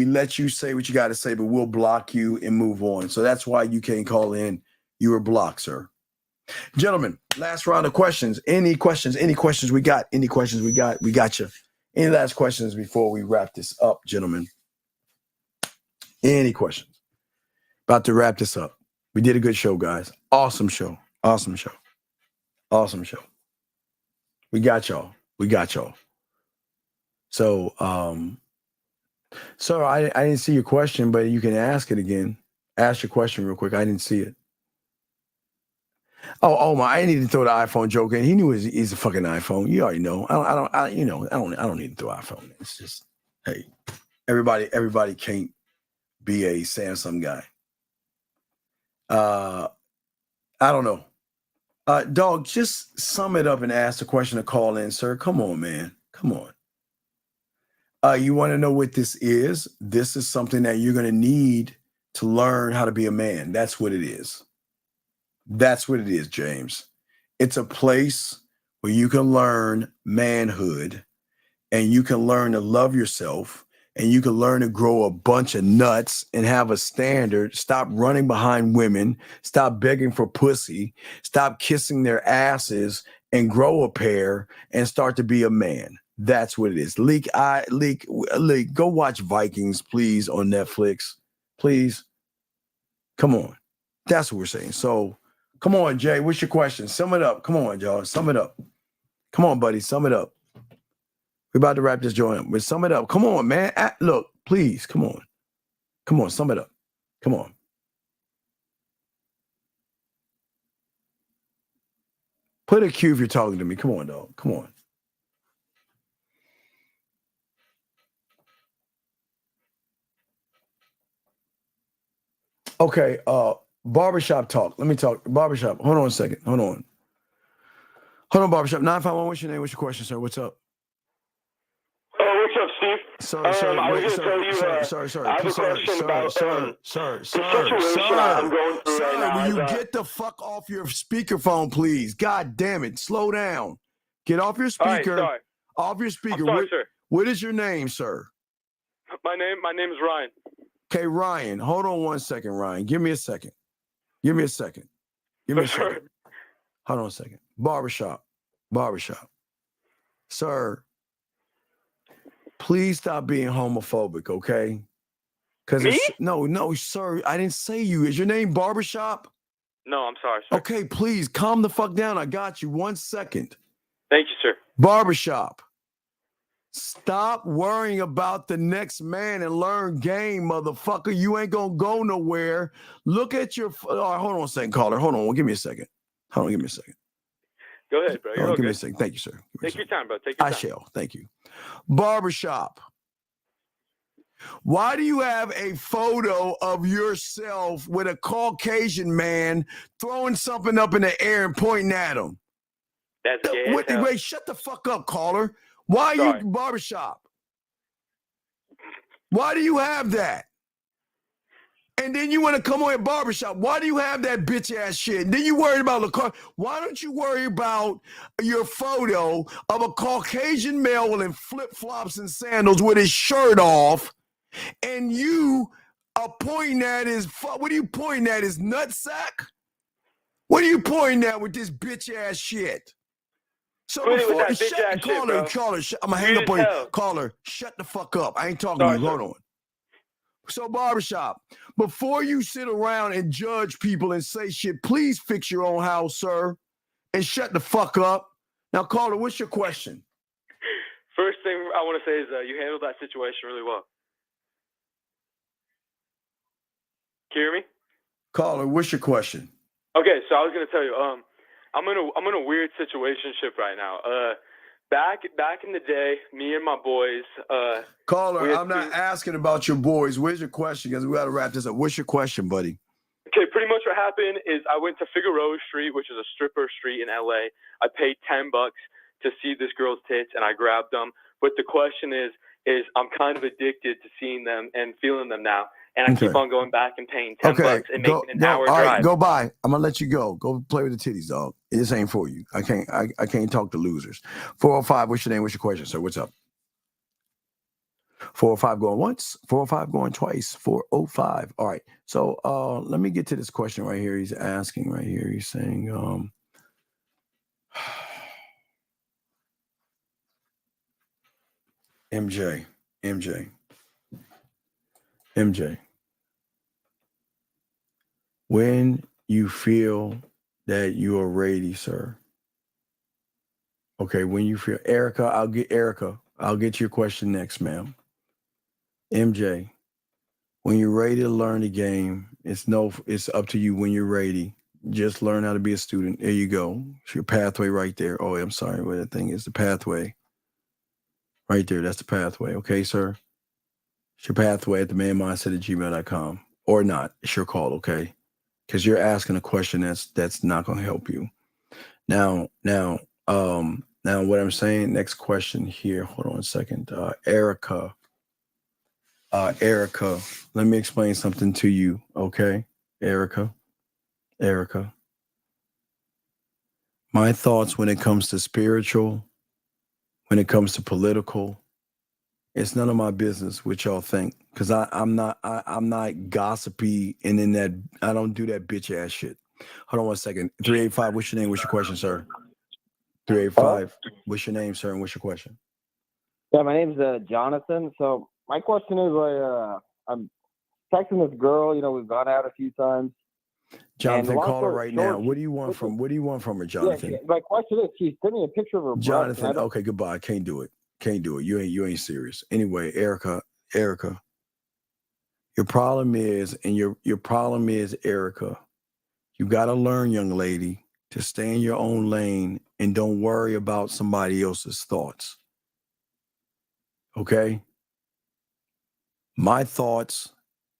let you say what you got to say, but we'll block you and move on. So that's why you can't call in. You were blocked, sir. Gentlemen, last round of questions. Any questions we got? Any questions we got? We got you. Any last questions before we wrap this up, gentlemen? Any questions? About to wrap this up. We did a good show, guys. Awesome show. Awesome show. Awesome show. We got y'all. So, sir, I didn't see your question, but you can ask it again. Ask your question real quick. I didn't see it. Oh my! I didn't need to throw the iPhone joke in. He knew he's a fucking iPhone. You already know. I don't need to throw iPhone. It's just, hey, everybody can't be a Samsung guy. I don't know. Dog, just sum it up and ask the question to call in, sir. Come on, man. Come on. You want to know what this is? This is something that you're going to need to learn how to be a man. That's what it is. That's what it is, James. It's a place where you can learn manhood and you can learn to love yourself and you can learn to grow a bunch of nuts and have a standard. Stop running behind women. Stop begging for pussy. Stop kissing their asses and grow a pair and start to be a man. That's what it is. Leak, go watch Vikings, please, on Netflix. Please. Come on. That's what we're saying. So, come on, Jay. What's your question? Sum it up. Come on, y'all. Sum it up. Come on, buddy. Sum it up. We're about to wrap this joint up. But sum it up. Come on, man. Look, please. Come on. Come on. Sum it up. Come on. Put a cue if you're talking to me. Come on, dog. Come on. Okay. Barbershop talk. Let me talk. Barbershop. Hold on a second. Hold on, Barbershop. 951, what's your name? What's your question, sir? What's up? What's up, Steve? Sir, I was going to tell you, I have a question about the situation I'm going through right now. Will you get the fuck off your speakerphone, please? God damn it. Slow down. Get off your speaker. All right, sorry. Off your speaker. I'm sorry, sir. What is your name, sir? My name is Ryan. Okay, Ryan. Hold on one second, Ryan. Give me a second. Hold on a second. Barbershop. Sir, please stop being homophobic, okay? Me? No, sir. I didn't say you. Is your name Barbershop? No, I'm sorry, sir. Okay, please calm the fuck down. I got you. 1 second. Thank you, sir. Barbershop. Stop worrying about the next man and learn game, motherfucker. You ain't gonna go nowhere. Look at your. Hold on a second, caller. Hold on. Give me a second. Give me a second. Go ahead, bro. Give me a second. Thank you, sir. Take your time, bro. Take your time. I shall. Thank you. Barbershop. Why do you have a photo of yourself with a Caucasian man throwing something up in the air and pointing at him? That's gay. Wait, shut the fuck up, caller. Why are you Barbershop? Why do you have that? And then you want to come on at Barbershop. Why do you have that bitch ass shit? And then you worried about the car. Why don't you worry about your photo of a Caucasian male in flip-flops and sandals with his shirt off, and you are pointing at his, what are you pointing at, his nutsack? What are you pointing at with this bitch ass shit? So before caller, I'm gonna hang up on you. Caller, shut the fuck up. I ain't talking to you. Hold on. So Barbershop, before you sit around and judge people and say shit, please fix your own house, sir, and shut the fuck up. Now, caller, what's your question? First thing I want to say is you handled that situation really well. Can you hear me? Caller, what's your question? Okay, so I was going to tell you, I'm in a weird situationship right now. Back in the day, me and my boys. Caller, I'm not asking about your boys. Where's your question? Because we got to wrap this up. What's your question, buddy? Okay, pretty much what happened is I went to Figueroa Street, which is a stripper street in LA. I paid $10 to see this girl's tits, and I grabbed them. But the question is I'm kind of addicted to seeing them and feeling them now, and I keep on going back and paying $10 and making an hour all drive. right, go by. I'm gonna let you go. Go play with the titties, dog. This ain't for you. I can't talk to losers. 405. What's your name? What's your question, sir? What's up? 405 going once, 405 going twice, 405. All right. So let me get to this question right here. He's asking right here. He's saying, MJ. When you feel that you are ready, sir. Okay, when you feel Erica, I'll get your question next, ma'am. MJ, when you're ready to learn the game, it's up to you when you're ready. Just learn how to be a student. There you go. It's your pathway right there. Oh, I'm sorry. What that thing is, the pathway. Right there. That's the pathway. Okay, sir? It's your pathway at themanmindset@gmail.com. Or not. It's your call, okay? Because you're asking a question that's not going to help you. Now, what I'm saying, next question here. Hold on a second. Erica, let me explain something to you, okay? Erica. My thoughts when it comes to spiritual, when it comes to political, it's none of my business what y'all think. Because I'm not gossipy and in that, I don't do that bitch ass shit. Hold on one second. 385, what's your name? What's your question, sir? 385, what's your name, sir? And what's your question? Yeah, my name's Jonathan. So my question is, I'm texting this girl. You know, we've gone out a few times. Jonathan, call her right now. What do you want from her, Jonathan? Yeah, my question is, she sent me a picture of her Jonathan, breast. okay, goodbye. I can't do it. You ain't serious. Anyway, Erica, your problem is, Erica, you got to learn, young lady, to stay in your own lane and don't worry about somebody else's thoughts. Okay? My thoughts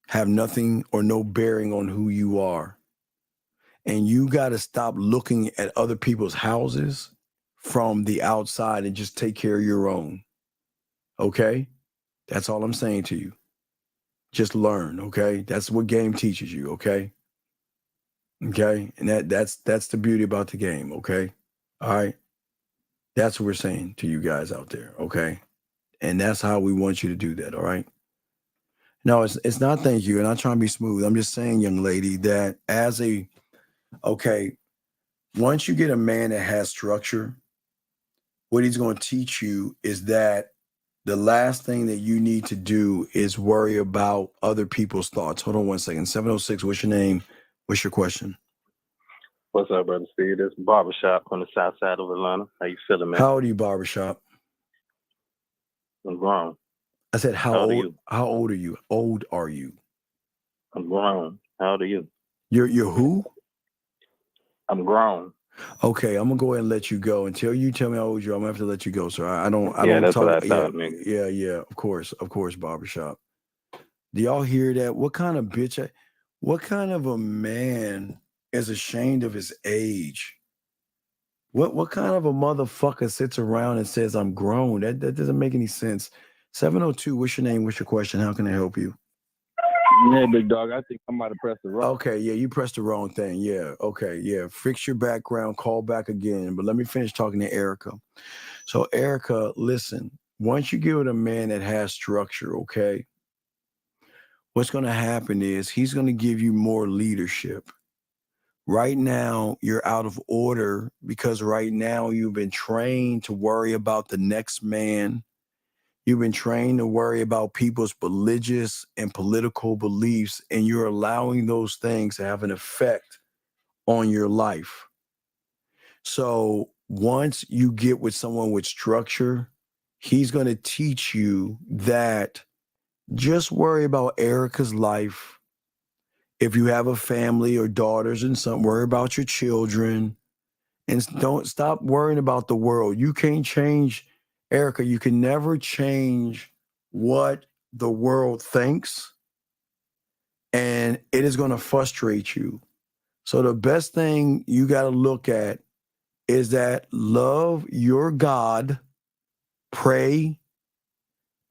have nothing or no bearing on who you are. And you got to stop looking at other people's houses from the outside and just take care of your own. Okay? That's all I'm saying to you. Just learn, okay? That's what game teaches you, okay? Okay? And that's the beauty about the game, okay? All right? That's what we're saying to you guys out there, okay? And that's how we want you to do that, all right? No, it's not thank you, and I'm trying to be smooth. I'm just saying, young lady, that once you get a man that has structure, what he's going to teach you is that the last thing that you need to do is worry about other people's thoughts. Hold on one second. 706, what's your name? What's your question? What's up, brother Steve? This is Barbershop on the south side of Atlanta. How you feeling, man? How old are you, Barbershop? I'm grown. I said, how old are you? Old are you? I'm grown. How old are you? You're who? I'm grown. Okay, I'm gonna go ahead and let you go. Until you tell me how old you are, I'm gonna have to let you go, sir. I don't that's talk. what I thought, nigga. Yeah, of course, Barbershop. Do y'all hear that? What kind of a man is ashamed of his age? What kind of a motherfucker sits around and says, I'm grown? That doesn't make any sense. 702, what's your name? What's your question? How can I help you? Yeah, big dog. I think I might have pressed the wrong. Okay, yeah, you pressed the wrong thing. Yeah, okay, yeah. Fix your background, call back again. But let me finish talking to Erica. So, Erica, listen, once you get with a man that has structure, okay, what's going to happen is he's going to give you more leadership. Right now, you're out of order because right now you've been trained to worry about the next man. You've been trained to worry about people's religious and political beliefs, and you're allowing those things to have an effect on your life. So once you get with someone with structure, he's going to teach you that just worry about Erica's life. If you have a family or daughters and something, worry about your children And don't stop worrying about the world. You can't change, Erica, you can never change what the world thinks, and it is going to frustrate you. So the best thing you got to look at is that love your God, pray,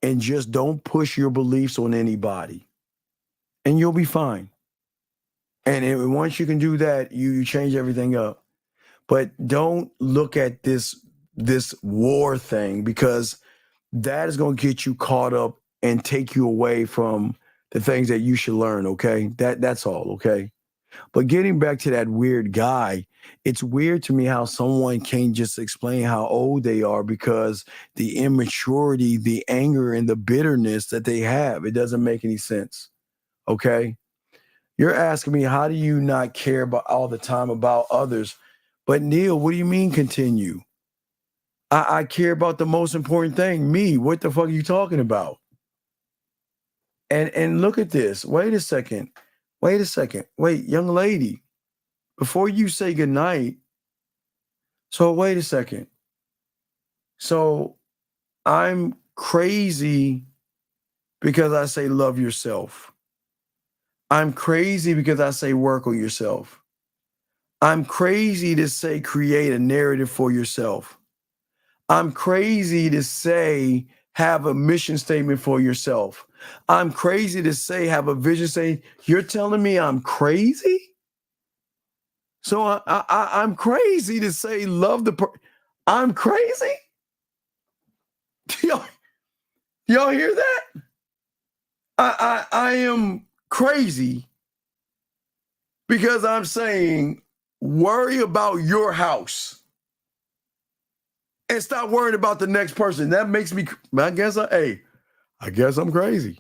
and just don't push your beliefs on anybody, and you'll be fine. And once you can do that, you change everything up. But don't look at this war thing, because that is going to get you caught up and take you away from the things that you should learn. Okay, that's all. Okay. But getting back to that weird guy, it's weird to me how someone can't just explain how old they are, because the immaturity, the anger, and the bitterness that they have, it doesn't make any sense. Okay. You're asking me, how do you not care about all the time about others? But Neil, what do you mean continue? I care about the most important thing, me. What the fuck are you talking about? And look at this. Wait a second. Wait, young lady, before you say goodnight, so wait a second. So I'm crazy because I say love yourself. I'm crazy because I say work on yourself. I'm crazy to say create a narrative for yourself. I'm crazy to say have a mission statement for yourself. I'm crazy to say have a vision statement. You're telling me I'm crazy? So I'm crazy to say love I'm crazy? Y'all hear that? I am crazy because I'm saying worry about your house and stop worrying about the next person. That makes me, I guess I'm crazy.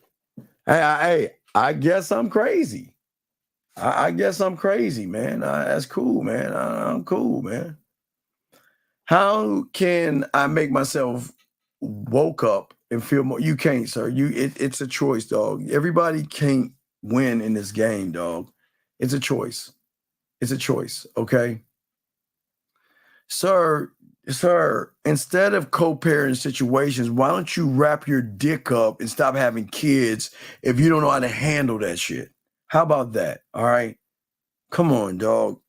I guess I'm crazy. I guess I'm crazy, man. That's cool, man. I'm cool, man. How can I make myself woke up and feel more? You can't, sir. It's a choice, dog. Everybody can't win in this game, dog. It's a choice. It's a choice, okay? Sir, instead of co-parent situations, why don't you wrap your dick up and stop having kids if you don't know how to handle that shit? How about that? All right. Come on, dog.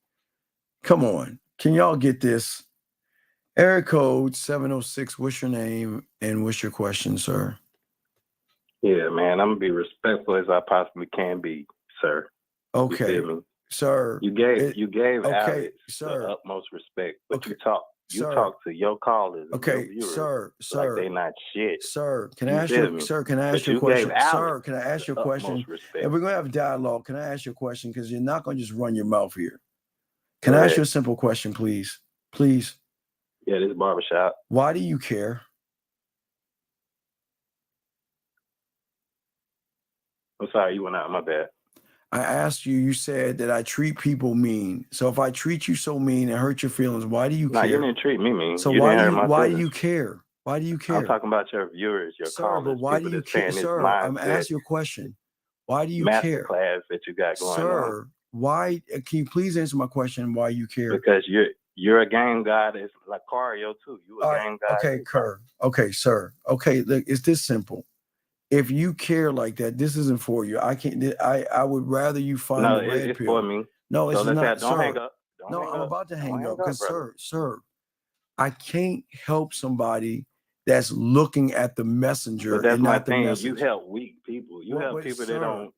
Come on. Can y'all get this? Area code 706. What's your name and what's your question, sir? Yeah, man. I'm gonna be respectful as I possibly can be, sir. Okay, You feel me? sir. You gave okay, Alex sir. the utmost respect, but Okay, you sir. talk to your callers and your Okay, viewers sir. like they not shit. Sir, can I You ask feel you, me? sir, can I ask But you a you question? gave Alex Sir, can I ask you a the question? utmost respect. And we're gonna have a dialogue. Can I ask you a question? Because you're not gonna just run your mouth here. Go Can I ask ahead. you a simple question, please? Please. Yeah, this is barbershop. Why do you care? I'm sorry, you went out. My bad. I asked you, you said that I treat people mean. So if I treat you so mean and hurt your feelings, why do you Nah, care? you didn't treat me mean. So You why didn't do hurt you my why do feelings. you care? Why do you care? I'm talking about your viewers, your Sir, callers, but why do people you that's care? saying this Sir, I'm mindset, asking you a question. Why do you master care? class that you got going on. Sir, why can you please answer my question why you care? Because you're a game guy that's like Cario too. You a game guy. Okay, too, Kerr. Okay, sir. Okay, look, it's this simple. If you care like that, this isn't for you. I can't. I would rather you find No, the red it's pill. for me. No, So it's let's not, have, don't sir. hang up. Don't No, hang I'm up. about to Don't hang up because, brother. sir, I can't help somebody that's looking at the messenger But that's and my not the thing. message. You help weak people. You help people that don't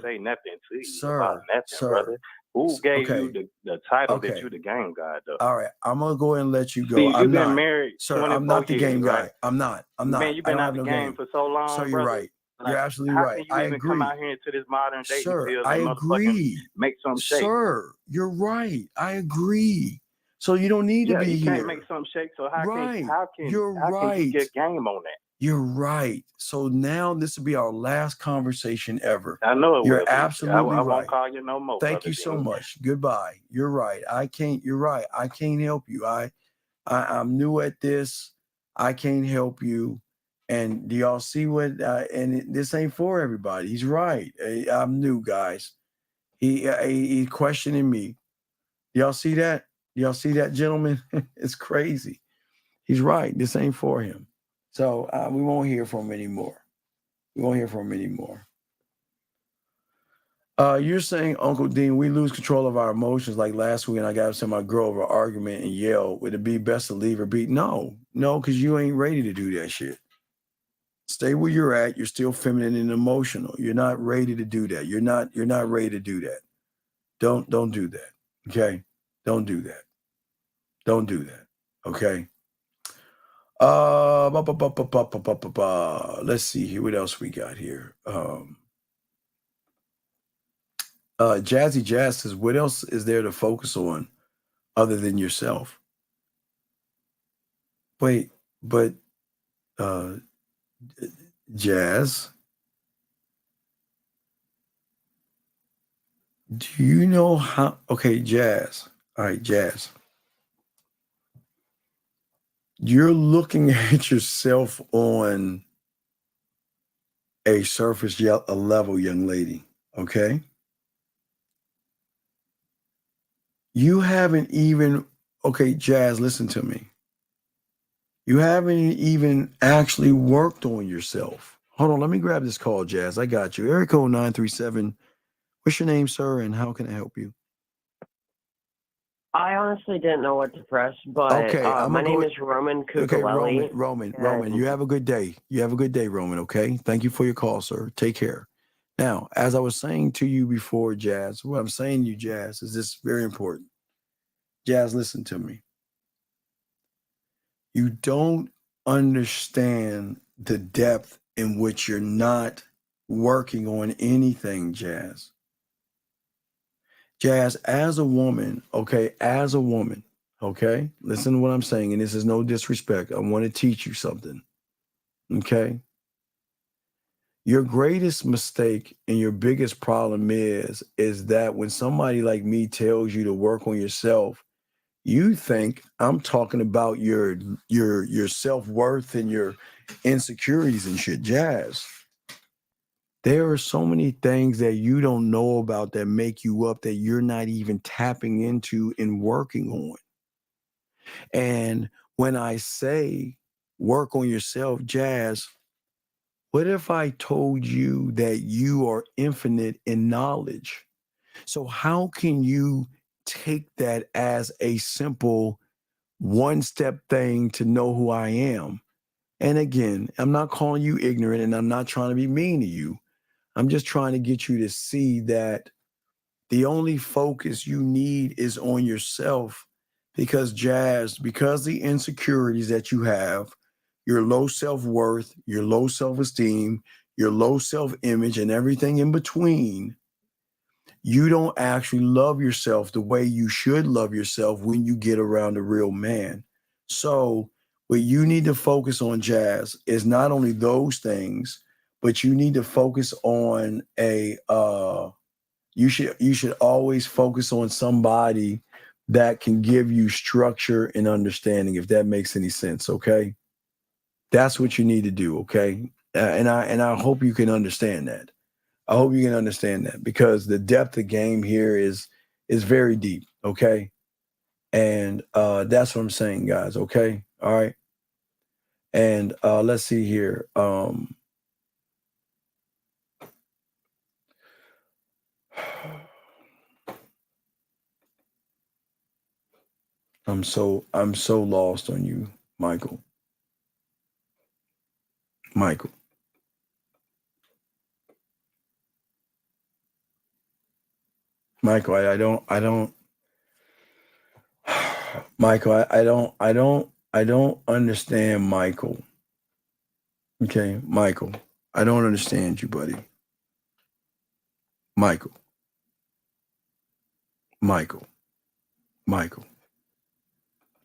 say nothing to you about nothing, brother. Who gave you the title that you the game guy though? All right, I'm gonna go ahead and let you go. Steve, I'm you've been not married sir. 24 I'm not the years, game right? guy. I'm not. Man, you've I been don't out have the no game game. for so long, Sir, you're brother. right. Like, You're absolutely how right. can you I even agree. come out here into this modern dating Sir, field I and motherfucking agree. make some shake? Sir, you're right. I agree. So you don't need to Yeah, be you can't here. make some shake. So how Right. can You're how can you right. get game on that? You're right. So now this will be our last conversation ever. I know it You're will be. absolutely I right. won't call you no more. Thank Brother you so Dean. much. Goodbye. You're right. You're right. I can't help you. I'm new at this. I can't help you. And do y'all see what? This ain't for everybody. He's right. I'm new, guys. He questioning me. Y'all see that? Y'all see that, gentlemen? It's crazy. He's right. This ain't for him. So we won't hear from him anymore. We won't hear from him anymore. You're saying, Uncle Dean, we lose control of our emotions. Like last week, and I got upset with my girl over an argument and yelled, would it be best to leave or be? No, because you ain't ready to do that shit. Stay where you're at. You're still feminine and emotional. You're not ready to do that. You're not ready to do that. Don't do that. Okay? Don't do that. Don't do that. Okay? Let's see here. What else we got here? Jazzy Jazz says, what else is there to focus on other than yourself? Wait, but Jazz, do you know how? Okay, Jazz. All right, Jazz. You're looking at yourself on a surface level, young lady. Okay. You haven't even, okay, Jazz, listen to me. You haven't even actually worked on yourself. Hold on, let me grab this call, Jazz. I got you. Area code 937. What's your name, sir, and how can I help you? I honestly didn't know what to press, but Okay, my name is Roman Cuccolelli. Okay, Roman, you have a good day. You have a good day, Roman, okay? Thank you for your call, sir. Take care. Now, as I was saying to you before, Jazz, what I'm saying to you, Jazz, is this very important. Jazz, listen to me. You don't understand the depth in which you're not working on anything, Jazz. Jazz, as a woman, okay, listen to what I'm saying, and this is no disrespect. I want to teach you something, okay? Your greatest mistake and your biggest problem is that when somebody like me tells you to work on yourself, you think I'm talking about your self-worth and your insecurities and shit. Jazz, there are so many things that you don't know about that make you up that you're not even tapping into and working on. And when I say work on yourself, Jazz, what if I told you that you are infinite in knowledge? So how can you take that as a simple one-step thing to know who I am? And again, I'm not calling you ignorant and I'm not trying to be mean to you. I'm just trying to get you to see that the only focus you need is on yourself because Jazz, because the insecurities that you have, your low self-worth, your low self-esteem, your low self-image and everything in between, you don't actually love yourself the way you should love yourself when you get around a real man. So what you need to focus on, Jazz, is not only those things, but you need to focus on you should always focus on somebody that can give you structure and understanding, if that makes any sense, okay? That's what you need to do, okay? And I hope you can understand that. I hope you can understand that because the depth of game here is very deep, okay? And that's what I'm saying, guys, okay? All right. And let's see here. I'm so lost on you, Michael. Michael, I don't Michael, I don't understand, Michael. Okay, Michael, I don't understand you, buddy. Michael.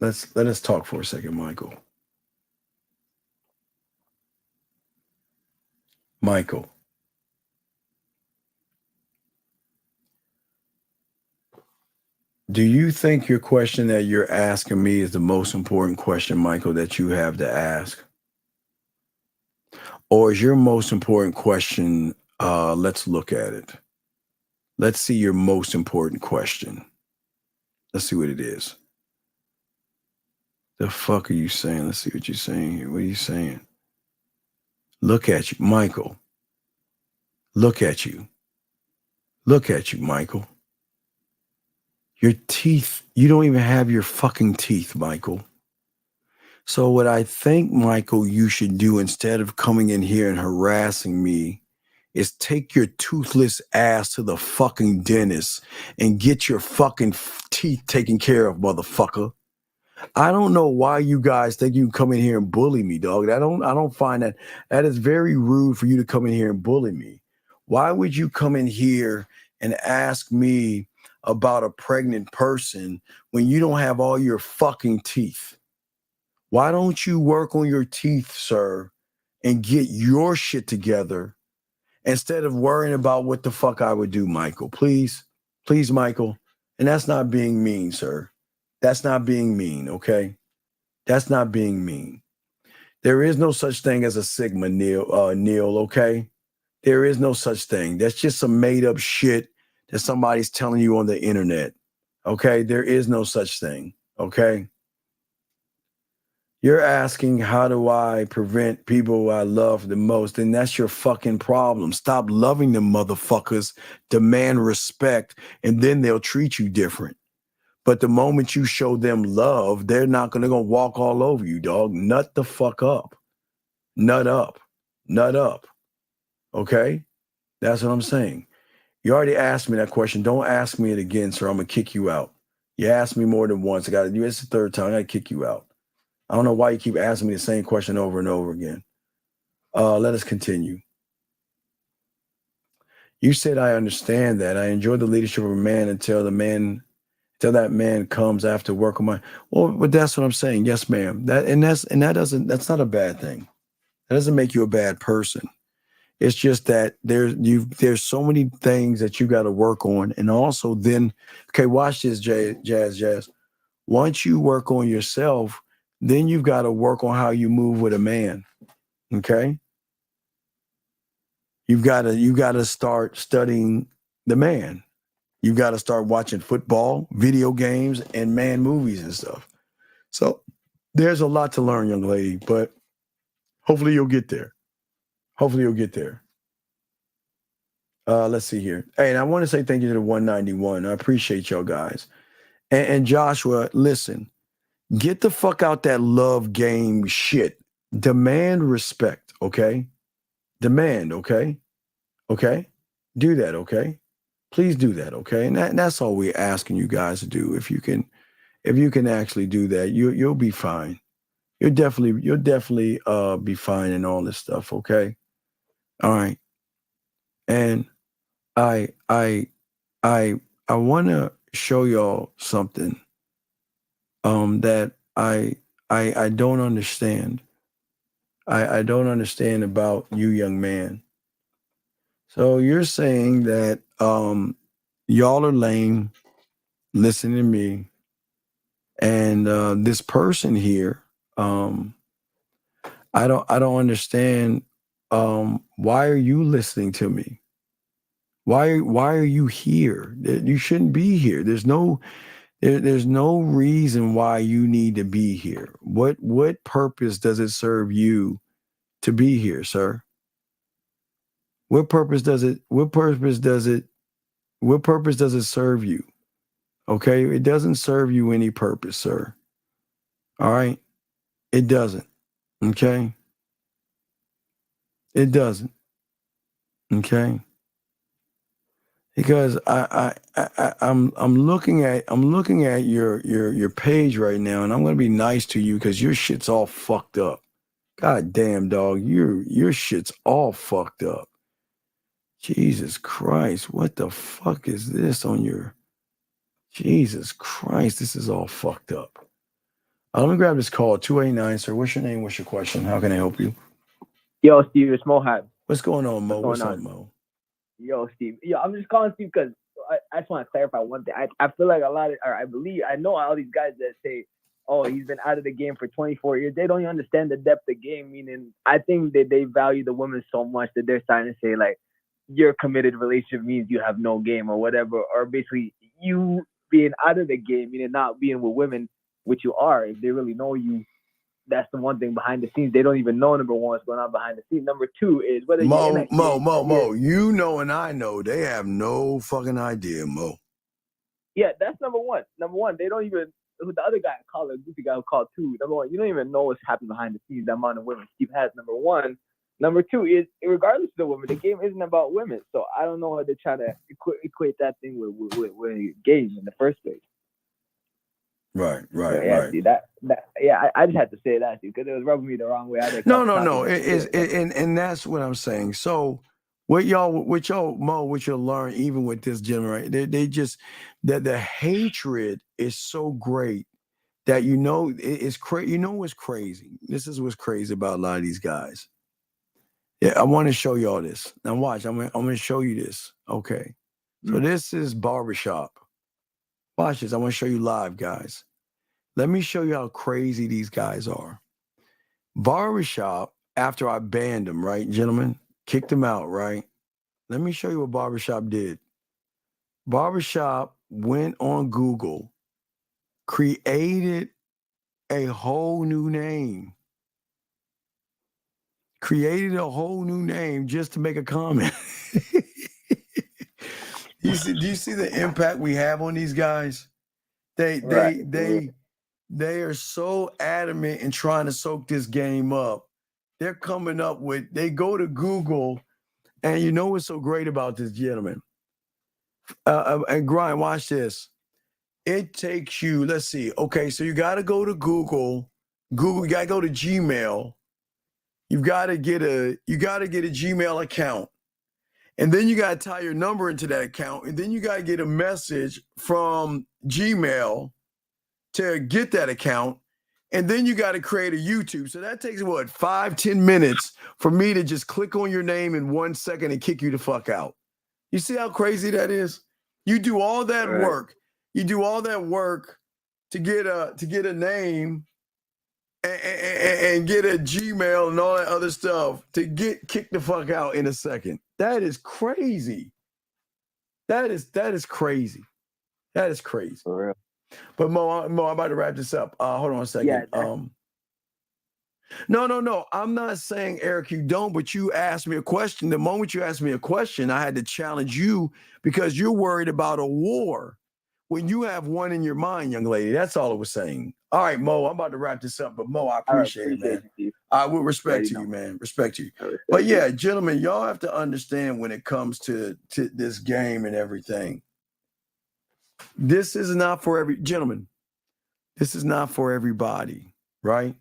Let us talk for a second, Michael. Michael. Do you think your question that you're asking me is the most important question, Michael, that you have to ask? Or is your most important question, let's look at it. Let's see your most important question. Let's see what it is. The fuck are you saying? Let's see what you're saying here. What are you saying? Look at you, Michael. Look at you. Look at you, Michael. Your teeth, you don't even have your fucking teeth, Michael. So what I think, Michael, you should do instead of coming in here and harassing me is take your toothless ass to the fucking dentist and get your fucking teeth taken care of, motherfucker. I don't know why you guys think you can come in here and bully me, dog. I don't find that is very rude for you to come in here and bully me. Why would you come in here and ask me about a pregnant person when you don't have all your fucking teeth? Why don't you work on your teeth, sir, and get your shit together instead of worrying about what the fuck I would do, Michael? Please, please, Michael. And that's not being mean, sir. That's not being mean, okay? That's not being mean. There is no such thing as a Sigma, Neil, okay? There is no such thing. That's just some made up shit that somebody's telling you on the internet, okay? There is no such thing, okay? You're asking, how do I prevent people I love the most? And that's your fucking problem. Stop loving them motherfuckers, demand respect, and then they'll treat you different. But the moment you show them love, they're not going to go walk all over you, dog. Nut the fuck up. Nut up. Nut up. Okay? That's what I'm saying. You already asked me that question. Don't ask me it again, sir. I'm going to kick you out. You asked me more than once. It's the third time. I got to kick you out. I don't know why you keep asking me the same question over and over again. Let us continue. You said, I understand that. I enjoy the leadership of a man until that man comes after work on my. Well, but that's what I'm saying. Yes, ma'am. That's not a bad thing. That doesn't make you a bad person. It's just that there's so many things that you got to work on, and also then, okay, watch this, Jazz. Once you work on yourself, then you've got to work on how you move with a man. Okay, you've got to start studying the man. You've got to start watching football, video games, and man movies and stuff. So there's a lot to learn, young lady, but hopefully you'll get there. Hopefully you'll get there. Let's see here. Hey, and I want to say thank you to the 191. I appreciate y'all guys. And Joshua, listen, get the fuck out that love game shit. Demand respect, okay? Demand, okay? Okay? Do that, okay? Please do that, okay? And that's all we're asking you guys to do. If you can actually do that, you'll be fine. You'll definitely be fine and all this stuff, okay? All right. And I want to show y'all something that I don't understand. I don't understand about you, young man. So you're saying that y'all are lame, listening to me, and this person here, I don't understand. Why are you listening to me? Why are you here? You shouldn't be here. There's no reason why you need to be here. What purpose does it serve you to be here, sir? What purpose does it serve you? Okay? It doesn't serve you any purpose, sir. All right? It doesn't. Okay? It doesn't. Okay? Because I'm looking at your page right now, and I'm gonna be nice to you because your shit's all fucked up. God damn, dog, your shit's all fucked up. Jesus Christ, what the fuck is this on your? Jesus Christ, this is all fucked up. Let me grab this call. 289, sir. What's your name? What's your question? How can I help you? Yo, Steve, it's Mohab. What's going on, Mo? What's up, Mo? Yo, Steve. Yo, I'm just calling Steve because I just want to clarify one thing. I feel like I know all these guys that say, oh, he's been out of the game for 24 years. They don't even understand the depth of game. Meaning, I think that they value the women so much that they're starting to say, like, your committed relationship means you have no game or whatever. Or basically, you being out of the game, meaning not being with women, which you are. If they really know you, that's the one thing behind the scenes. They don't even know, number one, what's going on behind the scenes. Number two is whether you're in a Mo, you know and I know they have no fucking idea, Mo. Yeah, that's number one. Number one, they don't even, the other guy called, a goofy guy who called two. Number one, you don't even know what's happening behind the scenes, the amount of women Steve has, number one. Number two is, regardless of the women, the game isn't about women. So I don't know why they're trying to equate that thing with games in the first place. Right. See, I just had to say that, because it was rubbing me the wrong way. No. And that's what I'm saying. So what y'all, Mo, what you'll learn even with this generation, they just, that the hatred is so great that it's crazy. You know what's crazy? This is what's crazy about a lot of these guys. Yeah, I want to show y'all this. Now watch, I'm gonna show you this. Okay. So this is barbershop. Watch this. I want to show you live, guys. Let me show you how crazy these guys are. Barbershop, after I banned them, right, gentlemen? Kicked them out, right? Let me show you what Barbershop did. Barbershop went on Google, created a whole new name. Created a whole new name just to make a comment. Do you see the impact we have on these guys? They are so adamant in trying to soak this game up. They're coming up with, they go to Google, and you know what's so great about this, gentleman? And Grind, watch this. It takes you, let's see. Okay, so you got to go to Google. You got to go to Gmail. You got to get a Gmail account. And then you got to tie your number into that account. And then you got to get a message from Gmail to get that account. And then you got to create a YouTube. So that takes, 5-10 minutes for me to just click on your name in 1 second and kick you the fuck out. You see how crazy that is? You do all that work. You do all that work to get a name and get a Gmail and all that other stuff to get kicked the fuck out in a second. That is crazy. That is crazy. That is crazy. For real. But Mo, I'm about to wrap this up. Hold on a second. Yeah, No. I'm not saying, Eric, you don't, but you asked me a question. The moment you asked me a question, I had to challenge you because you're worried about a war when you have one in your mind, young lady. That's all I was saying. All right, Mo, I'm about to wrap this up, but Mo, I appreciate it, man. I will respect to you, man. Respect to you. But yeah, gentlemen, y'all have to understand when it comes to this game and everything. This is not for gentlemen. This is not for everybody, right?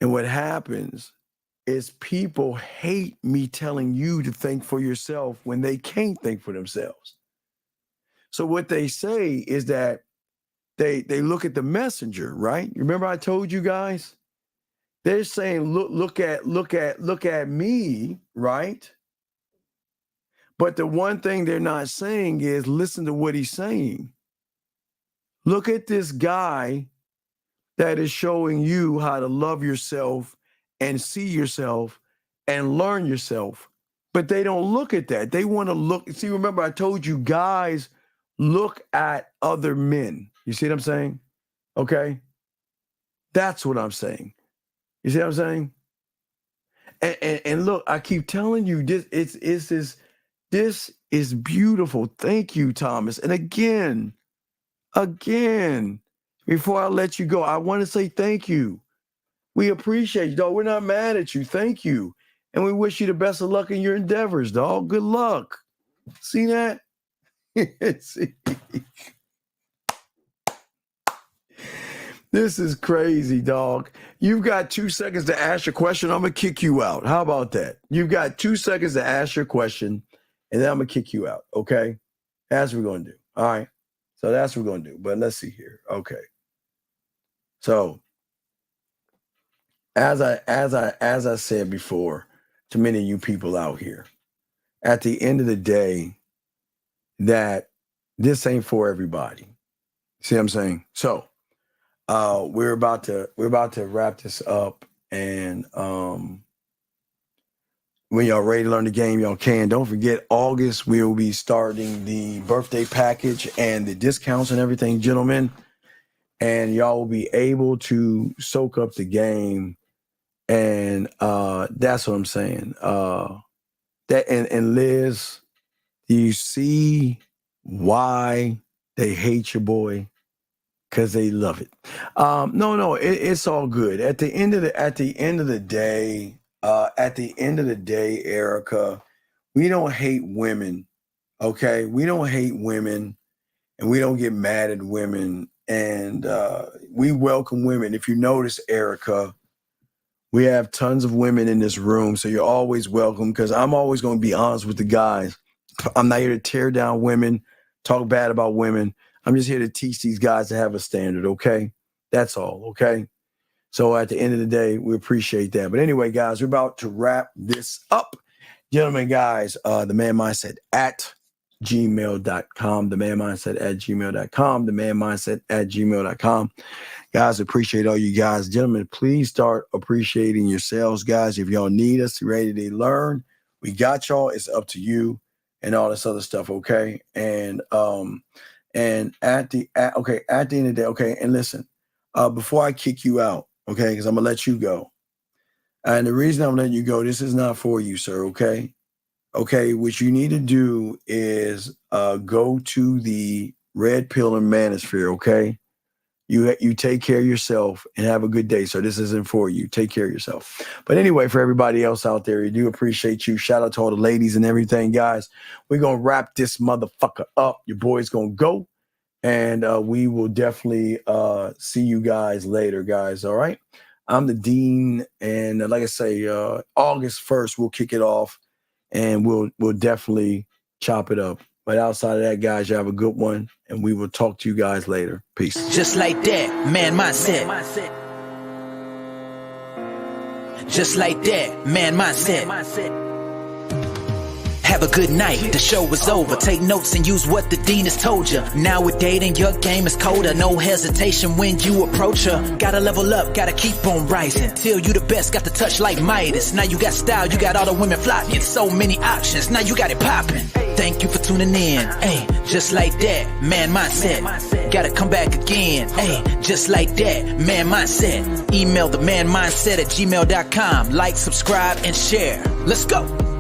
And what happens is people hate me telling you to think for yourself when they can't think for themselves. So what they say is that they look at the messenger, right? Remember I told you guys? They're saying, look at me, right? But the one thing they're not saying is listen to what he's saying. Look at this guy that is showing you how to love yourself and see yourself and learn yourself. But they don't look at that. They want to look. See, remember I told you guys look at other men. You see what I'm saying? Okay? That's what I'm saying. You see what I'm saying? And look, I keep telling you this is beautiful. Thank you, Thomas. And again, before I let you go, I want to say thank you. We appreciate you, dog. We're not mad at you. Thank you. And we wish you the best of luck in your endeavors, dog. Good luck. See that? See? This is crazy, dog. You've got 2 seconds to ask your question. I'm going to kick you out. How about that? You've got 2 seconds to ask your question, and then I'm going to kick you out, okay? That's what we're going to do, all right? So that's what we're going to do. But let's see here. Okay. So as I said before to many of you people out here, at the end of the day, that this ain't for everybody. See what I'm saying? So we're about to wrap this up, and when y'all ready to learn the game, y'all can. Don't forget, August we'll be starting the birthday package and the discounts and everything, gentlemen. and y'all will be able to soak up the game. And that's what I'm saying. That and Liz, do you see why they hate your boy? Because they love it. No, it's all good. At the end of the day, Erica, we don't hate women. Okay, we don't hate women, and we don't get mad at women, and we welcome women. If you notice, Erica, we have tons of women in this room, so you're always welcome, because I'm always going to be honest with the guys. I'm not here to tear down women, talk bad about women. I'm just here to teach these guys to have a standard, okay? That's all, okay? So at the end of the day, we appreciate that. But anyway, guys, we're about to wrap this up. Gentlemen, guys, the man mindset at gmail.com, the man mindset at gmail.com, the man mindset at gmail.com. Guys, appreciate all you guys. Gentlemen, please start appreciating yourselves, guys. If y'all need us, ready to learn, we got y'all. It's up to you and all this other stuff, okay? And at the end of the day, okay, and listen, before I kick you out, okay, because I'm gonna let you go. And the reason I'm letting you go, this is not for you, sir, okay? Okay, what you need to do is go to the red pill and manosphere, okay? You take care of yourself and have a good day. So this isn't for you. Take care of yourself. But anyway, for everybody else out there, we do appreciate you. Shout out to all the ladies and everything, guys. We're going to wrap this motherfucker up. Your boy's going to go. And we will definitely see you guys later, guys. All right. I'm the Dean. And like I say, August 1st, we'll kick it off. And we'll definitely chop it up. But outside of that, guys, you have a good one, and we will talk to you guys later. Peace. Just like that, man mindset. Just like that, man mindset. Have a good night, the show is over. Take notes and use what the dean has told you. Now with dating, your game is colder. No hesitation when you approach her. Gotta level up, gotta keep on rising. Till you the best, got the touch like Midas. Now you got style, you got all the women flocking. So many options, now you got it popping. Thank you for tuning in. Hey, just like that, man mindset. Gotta come back again. Hey, just like that, man mindset. Email the man mindset at gmail.com. Like, subscribe, and share. Let's go.